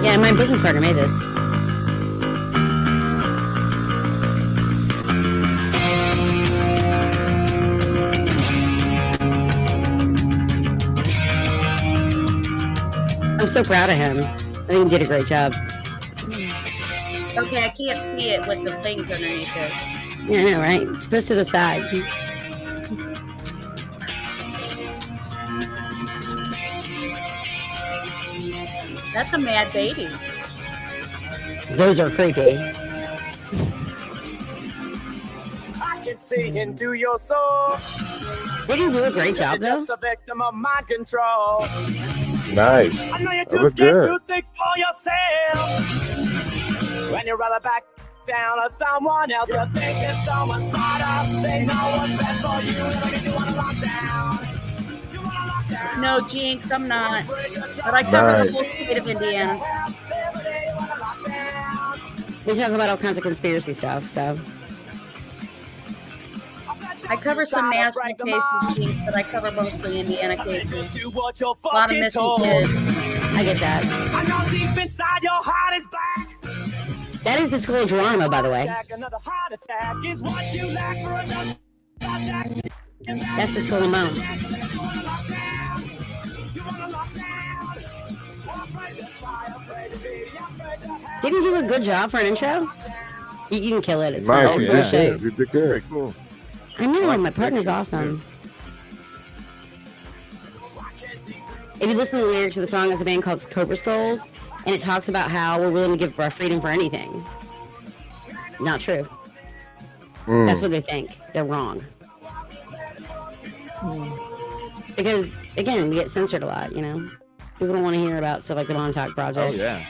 Yeah, my business partner made this. I'm so proud of him. I think he did a great job. Okay, I can't see it with the things underneath it. Yeah, I know, right? Push to the side. That's a mad baby. Those are creepy. I can see into your soul. Did he do a great job, though? Just a victim of mind control. Nice. I know you're too scared to think for yourself. When you're rather back down or someone else, you think it's someone smarter. They know what's best for you. You want to lock down. No, Jinx, I'm not. But I cover the whole state of Indiana. We talk about all kinds of conspiracy stuff, so. I cover some national cases, Jinx, but I cover mostly Indiana cases. A lot of missing kids. I get that. I know deep inside your heart is black. That is the school of Geronimo, by the way. That's the school of Mounds. Didn't you do a good job for an intro? You can kill it. It's nice. You did good. Cool. I know, my partner's awesome. If you listen to the lyrics of the song, it's a band called Cobra Skulls, and it talks about how we're willing to give our freedom for anything. Not true. That's what they think. They're wrong. Because, again, we get censored a lot, People don't want to hear about stuff like the Montauk Project. Oh, yeah.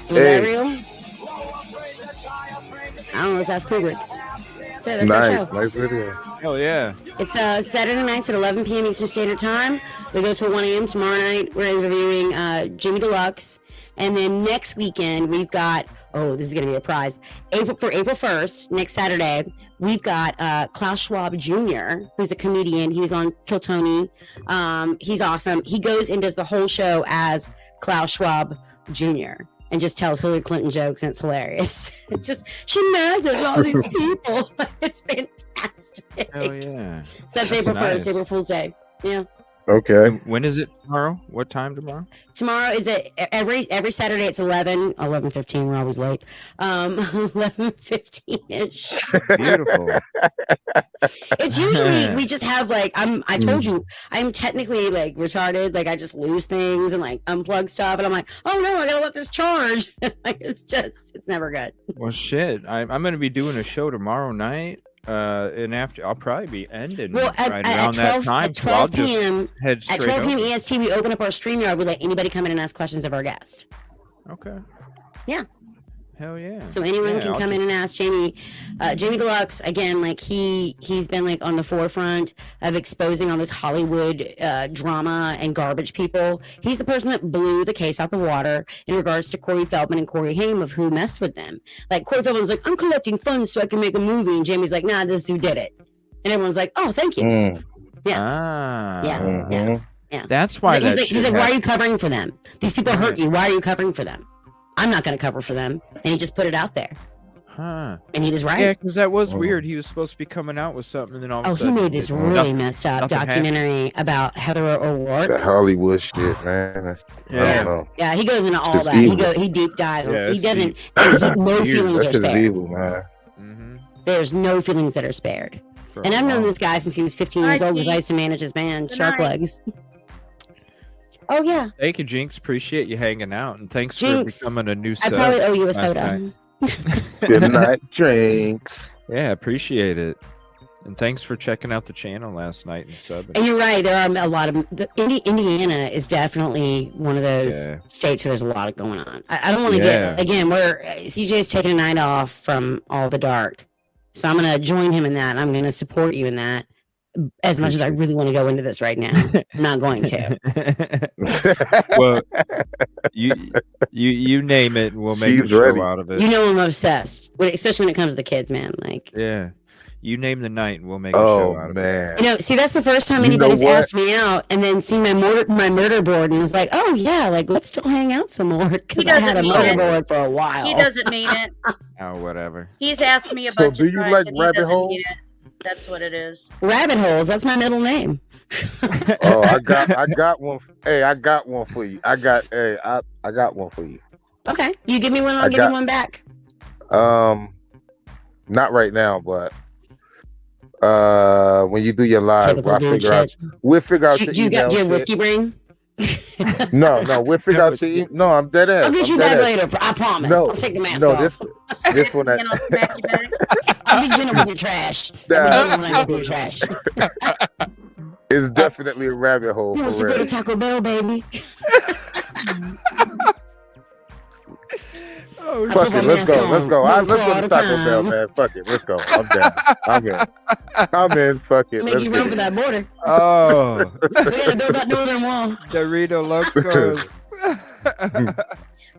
Is that real? I don't know. Let's ask Kubrick. That's our show. Nice video. Hell yeah. It's Saturday nights at 11 p.m. Eastern Standard Time. We go till 1 a.m. tomorrow night. We're interviewing Jimmy Deluxe. And then next weekend, we've got, this is going to be a prize. April 1st, next Saturday, we've got Klaus Schwab Jr., who's a comedian. He was on Kill Tony. He's awesome. He goes and does the whole show as Klaus Schwab Jr. and just tells Hillary Clinton jokes, and it's hilarious. She mad at all these people. It's fantastic. Oh yeah. So that's April 1st, April Fool's Day. Yeah. Okay. When is it tomorrow? What time tomorrow? Tomorrow is every Saturday. It's 11:15. We're always late. 11:15ish. Beautiful. It's usually we just have like I told you I'm technically like retarded. Like I just lose things and like unplug stuff, and I'm like, oh no, I gotta let this charge. Like it's never good. Well, shit. I'm gonna be doing a show tomorrow night. And after I'll probably be ending right around that time. At 12 p.m. Head straight at 12 p.m. over. EST, we open up our StreamYard. We let anybody come in and ask questions of our guest. Okay. Yeah. Hell yeah. So anyone can come in and ask Jamie. Jamie Deluxe, again, like he's been like on the forefront of exposing all this Hollywood drama and garbage people. He's the person that blew the case out the water in regards to Corey Feldman and Corey Haim of who messed with them. Like Corey Feldman's like, I'm collecting funds so I can make a movie, and Jamie's like, nah, this dude did it. And everyone's like, oh, thank you. Yeah. Yeah. That's why he's like, why are you covering for them? These people hurt you. Why are you covering for them? I'm not going to cover for them. And he just put it out there. Huh. And he was right. Yeah, because that was weird. He was supposed to be coming out with something, and then all of a sudden... he made this really messed up documentary about Heather O'Rourke. That Hollywood shit, man. I don't know. Yeah, he goes into all It's that. evil. He deep dives. Yeah, He it's doesn't... evil. No feelings That are shit is spared. evil, man. There's no feelings that are spared. And I've known this guy since he was 15 years old because I used to manage his band, Shark Legs. Oh, yeah. Thank you, Jinx. Appreciate you hanging out, and thanks Jinx, for becoming a new I sub. probably owe you a last soda. night. Good night, Jinx. Yeah, appreciate it. And thanks for checking out the channel last night and subbing. And you're right. There are a lot of... Indiana is definitely one of those states where there's a lot going on. I don't want to get... Again, CJ's taking a night off from all the dark. So I'm going to join him in that. I'm going to support you in that. As much as I really want to go into this right now, I'm not going to. Well, you name it, and we'll make a show out of it. You know I'm obsessed, especially when it comes to the kids, man. Like, yeah, you name the night, and we'll make a show out of it. You know, see, that's the first time anybody's asked me out, and then seen my murder board, and was like, oh yeah, like let's still hang out some more because I had a murder board for a while. He doesn't mean it. Oh, whatever. He's asked me a bunch of times, and he doesn't mean it. That's what it is. Rabbit holes. That's my middle name. Oh, I got one. Hey, I got one for you. I got one for you. Okay, you give me one, I'll give you one back. Not right now, but when you do your live, we'll figure out. You got your whiskey brain? No, we'll figure out. No, I'm dead ass. I'll get you back later. I promise. I'll take the mask off. This one. I'll be gentle with your trash. It's definitely a rabbit hole. You want to go to Taco Bell, baby? Fuck it, let's go. Let's go to Taco Bell, man. Fuck it, let's go. I'm down. I'm in. Fuck it. Make you run for that border. Oh, we gotta build that northern wall. Dorito Locos.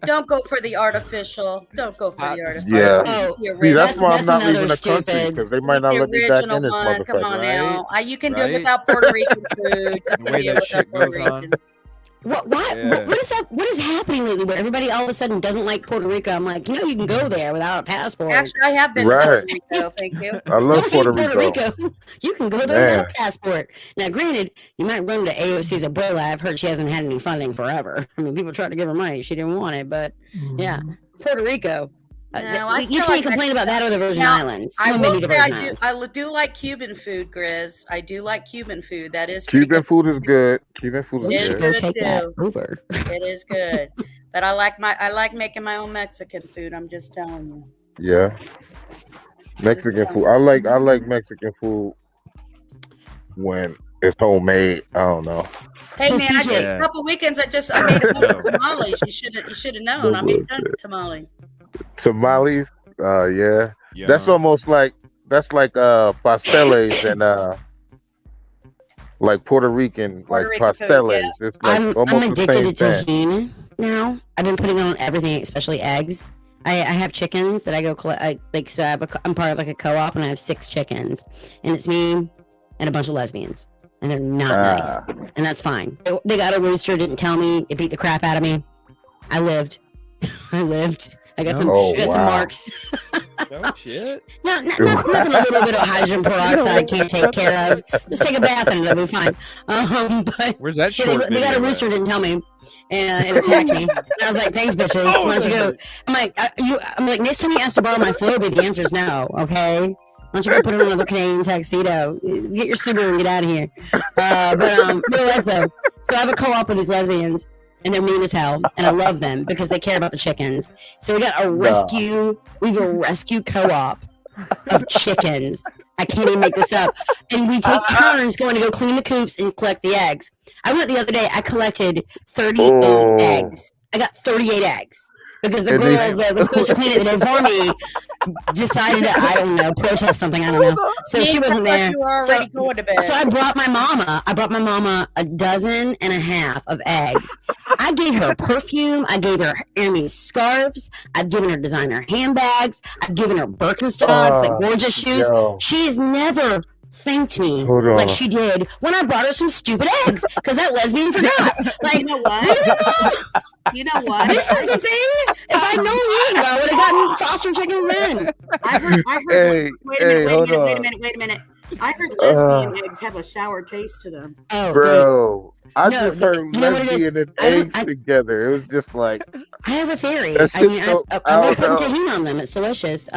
Don't go for the artificial. Don't go for the artificial. Yeah. Oh, see, that's why I'm not leaving the country, because they might not let me back in this motherfucker. Come on now. You can do it without Puerto Rican food. The way that shit goes on. What is that? What is happening lately where everybody all of a sudden doesn't like Puerto Rico? I'm like, you can go there without a passport. Actually, I have been to Puerto Rico. Thank you. I love Puerto Rico. You can go there without a passport. Now, granted, you might run to AOC's abuela. I've heard she hasn't had any funding forever. I mean, people tried to give her money. She didn't want it, but yeah, Puerto Rico. You can't complain about that or the Virgin Islands. I will say I do like Cuban food, Grizz. I do like Cuban food. That is Cuban food is good. Cuban food is good. Go take that Uber. It is good, but I like making my own Mexican food. I'm just telling you. Yeah, Mexican food. I like Mexican food when it's homemade. I don't know. Hey man, I did a couple weekends. I made a bunch of tamales. You should have known. I made tons of tamales. Tamales, yeah. That's almost like pasteles and like Puerto Rican Puerto like Rican food, yeah. pasteles. It's like I'm almost the addicted same to thing. tahini now. I've been putting it on everything, especially eggs. I have chickens that I go collect. So I'm part of like a co-op, and I have 6 chickens, and it's me and a bunch of lesbians, and they're not nice, and that's fine. They got a rooster, didn't tell me. It beat the crap out of me. I lived. I got some marks. No shit. No, nothing a little bit of hydrogen peroxide can't take care of. Just take a bath and it'll be fine. But where's that yeah, short they got a video rooster, at? didn't tell me, and it attacked me. And I was like, "Thanks, bitches. Why don't you go?" I'm like, next time you ask to borrow my Floby, the answer is no. Okay. Why don't you go put on another Canadian tuxedo? Get your Subaru and get out of here. Real life though. So I have a co-op with these lesbians. And they're mean as hell, and I love them because they care about the chickens. So we got a rescue. We have a rescue co-op of chickens. I can't even make this up. And we take turns going to go clean the coops and collect the eggs. I went the other day. I collected 38 eggs. I got 38 eggs because the girl that was supposed to clean it the day before me decided to, I don't know, protest something. I don't know. So she wasn't there. So I brought my mama. a dozen and a half of eggs. I gave her perfume. I gave her Hermes scarves. I've given her designer handbags. I've given her Birkenstocks, like gorgeous shoes. Yo. She's never thanked me like she did when I brought her some stupid eggs because that lesbian forgot. Like, You know what? You know what? This is the thing. If I'd known years ago, I would have gotten foster chickens then. I heard. Hey, Wait a hold minute. I heard lesbian eggs have a sour taste to them. Oh, Bro, I No, just heard you know what it is? lesbian and I don't- eggs together. It was just like I have a theory. That I shit's mean, so I love out. putting tahini on them. It's delicious.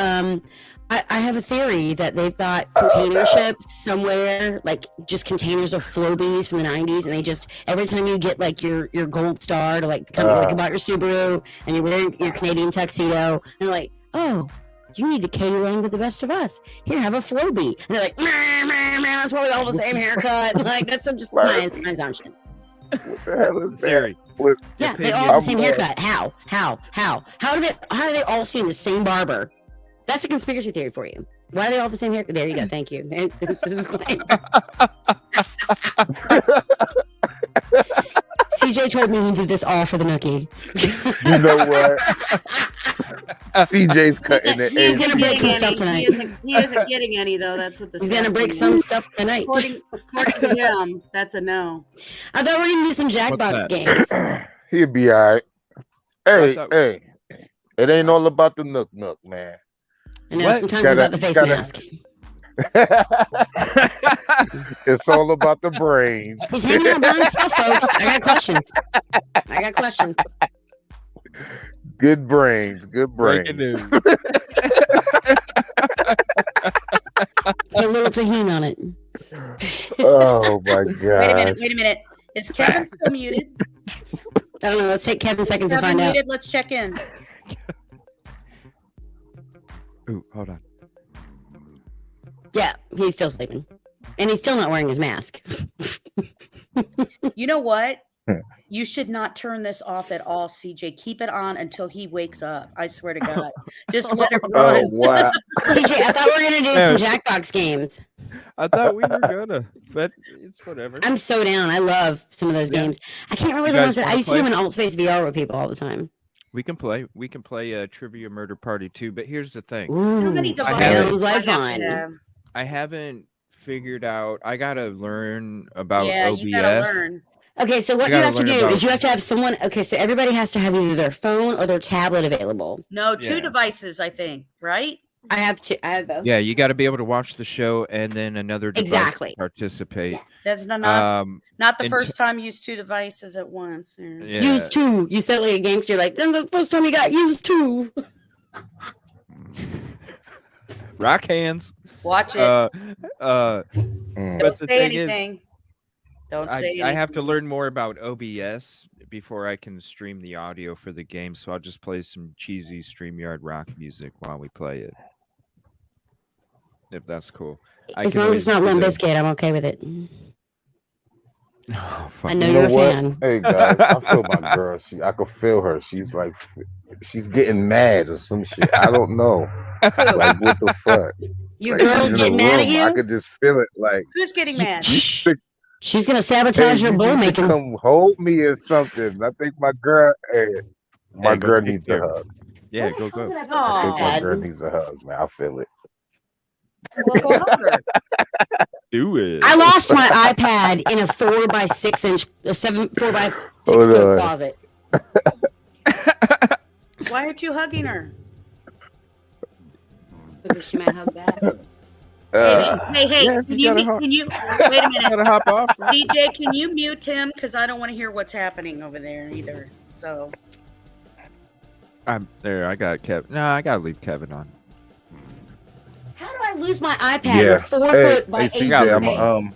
I have a theory that they've got container ships somewhere, like just containers of Flobies from the 90s, and they just, every time you get like your gold star to like come like about your Subaru, and you're wearing your Canadian tuxedo, and they're like, oh, you need to Katie Lang with the best of us. Here, have a Flobie. And they're like, that's why we all have the same haircut. Like, that's just my assumption. What the hell is Theory. that? Yeah, they all have the same haircut. How do they all see the same barber? That's a conspiracy theory for you. Why are they all the same haircut? There you go. Thank you. CJ told me he did this all for the nookie. You know what? CJ's cutting it. He's gonna break some stuff tonight. He isn't getting any though. That's what the. He's gonna break some stuff tonight. According to him, that's a no. I thought we were gonna do some Jackbox games. He'll be all right. Hey, it ain't all about the nook, man. I know sometimes it's about the face mask. It's all about the brains. He's hanging out by himself, folks. I got questions. Good brains. Breaking news. A little tahini on it. Oh my god. Wait a minute. Is Kevin still muted? I don't know. Let's take Kevin seconds to find muted? out. Let's check in. Ooh, hold on. Yeah, he's still sleeping. And he's still not wearing his mask. You know what? You should not turn this off at all, CJ. Keep it on until he wakes up. I swear to God. Just let it run. Oh wow. CJ, I thought we were going to do some Jackbox games. I thought we were gonna, but it's whatever. I'm so down. I love some of those games. I can't remember the ones that I used to do in Alt Space VR with people all the time. We can play Trivia Murder Party 2, but here's the thing. Ooh, sounds like fun. I haven't figured out. I gotta learn about OBS. You gotta learn. Okay, so what you have to do is you have to have someone. Okay, so everybody has to have either their phone or their tablet available. No, two devices, I think, right? I have both. Yeah, you got to be able to watch the show and then another device to participate. That's not the first time you use two devices at once. Yeah. Use two. You said like a gangster, like that's the first time you got used two. Rock hands. Watch it. Don't say anything. Don't say anything. I have to learn more about OBS before I can stream the audio for the game, so I'll just play some cheesy StreamYard rock music while we play it. If that's cool. As long as it's not Limp Bizkit, I'm okay with it. Oh, I know you're a fan. Hey guys, I feel my girl. I can feel her. She's like, she's getting mad or some shit. I don't know. Like what the fuck? Your like, girl's in the getting mad at room. I you? could just feel it. Like Who's getting mad? She's gonna hey, sabotage your you bull need to making. come hold me or something. I think my girl, my Hey, go girl take needs a care. hug. Yeah, go. I think Oh, my girl needs a hug, man. I feel it. well, go hug her. Do it. I lost my iPad in a 4x6 Hold foot on. closet. Why aren't you hugging her? Because she might hug back. Hey, yeah, can you wait a minute? Gotta hop off. DJ, can you mute him? Because I don't want to hear what's happening over there either. So I'm there. I got Kevin. No, I gotta leave Kevin on. How do I lose my iPad Yeah. with 4 Hey, foot by 8 CJ,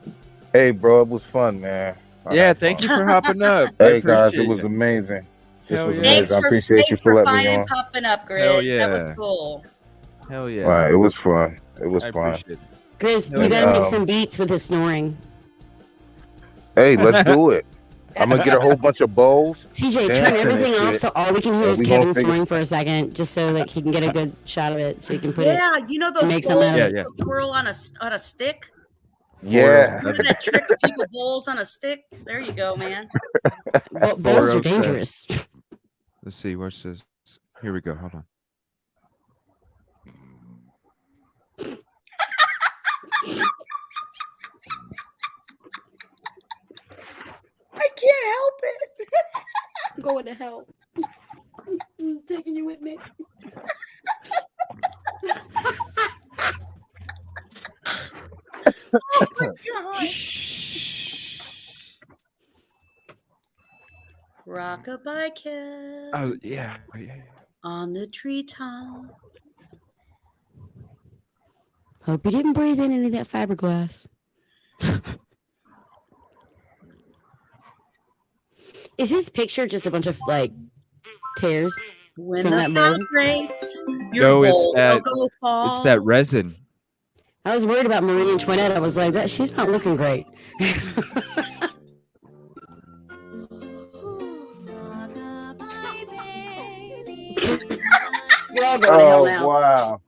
feet? Hey, bro, it was fun, man. Yeah, thank you for hopping up. Hey, guys, it was amazing. Hell yeah. thanks I for appreciate you for letting me on. popping up, Grizz. Hell That was yeah. cool. Hell yeah. All right, it was fun. It was I fun. appreciate it. Grizz, Hell you gotta yeah. make some beats with his snoring. Hey, let's do it. I'm gonna get a whole bunch of bowls. CJ, dance turn and everything off shit. so all we can hear And is we gonna Kevin figure- snoring for a second, just so like he can get a good shot of it, so he can put it. Yeah, you know those make something bowls out of that twirl on a stick? Yeah. Remember that trick of people bowls on a stick? There you go, man. Bowls are dangerous. Let's see. What's this? Here we go. Hold on. I can't help it. I'm going to hell. I'm taking you with me. Oh my god. Rockabye Kev. Oh yeah. On the treetop. Hope you didn't breathe in any of that fiberglass. Is his picture just a bunch of like tears When from the that bird? vibrates, your No, it's bowl that. will fall. It's that resin. I was worried about Marie Antoinette. I was like, that she's not looking great. We're all going to hell now. Wow.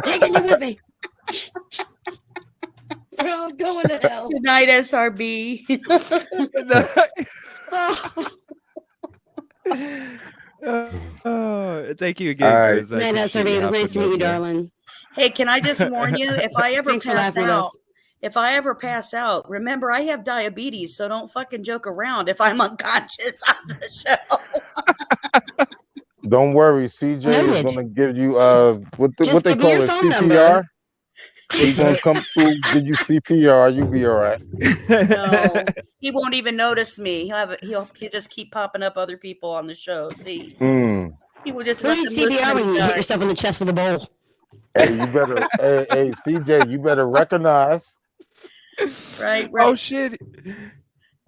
Taking you with me. We're all going to hell. Good night, SRB. Thank you again, All right. Grizz. I Good night, appreciate SRB. you It was nice to hopping meet you, up, man. darling. Hey, can I just warn you? If I ever Thanks for pass laughing with out, us. if I ever pass out, remember I have diabetes, so don't fucking joke around if I'm unconscious on the show. Don't worry, CJ is Noted. gonna give you what Just they give me call your it, phone CPR. number. He's gonna come through, give you CPR. You'll be all right. No, he won't even notice me. He'll just keep popping up other people on the show. See, he will just Who let needs them listen CPR to when me you hit die. yourself in the chest with a bowl? Hey, you better, hey, CJ, you better recognize. Right. Oh shit.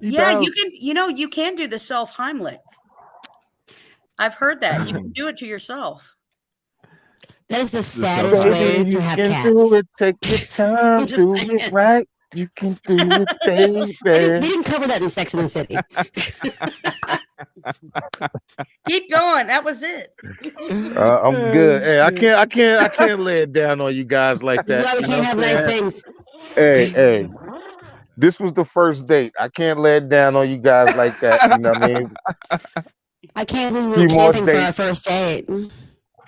Yeah, you can. You can do the self Heimlich. I've heard that you can do it to yourself. That is the saddest way to have can cats. do it. Take your time, just do saying. it right. You can do it, baby. They didn't cover that in Sex and the City. Keep going. That was it. I'm good. Hey, I can't lay it down on you guys like This is that. why we you know can't have what I'm nice saying? things. Hey, this was the first date. I can't lay it down on you guys like that. You know what I mean? I can't believe we Few were more camping for our dates. first date.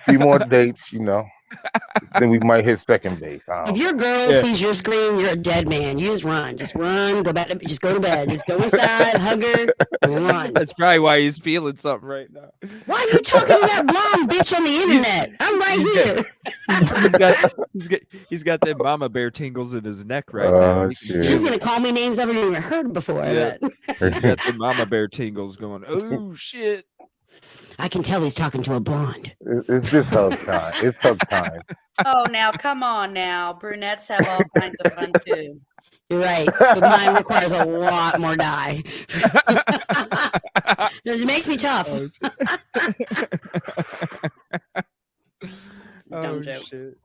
Few more dates, then we might hit second base. If your girl sees your screen, you're a dead man. You just run. Just run. Go back. Just go to bed. Just go inside, hug her, and run. That's probably why he's feeling something right now. Why are you talking to that blonde bitch on the internet? I'm right here. He's got them mama bear tingles in his neck right Oh, now. shit. She's gonna call me names I've never even heard before. Yeah. But He's got the mama bear tingles going. Oh shit! I can tell he's talking to a blonde. It's just hug time. It's hug time. Oh, now come on, now brunettes have all kinds of fun too. You're right, but mine requires a lot more dye. It makes me tough. Oh shit!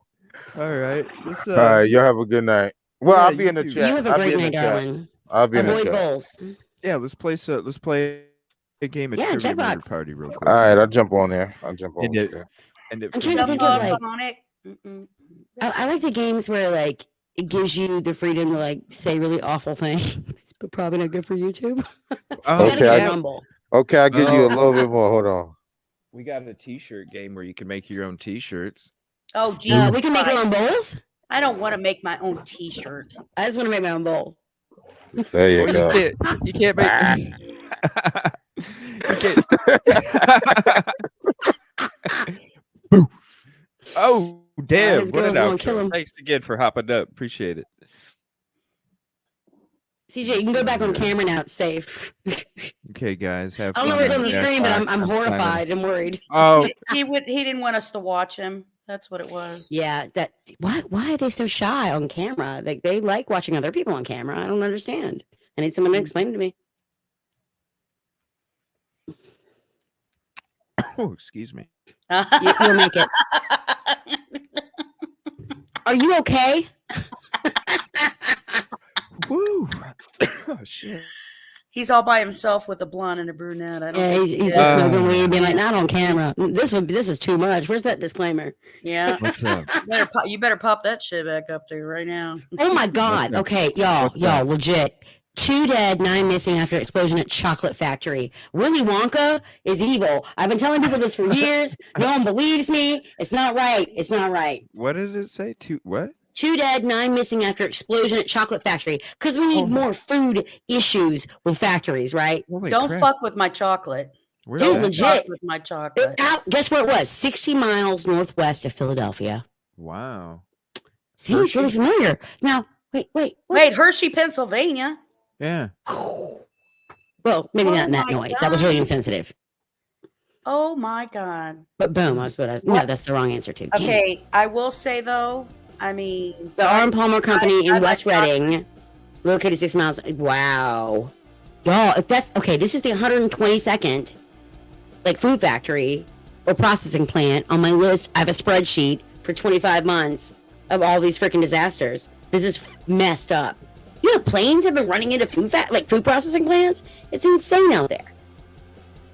All right. All right, y'all have a good night. Well, Yeah, I'll be in the you chat. You have a I'll be great in the night, chat. darling. I'll be in the Avoid chat. bowls. Yeah, let's play a game of Yeah, Trivia Murder Jackbox. Party real quick. All right, I'll jump on there. I'll jump on And there. And it I'm trying to think of like. Sonic. I like the games where like it gives you the freedom to like say really awful things, but probably not good for YouTube. Okay, I'll give you a little bit more. Hold on. We got a T-shirt game where you can make your own T-shirts. Oh, Jesus! We can make our own bowls. I don't want to make my own T-shirt. I just want to make my own bowl. There you go. You can't make. You can't. Boo. Oh, damn. What an outro. Thanks again for hopping up. Appreciate it. CJ, you can go back on camera now. It's safe. Okay, guys. Have I don't know what's on the screen, but I'm horrified and worried. Oh, he didn't want us to watch him. That's what it was. Yeah. Why are they so shy on camera? Like they like watching other people on camera. I don't understand. I need someone to explain it to me. Oh, excuse me. You'll make it. Are you okay? Woo! Oh shit. He's all by himself with a blonde and a brunette. I don't. Yeah, he's just smoking weed, being like, "Not on camera. This is too much." Where's that disclaimer? Yeah. What's up? You better pop that shit back up there right now. Oh my God. Okay, y'all, legit. 2 dead, 9 missing after explosion at chocolate factory. Willy Wonka is evil. I've been telling people this for years. No one believes me. It's not right. It's not right. What did it say? What? 2 dead, 9 missing after explosion at chocolate factory. Because we need more food issues with factories, right? Don't fuck with my chocolate. Dude, legit. With my chocolate. Guess where it was? 60 miles northwest of Philadelphia. Wow. Seems really familiar. Now, wait. Hershey, Pennsylvania. Yeah. Well, maybe not in that noise. That was really insensitive. Oh my God. But boom, no, that's the wrong answer too. Okay, I will say though, I mean, the Arm Palmer Company in West Reading, located 6 miles. Wow. Y'all, if that's okay, this is the 122nd like food factory or processing plant on my list. I have a spreadsheet for 25 months of all these freaking disasters. This is messed up. You know, planes have been running into food processing plants. It's insane out there.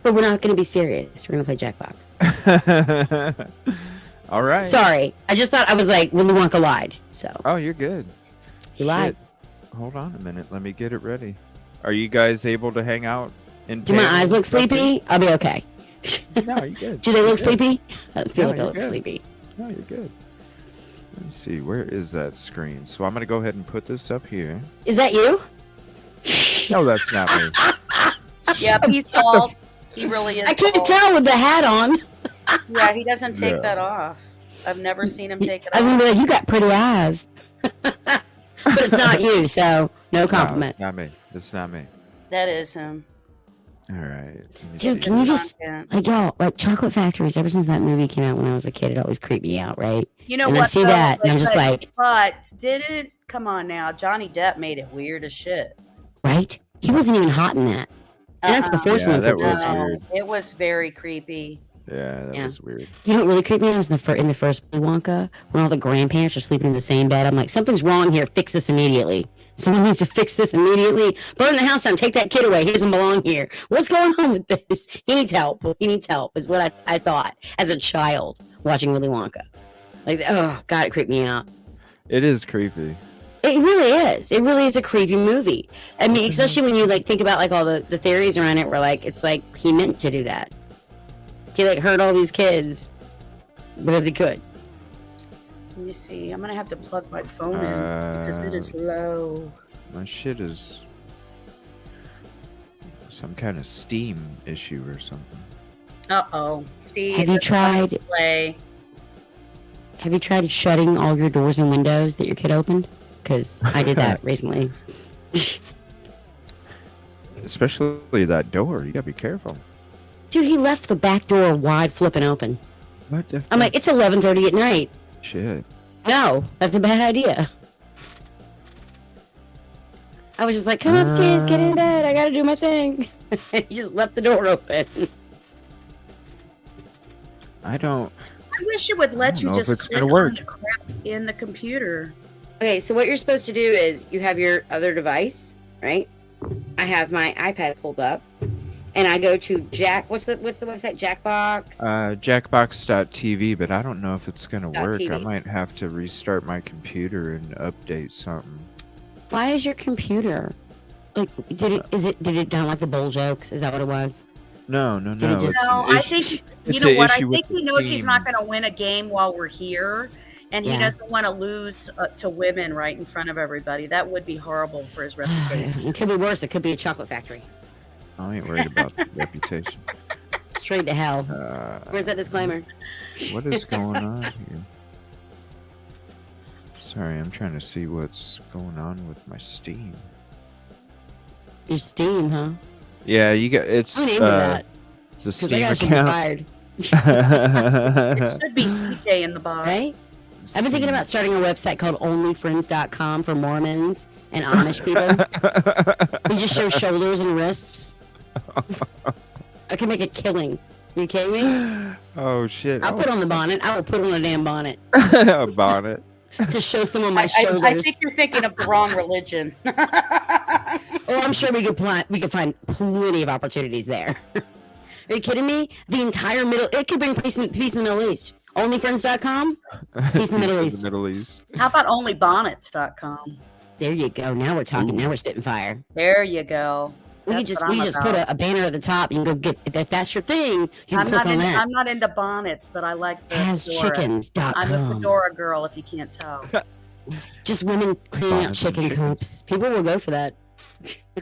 But we're not going to be serious. We're going to play Jackbox. All right. Sorry, I just thought I was like Willy Wonka lied. So. Oh, you're good. He lied. Hold on a minute. Let me get it ready. Are you guys able to hang out? Do my eyes look sleepy? I'll be okay. No, you're good. Do they look sleepy? I feel like I look sleepy. No, you're good. Let me see. Where is that screen? So I'm going to go ahead and put this up here. Is that you? No, that's not me. Yeah, he's bald. He really is. I can't tell with the hat on. Yeah, he doesn't take that off. I've never seen him take it off. I was going to be like, you got pretty eyes. But it's not you, so no compliment. No, it's not me. It's not me. That is him. All right. Dude, can you just, like, y'all, like, chocolate factories, ever since that movie came out when I was a kid, it always creeped me out, right? You know and what? I see that, and I'm just like. But didn't, come on now, Johnny Depp made it weird as shit. Right? He wasn't even hot in that. And that's before someone that put was this on. weird. It was very creepy. Yeah, that was weird. You know what really creeped me out was in the first Willy Wonka, when all the grandparents are sleeping in the same bed. I'm like, something's wrong here. Fix this immediately. Someone needs to fix this immediately. Burn the house down. Take that kid away. He doesn't belong here. What's going on with this? He needs help. He needs help is what I thought as a child watching Willy Wonka. Like, oh, God, it creeped me out. It is creepy. It really is. It really is a creepy movie. I mean, especially when you like think about like all the theories around it where like it's like he meant to do that. He like hurt all these kids because he could. Let me see. I'm gonna have to plug my phone in because it is low. My shit is some kind of Steam issue or something. Uh-oh. See, Have you tried shutting all your doors and windows that your kid opened? Because I did that recently. Especially that door. You gotta be careful. Dude, he left the back door wide flipping open. What the I'm like, it's 11:30 at night. Shit. No, that's a bad idea. I was just like, come upstairs, get in bed. I gotta do my thing. He just left the door open. I wish it would let you just click on the crap in the computer. Okay, so what you're supposed to do is you have your other device, right? I have my iPad pulled up, and I go to what's the website? Jackbox. Jackbox.tv, but I don't know if it's gonna work. I .tv. might have to restart my computer and update something. Why is your computer like? Did it download like the bull jokes? Is that what it was? No. Did it just- No, I think you know what? I think he knows he's not Steam. going to win a game while we're here, and he Yeah. doesn't want to lose to women right in front of everybody. That would be horrible for his reputation. It could be worse. It could be a chocolate factory. I ain't worried about the reputation. Straight to hell. Where's that disclaimer? What is going on here? Sorry, I'm trying to see what's going on with my Steam. Your Steam, huh? Yeah, you got it's I'm into that. it's a 'Cause that Steam guy should be account. fired. It should be CJ in the box. Right? I've been thinking about starting a website called OnlyFriends.com for Mormons and Amish people. We just show shoulders and wrists. I can make a killing. You kidding me? Oh shit! I'll put on the bonnet. I will put on a damn bonnet a bonnet. to show some of my I shoulders. think you're thinking of the wrong religion. Oh, I'm sure we could find plenty of opportunities there. Are you kidding me? The entire it could bring peace in the Middle East. OnlyFriends.com? Peace in the Middle East. Middle East. How about onlybonnets.com? There you go. Now we're talking. Now we're spitting fire. There you go. We That's just what I'm put about. a banner at the top. You can go get if that's your thing. You can I'm click not on that. I'm not into bonnets, but I like the fedora. HasChickens.com. I'm a fedora girl, if you can't tell. Just women cleaning out Bonnets and chicken chickens. coops. People will go for that.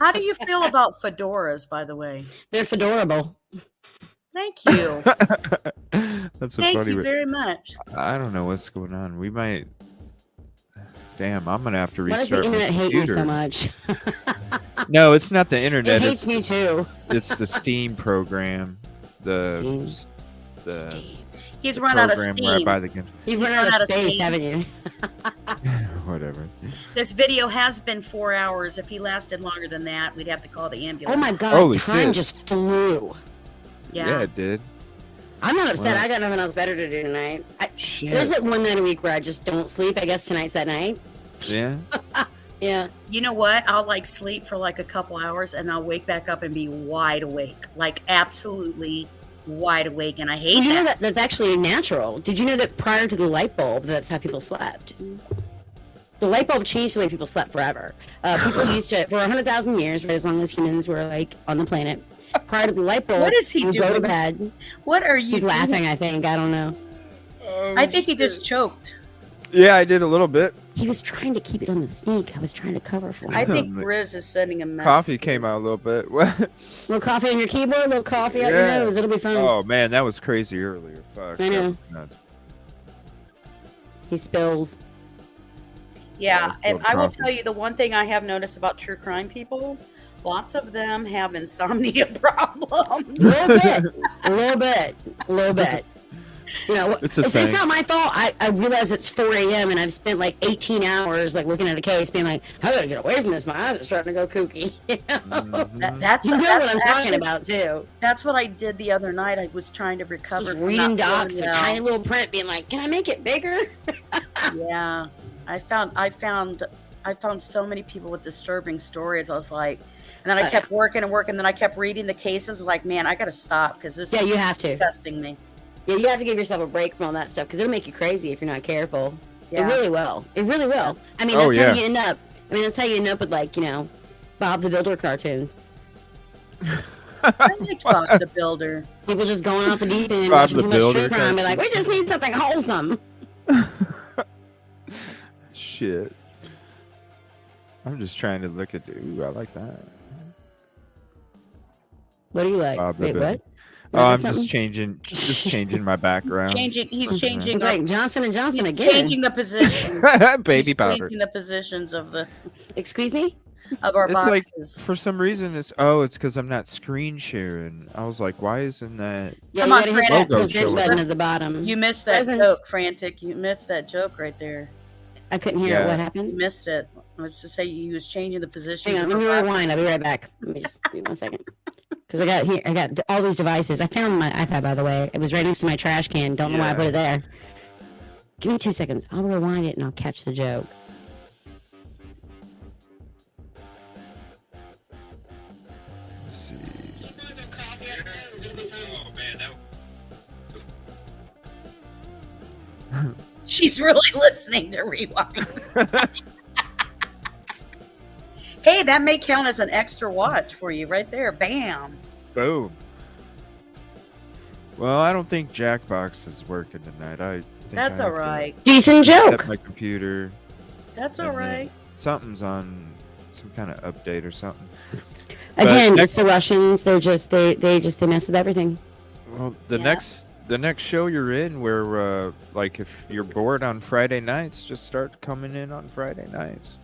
How do you feel about fedoras, by the way? They're fedorable. Thank you. That's a Thank funny. you very much. I don't know what's going on. We might. Damn, I'm gonna have to Why does the restart my internet hate you computer. so much? No, it's not the internet. It hates me it's too. It's the Steam program. The He's the run out of program where I steam. buy the game. You've He's run out of space, steam. haven't you? Whatever. This video has been 4 hours. If he lasted longer than that, we'd have to call the ambulance. Oh my god, Holy time shit. just flew. Yeah. It did. I'm not upset. Wow. I got nothing else better to do tonight. Shit. There's like one night a week where I just don't sleep. I guess tonight's that night. Yeah. Yeah. You know what? I'll like sleep for like a couple hours and I'll wake back up and be wide awake. Like absolutely wide awake. And I hate Well, you know that. that's actually natural. Did you know that prior to the light bulb, that's how people slept? The light bulb changed the way people slept forever. People used to, for 100,000 years, right, as long as humans were like on the planet, prior to the light bulb, What is he would go to doing? bed. What are you He's doing? laughing, I think. I don't know. I think he just choked. Yeah, I did a little bit. He was trying to keep it on the sneak. I was trying to cover for him. I think Riz is sending a message. Coffee came out a little bit. What? little coffee on your keyboard, little coffee out your Yeah. nose. It'll be fun. Oh man, that was crazy earlier. Fuck. I know. that was nuts. He spills. Yeah, Yeah, and I will coffee. tell you the one thing I have noticed about true crime people, lots of them have insomnia problems. A little bit. A little bit. A little bit. You know, It's a it's thing. not my fault. I realize it's 4 a.m. and I've spent like 18 hours like looking at a case, being like, I gotta get away from this. My eyes are starting to go kooky. You know? That's You know what I'm that's talking actually- about too. That's what I did the other night. I was trying to recover Just from reading not docs, feeling a well. tiny little print, being like, "Can I make it bigger?" Yeah, I found so many people with disturbing stories. I was like, and then I kept working and working. Then I kept reading the cases. Like, man, I gotta stop because this Yeah, is you have to. disgusting me. Yeah, you have to give yourself a break from all that stuff because it'll make you crazy if you're not careful. Yeah. It really will. It really will. I mean, Oh, that's yeah. how you end up. I mean, that's how you end up with like Bob the Builder cartoons. I liked Bob the Builder. People just going off the deep end, Bob watching the too much Builder true crime, be like, we cartoons. just need something wholesome. Shit. I'm just trying to look at. Ooh, I like that. What do you like? Bob the Wait, Builder. what? Oh, What I'm is something? just changing my background. He's changing. It's like Johnson and Johnson He's again. changing the position. Baby He's powder. changing the positions of the Excuse me? of our It's boxes. like for some reason it's because I'm not screen sharing. I was like, why isn't that? Yeah, Come you on, gotta hit that Logo present showing? button at the bottom. You missed that Present. joke, Frantic. You missed that joke right there. I couldn't hear Yeah. what You happened. missed it. Let's just say you was changing the positions. Hang on, of let me our rewind. I'll be right back. Let me just give me 1 second. Because I got all these devices. I found my iPad, by the way. It was right next to my trash can. Don't know why I Yeah. put it there. Give me 2 seconds. I'll rewind it and I'll catch the joke. Let's see. She's really listening to Rewind. Hey, that may count as an extra watch for you right there. Bam. Boom. Well, I don't think Jackbox is working tonight. I think That's I all have to right. Decent reset joke. my computer. That's all and then right. Something's on some kind of update or something. Again, But it's the Russians. They're just they mess with everything. Well, the next show you're in, where like if you're bored on Friday nights, just start coming in on Friday nights.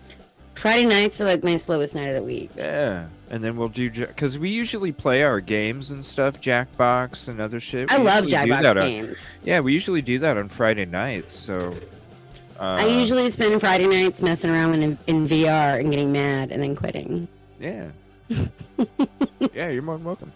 Friday nights are like my slowest night of the week. Yeah, and then we'll do because we usually play our games and stuff, Jackbox and other shit. I We love usually do Jackbox that games. Yeah, we usually do that on Friday nights. So I usually spend Friday nights messing around in VR and getting mad and then quitting. Yeah. Yeah, you're more than welcome.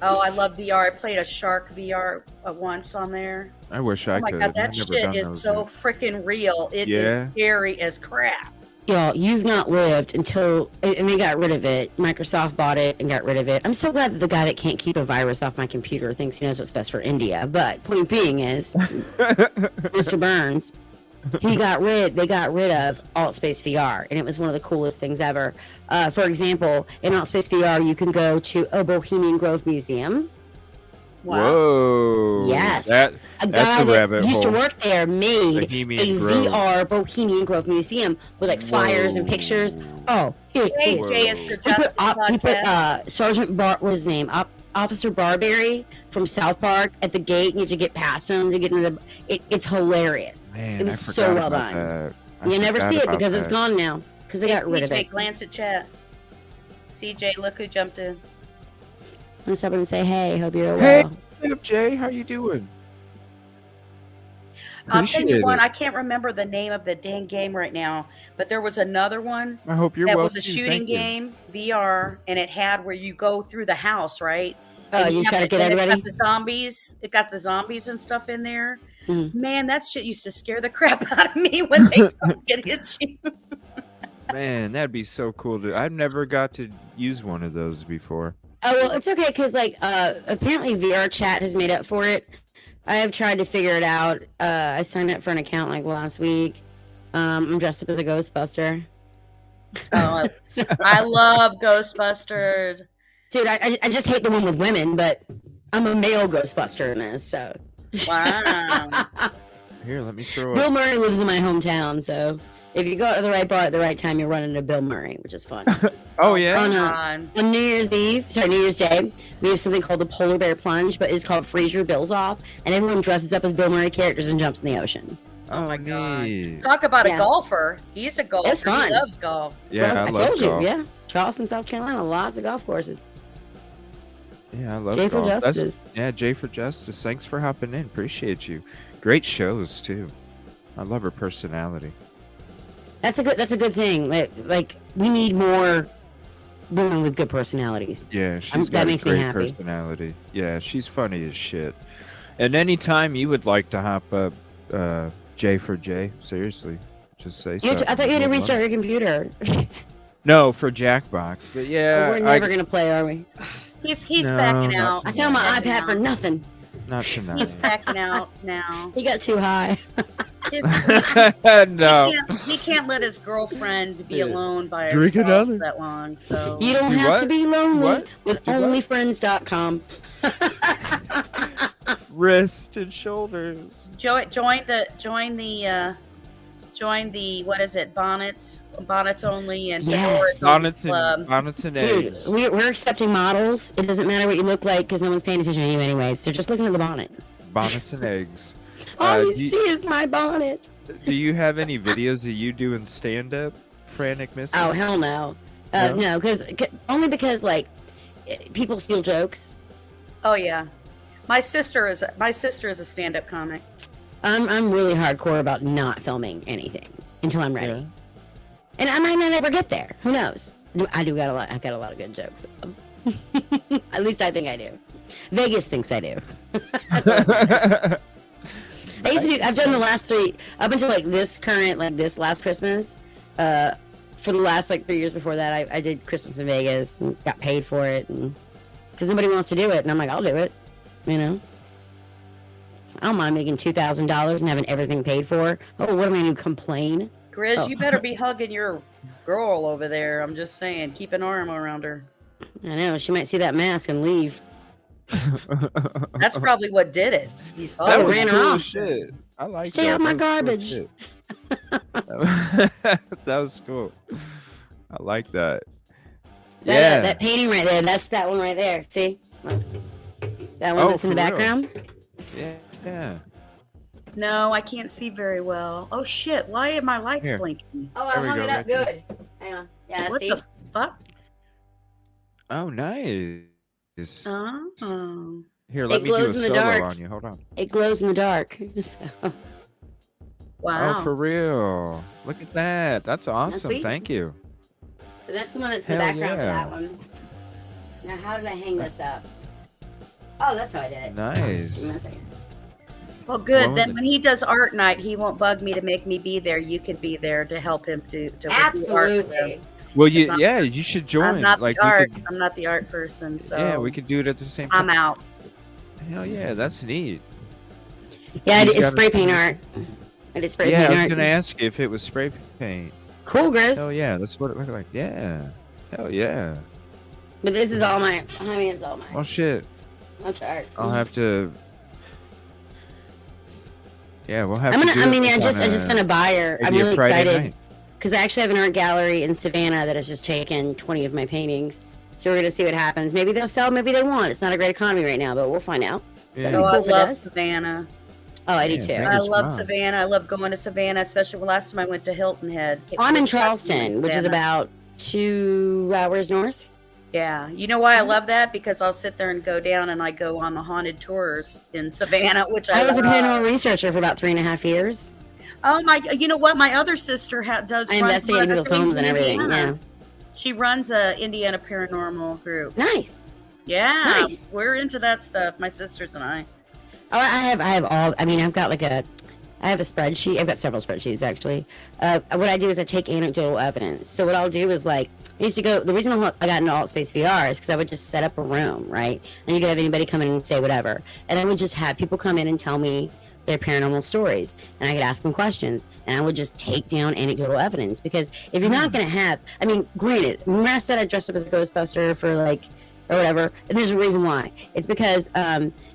Oh, I love VR. I played a shark VR once on there. I wish I Oh my could. god, that I've never shit done is those so yet. freaking real. It is Yeah. scary as crap. Y'all, you've not lived until, and they got rid of it. Microsoft bought it and got rid of it. I'm so glad that the guy that can't keep a virus off my computer thinks he knows what's best for India. But point being is, Mr. Burns, they got rid of Alt Space VR, and it was one of the coolest things ever. For example, in Alt Space VR, you can go to a Bohemian Grove museum. Whoa. Yes. That's A a guy that rabbit used to hole. work there made Bohemian a Grove. VR Bohemian Grove museum with like flyers and pictures. Oh, it Hey, is. Jay, it's the He put, Justice he put Podcast. Sergeant what was his name? Officer Barberry from South Park at the gate. You have to get past him to get into the. It's hilarious. Man, it was I so forgot well about done. that. I You never forgot see it about because it's that. gone now because they got rid of CJ, it. glance at chat. CJ, look who jumped in. Let's up and say, hey, hope you're Hey, well. what's up, Jay? How you doing? I'll tell you Appreciate one. it. I can't remember the name of the dang game right now, but there was another one I hope you're that well was a too. shooting Thank you. game, VR, and it had where you go through the house, right? Oh, And you have try to the- get and everybody? It got the zombies. It got the zombies and stuff in there. Mhm. Man, that shit used to scare the crap out of me when they come get you. Man, that'd be so cool to. I've never got to use one of those before. Oh well, it's okay because like apparently VR chat has made up for it. I have tried to figure it out. I signed up for an account like last week. I'm dressed up as a Ghostbuster. Oh, I love Ghostbusters. Dude, I just hate the one with women, but I'm a male Ghostbuster in this. So Wow. Here, let me throw Bill up. Murray lives in my hometown, so if you go to the right bar at the right time, you'll run into Bill Murray, which is fun. Oh yeah. On New Year's Day, we have something called the Polar Bear Plunge, but it's called Freeze Your Bills Off, and everyone dresses up as Bill Murray characters and jumps in the ocean. Oh my god. Talk about Yeah. a golfer. He's a golfer. It's fun. He loves golf. Yeah, Well, I I love told golf. you, yeah. Charleston, South Carolina, lots of golf courses. Yeah, I love Jay for golf. Justice. Yeah, Jay for Justice. Thanks for hopping in. Appreciate you. Great shows too. I love her personality. That's a good thing. Like we need more women with good personalities. Yeah, she's got that a makes me great happy. personality. Yeah, she's funny as shit. And anytime you would like to hop up, Jay for Jay, seriously, just say I thought you had to We'd love restart it. your computer. No, for Jackbox, but yeah, We're never gonna play, are we? He's No, backing not out. I found my Backing iPad for out. nothing. not tonight. He's backing out now. He got too high. No. He can't let his girlfriend be Yeah. alone by Drink herself another. that long. So You don't Do have what? to be lonely What? with Do what? onlyfriends.com. Wrist and shoulders. join the what is it? Bonnets only and Yes. fedoras Bonnets and Dude, eggs. we're accepting models. It doesn't matter what you look like because no one's paying attention to you anyways. So just look into the bonnet. Bonnets and eggs. All you do you- see is my bonnet. Do you have any videos of you doing stand-up, Frantic Missy? Oh hell no, No? no, because only because like people steal jokes. Oh yeah, my sister is a stand-up comic. I'm really hardcore about not filming anything until I'm ready, Yeah. and I might not ever get there. Who knows? I got a lot of good jokes. Though. At least I think I do. Vegas thinks I do. That's all that matters. I used to do. I've done the last 3 up until like this last Christmas. For the last 3 years before that, I did Christmas in Vegas and got paid for it, and because nobody wants to do it, and I'm like, I'll do it, you know. I don't mind making $2,000 and having everything paid for. Oh, what am I going to complain? Grizz, Oh. you better be hugging your girl over there. I'm just saying, keep an arm around her. I know, she might see that mask and leave. That's probably what did it. You saw That it. was ran cool off. as shit. I like Stay that. out my That was cool as garbage. shit. That was cool. I like that. Yeah. That painting right there, that's that one right there. See? That one that's in the for real? background? Yeah. No, I can't see very well. Oh shit! Why are my lights Here. blinking? Oh, There I we hung go, it up right there. good. Hang on. Yeah, What see? the fuck? Oh, nice. Oh. Here, It let me do a glows in the solo dark. on you. Hold on. It glows in the dark. So, Wow. Oh, for real. Look at that. That's awesome. sweet. Thank you. so that's the one that's in the Hell background yeah. for that one. Now, how did I hang this up? Oh, that's how I did it. Nice. Give me a second. Well, good. Well, Then when he does art night, he won't bug me to make me be there. You could be there to help him do art. Absolutely. Well, It's not- you should join. I'm not like the art. we could, I'm not the art person, so yeah, we could do it at the same time. I'm out. Hell yeah, that's neat. Yeah, I He's did, it's got a- spray paint art. I did spray Yeah, I paint was art. gonna ask you if it was spray paint. Cool, Grizz. Hell yeah, that's what it looked like. Yeah. Hell yeah. But this is all mine. I mean, it's all mine. Well, shit. Much art. I'll have to. Yeah, we'll have I'm to. gonna. do I mean, it I just found a buyer. I'm maybe a really Friday excited night. because I actually have an art gallery in Savannah that has just taken 20 of my paintings. So we're gonna see what happens. Maybe they'll sell. Maybe they won't. It's not a great economy right now, but we'll find out. So Yeah. it'll Oh, be I cool if it love does. Savannah. Oh, I do Yeah, too. thank I It's love fun. Savannah. I love going to Savannah, especially the last time I went to Hilton Head. I'm in Charleston, which is about 2 hours north. Yeah. You know why I love that? Because I'll sit there and go down and I go on the haunted tours in Savannah, which I I was a love. paranormal researcher for about 3.5 years. Oh my! You know what? My other sister does. I run investigated one of the people's things homes and in everything. Indiana. Yeah. She runs a Indiana paranormal group. Nice. Yeah, Nice. we're into that stuff. My sisters and I. Oh, I have all. I mean, I've got I have a spreadsheet. I've got several spreadsheets actually. What I do is I take anecdotal evidence. So what I'll do is like I used to go. The reason I got into Alt Space VR is because I would just set up a room, right? And you could have anybody come in and say whatever, and I would just have people come in and tell me their paranormal stories, and I could ask them questions, and I would just take down anecdotal evidence because if you're not gonna have, I mean, granted, remember I said I dressed up as a Ghostbuster for like or whatever, and there's a reason why. It's because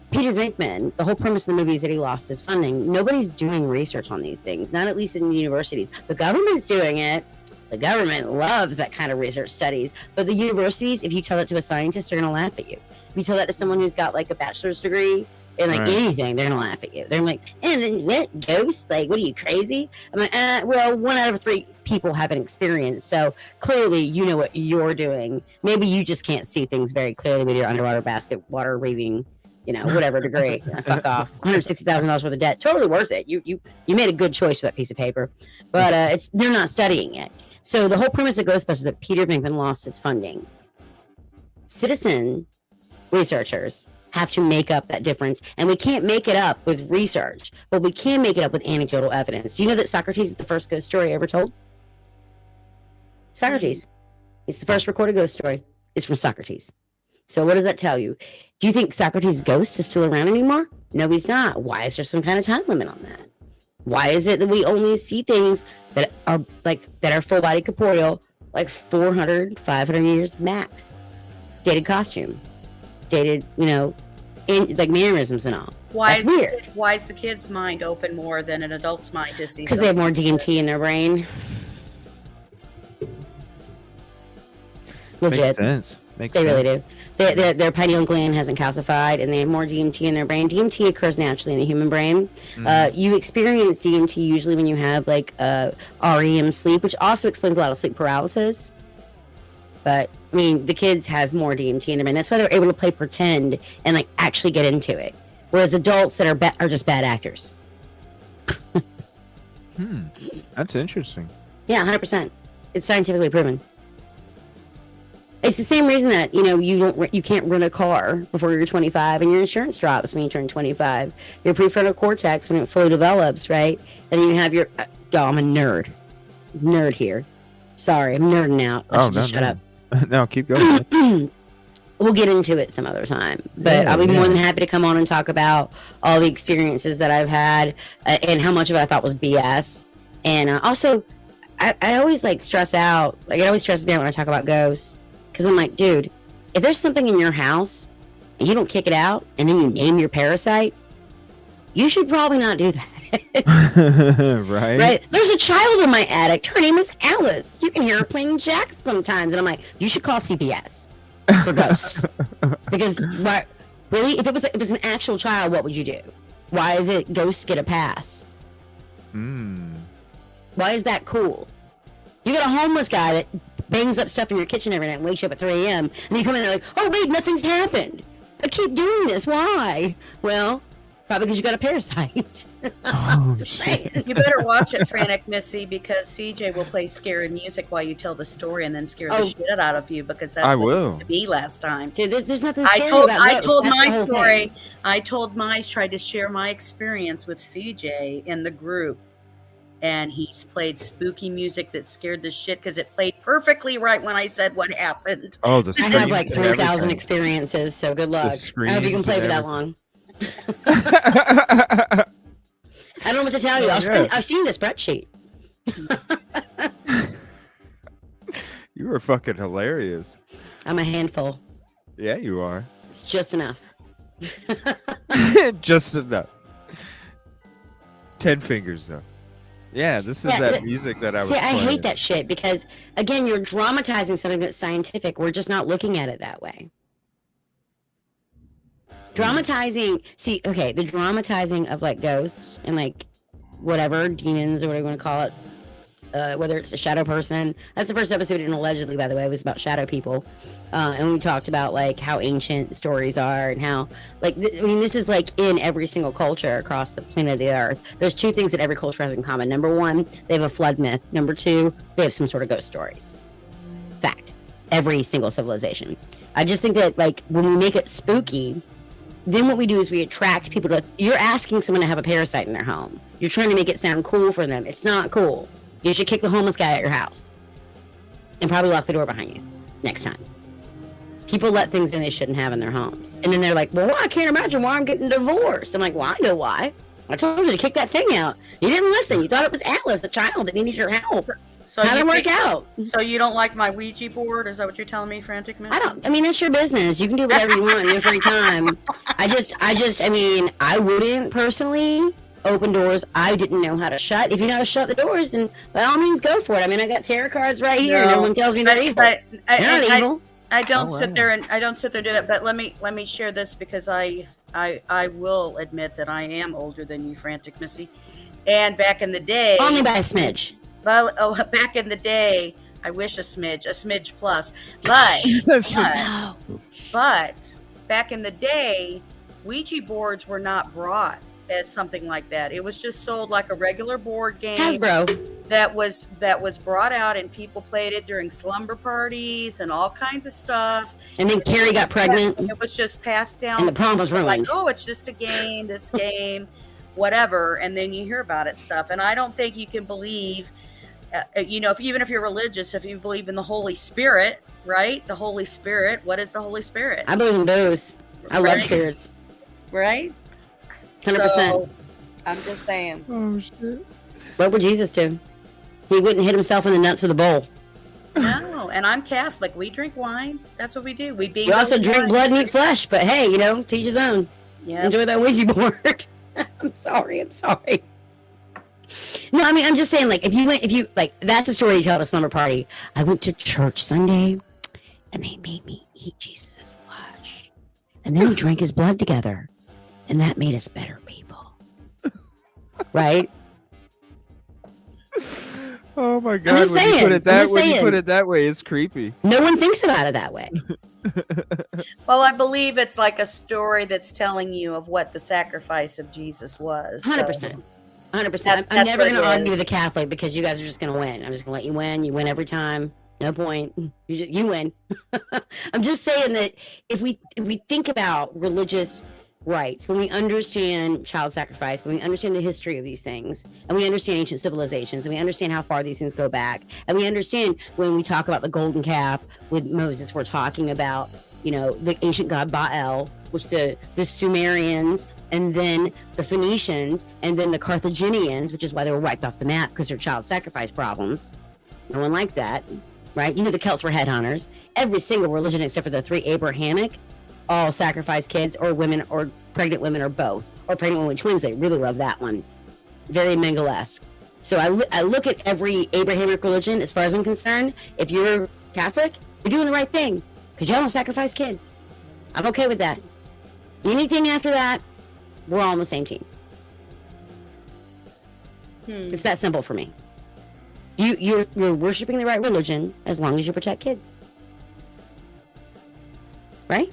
Peter Venkman, the whole premise of the movie is that he lost his funding. Nobody's doing research on these things, not at least in universities. The government's doing it. The government loves that kind of research studies. But the universities, if you tell it to a scientist, they're going to laugh at you. If you tell that to someone who's got like a bachelor's degree in like Right. anything, they're going to laugh at you. They're like, and then what, ghosts? Like, what are you, crazy? I'm like, well, 1 out of 3 people have an experience. So clearly you know what you're doing. Maybe you just can't see things very clearly with your underwater basket water reading, you know, whatever degree. Fuck off. $160,000 worth of debt. Totally worth it. You made a good choice for that piece of paper. But they're not studying it. So the whole premise of Ghostbusters is that Peter Venkman lost his funding. Citizen researchers have to make up that difference, and we can't make it up with research, but we can make it up with anecdotal evidence. Do you know that Socrates is the first ghost story ever told? Socrates. It's the first recorded ghost story. It's from Socrates. So what does that tell you? Do you think Socrates' ghost is still around anymore? No, he's not. Why is there some kind of time limit on that? Why is it that we only see things that are full body corporeal like 400, 500 years max? Dated costume, dated, you know, like mannerisms and all. Why That's is weird. Why is the kid's mind open more than an adult's mind to see? Because they have more DMT in their brain. Legit. Makes sense. Makes They sense. really do. Their pineal gland hasn't calcified, and they have more DMT in their brain. DMT occurs naturally in the human brain. You experience DMT usually when you have like REM sleep, which also explains a lot of sleep paralysis. But I mean, the kids have more DMT in their brain. That's why they're able to play pretend and like actually get into it. Whereas adults that are just bad actors. That's interesting. Yeah, 100%. It's scientifically proven. It's the same reason that, you know, you can't rent a car before you're 25 and your insurance drops when you turn 25. Your prefrontal cortex, when it fully develops, right? And then you have your, I'm a nerd here. Sorry, I'm nerding out. I should just shut up. No, keep going. we'll get into it some other time. But I'll be more than happy to come on and talk about all the experiences that I've had and how much of it I thought was BS. And also, I always like stress out. Like it always stresses me out when I talk about ghosts, because I'm like, dude, if there's something in your house and you don't kick it out, and then you name your parasite, you should probably not do that. Right? There's a child in my attic. Her name is Alice. You can hear her playing jacks sometimes, and I'm like, you should call CPS for ghosts. Because what? Really, if it was an actual child, what would you do? Why is it ghosts get a pass? Why is that cool? You got a homeless guy that bangs up stuff in your kitchen every night and wakes you up at 3 a.m. and you come in there like, oh wait, nothing's happened. I keep doing this. Why? Well, probably because you got a parasite. Oh, shit. You better watch it, Frantic Missy, because CJ will play scary music while you tell the story and then scare the shit out of you, because that's what it used to be last time. Dude, there's nothing scary about ghosts. I told That's my the whole story. thing. I told tried to share my experience with CJ in the group. And he's played spooky music that scared the shit, because it played perfectly right when I said what happened. Oh, the I have like 3,000 experiences, so good luck. I hope you can play for that long. I don't know what to tell you. I've seen the spreadsheet. You were fucking hilarious. I'm a handful. Yeah, you are. It's just enough. Just enough. 10 fingers, though. Yeah, this is that music that I was playing. I hate that shit, because, again, you're dramatizing something that's scientific. We're just not looking at it that way. Dramatizing, the dramatizing of like ghosts and like whatever, demons or whatever you want to call it, whether it's a shadow person. That's the first episode in Allegedly, by the way. It was about shadow people. And we talked about like how ancient stories are and how, like, this is like in every single culture across the planet of the Earth. There's two things that every culture has in common. Number one, they have a flood myth. Number two, they have some sort of ghost stories. Fact. Every single civilization. I just think that, like, when we make it spooky, then what we do is we attract people to. You're asking someone to have a parasite in their home. You're trying to make it sound cool for them. It's not cool. You should kick the homeless guy at your house and probably lock the door behind you next time. People let things in they shouldn't have in their homes. And then they're like, well, I can't imagine why I'm getting divorced. I'm like, well, I know why. I told you to kick that thing out. You didn't listen. You thought it was Atlas, the child that needed your help. So how did it work out? So you don't like my Ouija board? Is that what you're telling me, Frantic Miss? I mean, it's your business. You can do whatever you want in your free time. I wouldn't personally open doors I didn't know how to shut. If you know how to shut the doors, then by all means go for it. I mean, I got tarot cards right here, and everyone tells me they're evil. I don't sit there and do that. But let me share this, because I will admit that I am older than you, Frantic Missy. And back in the day, only by a smidge. Well, back in the day, I wish a smidge plus. But back in the day, Ouija boards were not brought as something like that. It was just sold like a regular board game. Hasbro. That was brought out, and people played it during slumber parties and all kinds of stuff. And then Carrie got pregnant. It was just passed down. And the prom was ruined. Like, oh, it's just a game, this game, whatever. And then you hear about it stuff. And I don't think you can believe, even if you're religious, if you believe in the Holy Spirit, right? The Holy Spirit. What is the Holy Spirit? I believe in those. I love spirits. Right? 100%. So, I'm just saying. Oh, shit. What would Jesus do? He wouldn't hit himself in the nuts with a bowl. No, and I'm Catholic. We drink wine. That's what we do. We also drink blood and eat flesh, but hey, teach his own. Yeah. Enjoy that Ouija board. I'm sorry. No, I mean, I'm just saying, like, if you that's a story you tell at a slumber party. I went to church Sunday, and they made me eat Jesus' flesh. And then we drank his blood together. And that made us better people. Right? Oh my God! When you put it that way, it's creepy. No one thinks about it that way. Well, I believe it's like a story that's telling you of what the sacrifice of Jesus was. 100%. 100%. I'm never going to argue with a Catholic, because you guys are just going to win. I'm just going to let you win. You win every time. No point. You win. I'm just saying that if we think about religious rights, when we understand child sacrifice, when we understand the history of these things, and we understand ancient civilizations, and we understand how far these things go back, and we understand when we talk about the golden calf with Moses, we're talking about the ancient god Baal, which the Sumerians, and then the Phoenicians, and then the Carthaginians, which is why they were wiped off the map because their child sacrifice problems. No one liked that, right? The Celts were headhunters. Every single religion except for the 3 Abrahamic all sacrifice kids or women or pregnant women or both, or pregnant women with twins. They really love that one. Very Mengele-esque. So I look at every Abrahamic religion, as far as I'm concerned. If you're Catholic, you're doing the right thing because y'all don't sacrifice kids. I'm okay with that. Anything after that, we're all on the same team. It's that simple for me. You're worshiping the right religion as long as you protect kids, right?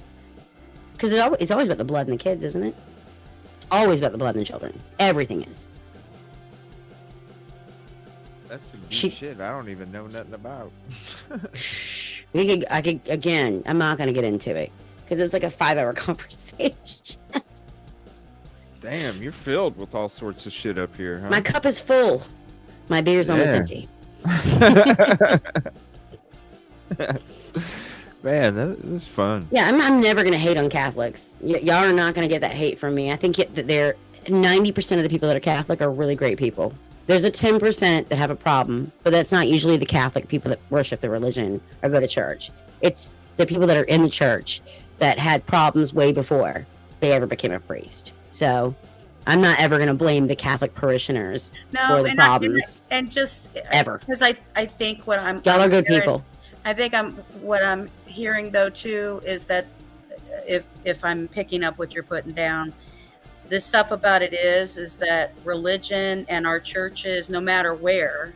Because it's always about the blood and the kids, isn't it? Always about the blood and the children. Everything is. That's some deep shit I don't even know nothing about. Again, I'm not going to get into it because it's like a 5-hour conversation. Damn, you're filled with all sorts of shit up here, huh? My cup is full. My beer's almost empty. Man, that is fun. Yeah, I'm never going to hate on Catholics. Y'all are not going to get that hate from me. I think that 90% of the people that are Catholic are really great people. There's a 10% that have a problem, but that's not usually the Catholic people that worship the religion or go to church. It's the people that are in the church that had problems way before they ever became a priest. So I'm not ever going to blame the Catholic parishioners for the problems. Ever. Because I think what I'm... Y'all are good people. I think what I'm hearing, though, too, is that if I'm picking up what you're putting down, the stuff about it is that religion and our churches, no matter where,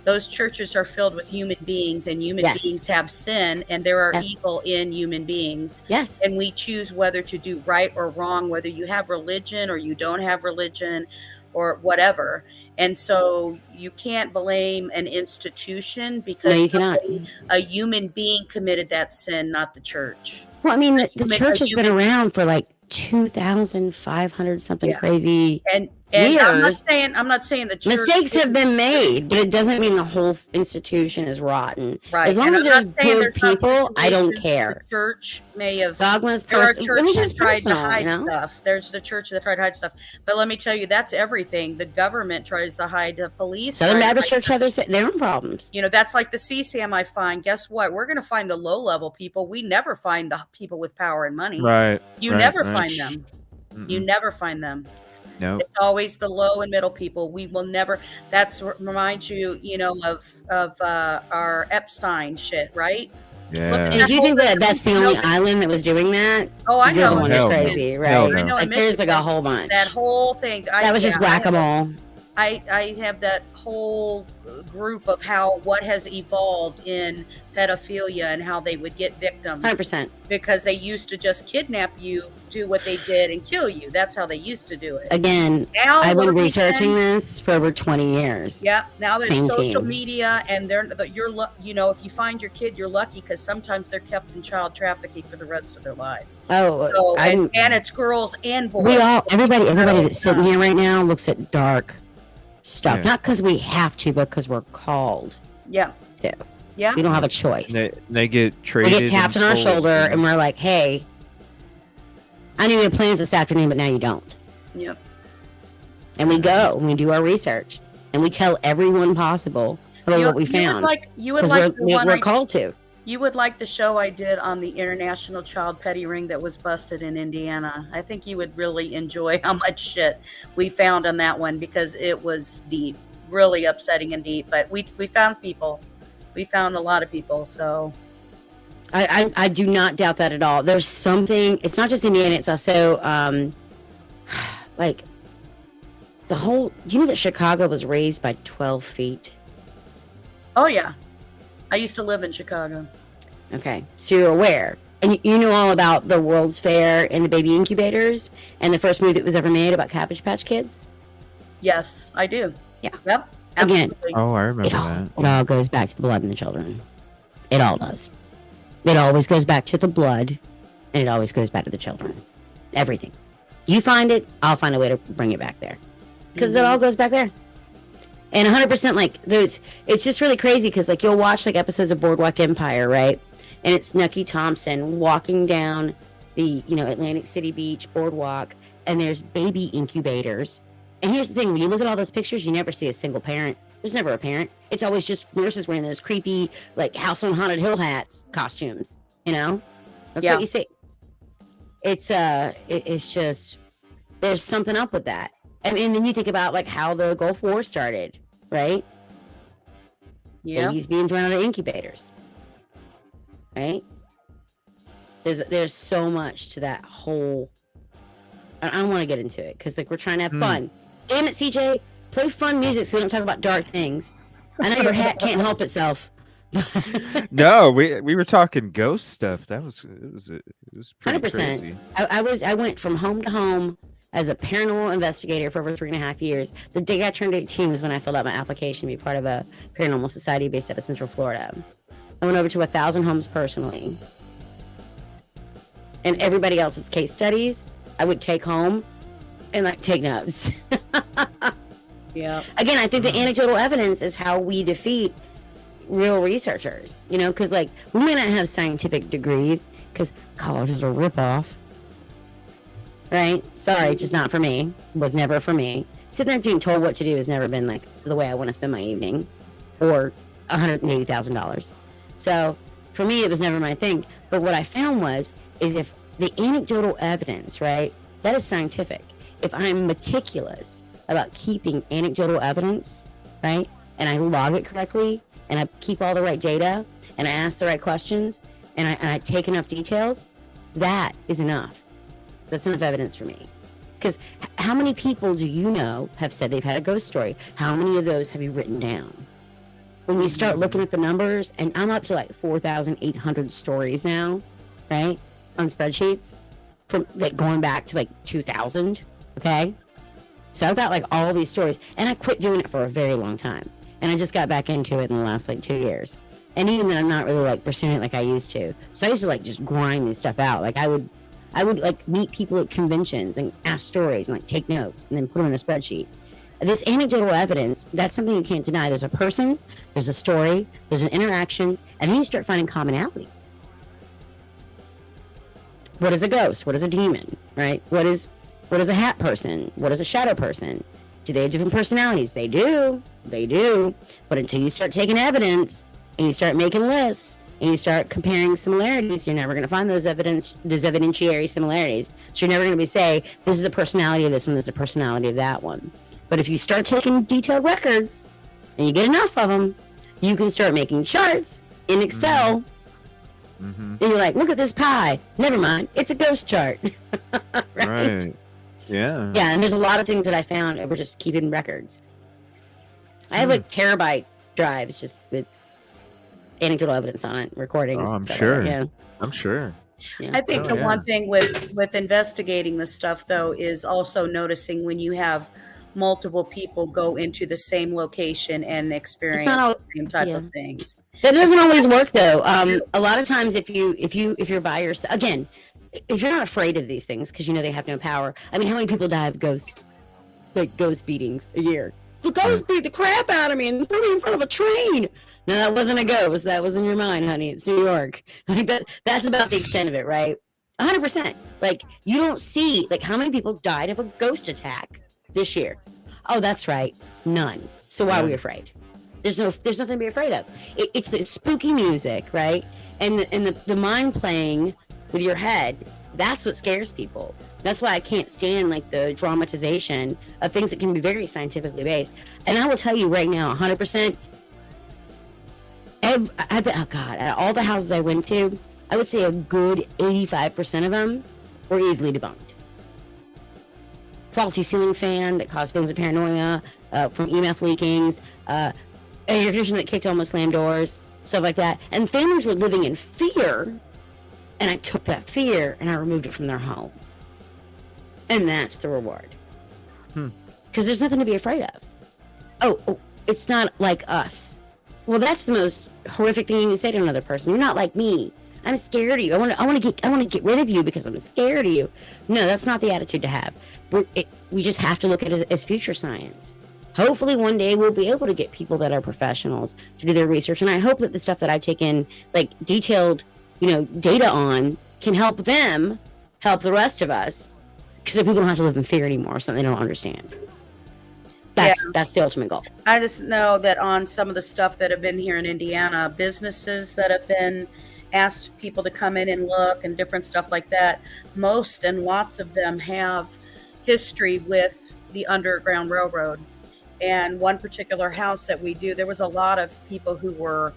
those churches are filled with human beings, and human beings have sin, and there are evil in human beings. Yes. And we choose whether to do right or wrong, whether you have religion or you don't have religion or whatever. And so you can't blame an institution because you cannot. A human being committed that sin, not the church. Well, I mean, the church has been around for like 2,500 something crazy and years. I'm not saying the church mistakes have been made, but it doesn't mean the whole institution is rotten. Right. As long as there's good people, I don't care. The church may have dogmas. There are churches that tried to hide stuff. There's the church that tried to hide stuff. But let me tell you, that's everything. The government tries to hide. The police. Southern Baptist Church had their own problems. That's like the CSAM I find. Guess what? We're going to find the low-level people. We never find the people with power and money. Right. You never find them. You never find them. No. It's always the low and middle people. We will never. That's reminds you, of our Epstein shit, right? Yeah. If you think that's the only island that was doing that, oh, I know. The one is crazy, right? I know. Like, there's like a whole bunch. That whole thing. That was just whack-a-mole. I have that whole group of what has evolved in pedophilia and how they would get victims. 100%. Because they used to just kidnap you, do what they did, and kill you. That's how they used to do it. Again, I've been researching this for over 20 years. Yeah. Now there's social media, and if you find your kid, you're lucky because sometimes they're kept in child trafficking for the rest of their lives. Oh, and it's girls and boys. Everybody that's sitting here right now looks at dark stuff, not because we have to, but because we're called to. Yeah, we don't have a choice. They get traded. We get tapped on our shoulder, and we're like, "Hey, I knew you had plans this afternoon, but now you don't." Yep. And we go, and we do our research, and we tell everyone possible about what we found. We're called to. You would like the show I did on the international child petty ring that was busted in Indiana. I think you would really enjoy how much shit we found on that one because it was deep, really upsetting and deep. But we found people. We found a lot of people. So I do not doubt that at all. There's something. It's not just Indiana. It's also like the whole. You know that Chicago was raised by 12 feet. Oh yeah. I used to live in Chicago. Okay, so you're aware. And you know all about the World's Fair and the baby incubators and the first movie that was ever made about Cabbage Patch Kids? Yes, I do. Yeah. Yep. Again, I remember that. It all goes back to the blood and the children. It all does. It always goes back to the blood, and it always goes back to the children. Everything. You find it, I'll find a way to bring it back there. Because it all goes back there. And 100% like those, it's just really crazy because like you'll watch like episodes of Boardwalk Empire, right? and it's Nucky Thompson walking down the, Atlantic City Beach boardwalk, and there's baby incubators. And here's the thing, when you look at all those pictures, you never see a single parent. There's never a parent. It's always just nurses wearing those creepy, like, House on Haunted Hill hats costumes, That's what you see. It's just, there's something up with that. And then you think about, like, how the Gulf War started, right? Yeah. Babies being thrown out of incubators, right? There's so much to that whole. I don't want to get into it because, like, we're trying to have fun. Damn it, CJ, play fun music so we don't talk about dark things. I know your hat can't help itself. No, we were talking ghost stuff. It was pretty 100%. crazy. I went from home to home as a paranormal investigator for over 3.5 years. The day I turned 18 was when I filled out my application to be part of a paranormal society based out of Central Florida. I went over to 1,000 homes personally. And everybody else's case studies, I would take home and, like, take notes. Yeah. Again, I think the anecdotal evidence is how we defeat real researchers, because, like, we may not have scientific degrees because college is a ripoff. Right? Sorry, just not for me. Was never for me. Sitting there being told what to do has never been, like, the way I want to spend my evening, or $180,000. So for me, it was never my thing. But what I found is if the anecdotal evidence, right, that is scientific. If I'm meticulous about keeping anecdotal evidence, right, and I log it correctly, and I keep all the right data, and I ask the right questions, and I take enough details, that is enough. That's enough evidence for me. Because how many people do you know have said they've had a ghost story? How many of those have you written down? When you start looking at the numbers, and I'm up to, like, 4,800 stories now, right, on spreadsheets, from, like, going back to, like, 2000, okay? So I've got, like, all these stories, and I quit doing it for a very long time. And I just got back into it in the last, like, 2 years. And even then, I'm not really, like, pursuing it like I used to. So I used to, like, just grind this stuff out. Like, I would like meet people at conventions and ask stories and, like, take notes and then put them in a spreadsheet. This anecdotal evidence, that's something you can't deny. There's a person, there's a story, there's an interaction, and then you start finding commonalities. What is a ghost? What is a demon? Right? What is a hat person? What is a shadow person? Do they have different personalities? They do. But until you start taking evidence and you start making lists and you start comparing similarities, you're never going to find those evidentiary similarities. So you're never going to say, this is a personality of this one, this is a personality of that one. But if you start taking detailed records and you get enough of them, you can start making charts in Excel. And you're like, look at this pie. Never mind. It's a ghost chart. Right? Yeah. Yeah, and there's a lot of things that I found and we're just keeping records. I have, like, terabyte drives just with anecdotal evidence on it, recordings. Oh, I'm stuff sure. Like that, I'm sure. Yeah. I think the one thing with investigating this stuff, though, is also noticing when you have multiple people go into the same location and experience the same type of things. That doesn't always work, though. A lot of times, if you're by yourself, again, if you're not afraid of these things because you know they have no power. I mean, how many people die of ghost beatings a year? The ghost beat the crap out of me and threw me in front of a train. No, that wasn't a ghost. That was in your mind, honey. It's New York. Like that's about the extent of it, right? 100%. Like, you don't see, like, how many people died of a ghost attack this year? Oh, that's right. None. So why are we afraid? There's nothing to be afraid of. It's the spooky music, right? And the mind playing with your head. That's what scares people. That's why I can't stand, like, the dramatization of things that can be very scientifically based. And I will tell you right now, 100%. Oh God, at all the houses I went to, I would say a good 85% of them were easily debunked. Faulty ceiling fan that caused feelings of paranoia, from EMF leakings, an air conditioner that kicked almost slammed doors, stuff like that. And families were living in fear, and I took that fear and I removed it from their home. And that's the reward. Because there's nothing to be afraid of. Oh, it's not like us. Well, that's the most horrific thing you can say to another person. You're not like me. I'm scared of you. I want to get rid of you because I'm scared of you. No, that's not the attitude to have. We just have to look at it as future science. Hopefully one day we'll be able to get people that are professionals to do their research. And I hope that the stuff that I've taken, like, detailed, data on can help them help the rest of us, because people don't have to live in fear anymore, something they don't understand. That's the ultimate goal. I just know that on some of the stuff that have been here in Indiana, businesses that have been asked people to come in and look and different stuff like that, most and lots of them have history with the Underground Railroad. And one particular house that we do, there was a lot of people who were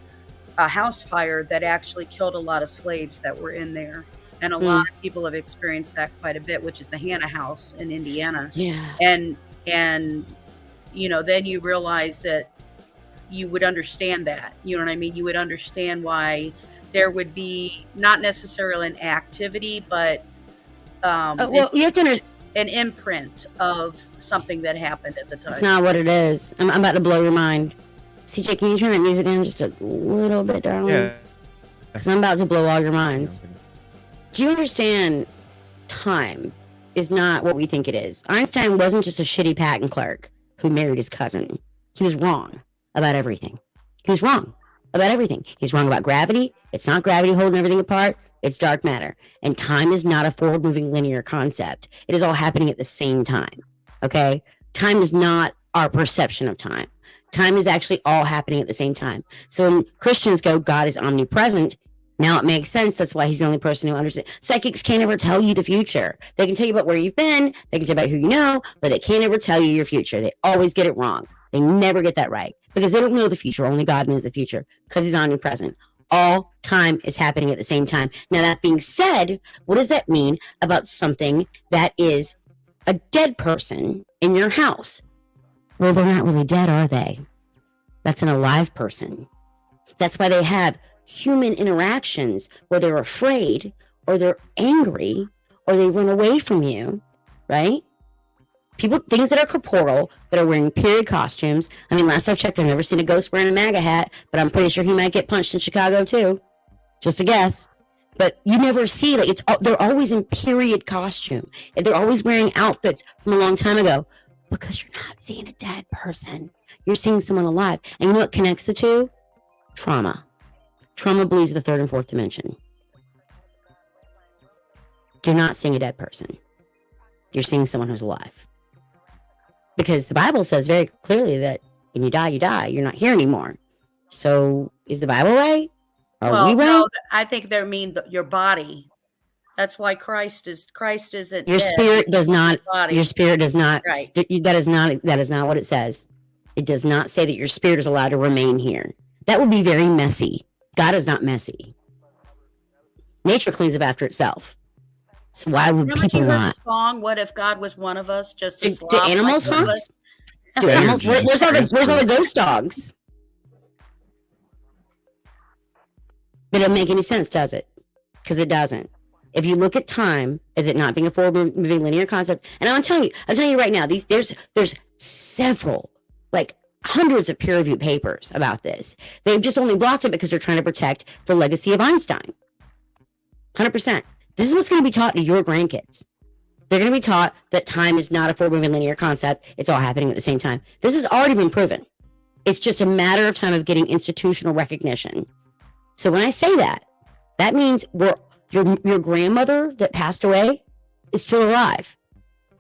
a house fire that actually killed a lot of slaves that were in there. And a lot of people have experienced that quite a bit, which is the Hannah House in Indiana. Yeah. And then you realize that you would understand that. You know what I mean? You would understand why there would be not necessarily an activity, but you have to understand an imprint of something that happened at the time. It's not what it is. I'm about to blow your mind. CJ, can you turn that music down just a little bit, darling? Yeah. Because I'm about to blow all your minds. Do you understand? Time is not what we think it is. Einstein wasn't just a shitty patent clerk who married his cousin. He was wrong about everything. He was wrong about everything. He's wrong about gravity. It's not gravity holding everything apart. It's dark matter. And time is not a forward-moving linear concept. It is all happening at the same time. Okay? Time is not our perception of time. Time is actually all happening at the same time. So when Christians go, God is omnipresent, now it makes sense. That's why he's the only person who understands. Psychics can't ever tell you the future. They can tell you about where you've been. They can tell you about who you know, but they can't ever tell you your future. They always get it wrong. They never get that right because they don't know the future. Only God knows the future because he's omnipresent. All time is happening at the same time. Now, that being said, what does that mean about something that is a dead person in your house? Well, they're not really dead, are they? That's an alive person. That's why they have human interactions where they're afraid or they're angry or they run away from you, right? Things that are corporeal, that are wearing period costumes. I mean, last I've checked, I've never seen a ghost wearing a MAGA hat, but I'm pretty sure he might get punched in Chicago too. Just a guess. But you never see, they're always in period costume. And they're always wearing outfits from a long time ago because you're not seeing a dead person. You're seeing someone alive. And you know what connects the two? Trauma. Trauma bleeds the third and fourth dimension. You're not seeing a dead person. You're seeing someone who's alive. Because the Bible says very clearly that when you die, you die. You're not here anymore. So is the Bible right? Are we right? No, I think they mean your body. That's why Christ isn't your dead. Spirit does not. Your spirit does not. Right. That is not what it says. It does not say that your spirit is allowed to remain here. That would be very messy. God is not messy. Nature cleans up after itself. So why would people not? The song, "What if God was one of us?" Just to do animals hunt? Do animals? Where's all the ghost dogs? It doesn't make any sense, does it? Because it doesn't. If you look at time as it not being a forward-moving linear concept, and I'm telling you right now, there's several, hundreds of peer-reviewed papers about this. They've just only blocked it because they're trying to protect the legacy of Einstein. 100%. This is what's going to be taught to your grandkids. They're going to be taught that time is not a forward-moving linear concept. It's all happening at the same time. This has already been proven. It's just a matter of time of getting institutional recognition. So when I say that, that means your grandmother that passed away is still alive.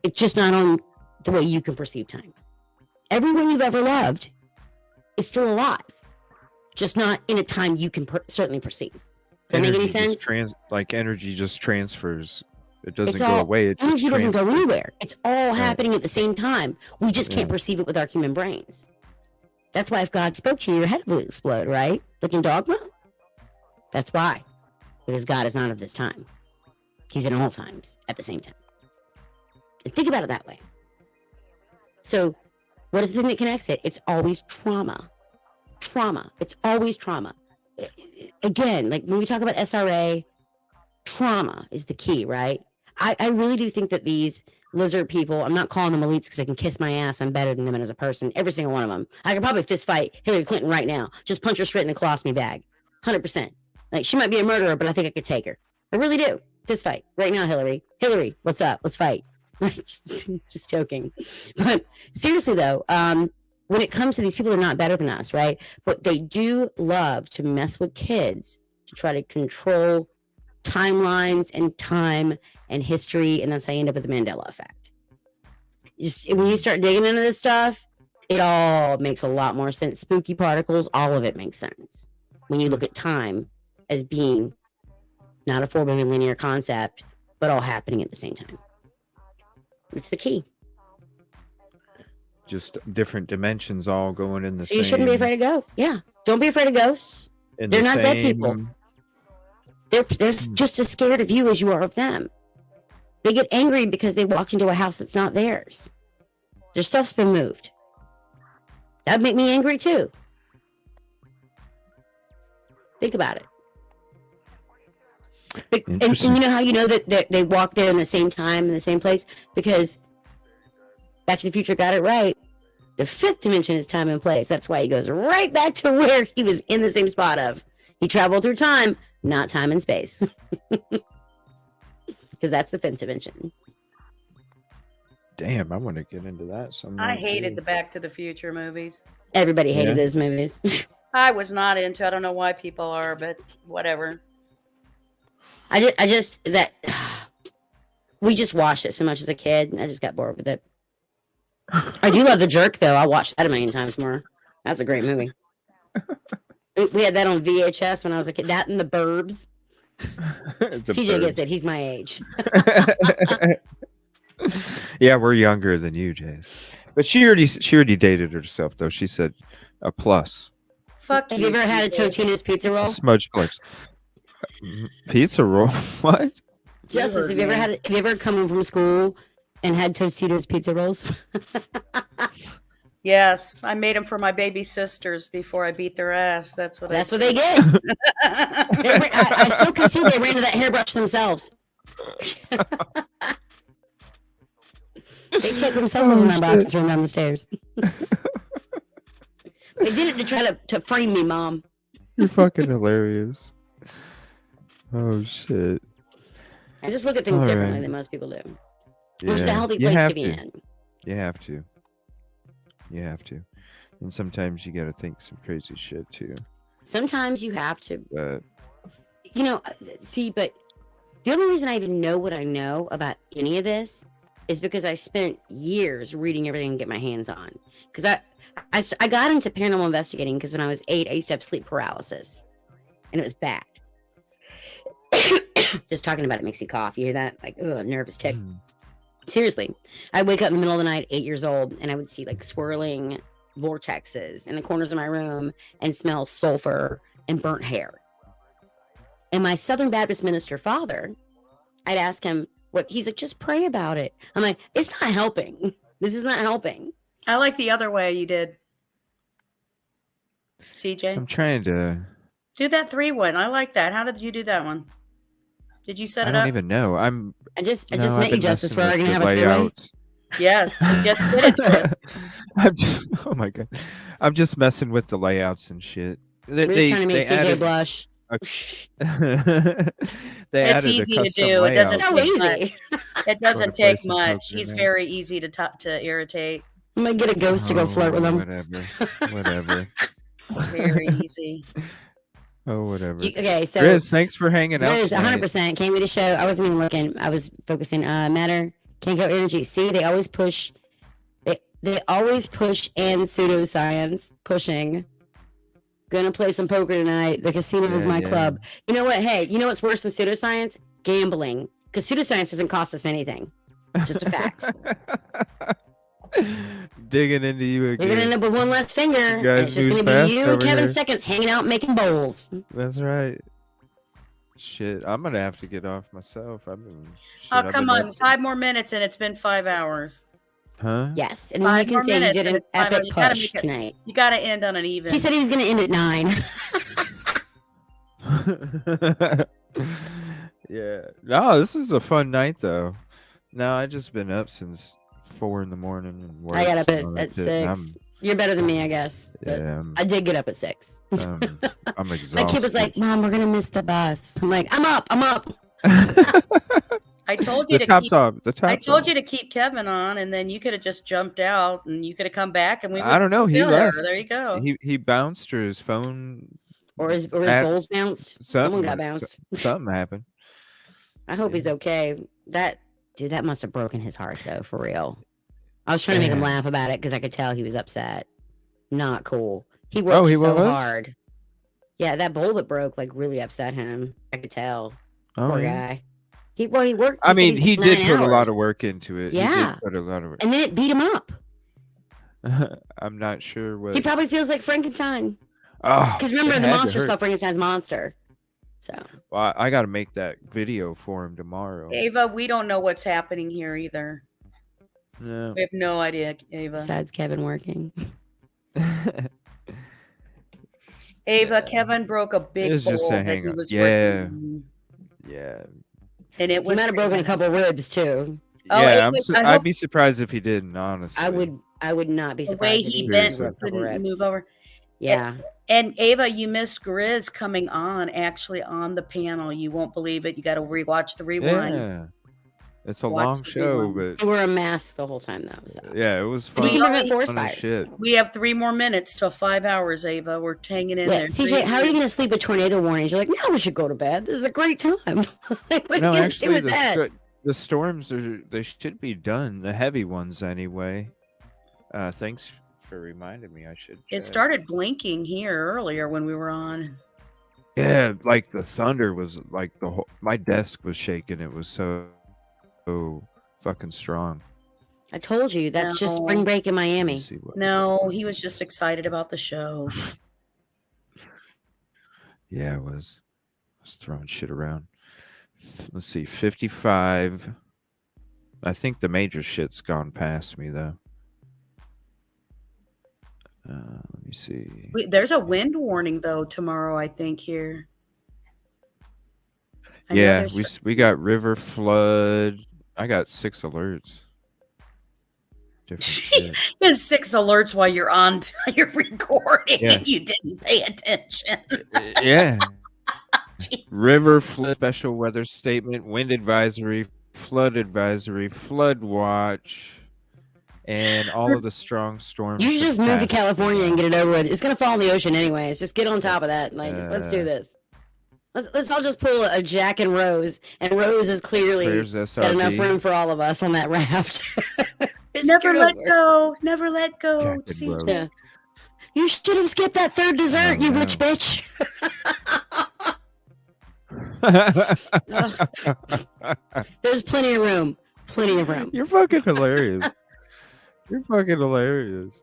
It's just not on the way you can perceive time. Everyone you've ever loved is still alive, just not in a time you can certainly perceive. Does that make any sense? Energy just transfers. It doesn't go away. Energy doesn't go anywhere. It's all happening at the same time. We just can't perceive it with our human brains. That's why if God spoke to you, your head would explode, right? Like in Dogma? That's why. Because God is not of this time. He's in all times at the same time. And think about it that way. So, what is the thing that connects it? It's always trauma. Trauma. It's always trauma. Again, when we talk about SRA, trauma is the key, right? I really do think that these lizard people, I'm not calling them elites because I can kiss my ass. I'm better than them as a person. Every single one of them. I could probably fist fight Hillary Clinton right now. Just punch her straight in the colostomy bag. 100%. She might be a murderer, but I think I could take her. I really do. Fist fight. Right now, Hillary. Hillary, what's up? Let's fight. Just joking. But seriously, though, when it comes to these people, they're not better than us, right? But they do love to mess with kids to try to control timelines and time and history, and that's how you end up with the Mandela effect. Just when you start digging into this stuff, it all makes a lot more sense. Spooky particles, all of it makes sense when you look at time as being not a 4 billion linear concept, but all happening at the same time. It's the key. Just different dimensions all going in the So same. you shouldn't be afraid to go. Yeah, don't be afraid of ghosts. They're not dead people. They're just as scared of you as you are of them. They get angry because they walked into a house that's not theirs. Their stuff's been moved. That'd make me angry too. Think about it. And you know how you know that they walk there in the same time, in the same place? Because Back to the Future got it right. The 5th dimension is time and place. That's why he goes right back to where he was in the same spot of. He traveled through time, not time and space. Because that's the 5th dimension. Damn, I want to get into that. I hated the Back to the Future movies. Everybody hated those movies. I was not into. I don't know why people are, but whatever. We just watched it so much as a kid, and I just got bored with it. I do love The Jerk, though. I watched that a million times more. That's a great movie. We had that on VHS when I was a kid. That and The Burbs. CJ gets it. He's my age. Yeah, we're younger than you, Jace. But she already dated herself, though. She said a plus. Fuck you. Have you ever had a Totino's pizza roll? Smudge plus. Pizza roll? What? Justice, have you ever come home from school and had Tostitos pizza rolls? Yes, I made them for my baby sisters before I beat their ass. That's what they get. I still can see they ran to that hairbrush themselves. They take themselves in that box and throw them down the stairs. They did it to try to frame me, Mom. You're fucking hilarious. Oh shit. I just look at things differently than most people do. Yeah. Which is a healthy place to be in. You have to. You have to. And sometimes you gotta think some crazy shit too. Sometimes you have to. But but the only reason I even know what I know about any of this is because I spent years reading everything I get my hands on. Because I got into paranormal investigating because when I was 8, I used to have sleep paralysis. And it was bad. Just talking about it makes me cough. You hear that? Like, nervous tick. Seriously. I'd wake up in the middle of the night, 8 years old, and I would see like swirling vortexes in the corners of my room and smell sulfur and burnt hair. And my Southern Baptist minister father, I'd ask him, he's like, just pray about it. I'm like, it's not helping. This is not helping. I like the other way you did. CJ? I'm trying to do that 3 one. I like that. How did you do that one? Did you set it up? I don't even know. I just met you, Justice. We're going to have a 3-way. Yes, just get into it. Oh my god. I'm just messing with the layouts and shit. We're just trying to make CJ blush. It's easy to do. It doesn't take much. It doesn't take much. He's very easy to irritate. I'm gonna get a ghost to go flirt with him. Whatever. Very easy. Oh, whatever. Okay, so Grizz, thanks for hanging out. Grizz, 100%. Can't wait to show. I wasn't even looking. I was focusing. Matter, can't go energy. See, they always push. They always push and pseudoscience pushing. Gonna play some poker tonight. The casino is my club. You know what? Hey, you know what's worse than pseudoscience? Gambling. Because pseudoscience doesn't cost us anything. Just a fact. Digging into you again. You're gonna end up with one less finger. It's just gonna be you and Kevin Seconds hanging out making bowls. That's right. Shit, I'm gonna have to get off myself. Come on, 5 more minutes and it's been 5 hours. Huh? Yes, and then you can say you did an epic push tonight. You gotta end on an even. He said he was gonna end at 9. Yeah. No, this is a fun night though. No, I just been up since 4 in the morning and worked. I got up at 6. You're better than me, I guess. Yeah. I did get up at 6. I'm exhausted. My kid was like, "Mom, we're gonna miss the bus." I'm like, "I'm up." I told you I told you to keep Kevin on, and then you could have just jumped out, and you could have come back, and we. I don't know. He left. There you go. He bounced, or his phone, or his bowls bounced. Someone got bounced. Something happened. I hope he's okay. That must have broken his heart though, for real. I was trying to make him laugh about it because I could tell he was upset. Not cool. He worked so hard. Yeah, that bowl that broke like really upset him. I could tell. Poor guy. He worked. I mean, he did put a lot of work into it. Yeah, he did put a lot of work. And then it beat him up. I'm not sure what. He probably feels like Frankenstein. Oh, because remember the monster's called Frankenstein's monster. So. Well, I got to make that video for him tomorrow. Ava, we don't know what's happening here either. No. We have no idea, Ava. Besides Kevin working. Ava, Kevin broke a big bowl just a that he Hangout. was Yeah. working. Yeah. And it He was. might have broken a couple ribs too. Oh, Yeah, it was- I'd be surprised if he didn't. Honestly, I would not be The surprised. way if he did bent, broke a couple couldn't ribs. move over. Yeah. And Ava, you missed Grizz coming on actually on the panel. You won't believe it. You got to rewatch the rewind. Yeah. It's a Watch long the show, rewind. but He wore a mask the whole time though. So. yeah, it was fun. We can prevent forest Fun as fires. shit. We have 3 more minutes till 5 hours, Ava. We're hanging in Yeah, there. CJ, how are you going to sleep with tornado warnings? You're like, now we should go to bed. This is a great time. Like, what No, are you going to do actually, with that? the storms they should be done. The heavy ones, anyway. Thanks for reminding me. I should. It started blinking here earlier when we were on. Yeah, like the thunder was like my desk was shaking. It was so fucking strong. I told you that's just spring break in Miami. No, he was just excited about the show. Yeah, I was throwing shit around. Let's see, 55. I think the major shit's gone past me though. Let me see. There's a wind warning though tomorrow, I think here. Yeah, we got river flood. I got 6 alerts. Different shit. There's 6 alerts while you're on you're recording Yeah. and you didn't pay attention. Yeah. River flood special weather statement, wind advisory, flood watch, and all of the strong storms. You should just move to past. California and get it over with. It's going to fall in the ocean anyways. Just get on top of that. Like, let's do this. Let's all just pull a Jack and Rose, and Rose is clearly Clears got enough SRB. room for all of us on that raft. Never let go. Never let go. Jack and See, Rose. Yeah. You should have skipped that third dessert, you rich bitch. There's plenty of room. Plenty of room. You're fucking hilarious. You're fucking hilarious.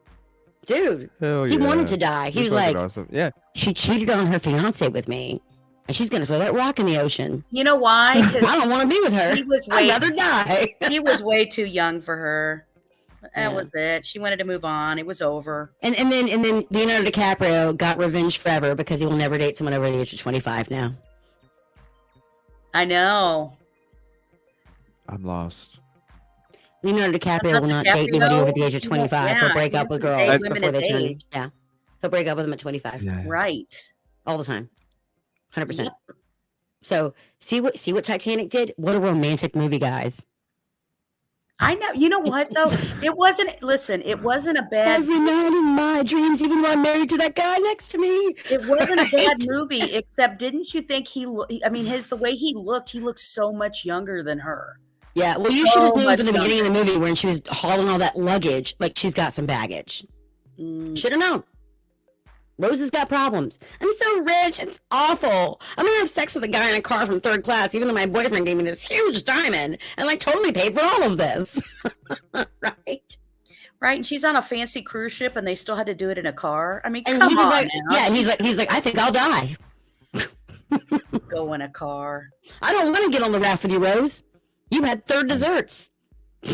Dude, Hell he yeah. wanted to die. He You're was fucking like, awesome. Yeah. she cheated on her fiance with me, and she's gonna throw that rock in the ocean. You know why? Because I don't want to be with her. he was I'd rather die. he was way too young for her. That Yeah. was it. She wanted to move on. It was over. And then Leonardo DiCaprio got revenge forever because he will never date someone over the age of 25 now. I know. I'm lost. Leonardo DiCaprio will not date anybody over the age of 25. He'll break up with girls before they turn. age. Yeah, he'll break up with them at 25. Yeah. Right. All the time, 100%. So see what Titanic did. What a romantic movie, guys. I know. You know what though? It wasn't. Listen, it wasn't a bad. Every night in my dreams, even though I'm married to that guy next to me. It wasn't a bad movie. Except, didn't you think I mean, the way he looked so much younger than her. Yeah, well, you should have known from the beginning of the movie when she was hauling all that luggage, like she's got some baggage. Should have known. Rose has got problems. I'm so rich. It's awful. I'm going to have sex with a guy in a car from third class, even though my boyfriend gave me this huge diamond and like totally paid for all of this. Right? Right. And she's on a fancy cruise ship and they still had to do it in a car. I mean, And come he was on like, now. yeah, he's like, I think I'll die. Go in a car. I don't want to get on the raft with you, Rose. You had third desserts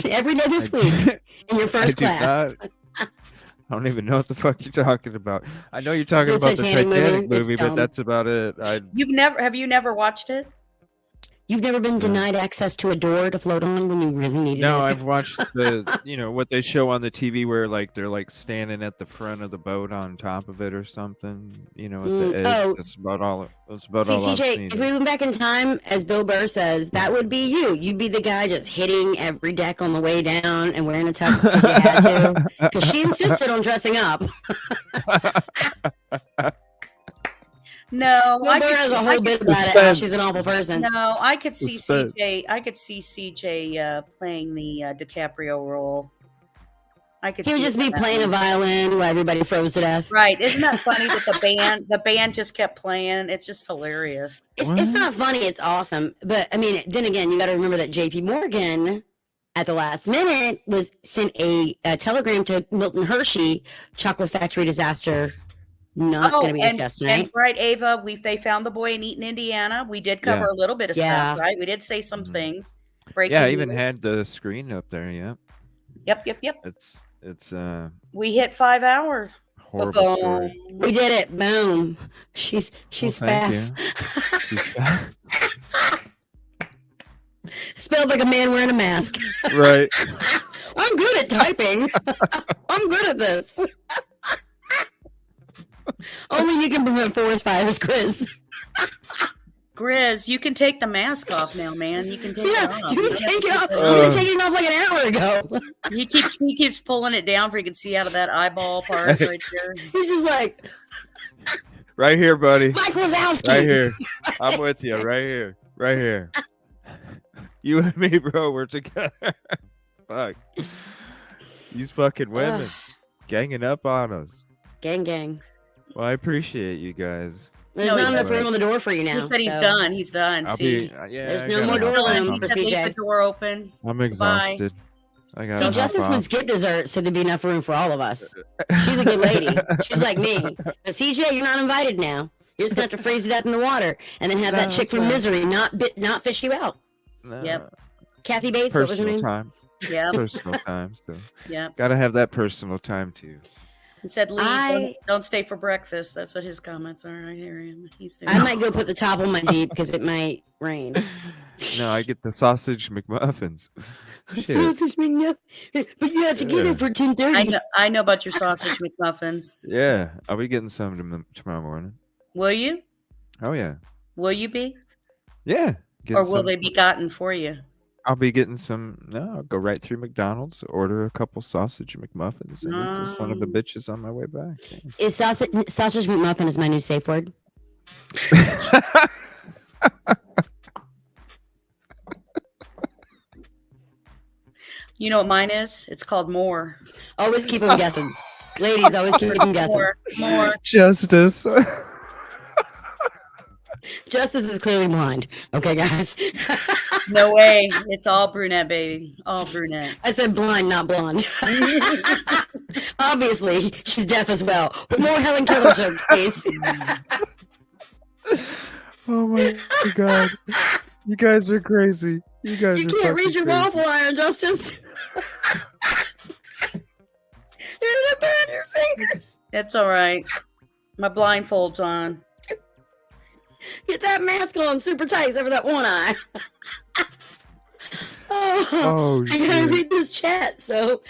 every day this week in your first class. I don't even know what the fuck you're talking about. I know you're talking The about the Titanic Titanic movie, movie, it's but dumb. that's about it. Have you never watched it? You've never been denied access to a door to float on when you really needed No, it? I've watched what they show on the TV where like they're like standing at the front of the boat on top of it or something. At the edge. oh. That's about all. That's about See, all I've CJ, seen. if we went back in time, as Bill Burr says, that would be you. You'd be the guy just hitting every deck on the way down and wearing a tux because you had to. Because she insisted on dressing up. No, Wilbur has a whole bit about it. How she's an awful person. No, I could see Suspense. CJ. I could see CJ playing the DiCaprio role. I could. He would see just it be in that playing a one. violin while everybody froze to death. Right? Isn't that funny that the band just kept playing? It's just hilarious. It's not funny. It's awesome. But I mean, then again, you got to remember that J.P. Morgan, at the last minute, was sent a telegram to Milton Hershey, chocolate factory disaster. Not going to be discussed tonight. And right, Ava, they found the boy in Eaton, Indiana. We did cover a little bit of stuff, right? We did say some things. Breaking I even news. had the screen up there. Yeah. Yep. It's We hit 5 hours. horrible story. We did it. Boom. She's Thank fat. you. She's fat. Spelled like a man wearing a mask. Right. I'm good at typing. I'm good at this. Only you can prevent forest fires, Grizz. Grizz, you can take the mask off now, man. You can take it off. You can take it off. You can take it off like an hour ago. He keeps pulling it down for you can see out of that eyeball part right there. He's just like, Right here, buddy. Mike Wazowski. Right here. I'm with you. Right here. Right here. You and me, bro. We're together. Fuck. These fucking women ganging up on us. Gang. Well, I appreciate you guys. There's not enough room on the door for you now. He said he's so. done. He's done. I'll See, be, yeah, There's I no gotta more door hop room off. for leave CJ. the door open. I'm exhausted. I got See, Justice would skip dessert so there'd be enough room for all of us. She's a good lady. She's like me. But CJ, you're not invited now. You're just gonna have to freeze to death in the water and then have that chick from Misery not fish you out. No. Yep. Kathy Bates, what was her Personal name? time. Yep. Personal time. So. Yep. Gotta have that personal time too. He said, "Leave. Don't stay for breakfast." That's what his comments are. I hear him. I might go put the top on my Jeep because it might rain. No, I get the sausage McMuffins. Shit. Sausage McMuffin, but you have to get it for 10:30. I know about your sausage McMuffins. Yeah, I'll be getting some tomorrow morning. Will you? Oh yeah. Will you be? Yeah. Or will they be gotten for you? I'll be getting some. No, I'll go right through McDonald's, order a couple sausage McMuffins, and eat the son of the bitches on my way back. Yeah. Is sausage McMuffin is my new safe word? You know what mine is? It's called more. Always keep them guessing. Ladies, always keep them guessing. More. Justice. Justice is clearly blonde. Okay, guys. No way. It's all brunette, baby. All brunette. I said blind, not blonde. Obviously, she's deaf as well. But more Helen Keller jokes, please. Oh my god. You guys are crazy. You guys You are can't read fucking your crazy. waffle iron, Justice. You're gonna burn your fingers. It's all right. My blindfold's on. Get that mask on super tight over that one eye. Oh, I gotta shit. read this chat. So,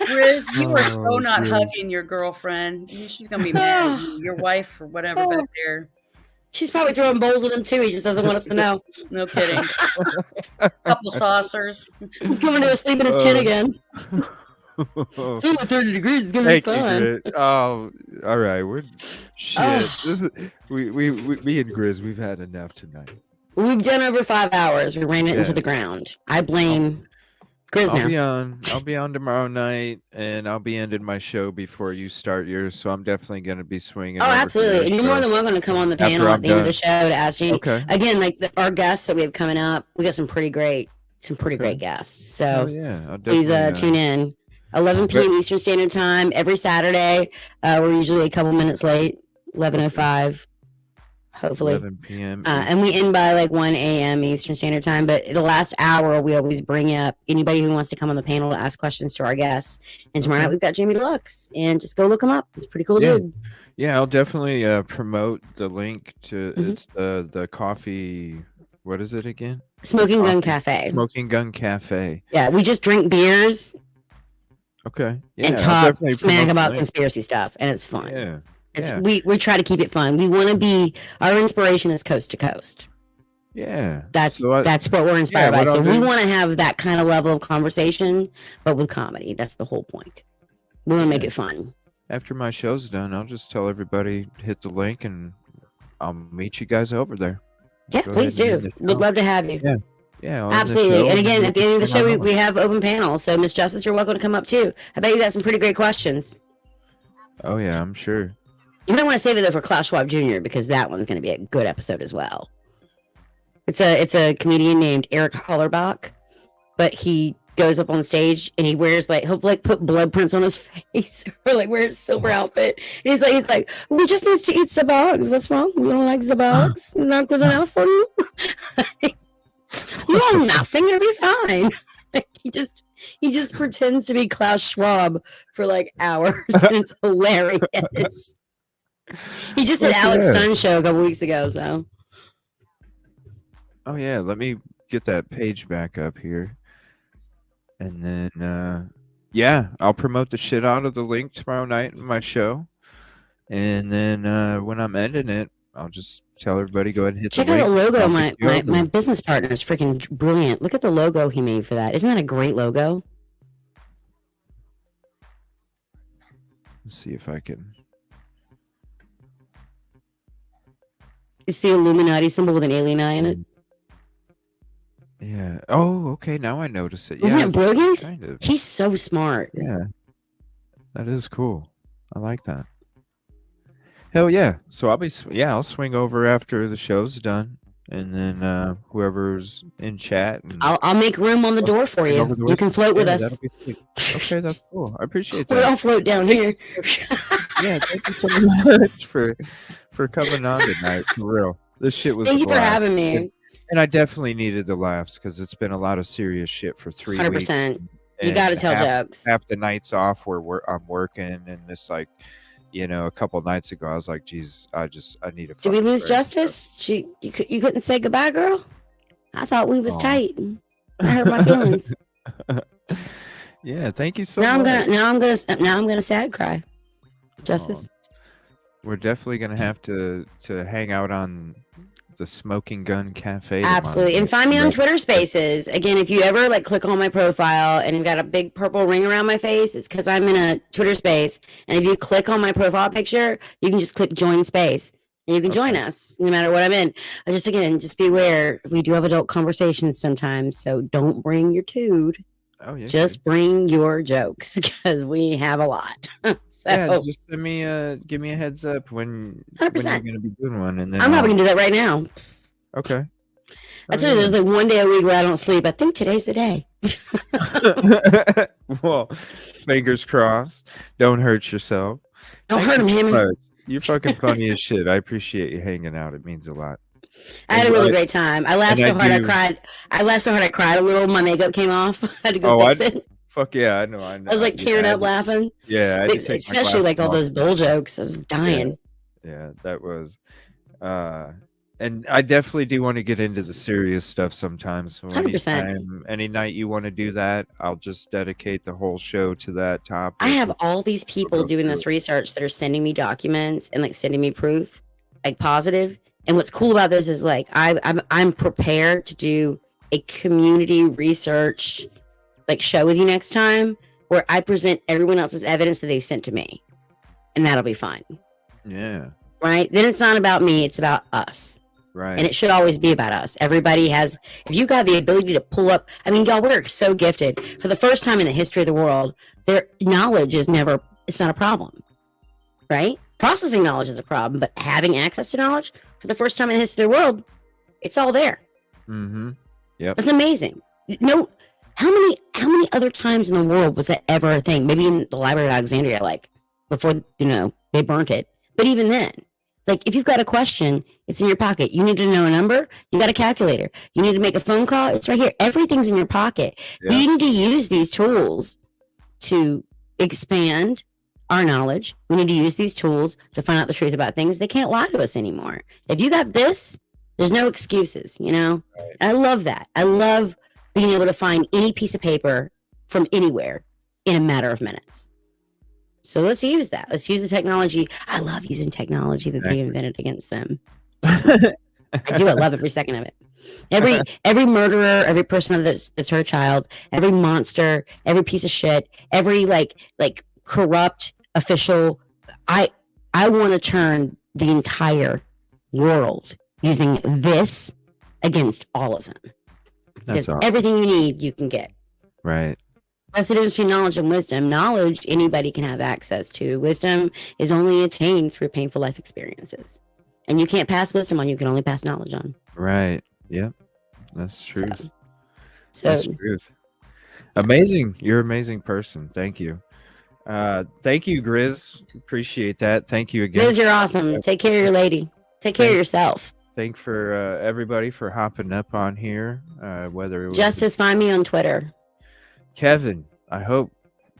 Riz, you are so Oh, not Riz. hugging your girlfriend. She's gonna be mad at you, your wife or whatever back there. she's probably throwing bowls at him too. He just doesn't want us to know. No kidding. Couple saucers. He's coming to sleep in his tent again. It's only 30 degrees. It's gonna Thank be you, fun. Grizz. Oh, all right. We're shit. Oh. This is we me and Grizz. We've had enough tonight. We've done over 5 hours. We ran it into Yeah. the ground. I blame Grizz now. I'll be on tomorrow night, and I'll be ending my show before you start yours. So I'm definitely going to be swinging. Oh, over to absolutely. your And you're more show than welcome to come on the after panel I'm at the end of the done. show to ask Jamie. Okay. Again, like our guests that we have coming up, we got some pretty great guests. So Oh, yeah, I'll please definitely, tune in. 11 p.m. Eastern Standard Time every Saturday. We're usually a couple minutes late, 11:05, hopefully. 11 p.m. And we end by like 1 a.m. Eastern Standard Time. But the last hour, we always bring up anybody who wants to come on the panel to ask questions to our guests. And tomorrow night, we've got Jamie Deluxe. And just go look him up. He's a pretty cool Yeah. dude. Yeah, I'll definitely promote the link to Mm-hmm. it's the coffee. What is it again? Smoking Gun Coffee- Cafe. Smoking Gun Cafe. Yeah, we just drink beers Okay. Yeah, and I'll talk definitely smack promote about the link. conspiracy stuff. And it's fun. Yeah. It's, Yeah. we try to keep it fun. We want to be, our inspiration is coast to coast. Yeah. That's So that's what we're inspired by. what So I'll we do- want to have that kind of level of conversation, but with comedy. That's the whole point. We want to make it fun. After my show's done, I'll just tell everybody hit the link and I'll meet you guys over there. Yeah, Go please ahead and do. end the Would show. love to have you. Yeah, I'll end the Absolutely. show And again, we'll at the end of the just get show, on we have open panel. So, Miss Justice, you're welcome to come up too. I bet you got some pretty great questions. Oh yeah, I'm sure. You might want to save it though for Klaus Schwab Jr. because that one's going to be a good episode as well. It's a comedian named Eric Hollerbach, but he goes up on stage and he wears he'll put blood prints on his face or wear a silver outfit. And he's like, we just need to eat some bugs. What's wrong? You don't like the bugs? Is that good enough for you? No, nothing. It'll be fine. He just pretends to be Klaus Schwab for hours. And it's hilarious. He just did Alex Stein's show a couple weeks ago. So. Oh yeah, let me get that page back up here. And then, I'll promote the shit out of the link tomorrow night in my show. And then when I'm ending it, I'll just tell everybody go ahead and hit Check the out link. the logo. My business partner is freaking brilliant. Look at the logo he made for that. Isn't that a great logo? Let's see if I can. It's the Illuminati symbol with an alien eye in it. Yeah. Oh, okay. Now I notice it. Isn't Yeah, that brilliant? kind of. He's so smart. Yeah. That is cool. I like that. Hell yeah. So I'll swing over after the show's done. And then whoever's in chat. And I'll make room on the door for you. You can float with us. that'll be sweet. Okay, that's cool. I appreciate that. We all float down here. Yeah, thank you so much for coming on tonight. For real. This shit was Thank a you for blast. having me. And I definitely needed the laughs because it's been a lot of serious shit for 3 weeks. 100%. You And got to tell jokes. Half the nights off where I'm working, and it's a couple nights ago I was like, geez, I need a. Did we lose break. Justice? You couldn't say goodbye, girl? I thought we was tight. I hurt my feelings. Yeah, thank you so now much. I'm gonna sad cry. Justice. We're definitely gonna have to hang out on the Smoking Gun Cafe. Absolutely. And find me on Twitter Spaces. Again, if you ever click on my profile and you've got a big purple ring around my face, it's because I'm in a Twitter space. And if you click on my profile picture, you can just click join space and you can join us no matter what I'm in. Just beware. We do have adult conversations sometimes. So don't bring your tood. Oh yeah. Just bring your jokes because we have a lot. So Yeah, just give me a heads up when you're 100%. gonna be doing one, and then I'm probably gonna do that right now. Okay. I tell you, there's one day a week where I don't sleep. I think today's the day. Well, fingers crossed. Don't hurt yourself. Don't Thank hurt him, you so Him. much. You're fucking funny as shit. I appreciate you hanging out. It means a lot. I had a really great time. I laughed and so I hard I do- cried. I laughed so hard I cried a little. My makeup came off. I had to go fix it. Fuck yeah, I know. I was tearing up laughing. Yeah, I had to take my Especially glasses all off. those bull jokes. I was dying. Yeah, that was. And I definitely do want to get into the serious stuff sometimes. So 100%. any night you want to do that, I'll just dedicate the whole show to that topic. I have all these people doing this research that are sending me documents and sending me proof, positive. And what's cool about this is I'm prepared to do a community research show with you next time where I present everyone else's evidence that they sent to me, and that'll be fine. Yeah. Right? Then it's not about me; it's about us. Right. And it should always be about us. Everybody has. If you got the ability to pull up, y'all, we're so gifted. For the first time in the history of the world, their knowledge is never. It's not a problem. Right? Processing knowledge is a problem, but having access to knowledge for the first time in the history of the world, it's all there. Mm-hmm. Yep. It's amazing. No, how many other times in the world was that ever a thing? Maybe in the Library of Alexandria, before they burnt it. But even then, if you've got a question, it's in your pocket. You need to know a number. You got a calculator. You need to make a phone call. It's right here. Everything's in your pocket. Yeah. We need to use these tools to expand our knowledge. We need to use these tools to find out the truth about things. They can't lie to us anymore. If you got this, there's no excuses, Right. I love that. I love being able to find any piece of paper from anywhere in a matter of minutes. So let's use that. Let's use the technology. I love using technology that they invented against them. I do. I love every second of it. Every murderer, every person that's hurt a child, every monster, every piece of shit, every corrupt official. I want to turn the entire world using this against all of them. Because awesome. everything you need, you can get. Right. That's the difference between knowledge and wisdom. Knowledge, anybody can have access to. Wisdom is only attained through painful life experiences. And you can't pass wisdom on, you can only pass knowledge on. Right. Yep. That's true. So That's truth. Amazing. You're an amazing person. Thank you. Thank you, Grizz. Appreciate that. Thank you again. Grizz, you're awesome. Take care of your lady. Take care of yourself. Thank for everybody for hopping up on here. Whether it was Justice, find me on Twitter. Kevin, I hope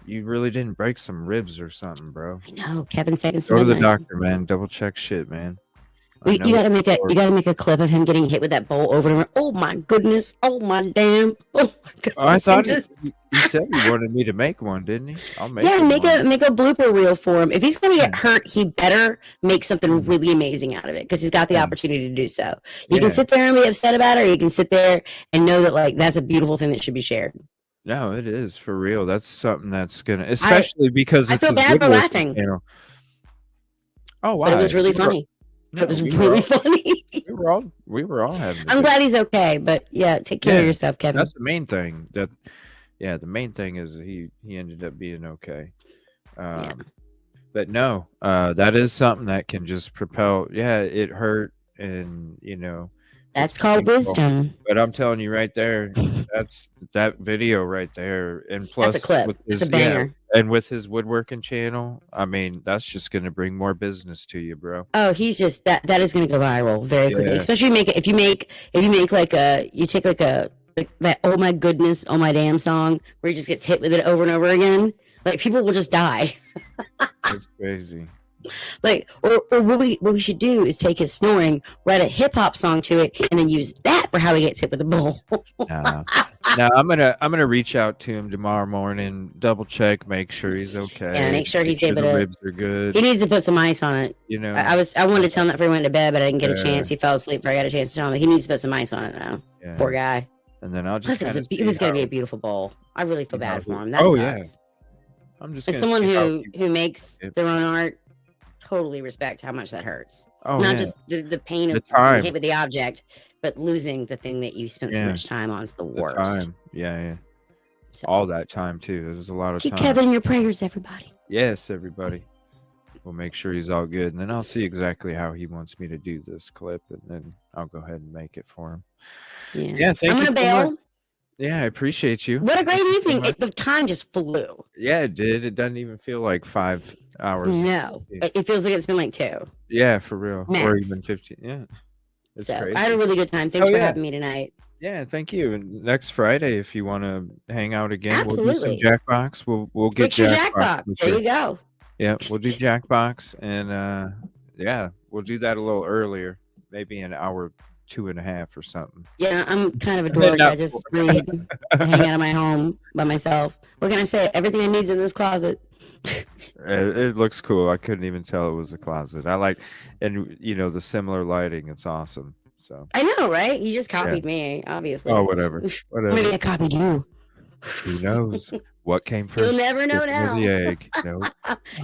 you really didn't break some ribs or something, bro. I know. Kevin seconds to Go to the midnight. doctor, man. Double check shit, man. You gotta make a clip of him getting hit with that bowl over and over. Oh my goodness! Oh my damn! Oh my goodness! I thought he said he wanted me to make one, didn't he? I'll make. Yeah, him make one. a blooper reel for him. If he's gonna get hurt, he better make something really amazing out of it because he's got the opportunity to do so. You can sit there and be upset about it, or you can sit there and know that like that's a beautiful thing that should be shared. No, it is for real. That's something that's gonna, especially because I feel bad for laughing. Oh wow! But it was really funny. It was really funny. We were all having. I'm glad he's okay, but yeah, take care of yourself, Kevin. That's the main thing. The main thing is he ended up being okay. But no, that is something that can just propel. Yeah, it hurt, and that's called wisdom. But I'm telling you right there, that's that video right there, and plus that's a clip. It's a banger. And with his woodworking channel, I mean, that's just going to bring more business to you, bro. Oh, he's just that is going to go viral very quickly. Especially if you make like that oh my goodness, oh my damn song where he just gets hit with it over and over again. Like people will just die. That's crazy. Like, or what we should do is take his snoring, write a hip hop song to it, and then use that for how he gets hit with the bowl. No, I'm gonna reach out to him tomorrow morning, double check, make sure he's okay. Yeah, make sure he's able to. The ribs are good. He needs to put some ice on it. I wanted to tell him that before he went to bed, but I didn't get a chance. He fell asleep before I got a chance to tell him. He needs to put some ice on it now. Yeah. Poor guy. And then I'll just. Plus, it was gonna be a beautiful bowl. I really feel bad for him. That sucks. I'm just. As someone who makes their own art, totally respect how much that hurts. Oh, not just the pain of being hit with the object, but losing the thing that you spent so much time on is the worst. Time. Yeah. So, all that time too. There's a lot of keep time. Kevin in your prayers, everybody. Yes, everybody. We'll make sure he's all good, and then I'll see exactly how he wants me to do this clip, and then I'll go ahead and make it for him. Yeah. Thank I'm you. gonna bail. Yeah, I appreciate you. What a great evening! The time just flew. Yeah, it did. It doesn't even feel like 5 hours. No, it feels like it's been like 2. Yeah, for real. Max. Or even 15. Yeah. It's crazy. I had a really good time. Thanks for having me tonight. Yeah, thank you. And next Friday, if you want to hang out again, absolutely. We'll do some Jackbox. We'll get Jackbox. There you go. Yeah, we'll do Jackbox, and we'll do that a little earlier, maybe an hour, 2.5 or something. Yeah, I'm kind of a dork. I just read, hang out of my home by myself. What can I say? Everything I need's in this closet. It looks cool. I couldn't even tell it was a closet. I like, and the similar lighting. It's awesome. So I know, right? You just copied me, obviously. Oh, whatever. Maybe I copied you. Who knows what came first? You'll never know now. The egg. No.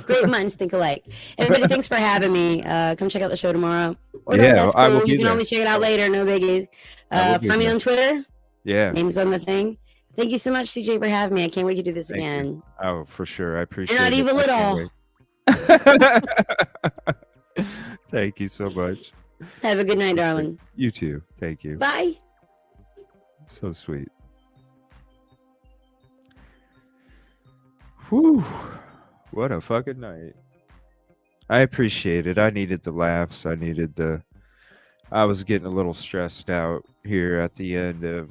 Great minds think alike. Everybody, thanks for having me. Come check out the show tomorrow. Or yeah, that's cool. I will. You can always check it out later. No biggies. Find me on Twitter. Yeah. Name's on the thing. Thank you so much, CJ, for having me. I can't wait to do this again. Oh, for sure. I appreciate it. You're not evil at all. Thank you so much. Have a good night, darling. You too. Thank you. Bye. So sweet. Whew. What a fucking night. I appreciate it. I needed the laughs. I was getting a little stressed out here at the end of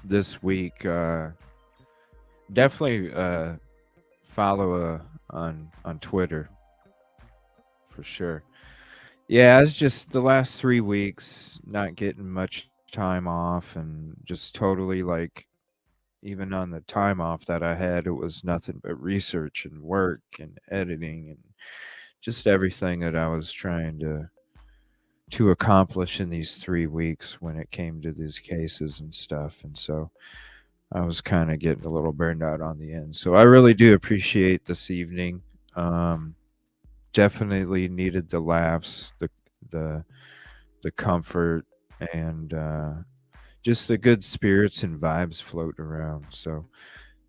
this week. Definitely follow on Twitter for sure. Yeah, it's just the last 3 weeks not getting much time off, and just totally like, even on the time off that I had, it was nothing but research and work and editing and just everything that I was trying to accomplish in these 3 weeks when it came to these cases and stuff. And so I was kind of getting a little burned out on the end. So I really do appreciate this evening. Definitely needed the laughs, the comfort and just the good spirits and vibes floating around. So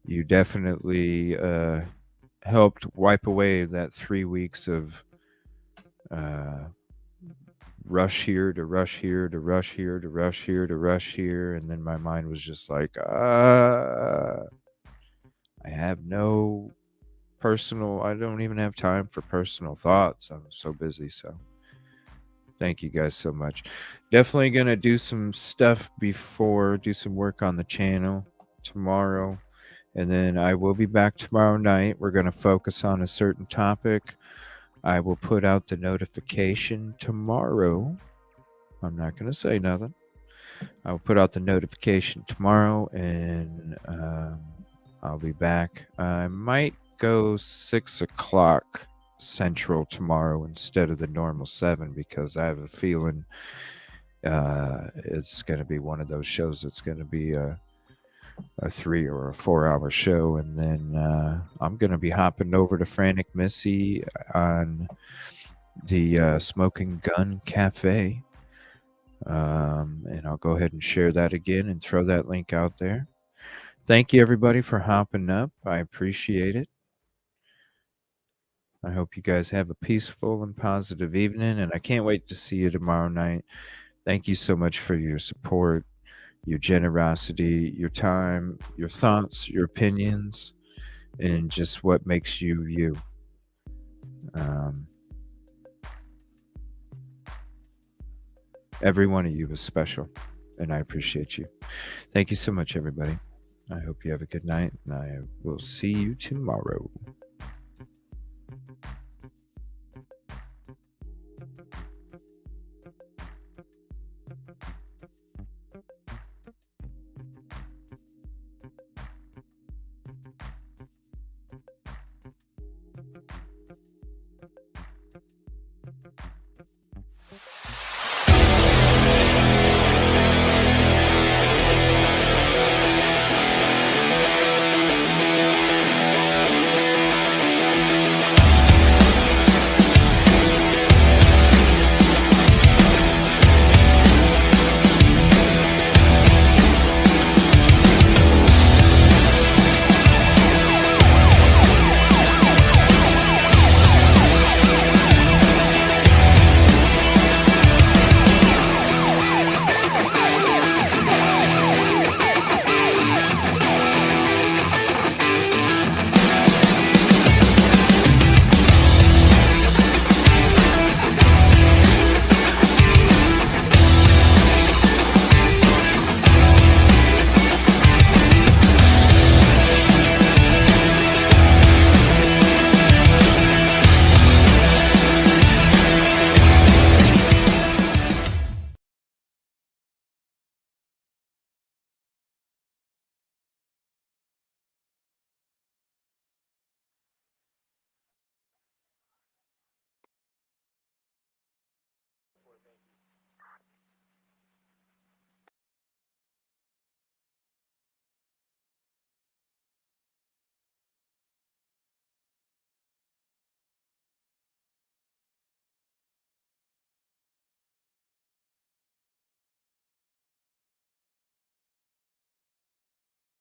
you definitely helped wipe away that 3 weeks of rush here to rush here to rush here to rush here to rush here, and then my mind was just like, I have no I don't even have time for personal thoughts. I'm so busy. So thank you guys so much. Definitely gonna do some stuff do some work on the channel tomorrow, and then I will be back tomorrow night. We're gonna focus on a certain topic. I will put out the notification tomorrow. I'm not going to say nothing. I will put out the notification tomorrow, and I'll be back. I might go 6 o'clock Central tomorrow instead of the normal 7, because I have a feeling it's going to be one of those shows that's going to be a 3 or a 4 hour show, and then I'm gonna be hopping over to Frantic Missy on the Smoking Gun Cafe, and I'll go ahead and share that again and throw that link out there. Thank you everybody for hopping up. I appreciate it. I hope you guys have a peaceful and positive evening, and I can't wait to see you tomorrow night. Thank you so much for your support, your generosity, your time, your thoughts, your opinions, and just what makes you you. Every one of you is special, and I appreciate you. Thank you so much, everybody. I hope you have a good night, and I will see you tomorrow.